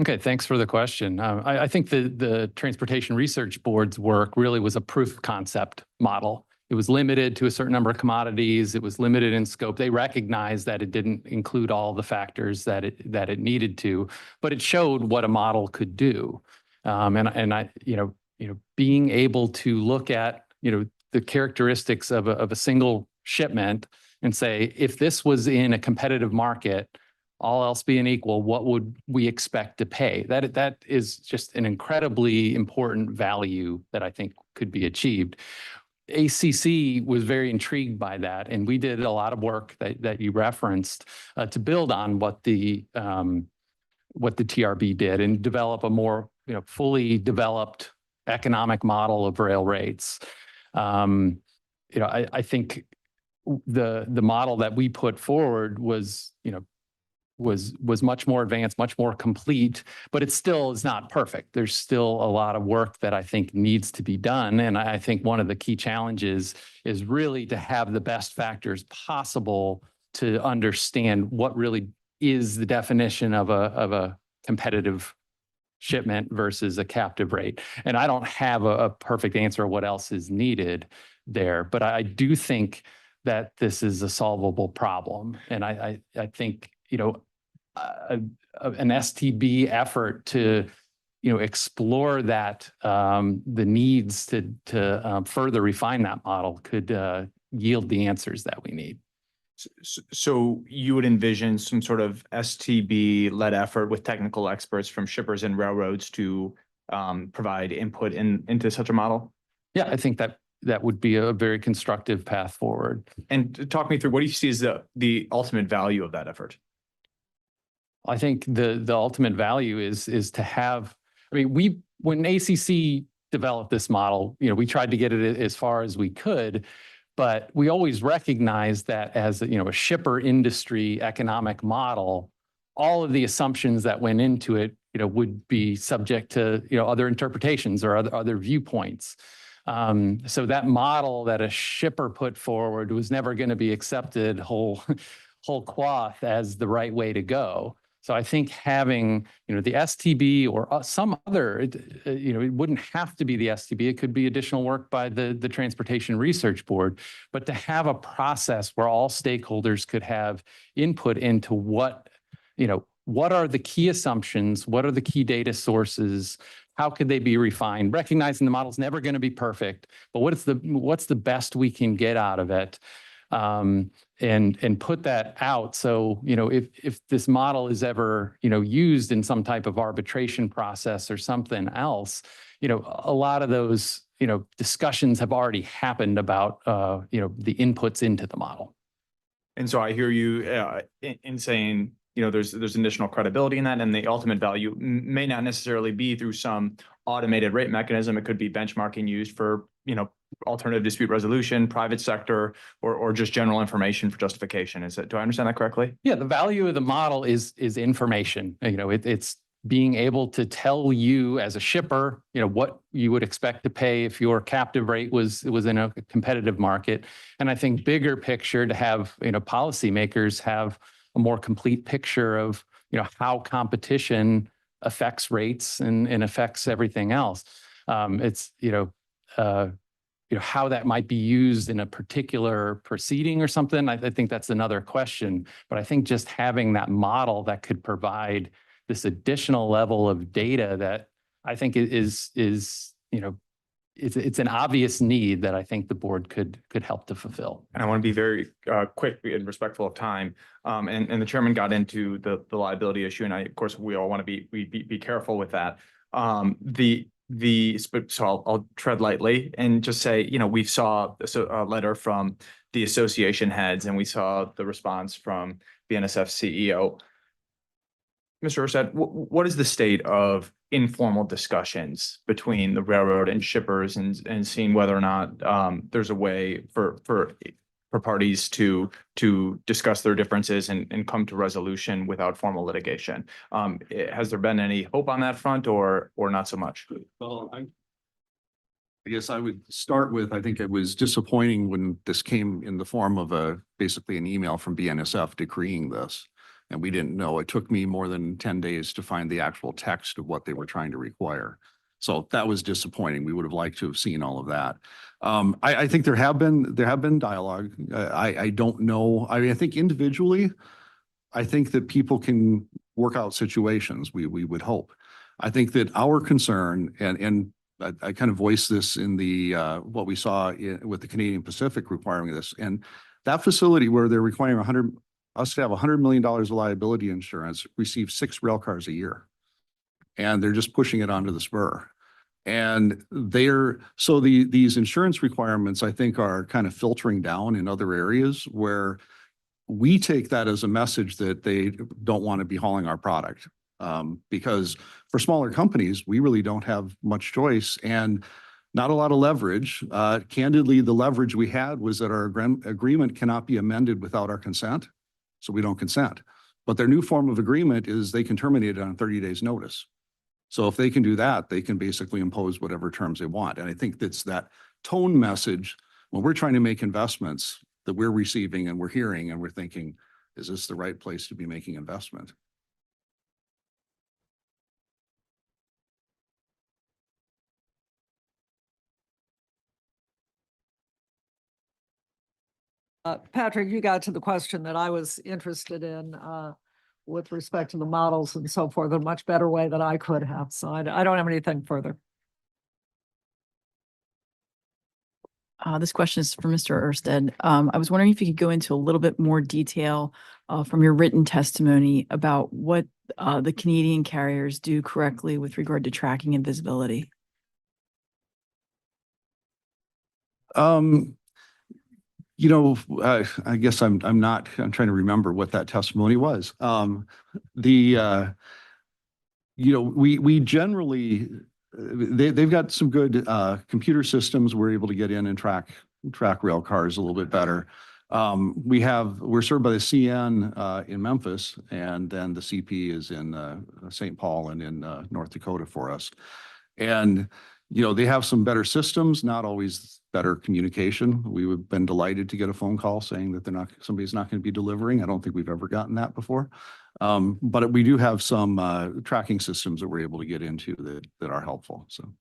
Okay, thanks for the question. I think the Transportation Research Board's work really was a proof of concept model. It was limited to a certain number of commodities. It was limited in scope. They recognized that it didn't include all the factors that it needed to, but it showed what a model could do. And I, being able to look at, the characteristics of a single shipment and say, if this was in a competitive market, all else being equal, what would we expect to pay? That is just an incredibly important value that I think could be achieved. ACC was very intrigued by that, and we did a lot of work that you referenced to build on what the TRB did and develop a more fully developed economic model of rail rates. I think the model that we put forward was much more advanced, much more complete, but it still is not perfect. There's still a lot of work that I think needs to be done. And I think one of the key challenges is really to have the best factors possible to understand what really is the definition of a competitive shipment versus a captive rate. And I don't have a perfect answer of what else is needed there, but I do think that this is a solvable problem. And I think, an STB effort to, explore that, the needs to further refine that model could yield the answers that we need. So you would envision some sort of STB-led effort with technical experts from shippers and railroads to provide input into such a model? Yeah, I think that would be a very constructive path forward. And talk me through, what do you see as the ultimate value of that effort? I think the ultimate value is to have, when ACC developed this model, we tried to get it as far as we could, but we always recognized that as a shipper industry economic model, all of the assumptions that went into it, would be subject to, other interpretations or other viewpoints. So that model that a shipper put forward was never going to be accepted whole cloth as the right way to go. So I think having, the STB or some other, it wouldn't have to be the STB. It could be additional work by the Transportation Research Board, but to have a process where all stakeholders could have input into what are the key assumptions? What are the key data sources? How could they be refined? Recognizing the model's never going to be perfect, but what's the best we can get out of it? And put that out. So, if this model is ever, used in some type of arbitration process or something else, a lot of those, discussions have already happened about, the inputs into the model. And so I hear you in saying, there's additional credibility in that, and the ultimate value may not necessarily be through some automated rate mechanism. It could be benchmarking used for, alternative dispute resolution, private sector, or just general information for justification. Do I understand that correctly? Yeah, the value of the model is information. It's being able to tell you as a shipper, what you would expect to pay if your captive rate was in a competitive market. And I think bigger picture to have, policymakers have a more complete picture of, how competition affects rates and affects everything else. It's, how that might be used in a particular proceeding or something. I think that's another question. But I think just having that model that could provide this additional level of data that I think is it's an obvious need that I think the board could help to fulfill. And I want to be very quick and respectful of time. And the chairman got into the liability issue, and of course, we all want to be careful with that. So I'll tread lightly and just say, we saw a letter from the association heads, and we saw the response from BNSF CEO. Mr. Orsett, what is the state of informal discussions between the railroad and shippers and seeing whether or not there's a way for for parties to discuss their differences and come to resolution without formal litigation. Has there been any hope on that front or not so much? Well, I guess I would start with, I think it was disappointing when this came in the form of basically an email from BNSF decreeing this. And we didn't know. It took me more than 10 days to find the actual text of what they were trying to require. So that was disappointing. We would have liked to have seen all of that. I think there have been dialogue. I don't know. I mean, I think individually, I think that people can work out situations. We would hope. I think that our concern, and I kind of voiced this in the what we saw with the Canadian Pacific requiring this, and that facility where they're requiring us to have $100 million of liability insurance receives 6 rail cars a year, and they're just pushing it onto the spur. And these insurance requirements, I think, are kind of filtering down in other areas where we take that as a message that they don't want to be hauling our product. Because for smaller companies, we really don't have much choice and not a lot of leverage. Candidly, the leverage we had was that our agreement cannot be amended without our consent. So we don't consent. But their new form of agreement is they can terminate it on 30 days notice. So if they can do that, they can basically impose whatever terms they want. And I think that's that tone message when we're trying to make investments that we're receiving and we're hearing and we're thinking, is this the right place to be making investment? Patrick, you got to the question that I was interested in with respect to the models and so forth, in a much better way than I could have. So I don't have anything further. This question is for Mr. Ersted. I was wondering if you could go into a little bit more detail from your written testimony about what the Canadian carriers do correctly with regard to tracking and visibility. I guess I'm trying to remember what that testimony was. We generally, they've got some good computer systems. We're able to get in and track rail cars a little bit better. We're served by the CN in Memphis, and then the CP is in St. Paul and in North Dakota for us. And they have some better systems, not always better communication. We've been delighted to get a phone call saying that somebody's not going to be delivering. I don't think we've ever gotten that before. But we do have some tracking systems that we're able to get into that are helpful. So.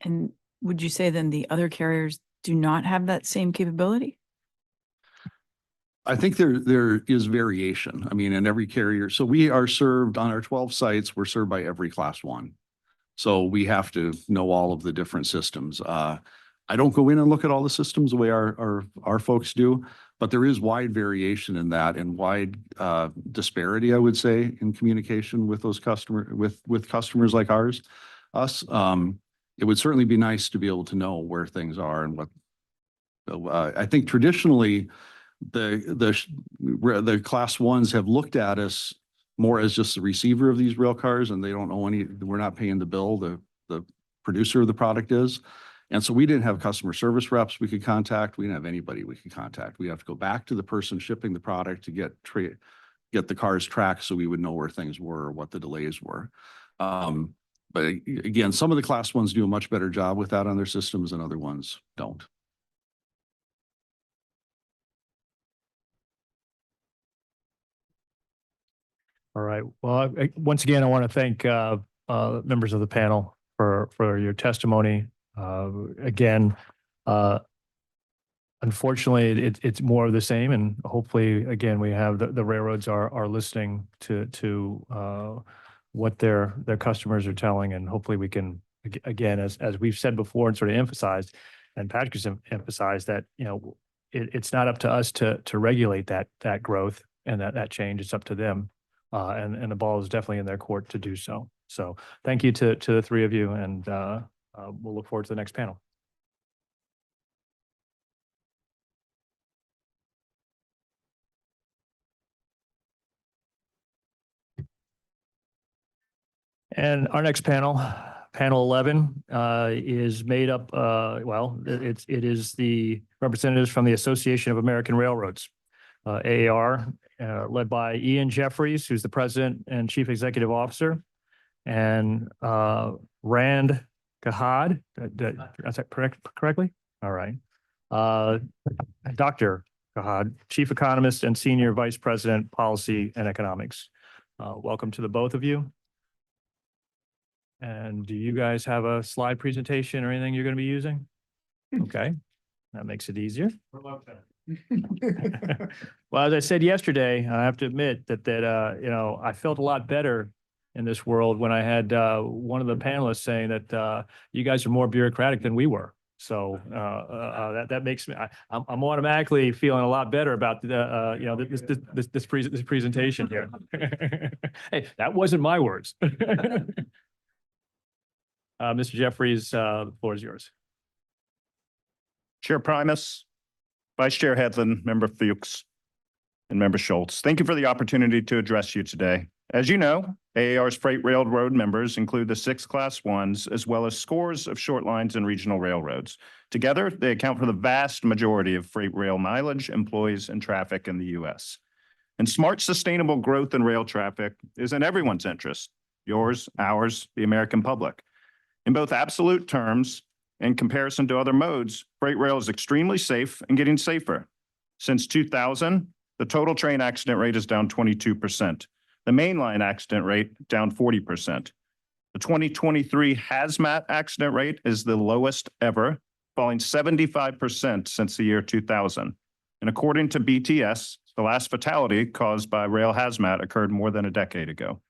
And would you say then the other carriers do not have that same capability? I think there is variation. I mean, in every carrier. So we are served on our 12 sites. We're served by every class 1. So we have to know all of the different systems. I don't go in and look at all the systems the way our folks do, but there is wide variation in that and wide disparity, I would say, in communication with those with customers like us. It would certainly be nice to be able to know where things are and what. I think traditionally, the class 1s have looked at us more as just the receiver of these rail cars, and they don't know we're not paying the bill. The producer of the product is. And so we didn't have customer service reps we could contact. We didn't have anybody we could contact. We have to go back to the person shipping the product to get the cars tracked so we would know where things were or what the delays were. But again, some of the class 1s do a much better job with that on their systems and other ones don't. All right. Well, once again, I want to thank members of the panel for your testimony. Again, unfortunately, it's more of the same, and hopefully, again, we have the railroads are listening to what their customers are telling, and hopefully we can, again, as we've said before and sort of emphasized, and Patrick's emphasized that it's not up to us to regulate that growth and that change. It's up to them. And the ball is definitely in their court to do so. So thank you to the three of you, and we'll look forward to the next panel. And our next panel, Panel 11 is made up, it is the representatives from the Association of American Railroads, AAR, led by Ian Jeffries, who's the president and chief executive officer, and Rand Kahad. Is that correctly? All right. Dr. Kahad, chief economist and senior vice president, policy and economics. Welcome to the both of you. And do you guys have a slide presentation or anything you're going to be using? Okay, that makes it easier. Well, as I said yesterday, I have to admit that you know, I felt a lot better in this world when I had one of the panelists saying that you guys are more bureaucratic than we were. So that makes me, I'm automatically feeling a lot better about the you know, this presentation here. Hey, that wasn't my words. Mr. Jeffries, the floor is yours. Chair Primus, Vice Chair Hedlund, Member Fuchs, and Member Schultz. Thank you for the opportunity to address you today. As you know, AAR's freight railroad members include the 6 Class 1s as well as scores of short lines and regional railroads. Together, they account for the vast majority of freight rail mileage, employees, and traffic in the U.S. And smart, sustainable growth in rail traffic is in everyone's interest, yours, ours, the American public. In both absolute terms, in comparison to other modes, freight rail is extremely safe and getting safer. Since 2000, the total train accident rate is down 22%. The mainline accident rate down 40%. The 2023 hazmat accident rate is the lowest ever, falling 75% since the year 2000. And according to BTS, the last fatality caused by rail hazmat occurred more than a decade ago.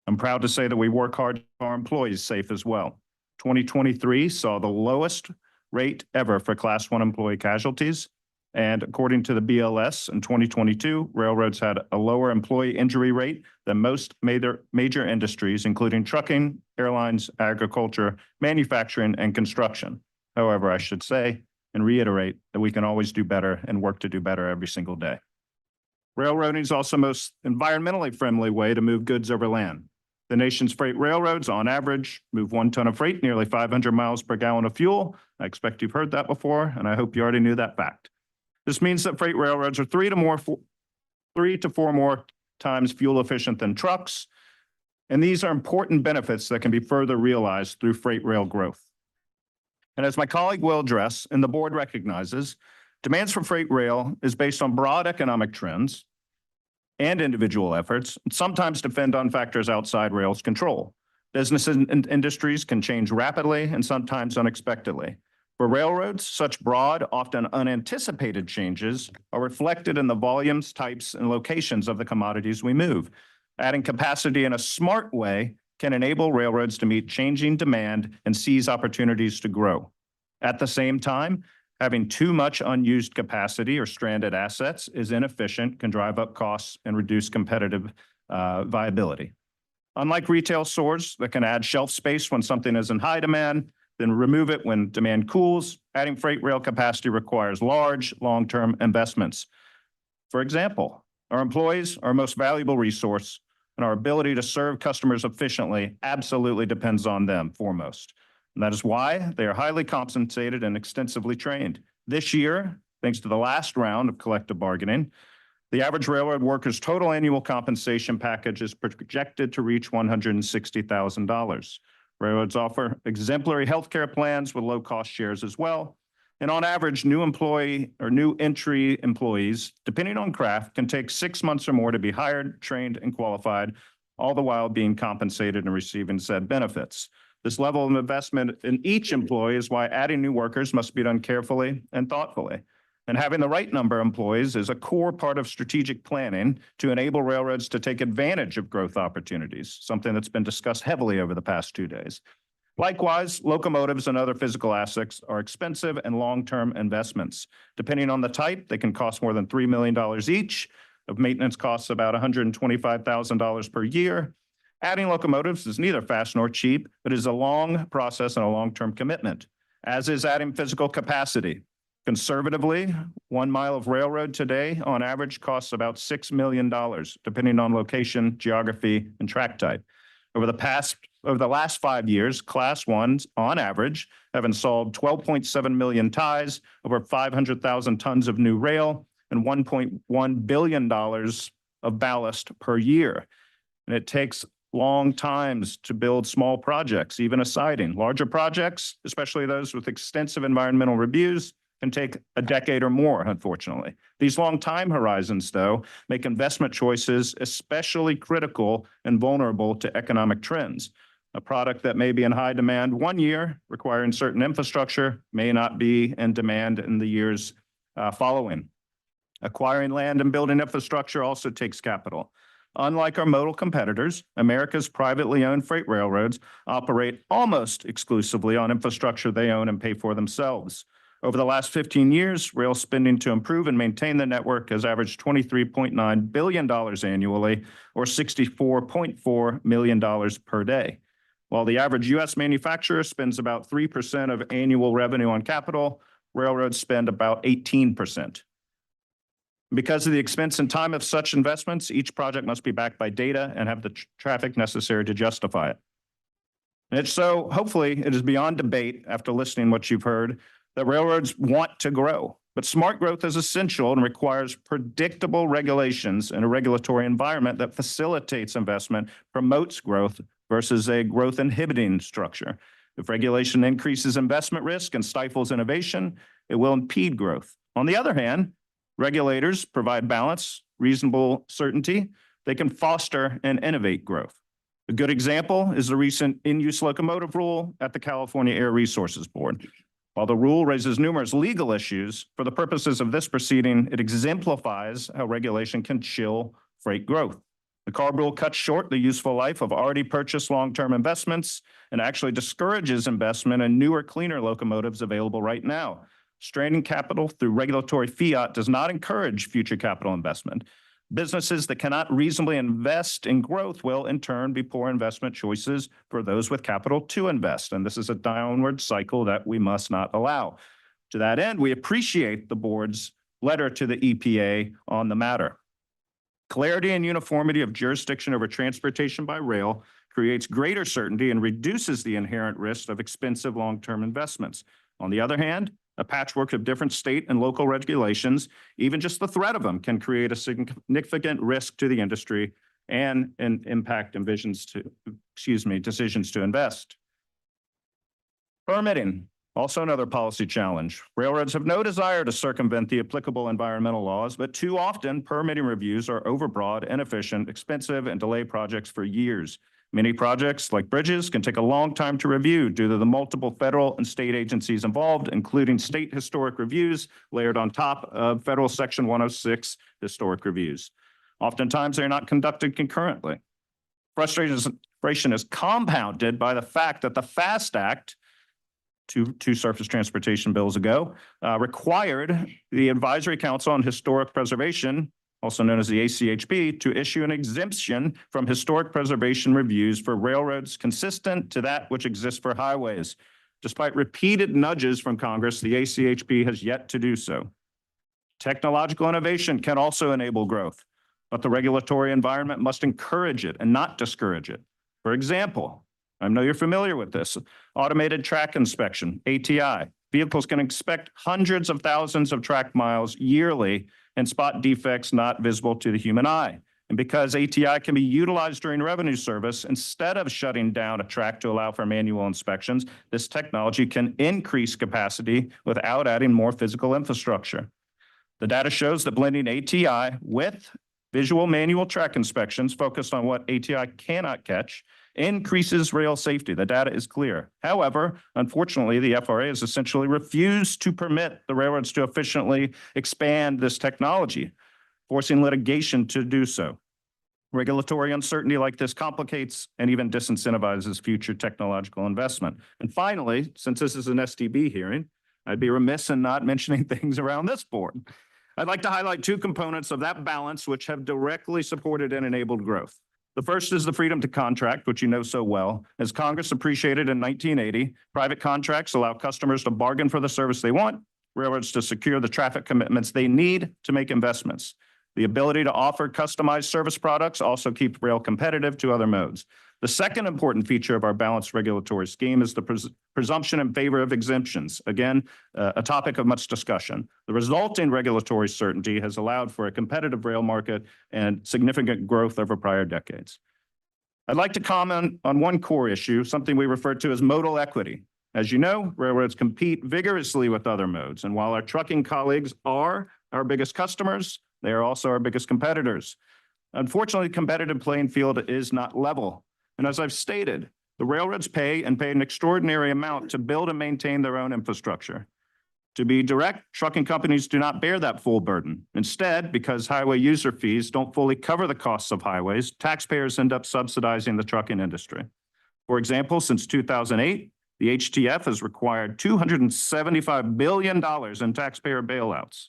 I'm proud to say that we work hard to keep our employees safe as well. 2023 saw the lowest rate ever for Class 1 employee casualties. And according to the BLS, in 2022, railroads had a lower employee injury rate than most major industries, including trucking, airlines, agriculture, manufacturing, and construction. However, I should say and reiterate that we can always do better and work to do better every single day. Railroading is also the most environmentally friendly way to move goods over land. The nation's freight railroads, on average, move 1 ton of freight, nearly 500 miles per gallon of fuel. I expect you've heard that before, and I hope you already knew that fact. This means that freight railroads are 3 to 4 more times fuel efficient than trucks. And these are important benefits that can be further realized through freight rail growth. And as my colleague will address, and the board recognizes, demands for freight rail is based on broad economic trends and individual efforts, and sometimes depend on factors outside rail's control. Businesses and industries can change rapidly and sometimes unexpectedly. For railroads, such broad, often unanticipated changes are reflected in the volumes, types, and locations of the commodities we move. Adding capacity in a smart way can enable railroads to meet changing demand and seize opportunities to grow. At the same time, having too much unused capacity or stranded assets is inefficient, can drive up costs, and reduce competitive viability. Unlike retail stores that can add shelf space when something is in high demand, then remove it when demand cools, adding freight rail capacity requires large, long-term investments. For example, our employees are our most valuable resource, and our ability to serve customers efficiently absolutely depends on them foremost. And that is why they are highly compensated and extensively trained. This year, thanks to the last round of collective bargaining, the average railroad worker's total annual compensation package is projected to reach $160,000. Railroads offer exemplary healthcare plans with low-cost shares as well. And on average, new employee or new entry employees, depending on craft, can take 6 months or more to be hired, trained, and qualified, all the while being compensated and receiving said benefits. This level of investment in each employee is why adding new workers must be done carefully and thoughtfully. And having the right number of employees is a core part of strategic planning to enable railroads to take advantage of growth opportunities, something that's been discussed heavily over the past 2 days. Likewise, locomotives and other physical assets are expensive and long-term investments. Depending on the type, they can cost more than $3 million each. Of maintenance costs about $125,000 per year. Adding locomotives is neither fast nor cheap, but is a long process and a long-term commitment, as is adding physical capacity. Conservatively, 1 mile of railroad today on average costs about $6 million, depending on location, geography, and track type. Over the last 5 years, Class 1s on average have installed 12.7 million ties, over 500,000 tons of new rail, and $1.1 billion of ballast per year. And it takes long times to build small projects, even a siding. Larger projects, especially those with extensive environmental reviews, can take a decade or more, unfortunately. These long time horizons, though, make investment choices especially critical and vulnerable to economic trends. A product that may be in high demand one year, requiring certain infrastructure, may not be in demand in the years following. Acquiring land and building infrastructure also takes capital. Unlike our modal competitors, America's privately owned freight railroads operate almost exclusively on infrastructure they own and pay for themselves. Over the last 15 years, rail spending to improve and maintain the network has averaged $23.9 billion annually, or $64.4 million per day. While the average U.S. manufacturer spends about 3% of annual revenue on capital, railroads spend about 18%. Because of the expense and time of such investments, each project must be backed by data and have the traffic necessary to justify it. And it's so, hopefully, it is beyond debate after listening to what you've heard that railroads want to grow. But smart growth is essential and requires predictable regulations and a regulatory environment that facilitates investment, promotes growth versus a growth inhibiting structure. If regulation increases investment risk and stifles innovation, it will impede growth. On the other hand, regulators provide balance, reasonable certainty. They can foster and innovate growth. A good example is the recent in-use locomotive rule at the California Air Resources Board. While the rule raises numerous legal issues, for the purposes of this proceeding, it exemplifies how regulation can chill freight growth. The CARB rule cuts short the useful life of already purchased long-term investments and actually discourages investment in newer, cleaner locomotives available right now. Straining capital through regulatory fiat does not encourage future capital investment. Businesses that cannot reasonably invest in growth will, in turn, be poor investment choices for those with capital to invest. And this is a downward cycle that we must not allow. To that end, we appreciate the board's letter to the EPA on the matter. Clarity and uniformity of jurisdiction over transportation by rail creates greater certainty and reduces the inherent risk of expensive long-term investments. On the other hand, a patchwork of different state and local regulations, even just the threat of them, can create a significant risk to the industry and impact decisions to invest. Permitting, also another policy challenge. Railroads have no desire to circumvent the applicable environmental laws, but too often permitting reviews are overbroad, inefficient, expensive, and delay projects for years. Many projects, like bridges, can take a long time to review due to the multiple federal and state agencies involved, including state historic reviews layered on top of federal Section 106 historic reviews. Oftentimes, they're not conducted concurrently. Frustration is compounded by the fact that the FAST Act, two surface transportation bills ago, required the Advisory Council on Historic Preservation, also known as the ACHP, to issue an exemption from historic preservation reviews for railroads consistent to that which exists for highways. Despite repeated nudges from Congress, the ACHP has yet to do so. Technological innovation can also enable growth, but the regulatory environment must encourage it and not discourage it. For example, I know you're familiar with this, automated track inspection, ATI. Vehicles can inspect hundreds of thousands of track miles yearly and spot defects not visible to the human eye. And because ATI can be utilized during revenue service, instead of shutting down a track to allow for manual inspections, this technology can increase capacity without adding more physical infrastructure. The data shows that blending ATI with visual manual track inspections focused on what ATI cannot catch increases rail safety. The data is clear. However, unfortunately, the FRA has essentially refused to permit the railroads to efficiently expand this technology, forcing litigation to do so. Regulatory uncertainty like this complicates and even disincentivizes future technological investment. And finally, since this is an STB hearing, I'd be remiss in not mentioning things around this board. I'd like to highlight two components of that balance which have directly supported and enabled growth. The first is the freedom to contract, which you know so well. As Congress appreciated in 1980, private contracts allow customers to bargain for the service they want, railroads to secure the traffic commitments they need to make investments. The ability to offer customized service products also keeps rail competitive to other modes. The second important feature of our balanced regulatory scheme is the presumption in favor of exemptions. Again, a topic of much discussion. The resulting regulatory certainty has allowed for a competitive rail market and significant growth over prior decades. I'd like to comment on one core issue, something we refer to as modal equity. As you know, railroads compete vigorously with other modes, and while our trucking colleagues are our biggest customers, they are also our biggest competitors. Unfortunately, the competitive playing field is not level. And as I've stated, the railroads pay an extraordinary amount to build and maintain their own infrastructure. To be direct, trucking companies do not bear that full burden. Instead, because highway user fees don't fully cover the costs of highways, taxpayers end up subsidizing the trucking industry. For example, since 2008, the HTF has required $275 billion in taxpayer bailouts.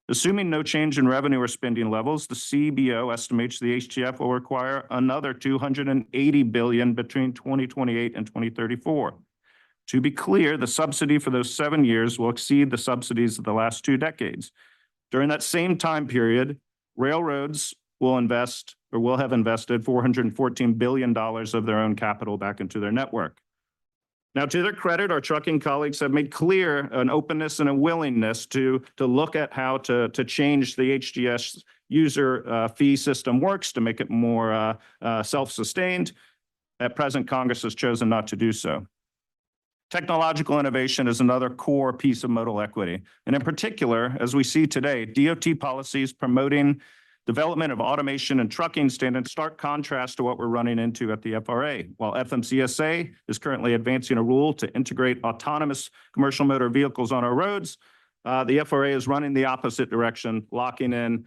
Assuming no change in revenue or spending levels, the CBO estimates the HTF will require another $280 billion between 2028 and 2034. To be clear, the subsidy for those 7 years will exceed the subsidies of the last 2 decades. During that same time period, railroads will have invested $414 billion of their own capital back into their network. Now, to their credit, our trucking colleagues have made clear an openness and a willingness to look at how to change the HGS user fee system works to make it more self-sustained. At present, Congress has chosen not to do so. Technological innovation is another core piece of modal equity. And in particular, as we see today, DOT policies promoting development of automation and trucking stand in stark contrast to what we're running into at the FRA. While FMCSA is currently advancing a rule to integrate autonomous commercial motor vehicles on our roads, the FRA is running the opposite direction, locking in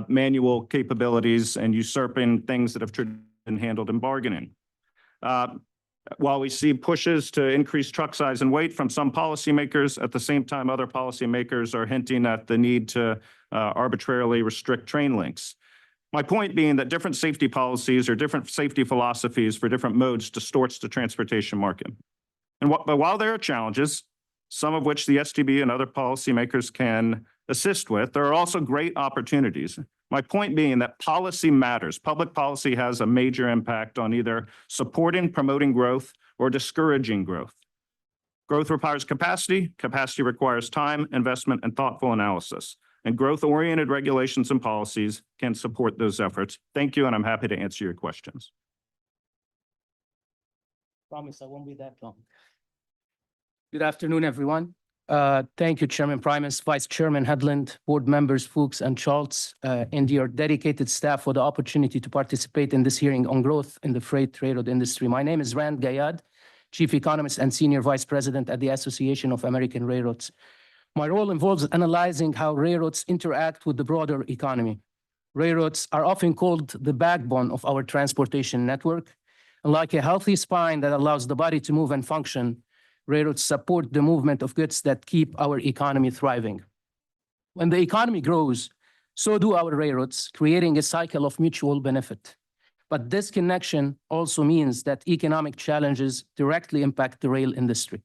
manual capabilities and usurping things that have been handled in bargaining. While we see pushes to increase truck size and weight from some policymakers, at the same time, other policymakers are hinting at the need to arbitrarily restrict train lengths. My point being that different safety policies or different safety philosophies for different modes distorts the transportation market. But while there are challenges, some of which the STB and other policymakers can assist with, there are also great opportunities. My point being that policy matters. Public policy has a major impact on either supporting, promoting growth, or discouraging growth. Growth requires capacity. Capacity requires time, investment, and thoughtful analysis. And growth-oriented regulations and policies can support those efforts. Thank you, and I'm happy to answer your questions. Promise I won't be that long. Good afternoon, everyone. Thank you, Chairman Primus, Vice Chairman Hedlund, board members Fuchs and Schultz, and your dedicated staff for the opportunity to participate in this hearing on growth in the freight railroad industry. My name is Rand Gayad, Chief Economist and Senior Vice President at the Association of American Railroads. My role involves analyzing how railroads interact with the broader economy. Railroads are often called the backbone of our transportation network, and like a healthy spine that allows the body to move and function, railroads support the movement of goods that keep our economy thriving. When the economy grows, so do our railroads, creating a cycle of mutual benefit. But this connection also means that economic challenges directly impact the rail industry.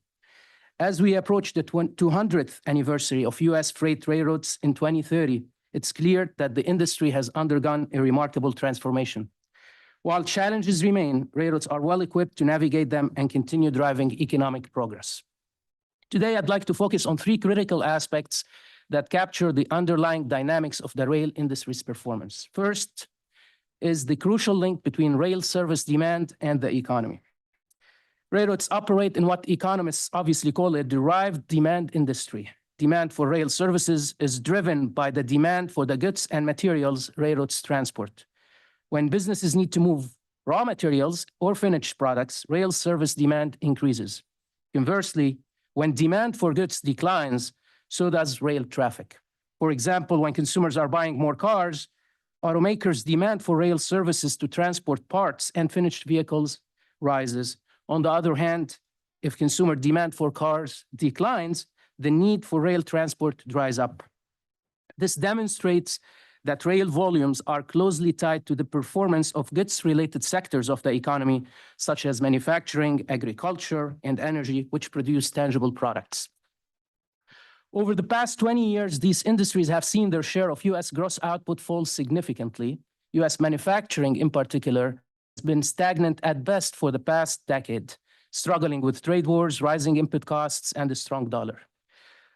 As we approach the 200th anniversary of U.S. freight railroads in 2030, it's clear that the industry has undergone a remarkable transformation. While challenges remain, railroads are well equipped to navigate them and continue driving economic progress. Today, I'd like to focus on 3 critical aspects that capture the underlying dynamics of the rail industry's performance. First is the crucial link between rail service demand and the economy. Railroads operate in what economists obviously call a derived demand industry. Demand for rail services is driven by the demand for the goods and materials railroads transport. When businesses need to move raw materials or finished products, rail service demand increases. Conversely, when demand for goods declines, so does rail traffic. For example, when consumers are buying more cars, automakers' demand for rail services to transport parts and finished vehicles rises. On the other hand, if consumer demand for cars declines, the need for rail transport dries up. This demonstrates that rail volumes are closely tied to the performance of goods-related sectors of the economy, such as manufacturing, agriculture, and energy, which produce tangible products. Over the past 20 years, these industries have seen their share of U.S. gross output fall significantly. U.S. manufacturing, in particular, been stagnant at best for the past decade, struggling with trade wars, rising input costs, and a strong dollar.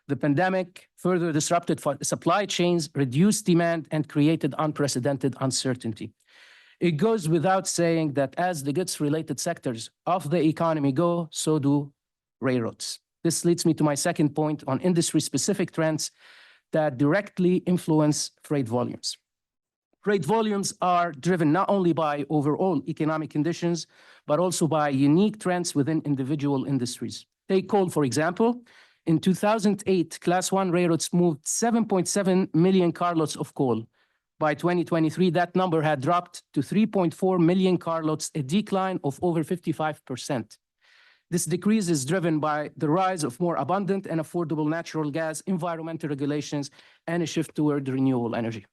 The pandemic further disrupted supply chains, reduced demand, and created unprecedented uncertainty. It goes without saying that as the goods-related sectors of the economy go, so do railroads. This leads me to my second point on industry-specific trends that directly influence freight volumes. Freight volumes are driven not only by overall economic conditions, but also by unique trends within individual industries. Take coal, for example. In 2008, Class 1 railroads moved 7.7 million carloads of coal. By 2023, that number had dropped to 3.4 million carloads, a decline of over 55%. This decrease is driven by the rise of more abundant and affordable natural gas, environmental regulations, and a shift toward renewable energy.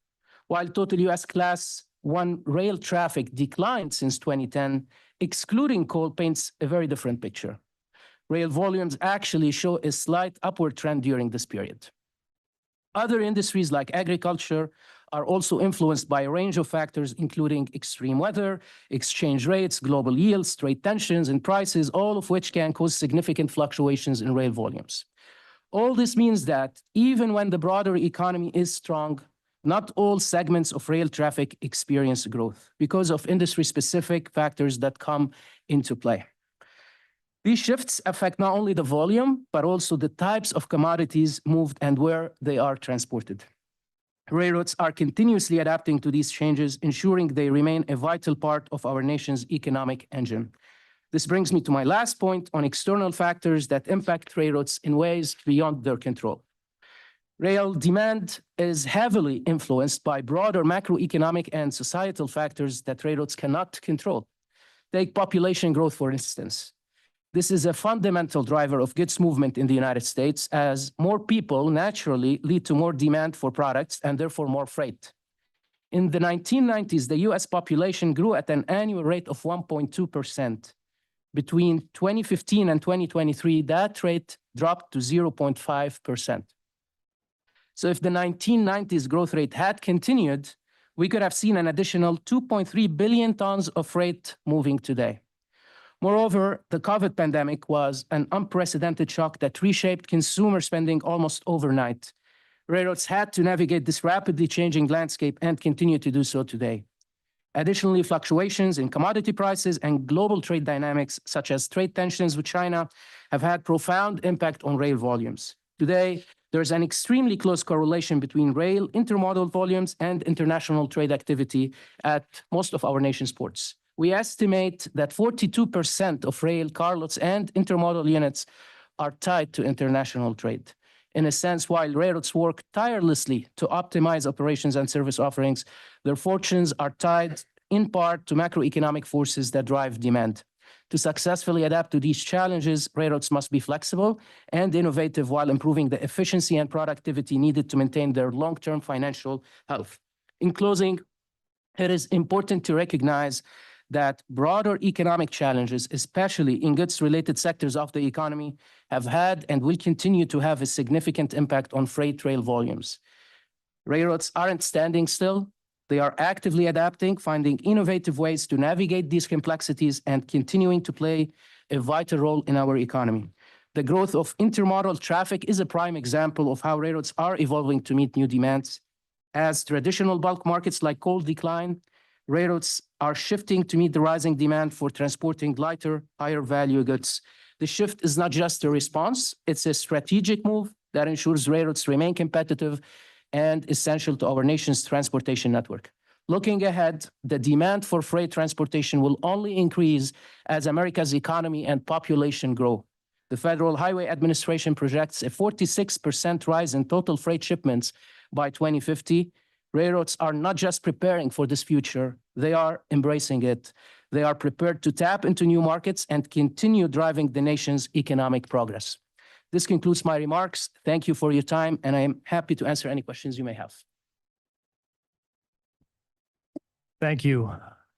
While total US Class 1 rail traffic declined since 2010, excluding coal paints a very different picture. Rail volumes actually show a slight upward trend during this period. Other industries like agriculture are also influenced by a range of factors, including extreme weather, exchange rates, global yields, trade tensions, and prices, all of which can cause significant fluctuations in rail volumes. All this means that even when the broader economy is strong, not all segments of rail traffic experience growth because of industry-specific factors that come into play. These shifts affect not only the volume, but also the types of commodities moved and where they are transported. Railroads are continuously adapting to these changes, ensuring they remain a vital part of our nation's economic engine. This brings me to my last point on external factors that impact railroads in ways beyond their control. Rail demand is heavily influenced by broader macroeconomic and societal factors that railroads cannot control. Take population growth, for instance. This is a fundamental driver of goods movement in the United States, as more people naturally lead to more demand for products and therefore more freight. In the 1990s, the US population grew at an annual rate of 1.2%. Between 2015 and 2023, that rate dropped to 0.5%. So if the 1990s growth rate had continued, we could have seen an additional 2.3 billion tons of freight moving today. Moreover, the COVID pandemic was an unprecedented shock that reshaped consumer spending almost overnight. Railroads had to navigate this rapidly changing landscape and continue to do so today. Additionally, fluctuations in commodity prices and global trade dynamics, such as trade tensions with China, have had profound impact on rail volumes. Today, there's an extremely close correlation between rail intermodal volumes and international trade activity at most of our nation's ports. We estimate that 42% of rail carloads and intermodal units are tied to international trade. In a sense, while railroads work tirelessly to optimize operations and service offerings, their fortunes are tied in part to macroeconomic forces that drive demand. To successfully adapt to these challenges, railroads must be flexible and innovative while improving the efficiency and productivity needed to maintain their long-term financial health. In closing, it is important to recognize that broader economic challenges, especially in goods-related sectors of the economy, have had and will continue to have a significant impact on freight rail volumes. Railroads aren't standing still. They are actively adapting, finding innovative ways to navigate these complexities, and continuing to play a vital role in our economy. The growth of intermodal traffic is a prime example of how railroads are evolving to meet new demands. As traditional bulk markets like coal decline, railroads are shifting to meet the rising demand for transporting lighter, higher value goods. The shift is not just a response, it's a strategic move that ensures railroads remain competitive and essential to our nation's transportation network. Looking ahead, the demand for freight transportation will only increase as America's economy and population grow. The Federal Highway Administration projects a 46% rise in total freight shipments by 2050. Railroads are not just preparing for this future, they are embracing it. They are prepared to tap into new markets and continue driving the nation's economic progress. This concludes my remarks. Thank you for your time, and I am happy to answer any questions you may have. Thank you,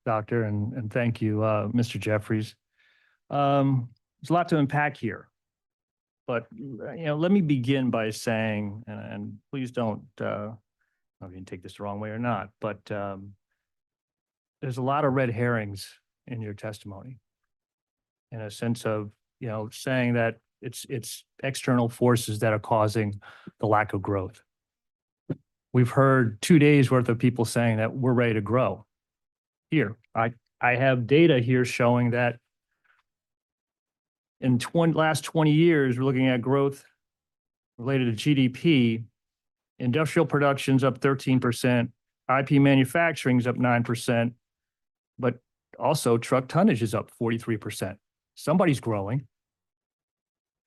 Doctor, and thank you, Mr. Jeffries. There's a lot to unpack here, but let me begin by saying, and please don't, I don't know if you can take this the wrong way or not, but there's a lot of red herrings in your testimony. In a sense of, saying that it's external forces that are causing the lack of growth. We've heard 2 days worth of people saying that we're ready to grow. Here, I have data here showing that in last 20 years, we're looking at growth related to GDP. Industrial production's up 13%, IP manufacturing's up 9%, but also truck tonnage is up 43%. Somebody's growing.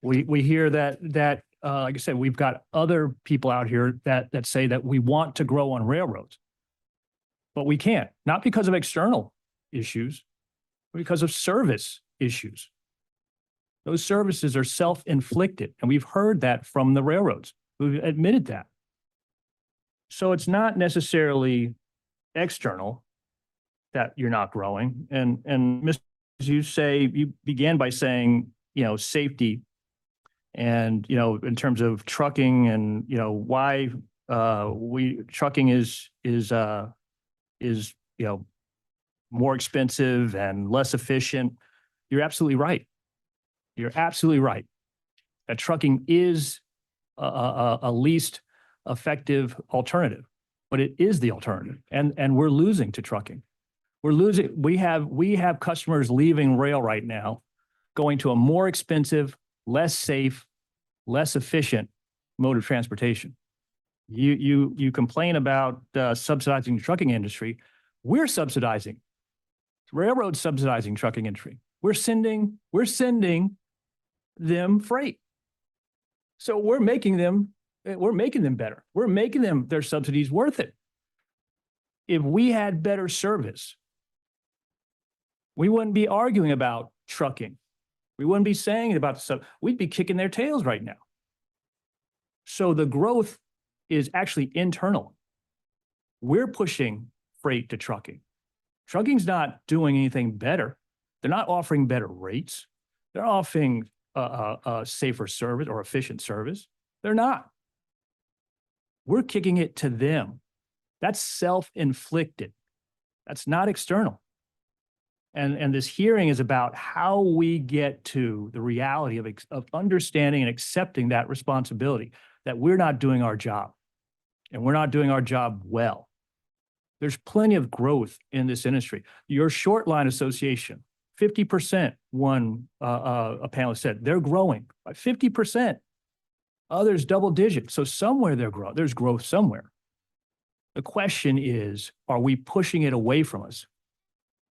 We hear that like I said, we've got other people out here that say that we want to grow on railroads, but we can't, not because of external issues, but because of service issues. Those services are self-inflicted, and we've heard that from the railroads who admitted that. So it's not necessarily external that you're not growing. And Mr. You began by saying, safety and, in terms of trucking and, why trucking is more expensive and less efficient. You're absolutely right. You're absolutely right. That trucking is a least effective alternative, but it is the alternative. And we're losing to trucking. We're losing. We have customers leaving rail right now, going to a more expensive, less safe, less efficient mode of transportation. You complain about subsidizing the trucking industry. We're subsidizing. Railroads subsidizing trucking industry. We're sending them freight. So we're making them better. We're making their subsidies worth it. If we had better service, we wouldn't be arguing about trucking. We wouldn't be saying about the sub. We'd be kicking their tails right now. So the growth is actually internal. We're pushing freight to trucking. Trucking's not doing anything better. They're not offering better rates. They're offering a safer service or efficient service. They're not. We're kicking it to them. That's self-inflicted. That's not external. And this hearing is about how we get to the reality of understanding and accepting that responsibility, that we're not doing our job and we're not doing our job well. There's plenty of growth in this industry. Your Shortline Association, 50%, one a panelist said, they're growing by 50%. Others double digits. So somewhere there's growth somewhere. The question is, are we pushing it away from us?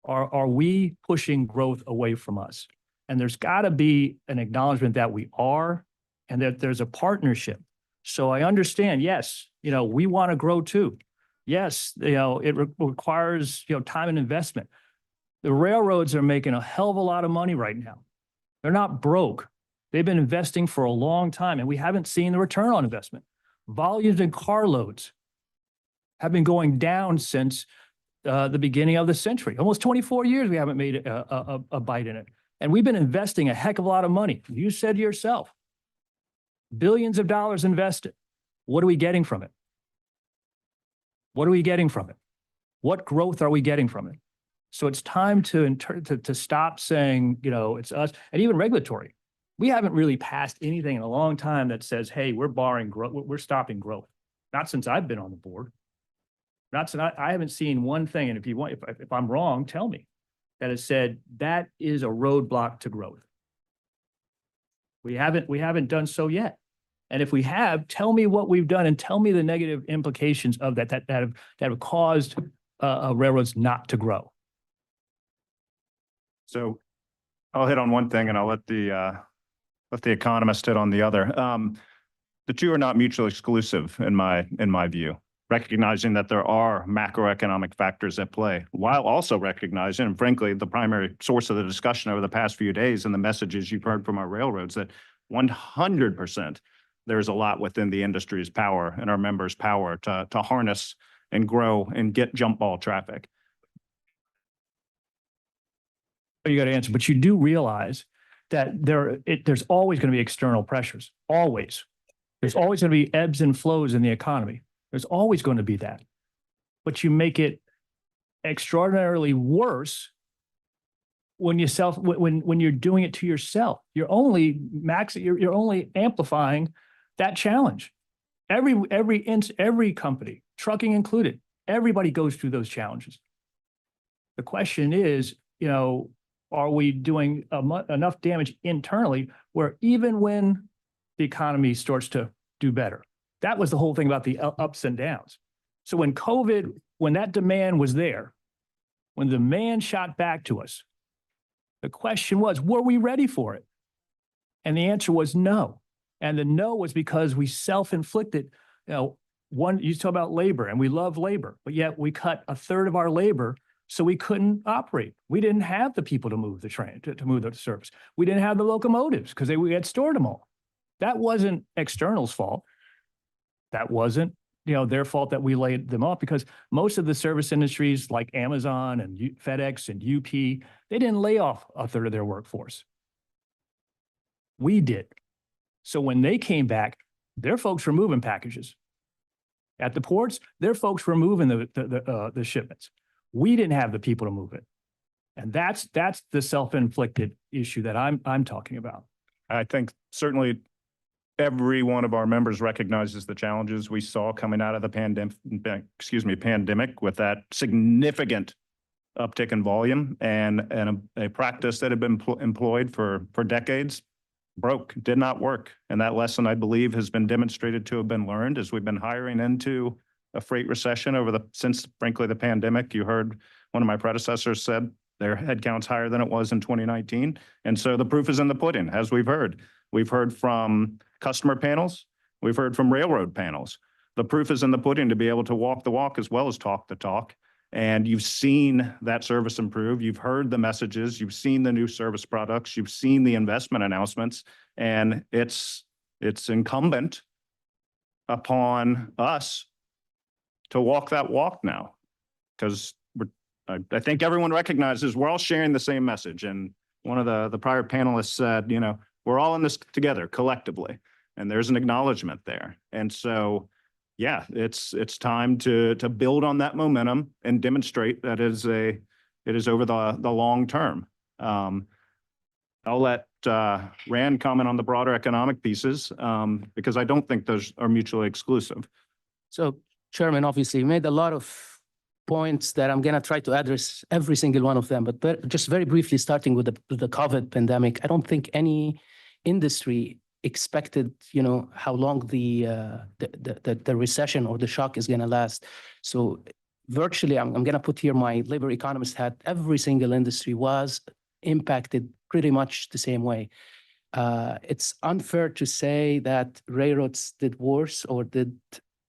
Are we pushing growth away from us? And there's got to be an acknowledgement that we are, and that there's a partnership. So I understand, yes, we want to grow too. Yes, it requires, time and investment. The railroads are making a hell of a lot of money right now. They're not broke. They've been investing for a long time, and we haven't seen the return on investment. Volumes and carloads have been going down since the beginning of the century. Almost 24 years we haven't made a bite in it. And we've been investing a heck of a lot of money. You said yourself, billions of dollars invested. What are we getting from it? What are we getting from it? What growth are we getting from it? So it's time to stop saying, it's us, and even regulatory. We haven't really passed anything in a long time that says, hey, we're barring growth, we're stopping growth. Not since I've been on the board. I haven't seen one thing, and if I'm wrong, tell me, that has said that is a roadblock to growth. We haven't done so yet. And if we have, tell me what we've done and tell me the negative implications of that have caused railroads not to grow. So I'll hit on one thing and I'll let the economist hit on the other. The two are not mutually exclusive in my view, recognizing that there are macroeconomic factors at play, while also recognizing, and frankly, the primary source of the discussion over the past few days and the messages you've heard from our railroads, that 100% there's a lot within the industry's power and our members' power to harness and grow and get jump ball traffic. You got to answer, but you do realize that there's always going to be external pressures. Always. There's always going to be ebbs and flows in the economy. There's always going to be that. But you make it extraordinarily worse when you're doing it to yourself, you're only amplifying that challenge. Every company, trucking included, everybody goes through those challenges. The question is, are we doing enough damage internally where even when the economy starts to do better? That was the whole thing about the ups and downs. So when that demand was there, when the demand shot back to us, the question was, were we ready for it? And the answer was no. And the no was because we self-inflicted, you talk about labor, and we love labor, but yet we cut a third of our labor so we couldn't operate. We didn't have the people to move the train, to move the service. We didn't have the locomotives because we had stored them all. That wasn't external's fault. That wasn't, their fault that we laid them off, because most of the service industries like Amazon and FedEx and UP, they didn't lay off a third of their workforce. We did. So when they came back, their folks were moving packages. At the ports, their folks were moving the shipments. We didn't have the people to move it. And that's the self-inflicted issue that I'm talking about. I think certainly every one of our members recognizes the challenges we saw coming out of the pandemic with that significant uptick in volume and a practice that had been employed for decades did not work. And that lesson, I believe, has been demonstrated to have been learned as we've been hiring into a freight recession since frankly the pandemic. You heard one of my predecessors said their headcount's higher than it was in 2019. And so the proof is in the pudding, as we've heard. We've heard from customer panels. We've heard from railroad panels. The proof is in the pudding to be able to walk the walk as well as talk the talk. And you've seen that service improve. You've heard the messages. You've seen the new service products. You've seen the investment announcements. And it's incumbent upon us to walk that walk now, because I think everyone recognizes we're all sharing the same message. And one of the prior panelists said, we're all in this together collectively, and there's an acknowledgement there. And so, yeah, it's time to build on that momentum and demonstrate that it is over the long term. I'll let Rand comment on the broader economic pieces because I don't think those are mutually exclusive. So, Chairman, obviously, you made a lot of points that I'm going to try to address every single one of them. But just very briefly, starting with the COVID pandemic, I don't think any industry expected, how long the recession or the shock is going to last. So virtually, I'm going to put here my labor economist hat. Every single industry was impacted pretty much the same way. It's unfair to say that railroads did worse or did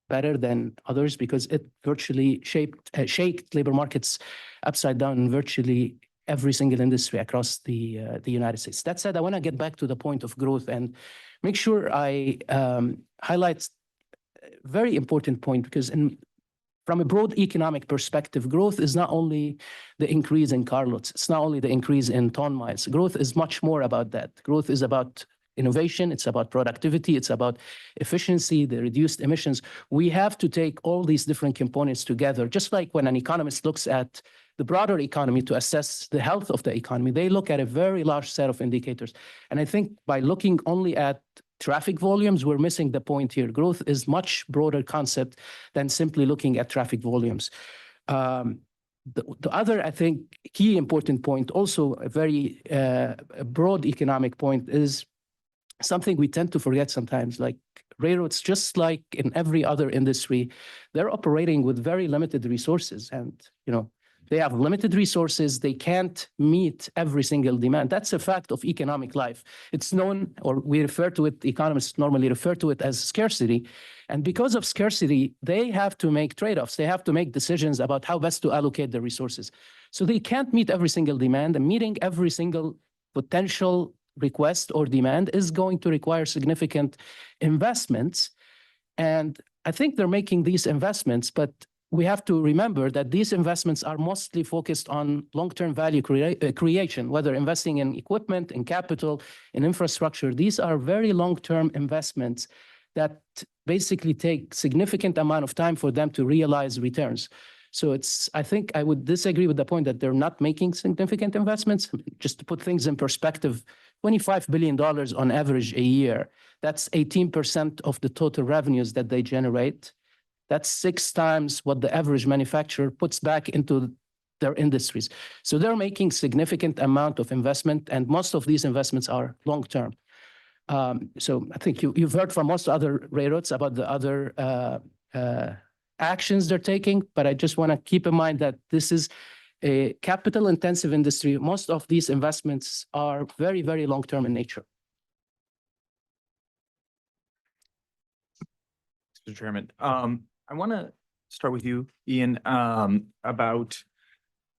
better than others because it virtually shaped labor markets upside down in virtually every single industry across the United States. That said, I want to get back to the point of growth and make sure I highlight a very important point, because from a broad economic perspective, growth is not only the increase in carloads, it's not only the increase in ton miles. Growth is much more about that. Growth is about innovation, it's about productivity, it's about efficiency, the reduced emissions. We have to take all these different components together. Just like when an economist looks at the broader economy to assess the health of the economy, they look at a very large set of indicators. And I think by looking only at traffic volumes, we're missing the point here. Growth is much broader concept than simply looking at traffic volumes. The other, I think, key important point, also a very broad economic point, is something we tend to forget sometimes. Like railroads, just like in every other industry, they're operating with very limited resources. And, they have limited resources. They can't meet every single demand. That's a fact of economic life. It's known, or we refer to it, economists normally refer to it as scarcity. And because of scarcity, they have to make trade-offs. They have to make decisions about how best to allocate the resources. So they can't meet every single demand, and meeting every single potential request or demand is going to require significant investments. And I think they're making these investments, but we have to remember that these investments are mostly focused on long-term value creation, whether investing in equipment, in capital, in infrastructure. These are very long-term investments that basically take significant amount of time for them to realize returns. So I think I would disagree with the point that they're not making significant investments. Just to put things in perspective, $25 billion on average a year. That's 18% of the total revenues that they generate. That's 6 times what the average manufacturer puts back into their industries. So they're making significant amount of investment, and most of these investments are long-term. So I think you've heard from most other railroads about the other actions they're taking, but I just want to keep in mind that this is a capital-intensive industry. Most of these investments are very, very long-term in nature. Mr. Chairman, I want to start with you, Ian, about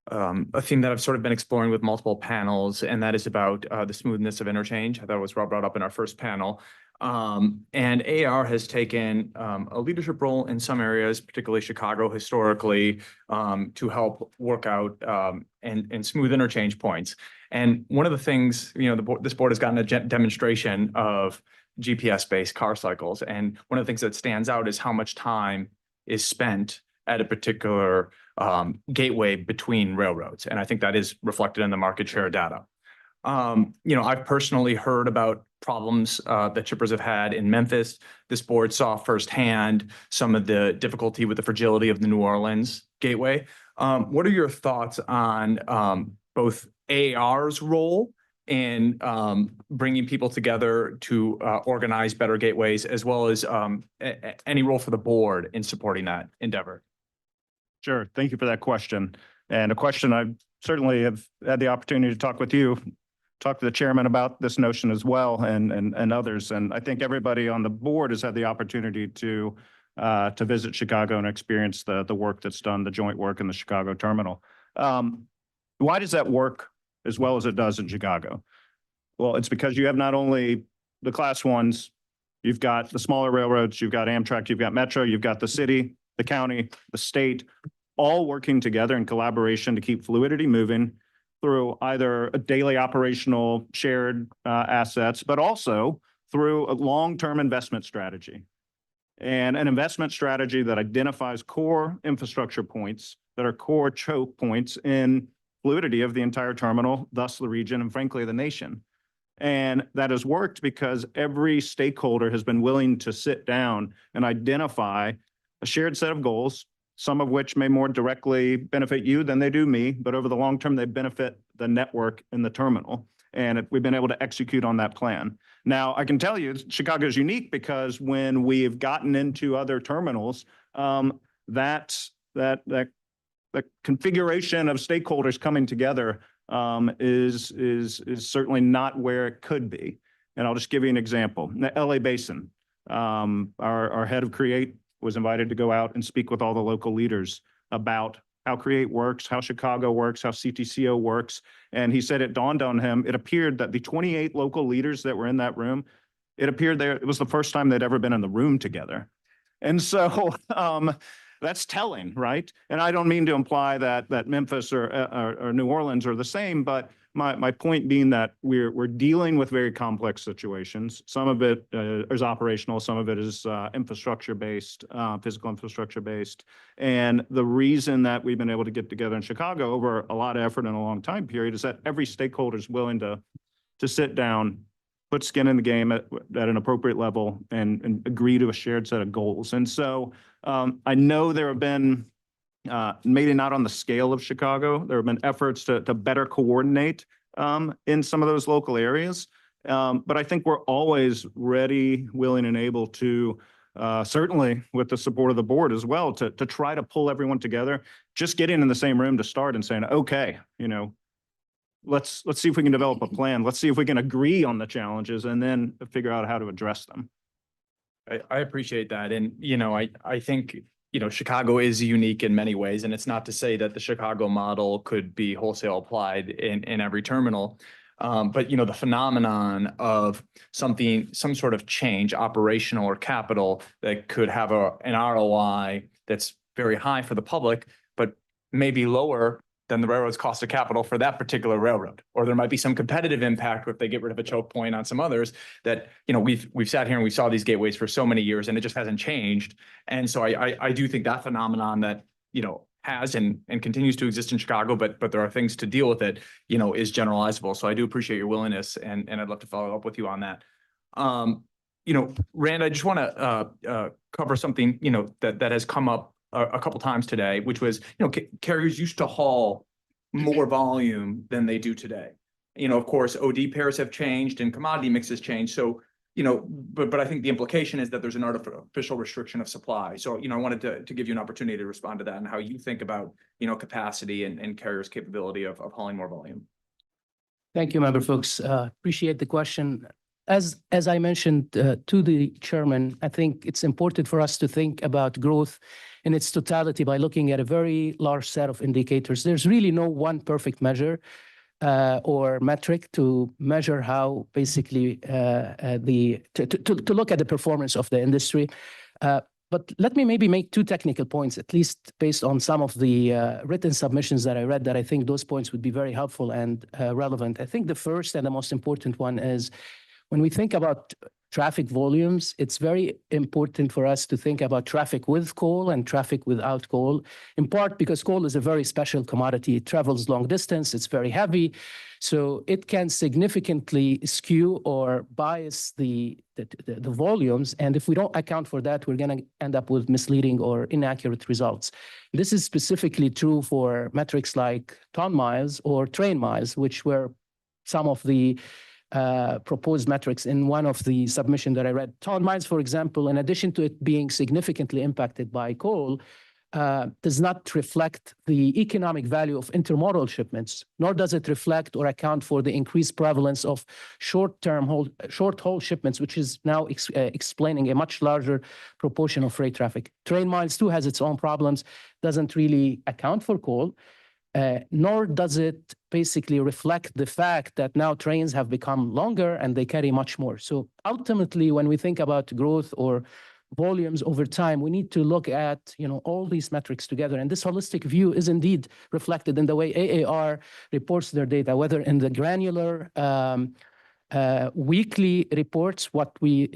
a theme that I've sort of been exploring with multiple panels, and that is about the smoothness of interchange. I thought it was brought up in our first panel. And AR has taken a leadership role in some areas, particularly Chicago historically, to help work out and smooth interchange points. And one of the things, this board has gotten a demonstration of GPS-based car cycles. And one of the things that stands out is how much time is spent at a particular gateway between railroads. And I think that is reflected in the market share data. I've personally heard about problems that shippers have had in Memphis. This board saw firsthand some of the difficulty with the fragility of the New Orleans gateway. What are your thoughts on both AAR's role in bringing people together to organize better gateways, as well as any role for the board in supporting that endeavor? Sure. Thank you for that question. And a question I certainly have had the opportunity to talk with you, talk to the chairman about this notion as well, and others. And I think everybody on the board has had the opportunity to visit Chicago and experience the work that's done, the joint work in the Chicago terminal. Why does that work as well as it does in Chicago? Well, it's because you have not only the class ones, you've got the smaller railroads, you've got Amtrak, you've got Metro, you've got the city, the county, the state, all working together in collaboration to keep fluidity moving through either a daily operational shared assets, but also through a long-term investment strategy. And an investment strategy that identifies core infrastructure points that are core choke points in fluidity of the entire terminal, thus the region, and frankly, the nation. And that has worked because every stakeholder has been willing to sit down and identify a shared set of goals, some of which may more directly benefit you than they do me, but over the long term, they benefit the network in the terminal. And we've been able to execute on that plan. Now, I can tell you, Chicago is unique because when we've gotten into other terminals, that configuration of stakeholders coming together is certainly not where it could be. And I'll just give you an example. In the LA Basin, our head of Create was invited to go out and speak with all the local leaders about how Create works, how Chicago works, how CTCO works. And he said it dawned on him, it appeared that the 28 local leaders that were in that room, it was the first time they'd ever been in the room together. And so that's telling, right? And I don't mean to imply that Memphis or New Orleans are the same, but my point being that we're dealing with very complex situations. Some of it is operational, some of it is infrastructure based, physical infrastructure based. And the reason that we've been able to get together in Chicago over a lot of effort in a long time period is that every stakeholder is willing to sit down, put skin in the game at an appropriate level, and agree to a shared set of goals. And so I know there have been, maybe not on the scale of Chicago, there have been efforts to better coordinate in some of those local areas. But I think we're always ready, willing, and able to, certainly with the support of the board as well, to try to pull everyone together, just getting in the same room to start and saying, okay, let's see if we can develop a plan. Let's see if we can agree on the challenges and then figure out how to address them. I appreciate that. And, I think, Chicago is unique in many ways, and it's not to say that the Chicago model could be wholesale applied in every terminal. But, the phenomenon of some sort of change, operational or capital, that could have an ROI that's very high for the public, but maybe lower than the railroad's cost of capital for that particular railroad. Or there might be some competitive impact if they get rid of a choke point on some others that, we've sat here and we saw these gateways for so many years and it just hasn't changed. And so I do think that phenomenon that, has and continues to exist in Chicago, but there are things to deal with it, is generalizable. So I do appreciate your willingness, and I'd love to follow up with you on that. Rand, I just want to cover something, that has come up a couple times today, which was, carriers used to haul more volume than they do today. Of course, OD pairs have changed and commodity mix has changed. So, but I think the implication is that there's an artificial restriction of supply. So, I wanted to give you an opportunity to respond to that and how you think about, capacity and carriers' capability of hauling more volume. Thank you, Member Fuchs. Appreciate the question. As I mentioned to the chairman, I think it's important for us to think about growth in its totality by looking at a very large set of indicators. There's really no one perfect measure or metric to measure how basically to look at the performance of the industry. But let me maybe make two technical points, at least based on some of the written submissions that I read, that I think those points would be very helpful and relevant. I think the first and the most important one is when we think about traffic volumes, it's very important for us to think about traffic with coal and traffic without coal, in part because coal is a very special commodity. It travels long distance, it's very heavy, so it can significantly skew or bias the volumes. And if we don't account for that, we're going to end up with misleading or inaccurate results. This is specifically true for metrics like ton miles or train miles, which were some of the proposed metrics in one of the submission that I read. Ton miles, for example, in addition to it being significantly impacted by coal, does not reflect the economic value of intermodal shipments, nor does it reflect or account for the increased prevalence of short haul shipments, which is now explaining a much larger proportion of freight traffic. Train miles too has its own problems, doesn't really account for coal. Nor does it basically reflect the fact that now trains have become longer and they carry much more. So ultimately, when we think about growth or volumes over time, we need to look at all these metrics together. And this holistic view is indeed reflected in the way AAR reports their data, whether in the granular weekly reports, what we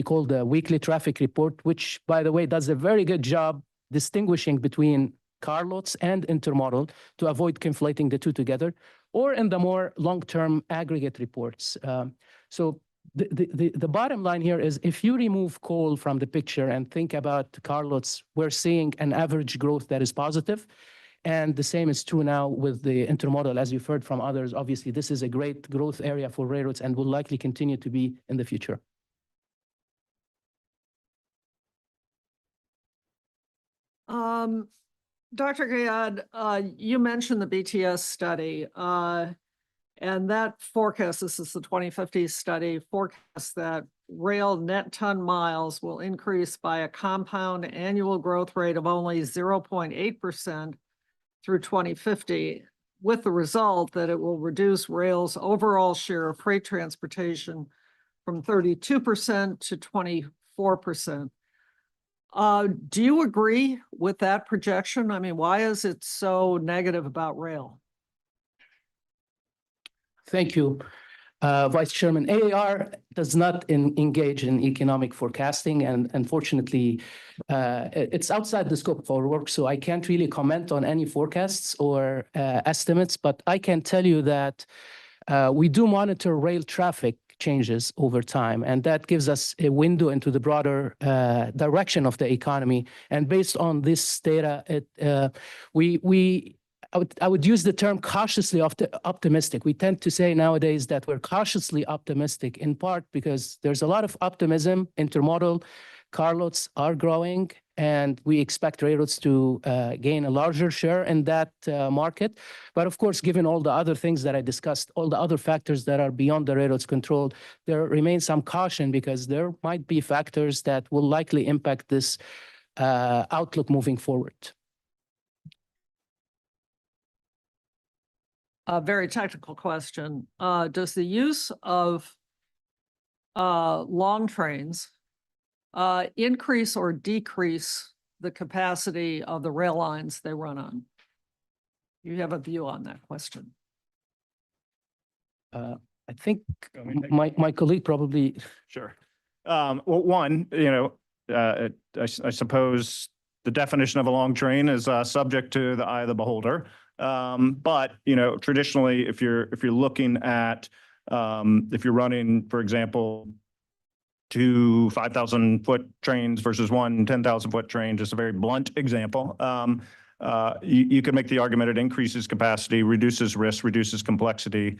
call the weekly traffic report, which, by the way, does a very good job distinguishing between carloads and intermodal to avoid conflating the two together, or in the more long-term aggregate reports. So the bottom line here is if you remove coal from the picture and think about carloads, we're seeing an average growth that is positive. And the same is true now with the intermodal, as you've heard from others. Obviously, this is a great growth area for railroads and will likely continue to be in the future. Dr. Gayad, you mentioned the BTS study, and that forecast, this is the 2050 study, forecasts that rail net ton miles will increase by a compound annual growth rate of only 0.8% through 2050, with the result that it will reduce rail's overall share of freight transportation from 32% to 24%. Do you agree with that projection? I mean, why is it so negative about rail? Thank you, Vice Chairman. AAR does not engage in economic forecasting, and unfortunately, it's outside the scope of our work, so I can't really comment on any forecasts or estimates, but I can tell you that we do monitor rail traffic changes over time, and that gives us a window into the broader direction of the economy. And based on this data, I would use the term cautiously optimistic. We tend to say nowadays that we're cautiously optimistic, in part because there's a lot of optimism. Intermodal carloads are growing, and we expect railroads to gain a larger share in that market. But of course, given all the other things that I discussed, all the other factors that are beyond the railroad's control, there remains some caution because there might be factors that will likely impact this outlook moving forward. A very technical question. Does the use of long trains increase or decrease the capacity of the rail lines they run on? You have a view on that question? I think my colleague probably. Sure. Well, one, I suppose the definition of a long train is subject to the eye of the beholder. But, traditionally, if you're looking at, if you're running, for example, 2 5,000-foot trains versus 1 10,000-foot train, just a very blunt example. You could make the argument it increases capacity, reduces risk, reduces complexity,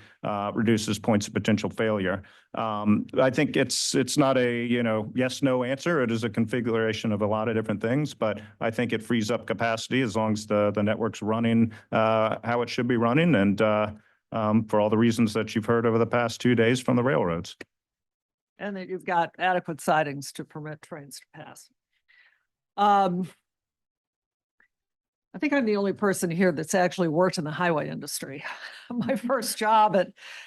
reduces points of potential failure. I think it's not a, yes, no answer. It is a configuration of a lot of different things, but I think it frees up capacity as long as the network's running how it should be running, and for all the reasons that you've heard over the past 2 days from the railroads. And that you've got adequate sidings to permit trains to pass. I think I'm the only person here that's actually worked in the highway industry. My first job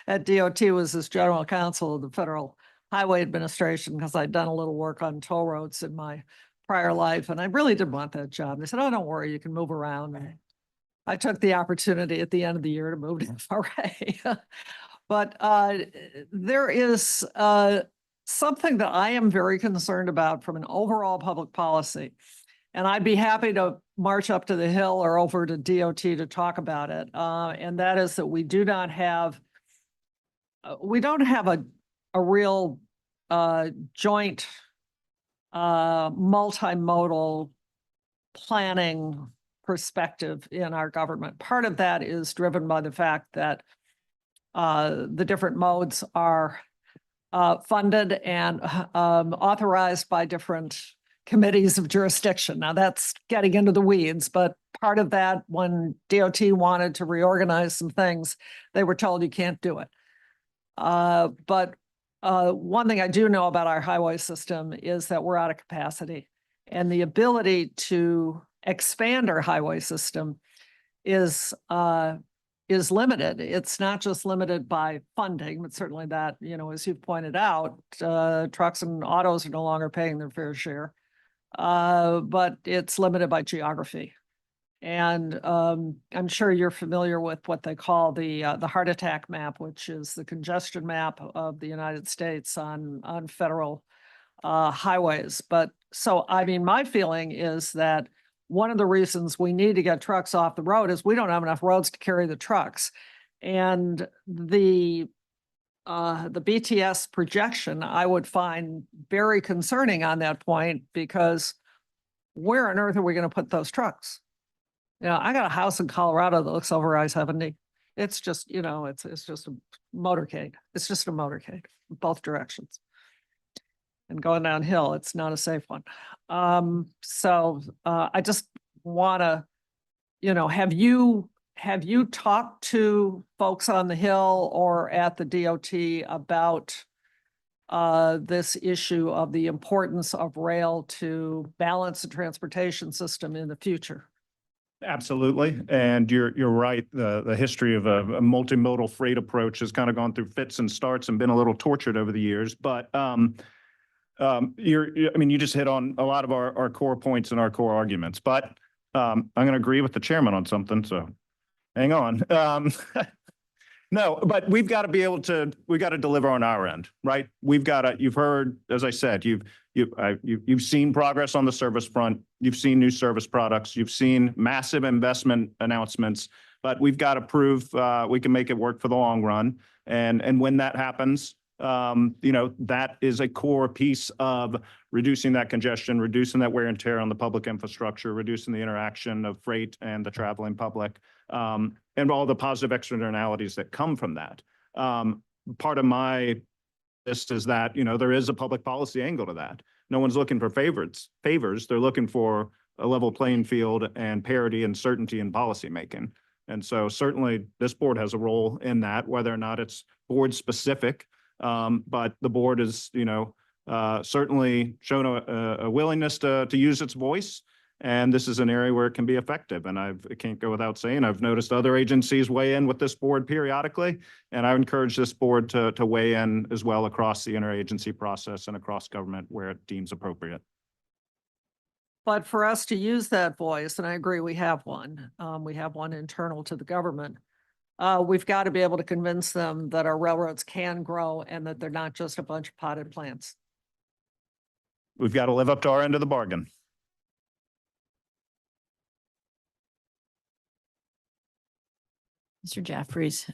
at DOT was as general counsel of the Federal Highway Administration, because I'd done a little work on toll roads in my prior life, and I really didn't want that job. They said, "Oh, don't worry, you can move around." And I took the opportunity at the end of the year to move to FRA. But there is something that I am very concerned about from an overall public policy. And I'd be happy to march up to the Hill or over to DOT to talk about it. And that is that we don't have a real joint multimodal planning perspective in our government. Part of that is driven by the fact that the different modes are funded and authorized by different committees of jurisdiction. Now that's getting into the weeds, but part of that, when DOT wanted to reorganize some things, they were told you can't do it. But one thing I do know about our highway system is that we're out of capacity, and the ability to expand our highway system is limited. It's not just limited by funding, but certainly that, as you've pointed out, trucks and autos are no longer paying their fair share. But it's limited by geography. And I'm sure you're familiar with what they call the heart attack map, which is the congestion map of the United States on federal highways. But so, I mean, my feeling is that one of the reasons we need to get trucks off the road is we don't have enough roads to carry the trucks. And the BTS projection, I would find very concerning on that point, because where on earth are we going to put those trucks? I got a house in Colorado that looks over I-70. It's just, it's just a motorcade. It's just a motorcade, both directions. And going downhill, it's not a safe one. So I just want to, have you talked to folks on the Hill or at the DOT about this issue of the importance of rail to balance the transportation system in the future? Absolutely. And you're right. The history of a multimodal freight approach has kind of gone through fits and starts and been a little tortured over the years. But you just hit on a lot of our core points and our core arguments. But I'm going to agree with the chairman on something. So hang on. No, but we've got to deliver on our end, right? You've heard, as I said, you've seen progress on the service front. You've seen new service products. You've seen massive investment announcements, but we've got to prove we can make it work for the long run. And when that happens, that is a core piece of reducing that congestion, reducing that wear and tear on the public infrastructure, reducing the interaction of freight and the traveling public, and all the positive externalities that come from that. Part of my list is that, there is a public policy angle to that. No one's looking for favors. They're looking for a level playing field and parity and certainty in policymaking. And so certainly this board has a role in that, whether or not it's board specific. But the board is, certainly shown a willingness to use its voice. And this is an area where it can be effective. And it can't go without saying, I've noticed other agencies weigh in with this board periodically. And I encourage this board to weigh in as well across the interagency process and across government where it deems appropriate. But for us to use that voice, and I agree, we have one internal to the government. We've got to be able to convince them that our railroads can grow and that they're not just a bunch of potted plants. We've got to live up to our end of the bargain. Mr. Jeffries,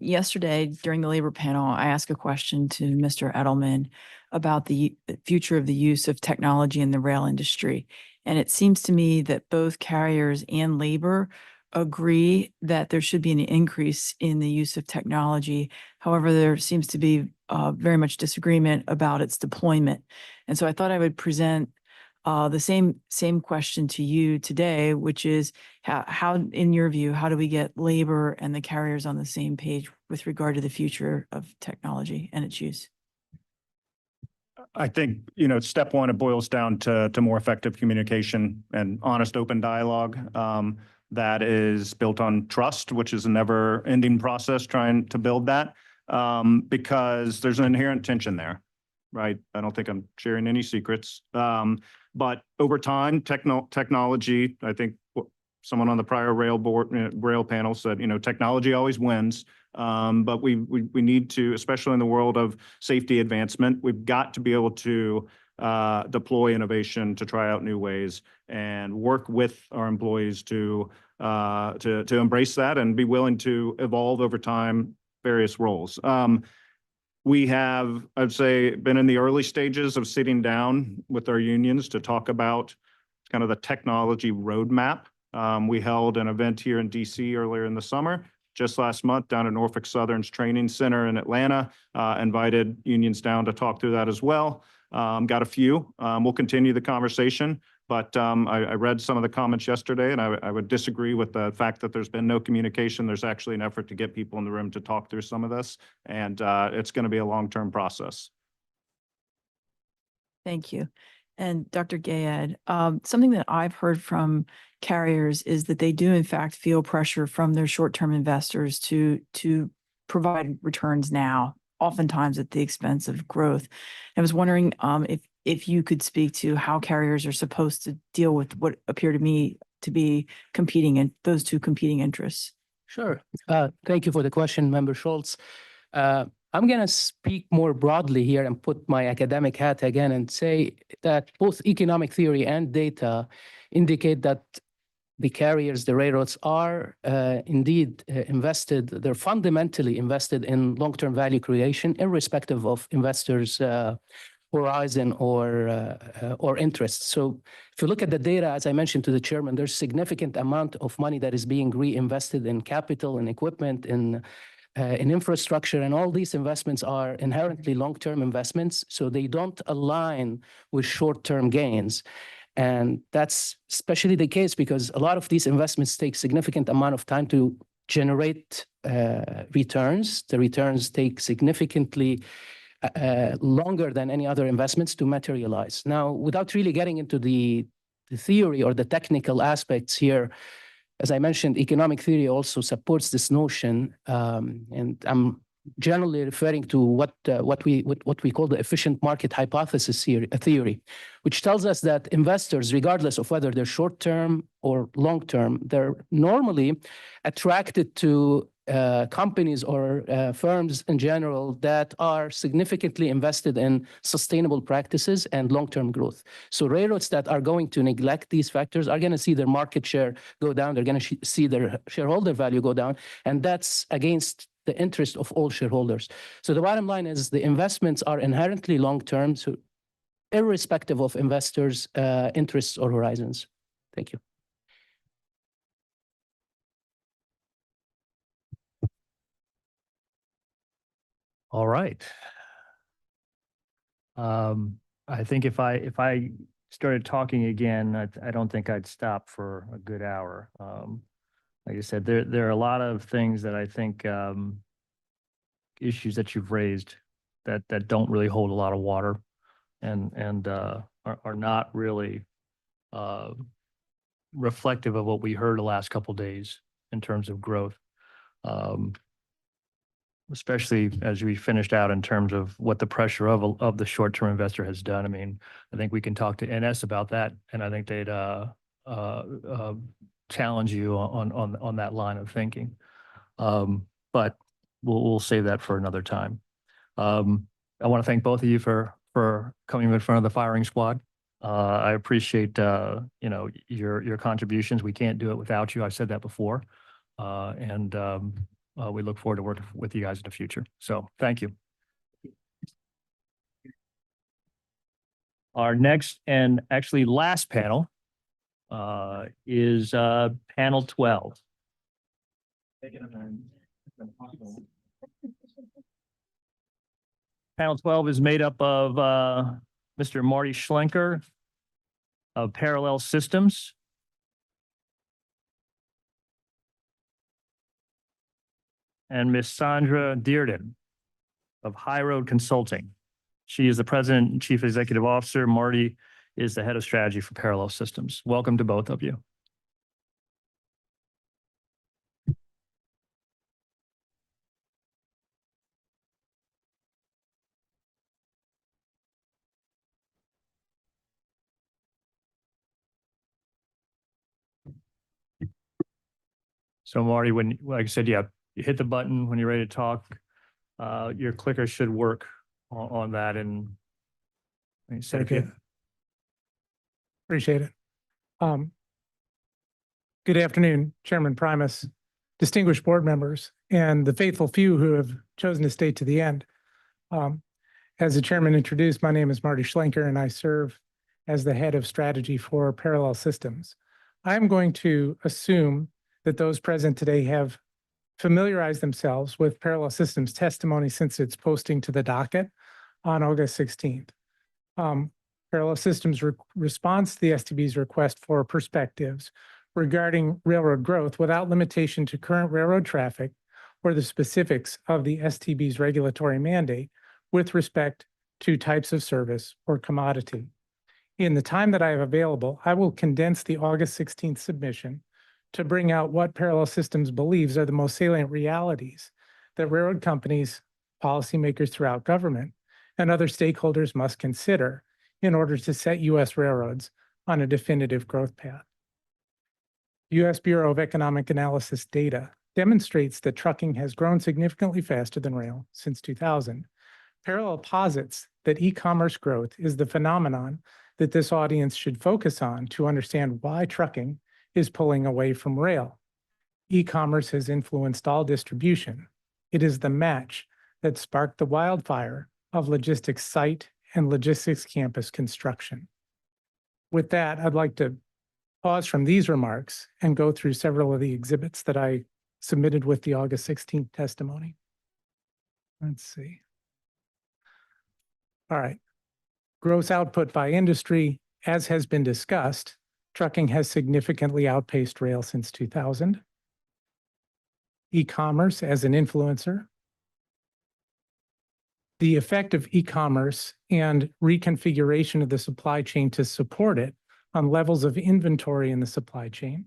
yesterday during the labor panel, I asked a question to Mr. Edelman about the future of the use of technology in the rail industry. And it seems to me that both carriers and labor agree that there should be an increase in the use of technology. However, there seems to be very much disagreement about its deployment. And so I thought I would present the same question to you today, which is how, in your view, how do we get labor and the carriers on the same page with regard to the future of technology and its use? I think, step one, it boils down to more effective communication and honest, open dialogue that is built on trust, which is a never ending process trying to build that because there's an inherent tension there, right? I don't think I'm sharing any secrets. But over time, technology, I think someone on the prior rail panel said, technology always wins. But we need to, especially in the world of safety advancement, we've got to be able to deploy innovation to try out new ways and work with our employees to embrace that and be willing to evolve over time various roles. We have, I'd say, been in the early stages of sitting down with our unions to talk about kind of the technology roadmap. We held an event here in DC earlier in the summer, just last month down at Norfolk Southern's training center in Atlanta, invited unions down to talk through that as well. Got a few. We'll continue the conversation, but I read some of the comments yesterday and I would disagree with the fact that there's been no communication. There's actually an effort to get people in the room to talk through some of this, and it's going to be a long-term process. Thank you. And Dr. Gayed, something that I've heard from carriers is that they do in fact feel pressure from their short-term investors to provide returns now, oftentimes at the expense of growth. I was wondering if you could speak to how carriers are supposed to deal with what appear to me to be those two competing interests. Sure. Thank you for the question, Member Schultz. I'm going to speak more broadly here and put my academic hat again and say that both economic theory and data indicate that the carriers, the railroads are indeed invested, they're fundamentally invested in long-term value creation, irrespective of investors' horizon or interest. So if you look at the data, as I mentioned to the chairman, there's significant amount of money that is being reinvested in capital and equipment, in infrastructure, and all these investments are inherently long-term investments, so they don't align with short-term gains. And that's especially the case because a lot of these investments take significant amount of time to generate returns. The returns take significantly longer than any other investments to materialize. Now, without really getting into the theory or the technical aspects here, as I mentioned, economic theory also supports this notion, and I'm generally referring to what we call the efficient market hypothesis theory, which tells us that investors, regardless of whether they're short-term or long-term, they're normally attracted to companies or firms in general that are significantly invested in sustainable practices and long-term growth. So railroads that are going to neglect these factors are going to see their market share go down. They're going to see their shareholder value go down, and that's against the interest of all shareholders. So the bottom line is the investments are inherently long-term, so irrespective of investors' interests or horizons. Thank you. All right. I think if I started talking again, I don't think I'd stop for a good hour. Like I said, there are a lot of things that I think issues that you've raised that don't really hold a lot of water and are not really reflective of what we heard the last couple of days in terms of growth. Especially as we finished out in terms of what the pressure of the short-term investor has done. I mean, I think we can talk to NS about that, and I think they'd challenge you on that line of thinking. But we'll save that for another time. I want to thank both of you for coming in front of the firing squad. I appreciate your contributions. We can't do it without you. I've said that before. We look forward to working with you guys in the future. So thank you. Our next and actually last panel is panel 12. Panel 12 is made up of Mr. Marty Schlenker of Parallel Systems, and Ms. Sandra Dearden of High Road Consulting. She is the President and Chief Executive Officer. Marty is the Head of Strategy for Parallel Systems. Welcome to both of you. So Marty, when, like I said, yeah, you hit the button when you're ready to talk. Your clicker should work on that, and Thank you. Appreciate it. Good afternoon, Chairman Primus, distinguished board members, and the faithful few who have chosen to stay to the end. As the chairman introduced, my name is Marty Schlenker, and I serve as the head of strategy for Parallel Systems. I'm going to assume that those present today have familiarized themselves with Parallel Systems testimony since its posting to the docket on August 16th. Parallel Systems responds to the STB's request for perspectives regarding railroad growth without limitation to current railroad traffic or the specifics of the STB's regulatory mandate with respect to types of service or commodity. In the time that I have available, I will condense the August 16th submission to bring out what Parallel Systems believes are the most salient realities that railroad companies, policymakers throughout government, and other stakeholders must consider in order to set U.S. railroads on a definitive growth path. U.S. Bureau of Economic Analysis data demonstrates that trucking has grown significantly faster than rail since 2000. Parallel posits that e-commerce growth is the phenomenon that this audience should focus on to understand why trucking is pulling away from rail. E-commerce has influenced all distribution. It is the match that sparked the wildfire of logistics site and logistics campus construction. With that, I'd like to pause from these remarks and go through several of the exhibits that I submitted with the August 16th testimony. Let's see. All right. Gross output by industry, as has been discussed, trucking has significantly outpaced rail since 2000. E-commerce as an influencer. The effect of e-commerce and reconfiguration of the supply chain to support it on levels of inventory in the supply chain.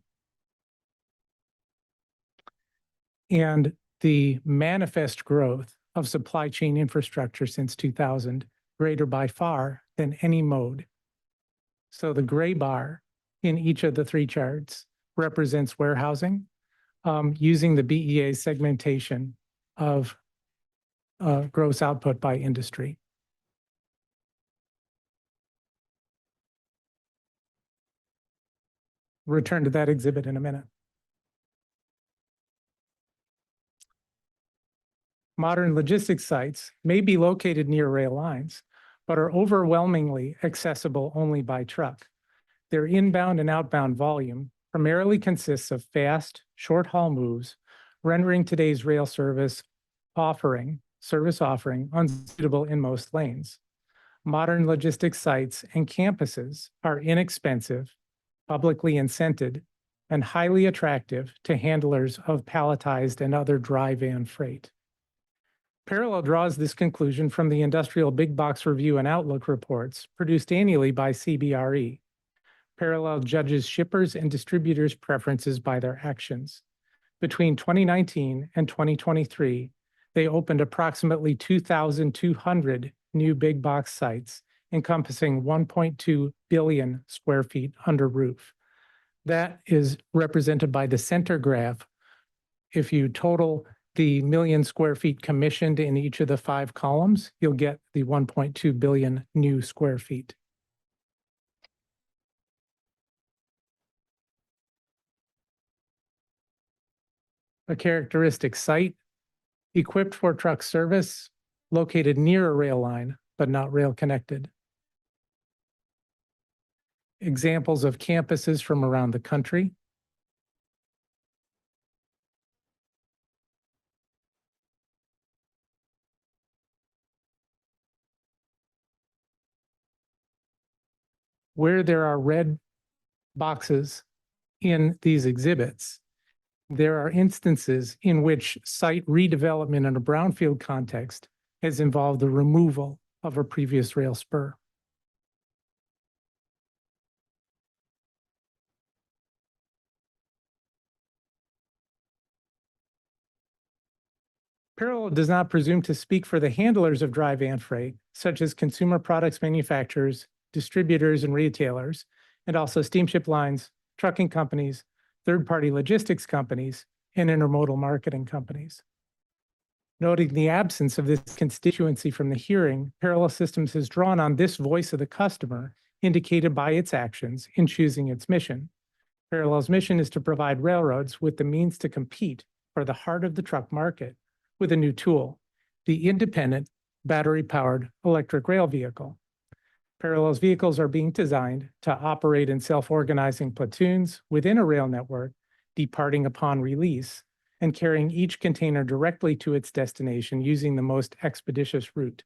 And the manifest growth of supply chain infrastructure since 2000, greater by far than any mode. So the gray bar in each of the three charts represents warehousing using the BEA segmentation of gross output by industry. Return to that exhibit in a minute. Modern logistics sites may be located near rail lines, but are overwhelmingly accessible only by truck. Their inbound and outbound volume primarily consists of fast, short-haul moves, rendering today's rail service offering unsuitable in most lanes. Modern logistics sites and campuses are inexpensive, publicly incented, and highly attractive to handlers of palletized and other dry van freight. Parallel draws this conclusion from the Industrial Big Box Review and Outlook reports produced annually by CBRE. Parallel judges shippers and distributors' preferences by their actions. Between 2019 and 2023, they opened approximately 2,200 new big box sites, encompassing 1.2 billion square feet under roof. That is represented by the center graph. If you total the million square feet commissioned in each of the 5 columns, you'll get the 1.2 billion new square feet. A characteristic site equipped for truck service, located near a rail line, but not rail connected. Examples of campuses from around the country. Where there are red boxes in these exhibits, there are instances in which site redevelopment in a brownfield context has involved the removal of a previous rail spur. Parallel does not presume to speak for the handlers of dry van freight, such as consumer products manufacturers, distributors and retailers, and also steamship lines, trucking companies, third-party logistics companies, and intermodal marketing companies. Noting the absence of this constituency from the hearing, Parallel Systems has drawn on this voice of the customer, indicated by its actions in choosing its mission. Parallel's mission is to provide railroads with the means to compete for the heart of the truck market with a new tool, the independent battery-powered electric rail vehicle. Parallel's vehicles are being designed to operate in self-organizing platoons within a rail network, departing upon release, and carrying each container directly to its destination using the most expeditious route.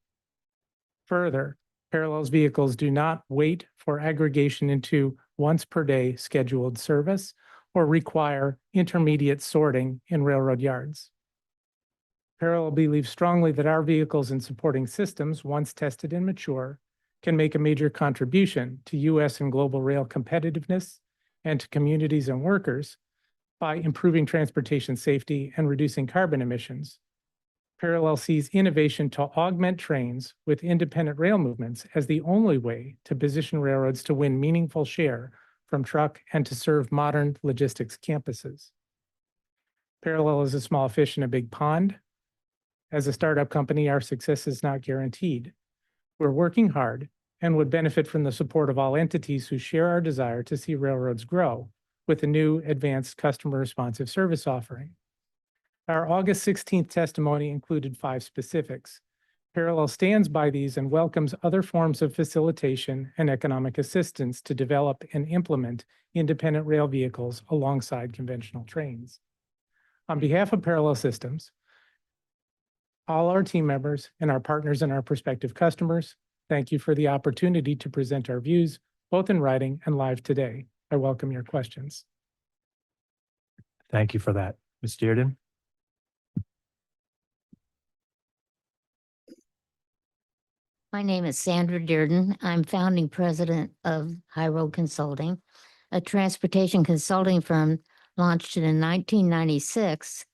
Further, Parallel's vehicles do not wait for aggregation into once per day scheduled service or require intermediate sorting in railroad yards. Parallel believes strongly that our vehicles and supporting systems, once tested and mature, can make a major contribution to U.S. and global rail competitiveness and to communities and workers by improving transportation safety and reducing carbon emissions. Parallel sees innovation to augment trains with independent rail movements as the only way to position railroads to win meaningful share from truck and to serve modern logistics campuses. Parallel is a small fish in a big pond. As a startup company, our success is not guaranteed. We're working hard and would benefit from the support of all entities who share our desire to see railroads grow with a new advanced customer responsive service offering. Our August 16th testimony included 5 specifics. Parallel stands by these and welcomes other forms of facilitation and economic assistance to develop and implement independent rail vehicles alongside conventional trains. On behalf of Parallel Systems, all our team members and our partners and our prospective customers, thank you for the opportunity to present our views, both in writing and live today. I welcome your questions. Thank you for that. Ms. Dearden? My name is Sandra Dearden. I'm founding president of High Road Consulting, a transportation consulting firm launched in 1996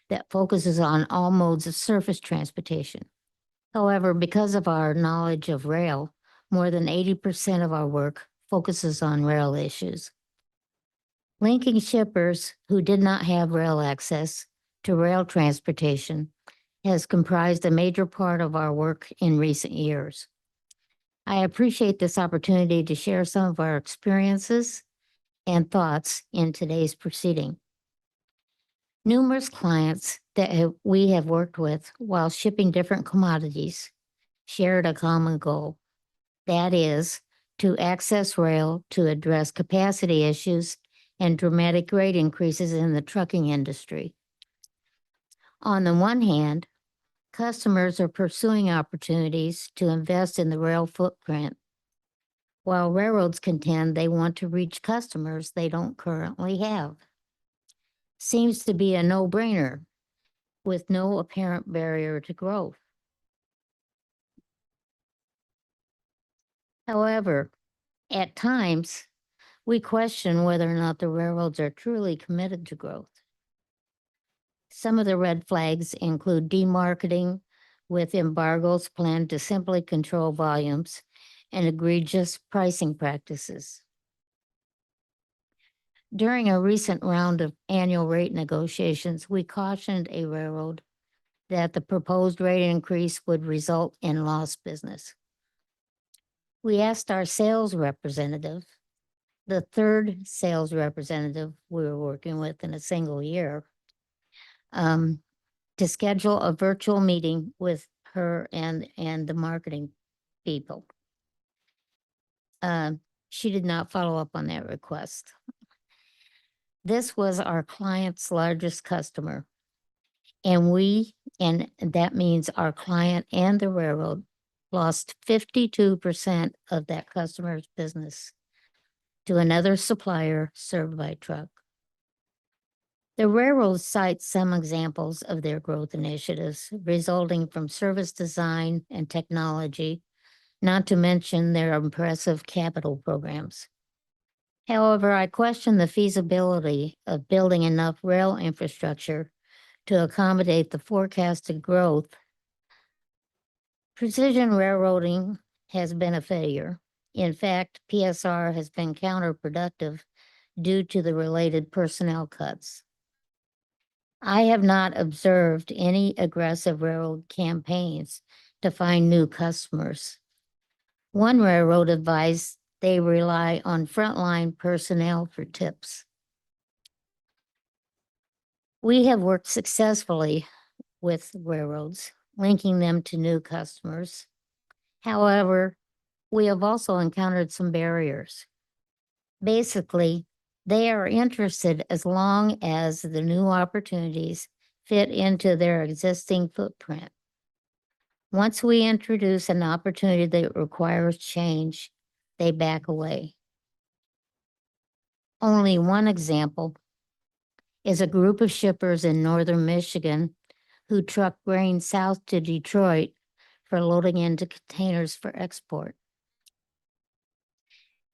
that focuses on all modes of surface transportation. However, because of our knowledge of rail, more than 80% of our work focuses on rail issues. Linking shippers who did not have rail access to rail transportation has comprised a major part of our work in recent years. I appreciate this opportunity to share some of our experiences and thoughts in today's proceeding. Numerous clients that we have worked with while shipping different commodities shared a common goal. That is to access rail to address capacity issues and dramatic rate increases in the trucking industry. On the one hand, customers are pursuing opportunities to invest in the rail footprint, while railroads contend they want to reach customers they don't currently have. Seems to be a no-brainer with no apparent barrier to growth. However, at times, we question whether or not the railroads are truly committed to growth. Some of the red flags include demarketing with embargoes planned to simply control volumes and egregious pricing practices. During a recent round of annual rate negotiations, we cautioned a railroad that the proposed rate increase would result in lost business. We asked our sales representative, the third sales representative we were working with in a single year, to schedule a virtual meeting with her and the marketing people. She did not follow up on that request. This was our client's largest customer. And that means our client and the railroad lost 52% of that customer's business to another supplier served by truck. The railroad cites some examples of their growth initiatives resulting from service design and technology, not to mention their impressive capital programs. However, I question the feasibility of building enough rail infrastructure to accommodate the forecasted growth. Precision railroading has been a failure. In fact, PSR has been counterproductive due to the related personnel cuts. I have not observed any aggressive railroad campaigns to find new customers. One railroad advised they rely on frontline personnel for tips. We have worked successfully with railroads, linking them to new customers. However, we have also encountered some barriers. Basically, they are interested as long as the new opportunities fit into their existing footprint. Once we introduce an opportunity that requires change, they back away. Only one example is a group of shippers in northern Michigan who truck grain south to Detroit for loading into containers for export.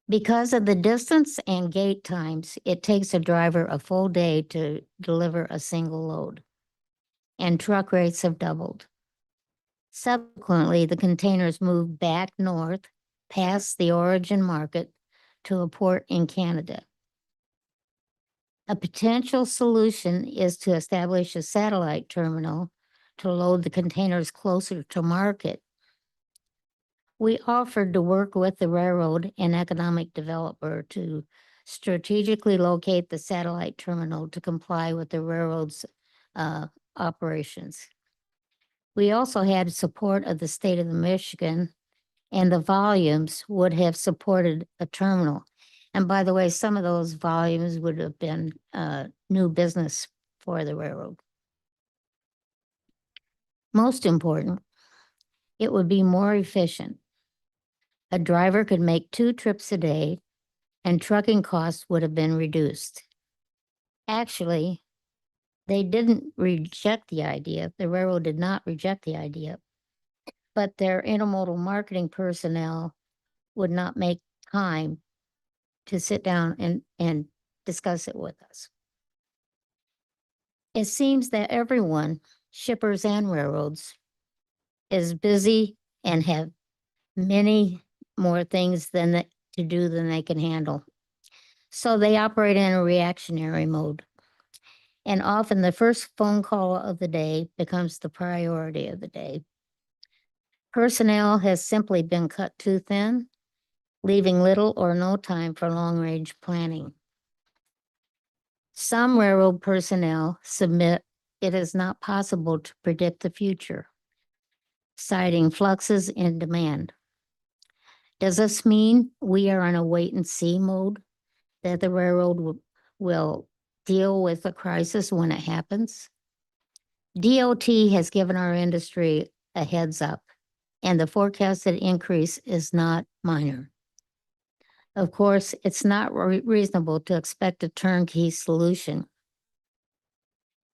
Because of the distance and gate times, it takes a driver a full day to deliver a single load, and truck rates have doubled. Subsequently, the containers move back north past the origin market to a port in Canada. A potential solution is to establish a satellite terminal to load the containers closer to market. We offered to work with the railroad and economic developer to strategically locate the satellite terminal to comply with the railroad's operations. We also had support of the state of Michigan, and the volumes would have supported a terminal. And by the way, some of those volumes would have been new business for the railroad. Most important, it would be more efficient. A driver could make 2 trips a day and trucking costs would have been reduced. Actually, they didn't reject the idea. The railroad did not reject the idea, but their intermodal marketing personnel would not make time to sit down and discuss it with us. It seems that everyone, shippers and railroads, is busy and have many more things to do than they can handle. So they operate in a reactionary mode. And often the first phone call of the day becomes the priority of the day. Personnel has simply been cut too thin, leaving little or no time for long-range planning. Some railroad personnel submit it is not possible to predict the future, citing fluxes in demand. Does this mean we are in a wait-and-see mode, that the railroad will deal with a crisis when it happens? DOT has given our industry a heads up, and the forecasted increase is not minor. Of course, it's not reasonable to expect a turnkey solution.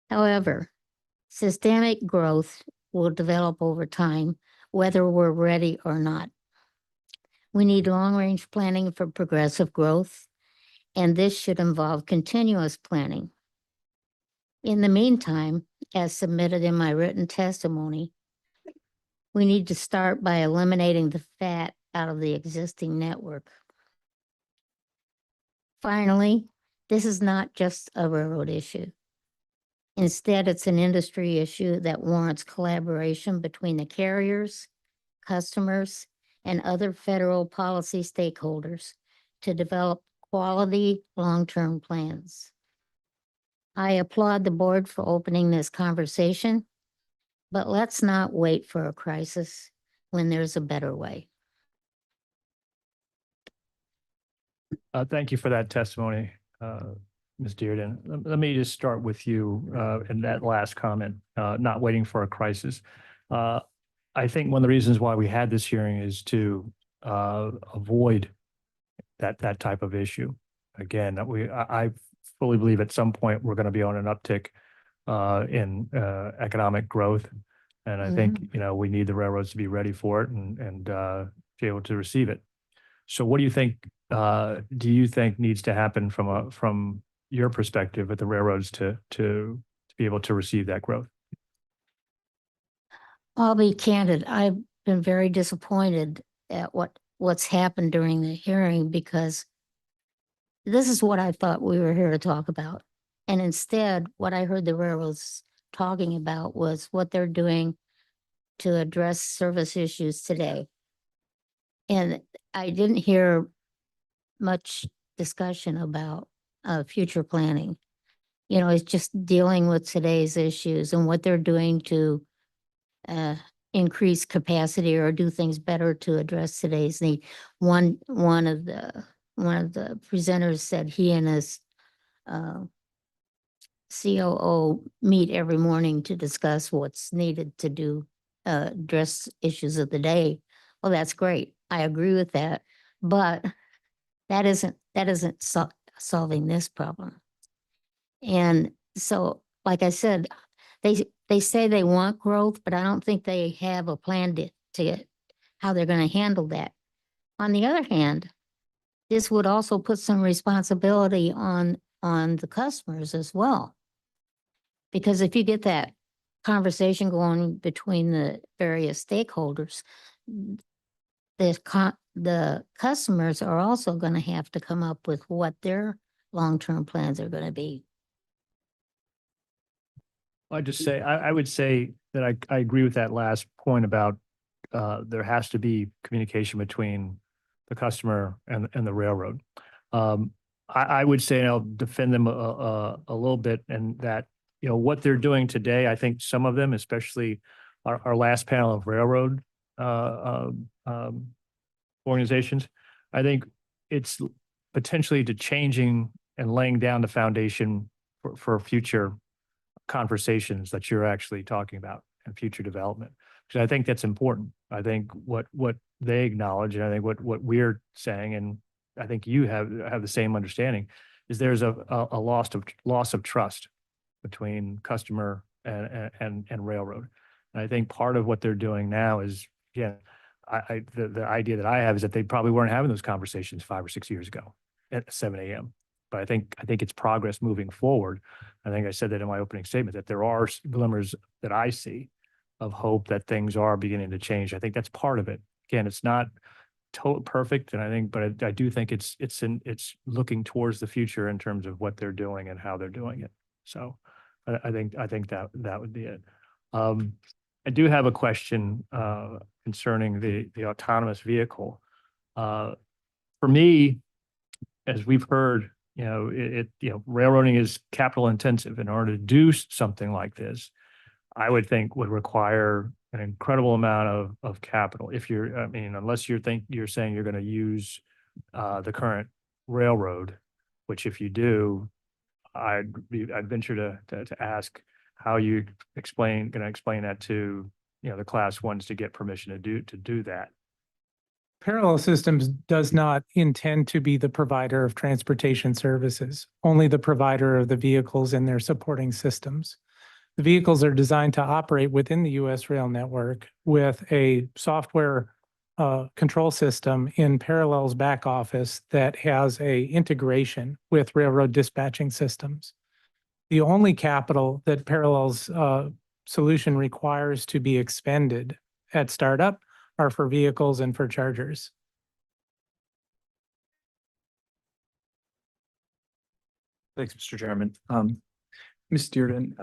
However, systemic growth will develop over time, whether we're ready or not. We need long-range planning for progressive growth, and this should involve continuous planning. In the meantime, as submitted in my written testimony, we need to start by eliminating the fat out of the existing network. Finally, this is not just a railroad issue. Instead, it's an industry issue that warrants collaboration between the carriers, customers, and other federal policy stakeholders to develop quality long-term plans. I applaud the board for opening this conversation, but let's not wait for a crisis when there's a better way. Thank you for that testimony, Ms. Dearden. Let me just start with you in that last comment, not waiting for a crisis. I think one of the reasons why we had this hearing is to avoid that type of issue. Again, I fully believe at some point we're going to be on an uptick in economic growth. And I think, we need the railroads to be ready for it and be able to receive it. So what do you think needs to happen from your perspective at the railroads to be able to receive that growth? I'll be candid. I've been very disappointed at what's happened during the hearing because this is what I thought we were here to talk about. And instead, what I heard the railroads talking about was what they're doing to address service issues today. And I didn't hear much discussion about future planning. It's just dealing with today's issues and what they're doing to increase capacity or do things better to address today's need. One of the presenters said he and his COO meet every morning to discuss what's needed to do address issues of the day. Well, that's great. I agree with that, but that isn't solving this problem. And so, like I said, they say they want growth, but I don't think they have a plan to how they're going to handle that. On the other hand, this would also put some responsibility on the customers as well. Because if you get that conversation going between the various stakeholders, the customers are also going to have to come up with what their long-term plans are going to be. I would say that I agree with that last point about there has to be communication between the customer and the railroad. I would say, and I'll defend them a little bit, and that what they're doing today, I think some of them, especially our last panel of railroad organizations, I think it's potentially to changing and laying down the foundation for future conversations that you're actually talking about and future development. Because I think that's important. I think what they acknowledge, and I think what we're saying, and I think you have the same understanding, is there's a loss of trust between customer and railroad. And I think part of what they're doing now is, again, the idea that I have is that they probably weren't having those conversations 5 or 6 years ago at 7 a.m. But I think it's progress moving forward. I think I said that in my opening statement, that there are glimmers that I see of hope that things are beginning to change. I think that's part of it. Again, it's not perfect, and but I do think it's looking towards the future in terms of what they're doing and how they're doing it. So I think that would be it. I do have a question concerning the autonomous vehicle. For me, as we've heard, railroading is capital intensive. In order to do something like this, I would think would require an incredible amount of capital. Unless you're saying you're going to use the current railroad, which if you do, I'd venture to ask how you going to explain that to the class ones to get permission to do that. Parallel Systems does not intend to be the provider of transportation services, only the provider of the vehicles and their supporting systems. The vehicles are designed to operate within the U.S. rail network with a software control system in Parallel's back office that has a integration with railroad dispatching systems. The only capital that Parallel's solution requires to be expended at startup are for vehicles and for chargers. Thanks, Mr. Chairman. Ms. Dearden,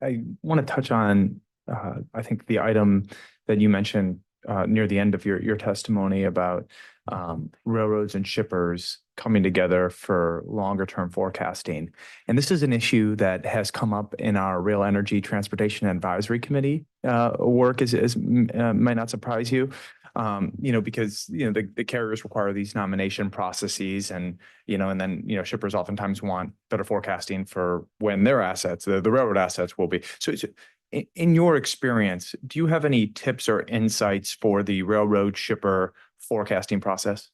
I want to touch on, I think, the item that you mentioned near the end of your testimony about railroads and shippers coming together for longer term forecasting. And this is an issue that has come up in our Rail Energy Transportation Advisory Committee work, might not surprise you. Because, the carriers require these nomination processes and then, shippers oftentimes want better forecasting for when their assets, the railroad assets will be. So in your experience, do you have any tips or insights for the railroad shipper forecasting process?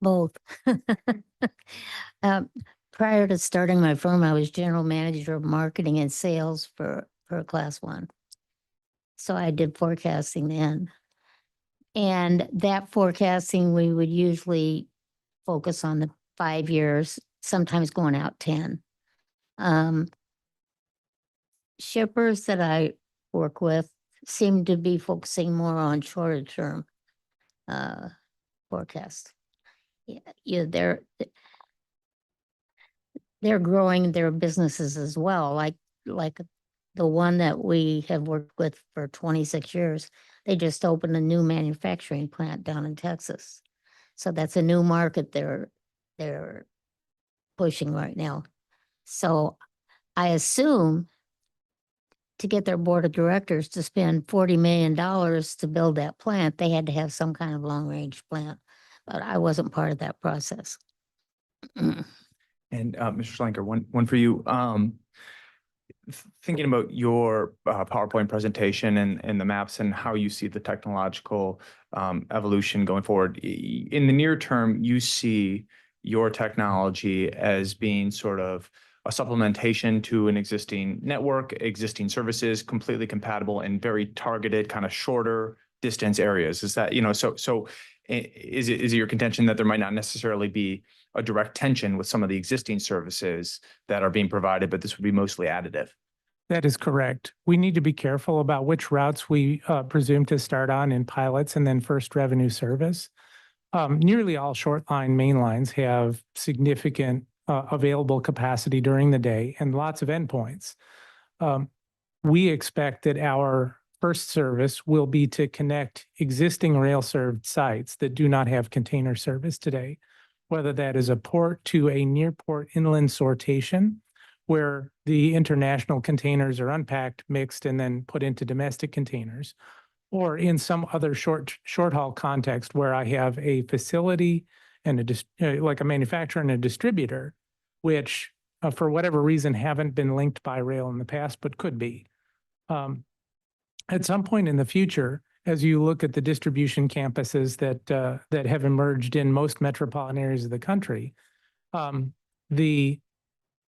Both. Prior to starting my firm, I was general manager of marketing and sales for Class 1. So I did forecasting then. And that forecasting, we would usually focus on the 5 years, sometimes going out 10. Shippers that I work with seem to be focusing more on shorter term forecast. They're growing their businesses as well, like the one that we have worked with for 26 years. They just opened a new manufacturing plant down in Texas. So that's a new market they're pushing right now. So I assume to get their board of directors to spend $40 million to build that plant, they had to have some kind of long range plan, but I wasn't part of that process. And Mr. Schlenker, one for you. Thinking about your PowerPoint presentation and the maps and how you see the technological evolution going forward. In the near term, you see your technology as being sort of a supplementation to an existing network, existing services, completely compatible in very targeted, kind of shorter distance areas. Is that, so is it your contention that there might not necessarily be a direct tension with some of the existing services that are being provided, but this would be mostly additive? That is correct. We need to be careful about which routes we presume to start on in pilots and then first revenue service. Nearly all short line main lines have significant available capacity during the day and lots of endpoints. We expect that our first service will be to connect existing rail served sites that do not have container service today, whether that is a port to a near port inland sortation, where the international containers are unpacked, mixed, and then put into domestic containers, or in some other short haul context where I have a facility and like a manufacturer and a distributor, which for whatever reason haven't been linked by rail in the past, but could be. At some point in the future, as you look at the distribution campuses that have emerged in most metropolitan areas of the country, the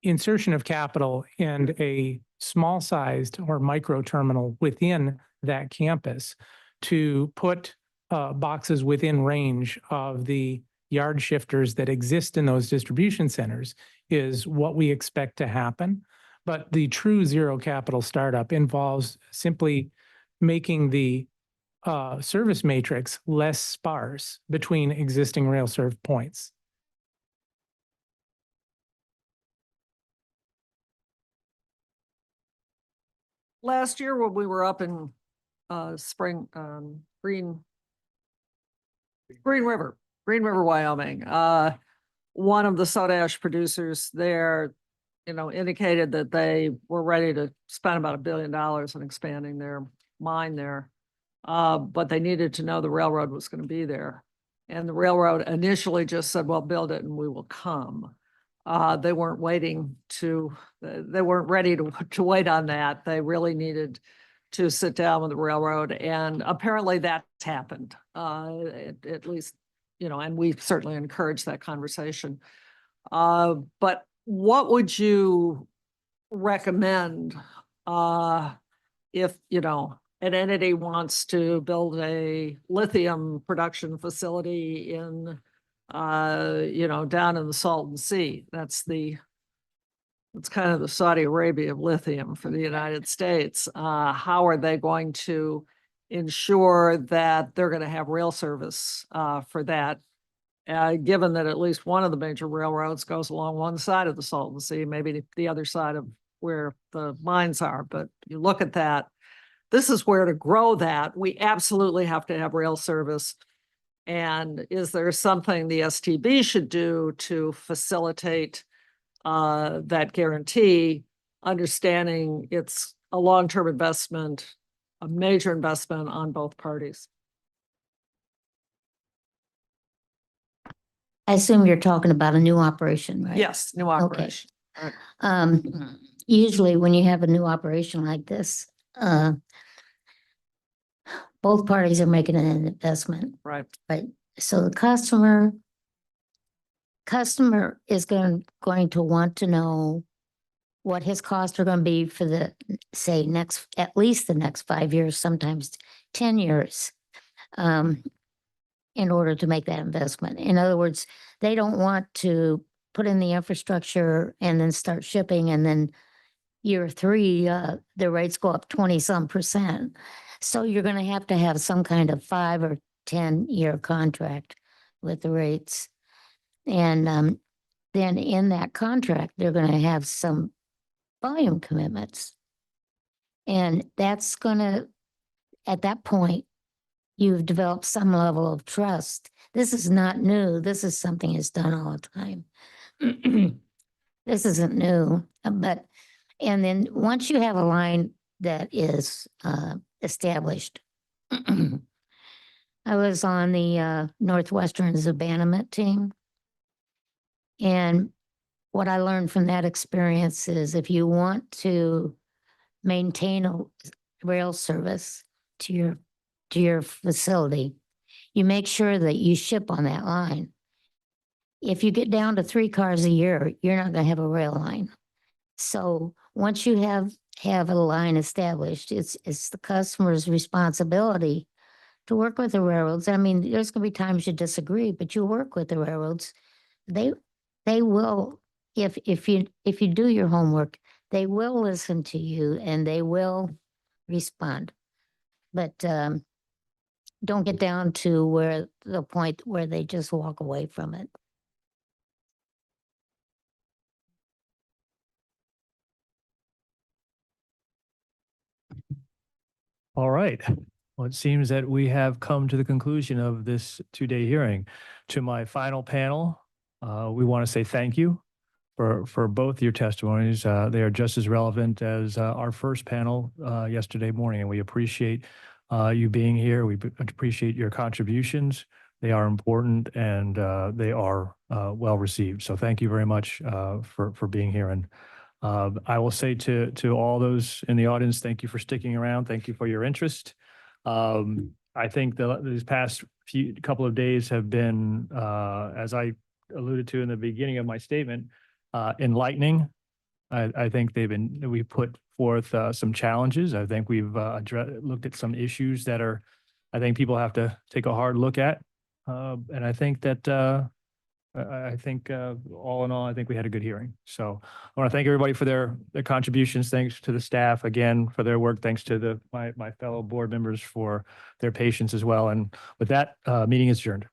insertion of capital and a small sized or micro terminal within that campus to put boxes within range of the yard shifters that exist in those distribution centers is what we expect to happen. But the true zero capital startup involves simply making the service matrix less sparse between existing rail served points. Last year when we were up in Green River, Wyoming, one of the soda ash producers there, indicated that they were ready to spend about $1 billion on expanding their mine there. But they needed to know the railroad was going to be there. And the railroad initially just said, well, build it and we will come. They weren't ready to wait on that. They really needed to sit down with the railroad. And apparently that's happened, at least, and we certainly encourage that conversation. But what would you recommend if, an entity wants to build a lithium production facility in, down in the Salton Sea? That's kind of the Saudi Arabia of lithium for the United States. How are they going to ensure that they're going to have rail service for that? Given that at least one of the major railroads goes along one side of the Salton Sea, maybe the other side of where the mines are. But you look at that, this is where to grow that. We absolutely have to have rail service. And is there something the STB should do to facilitate that guarantee, understanding it's a long-term investment, a major investment on both parties? I assume you're talking about a new operation, right? Yes, new operation. Usually when you have a new operation like this, both parties are making an investment. Right. Right. So the customer is going to want to know what his costs are going to be for the, say, at least the next 5 years, sometimes 10 years, in order to make that investment. In other words, they don't want to put in the infrastructure and then start shipping, and then year 3, the rates go up 20-some%. So you're going to have some kind of 5 or 10-year contract with the rates. And then in that contract, they're going to have some volume commitments. And that's going to, at that point, you've developed some level of trust. This is not new. This is something that's done all the time. This isn't new, and then once you have a line that is established, I was on the Northwestern's abandonment team. And what I learned from that experience is if you want to maintain a rail service to your facility, you make sure that you ship on that line. If you get down to 3 cars a year, you're not going to have a rail line. So once you have a line established, it's the customer's responsibility to work with the railroads. I mean, there's going to be times you disagree, but you work with the railroads. They will, if you do your homework, they will listen to you and they will respond. But don't get down to the point where they just walk away from it. All right. Well, it seems that we have come to the conclusion of this 2-day hearing. To my final panel, we want to say thank you for both your testimonies. They are just as relevant as our first panel yesterday morning, and we appreciate you being here. We appreciate your contributions. They are important and they are well received. So thank you very much for being here. And I will say to all those in the audience, thank you for sticking around. Thank you for your interest. I think these past couple of days have been, as I alluded to in the beginning of my statement, enlightening. I think we put forth some challenges. I think we've looked at some issues that I think people have to take a hard look at. And I think that all in all, I think we had a good hearing. So I want to thank everybody for their contributions. Thanks to the staff again for their work. Thanks to my fellow board members for their patience as well. And with that, meeting is adjourned.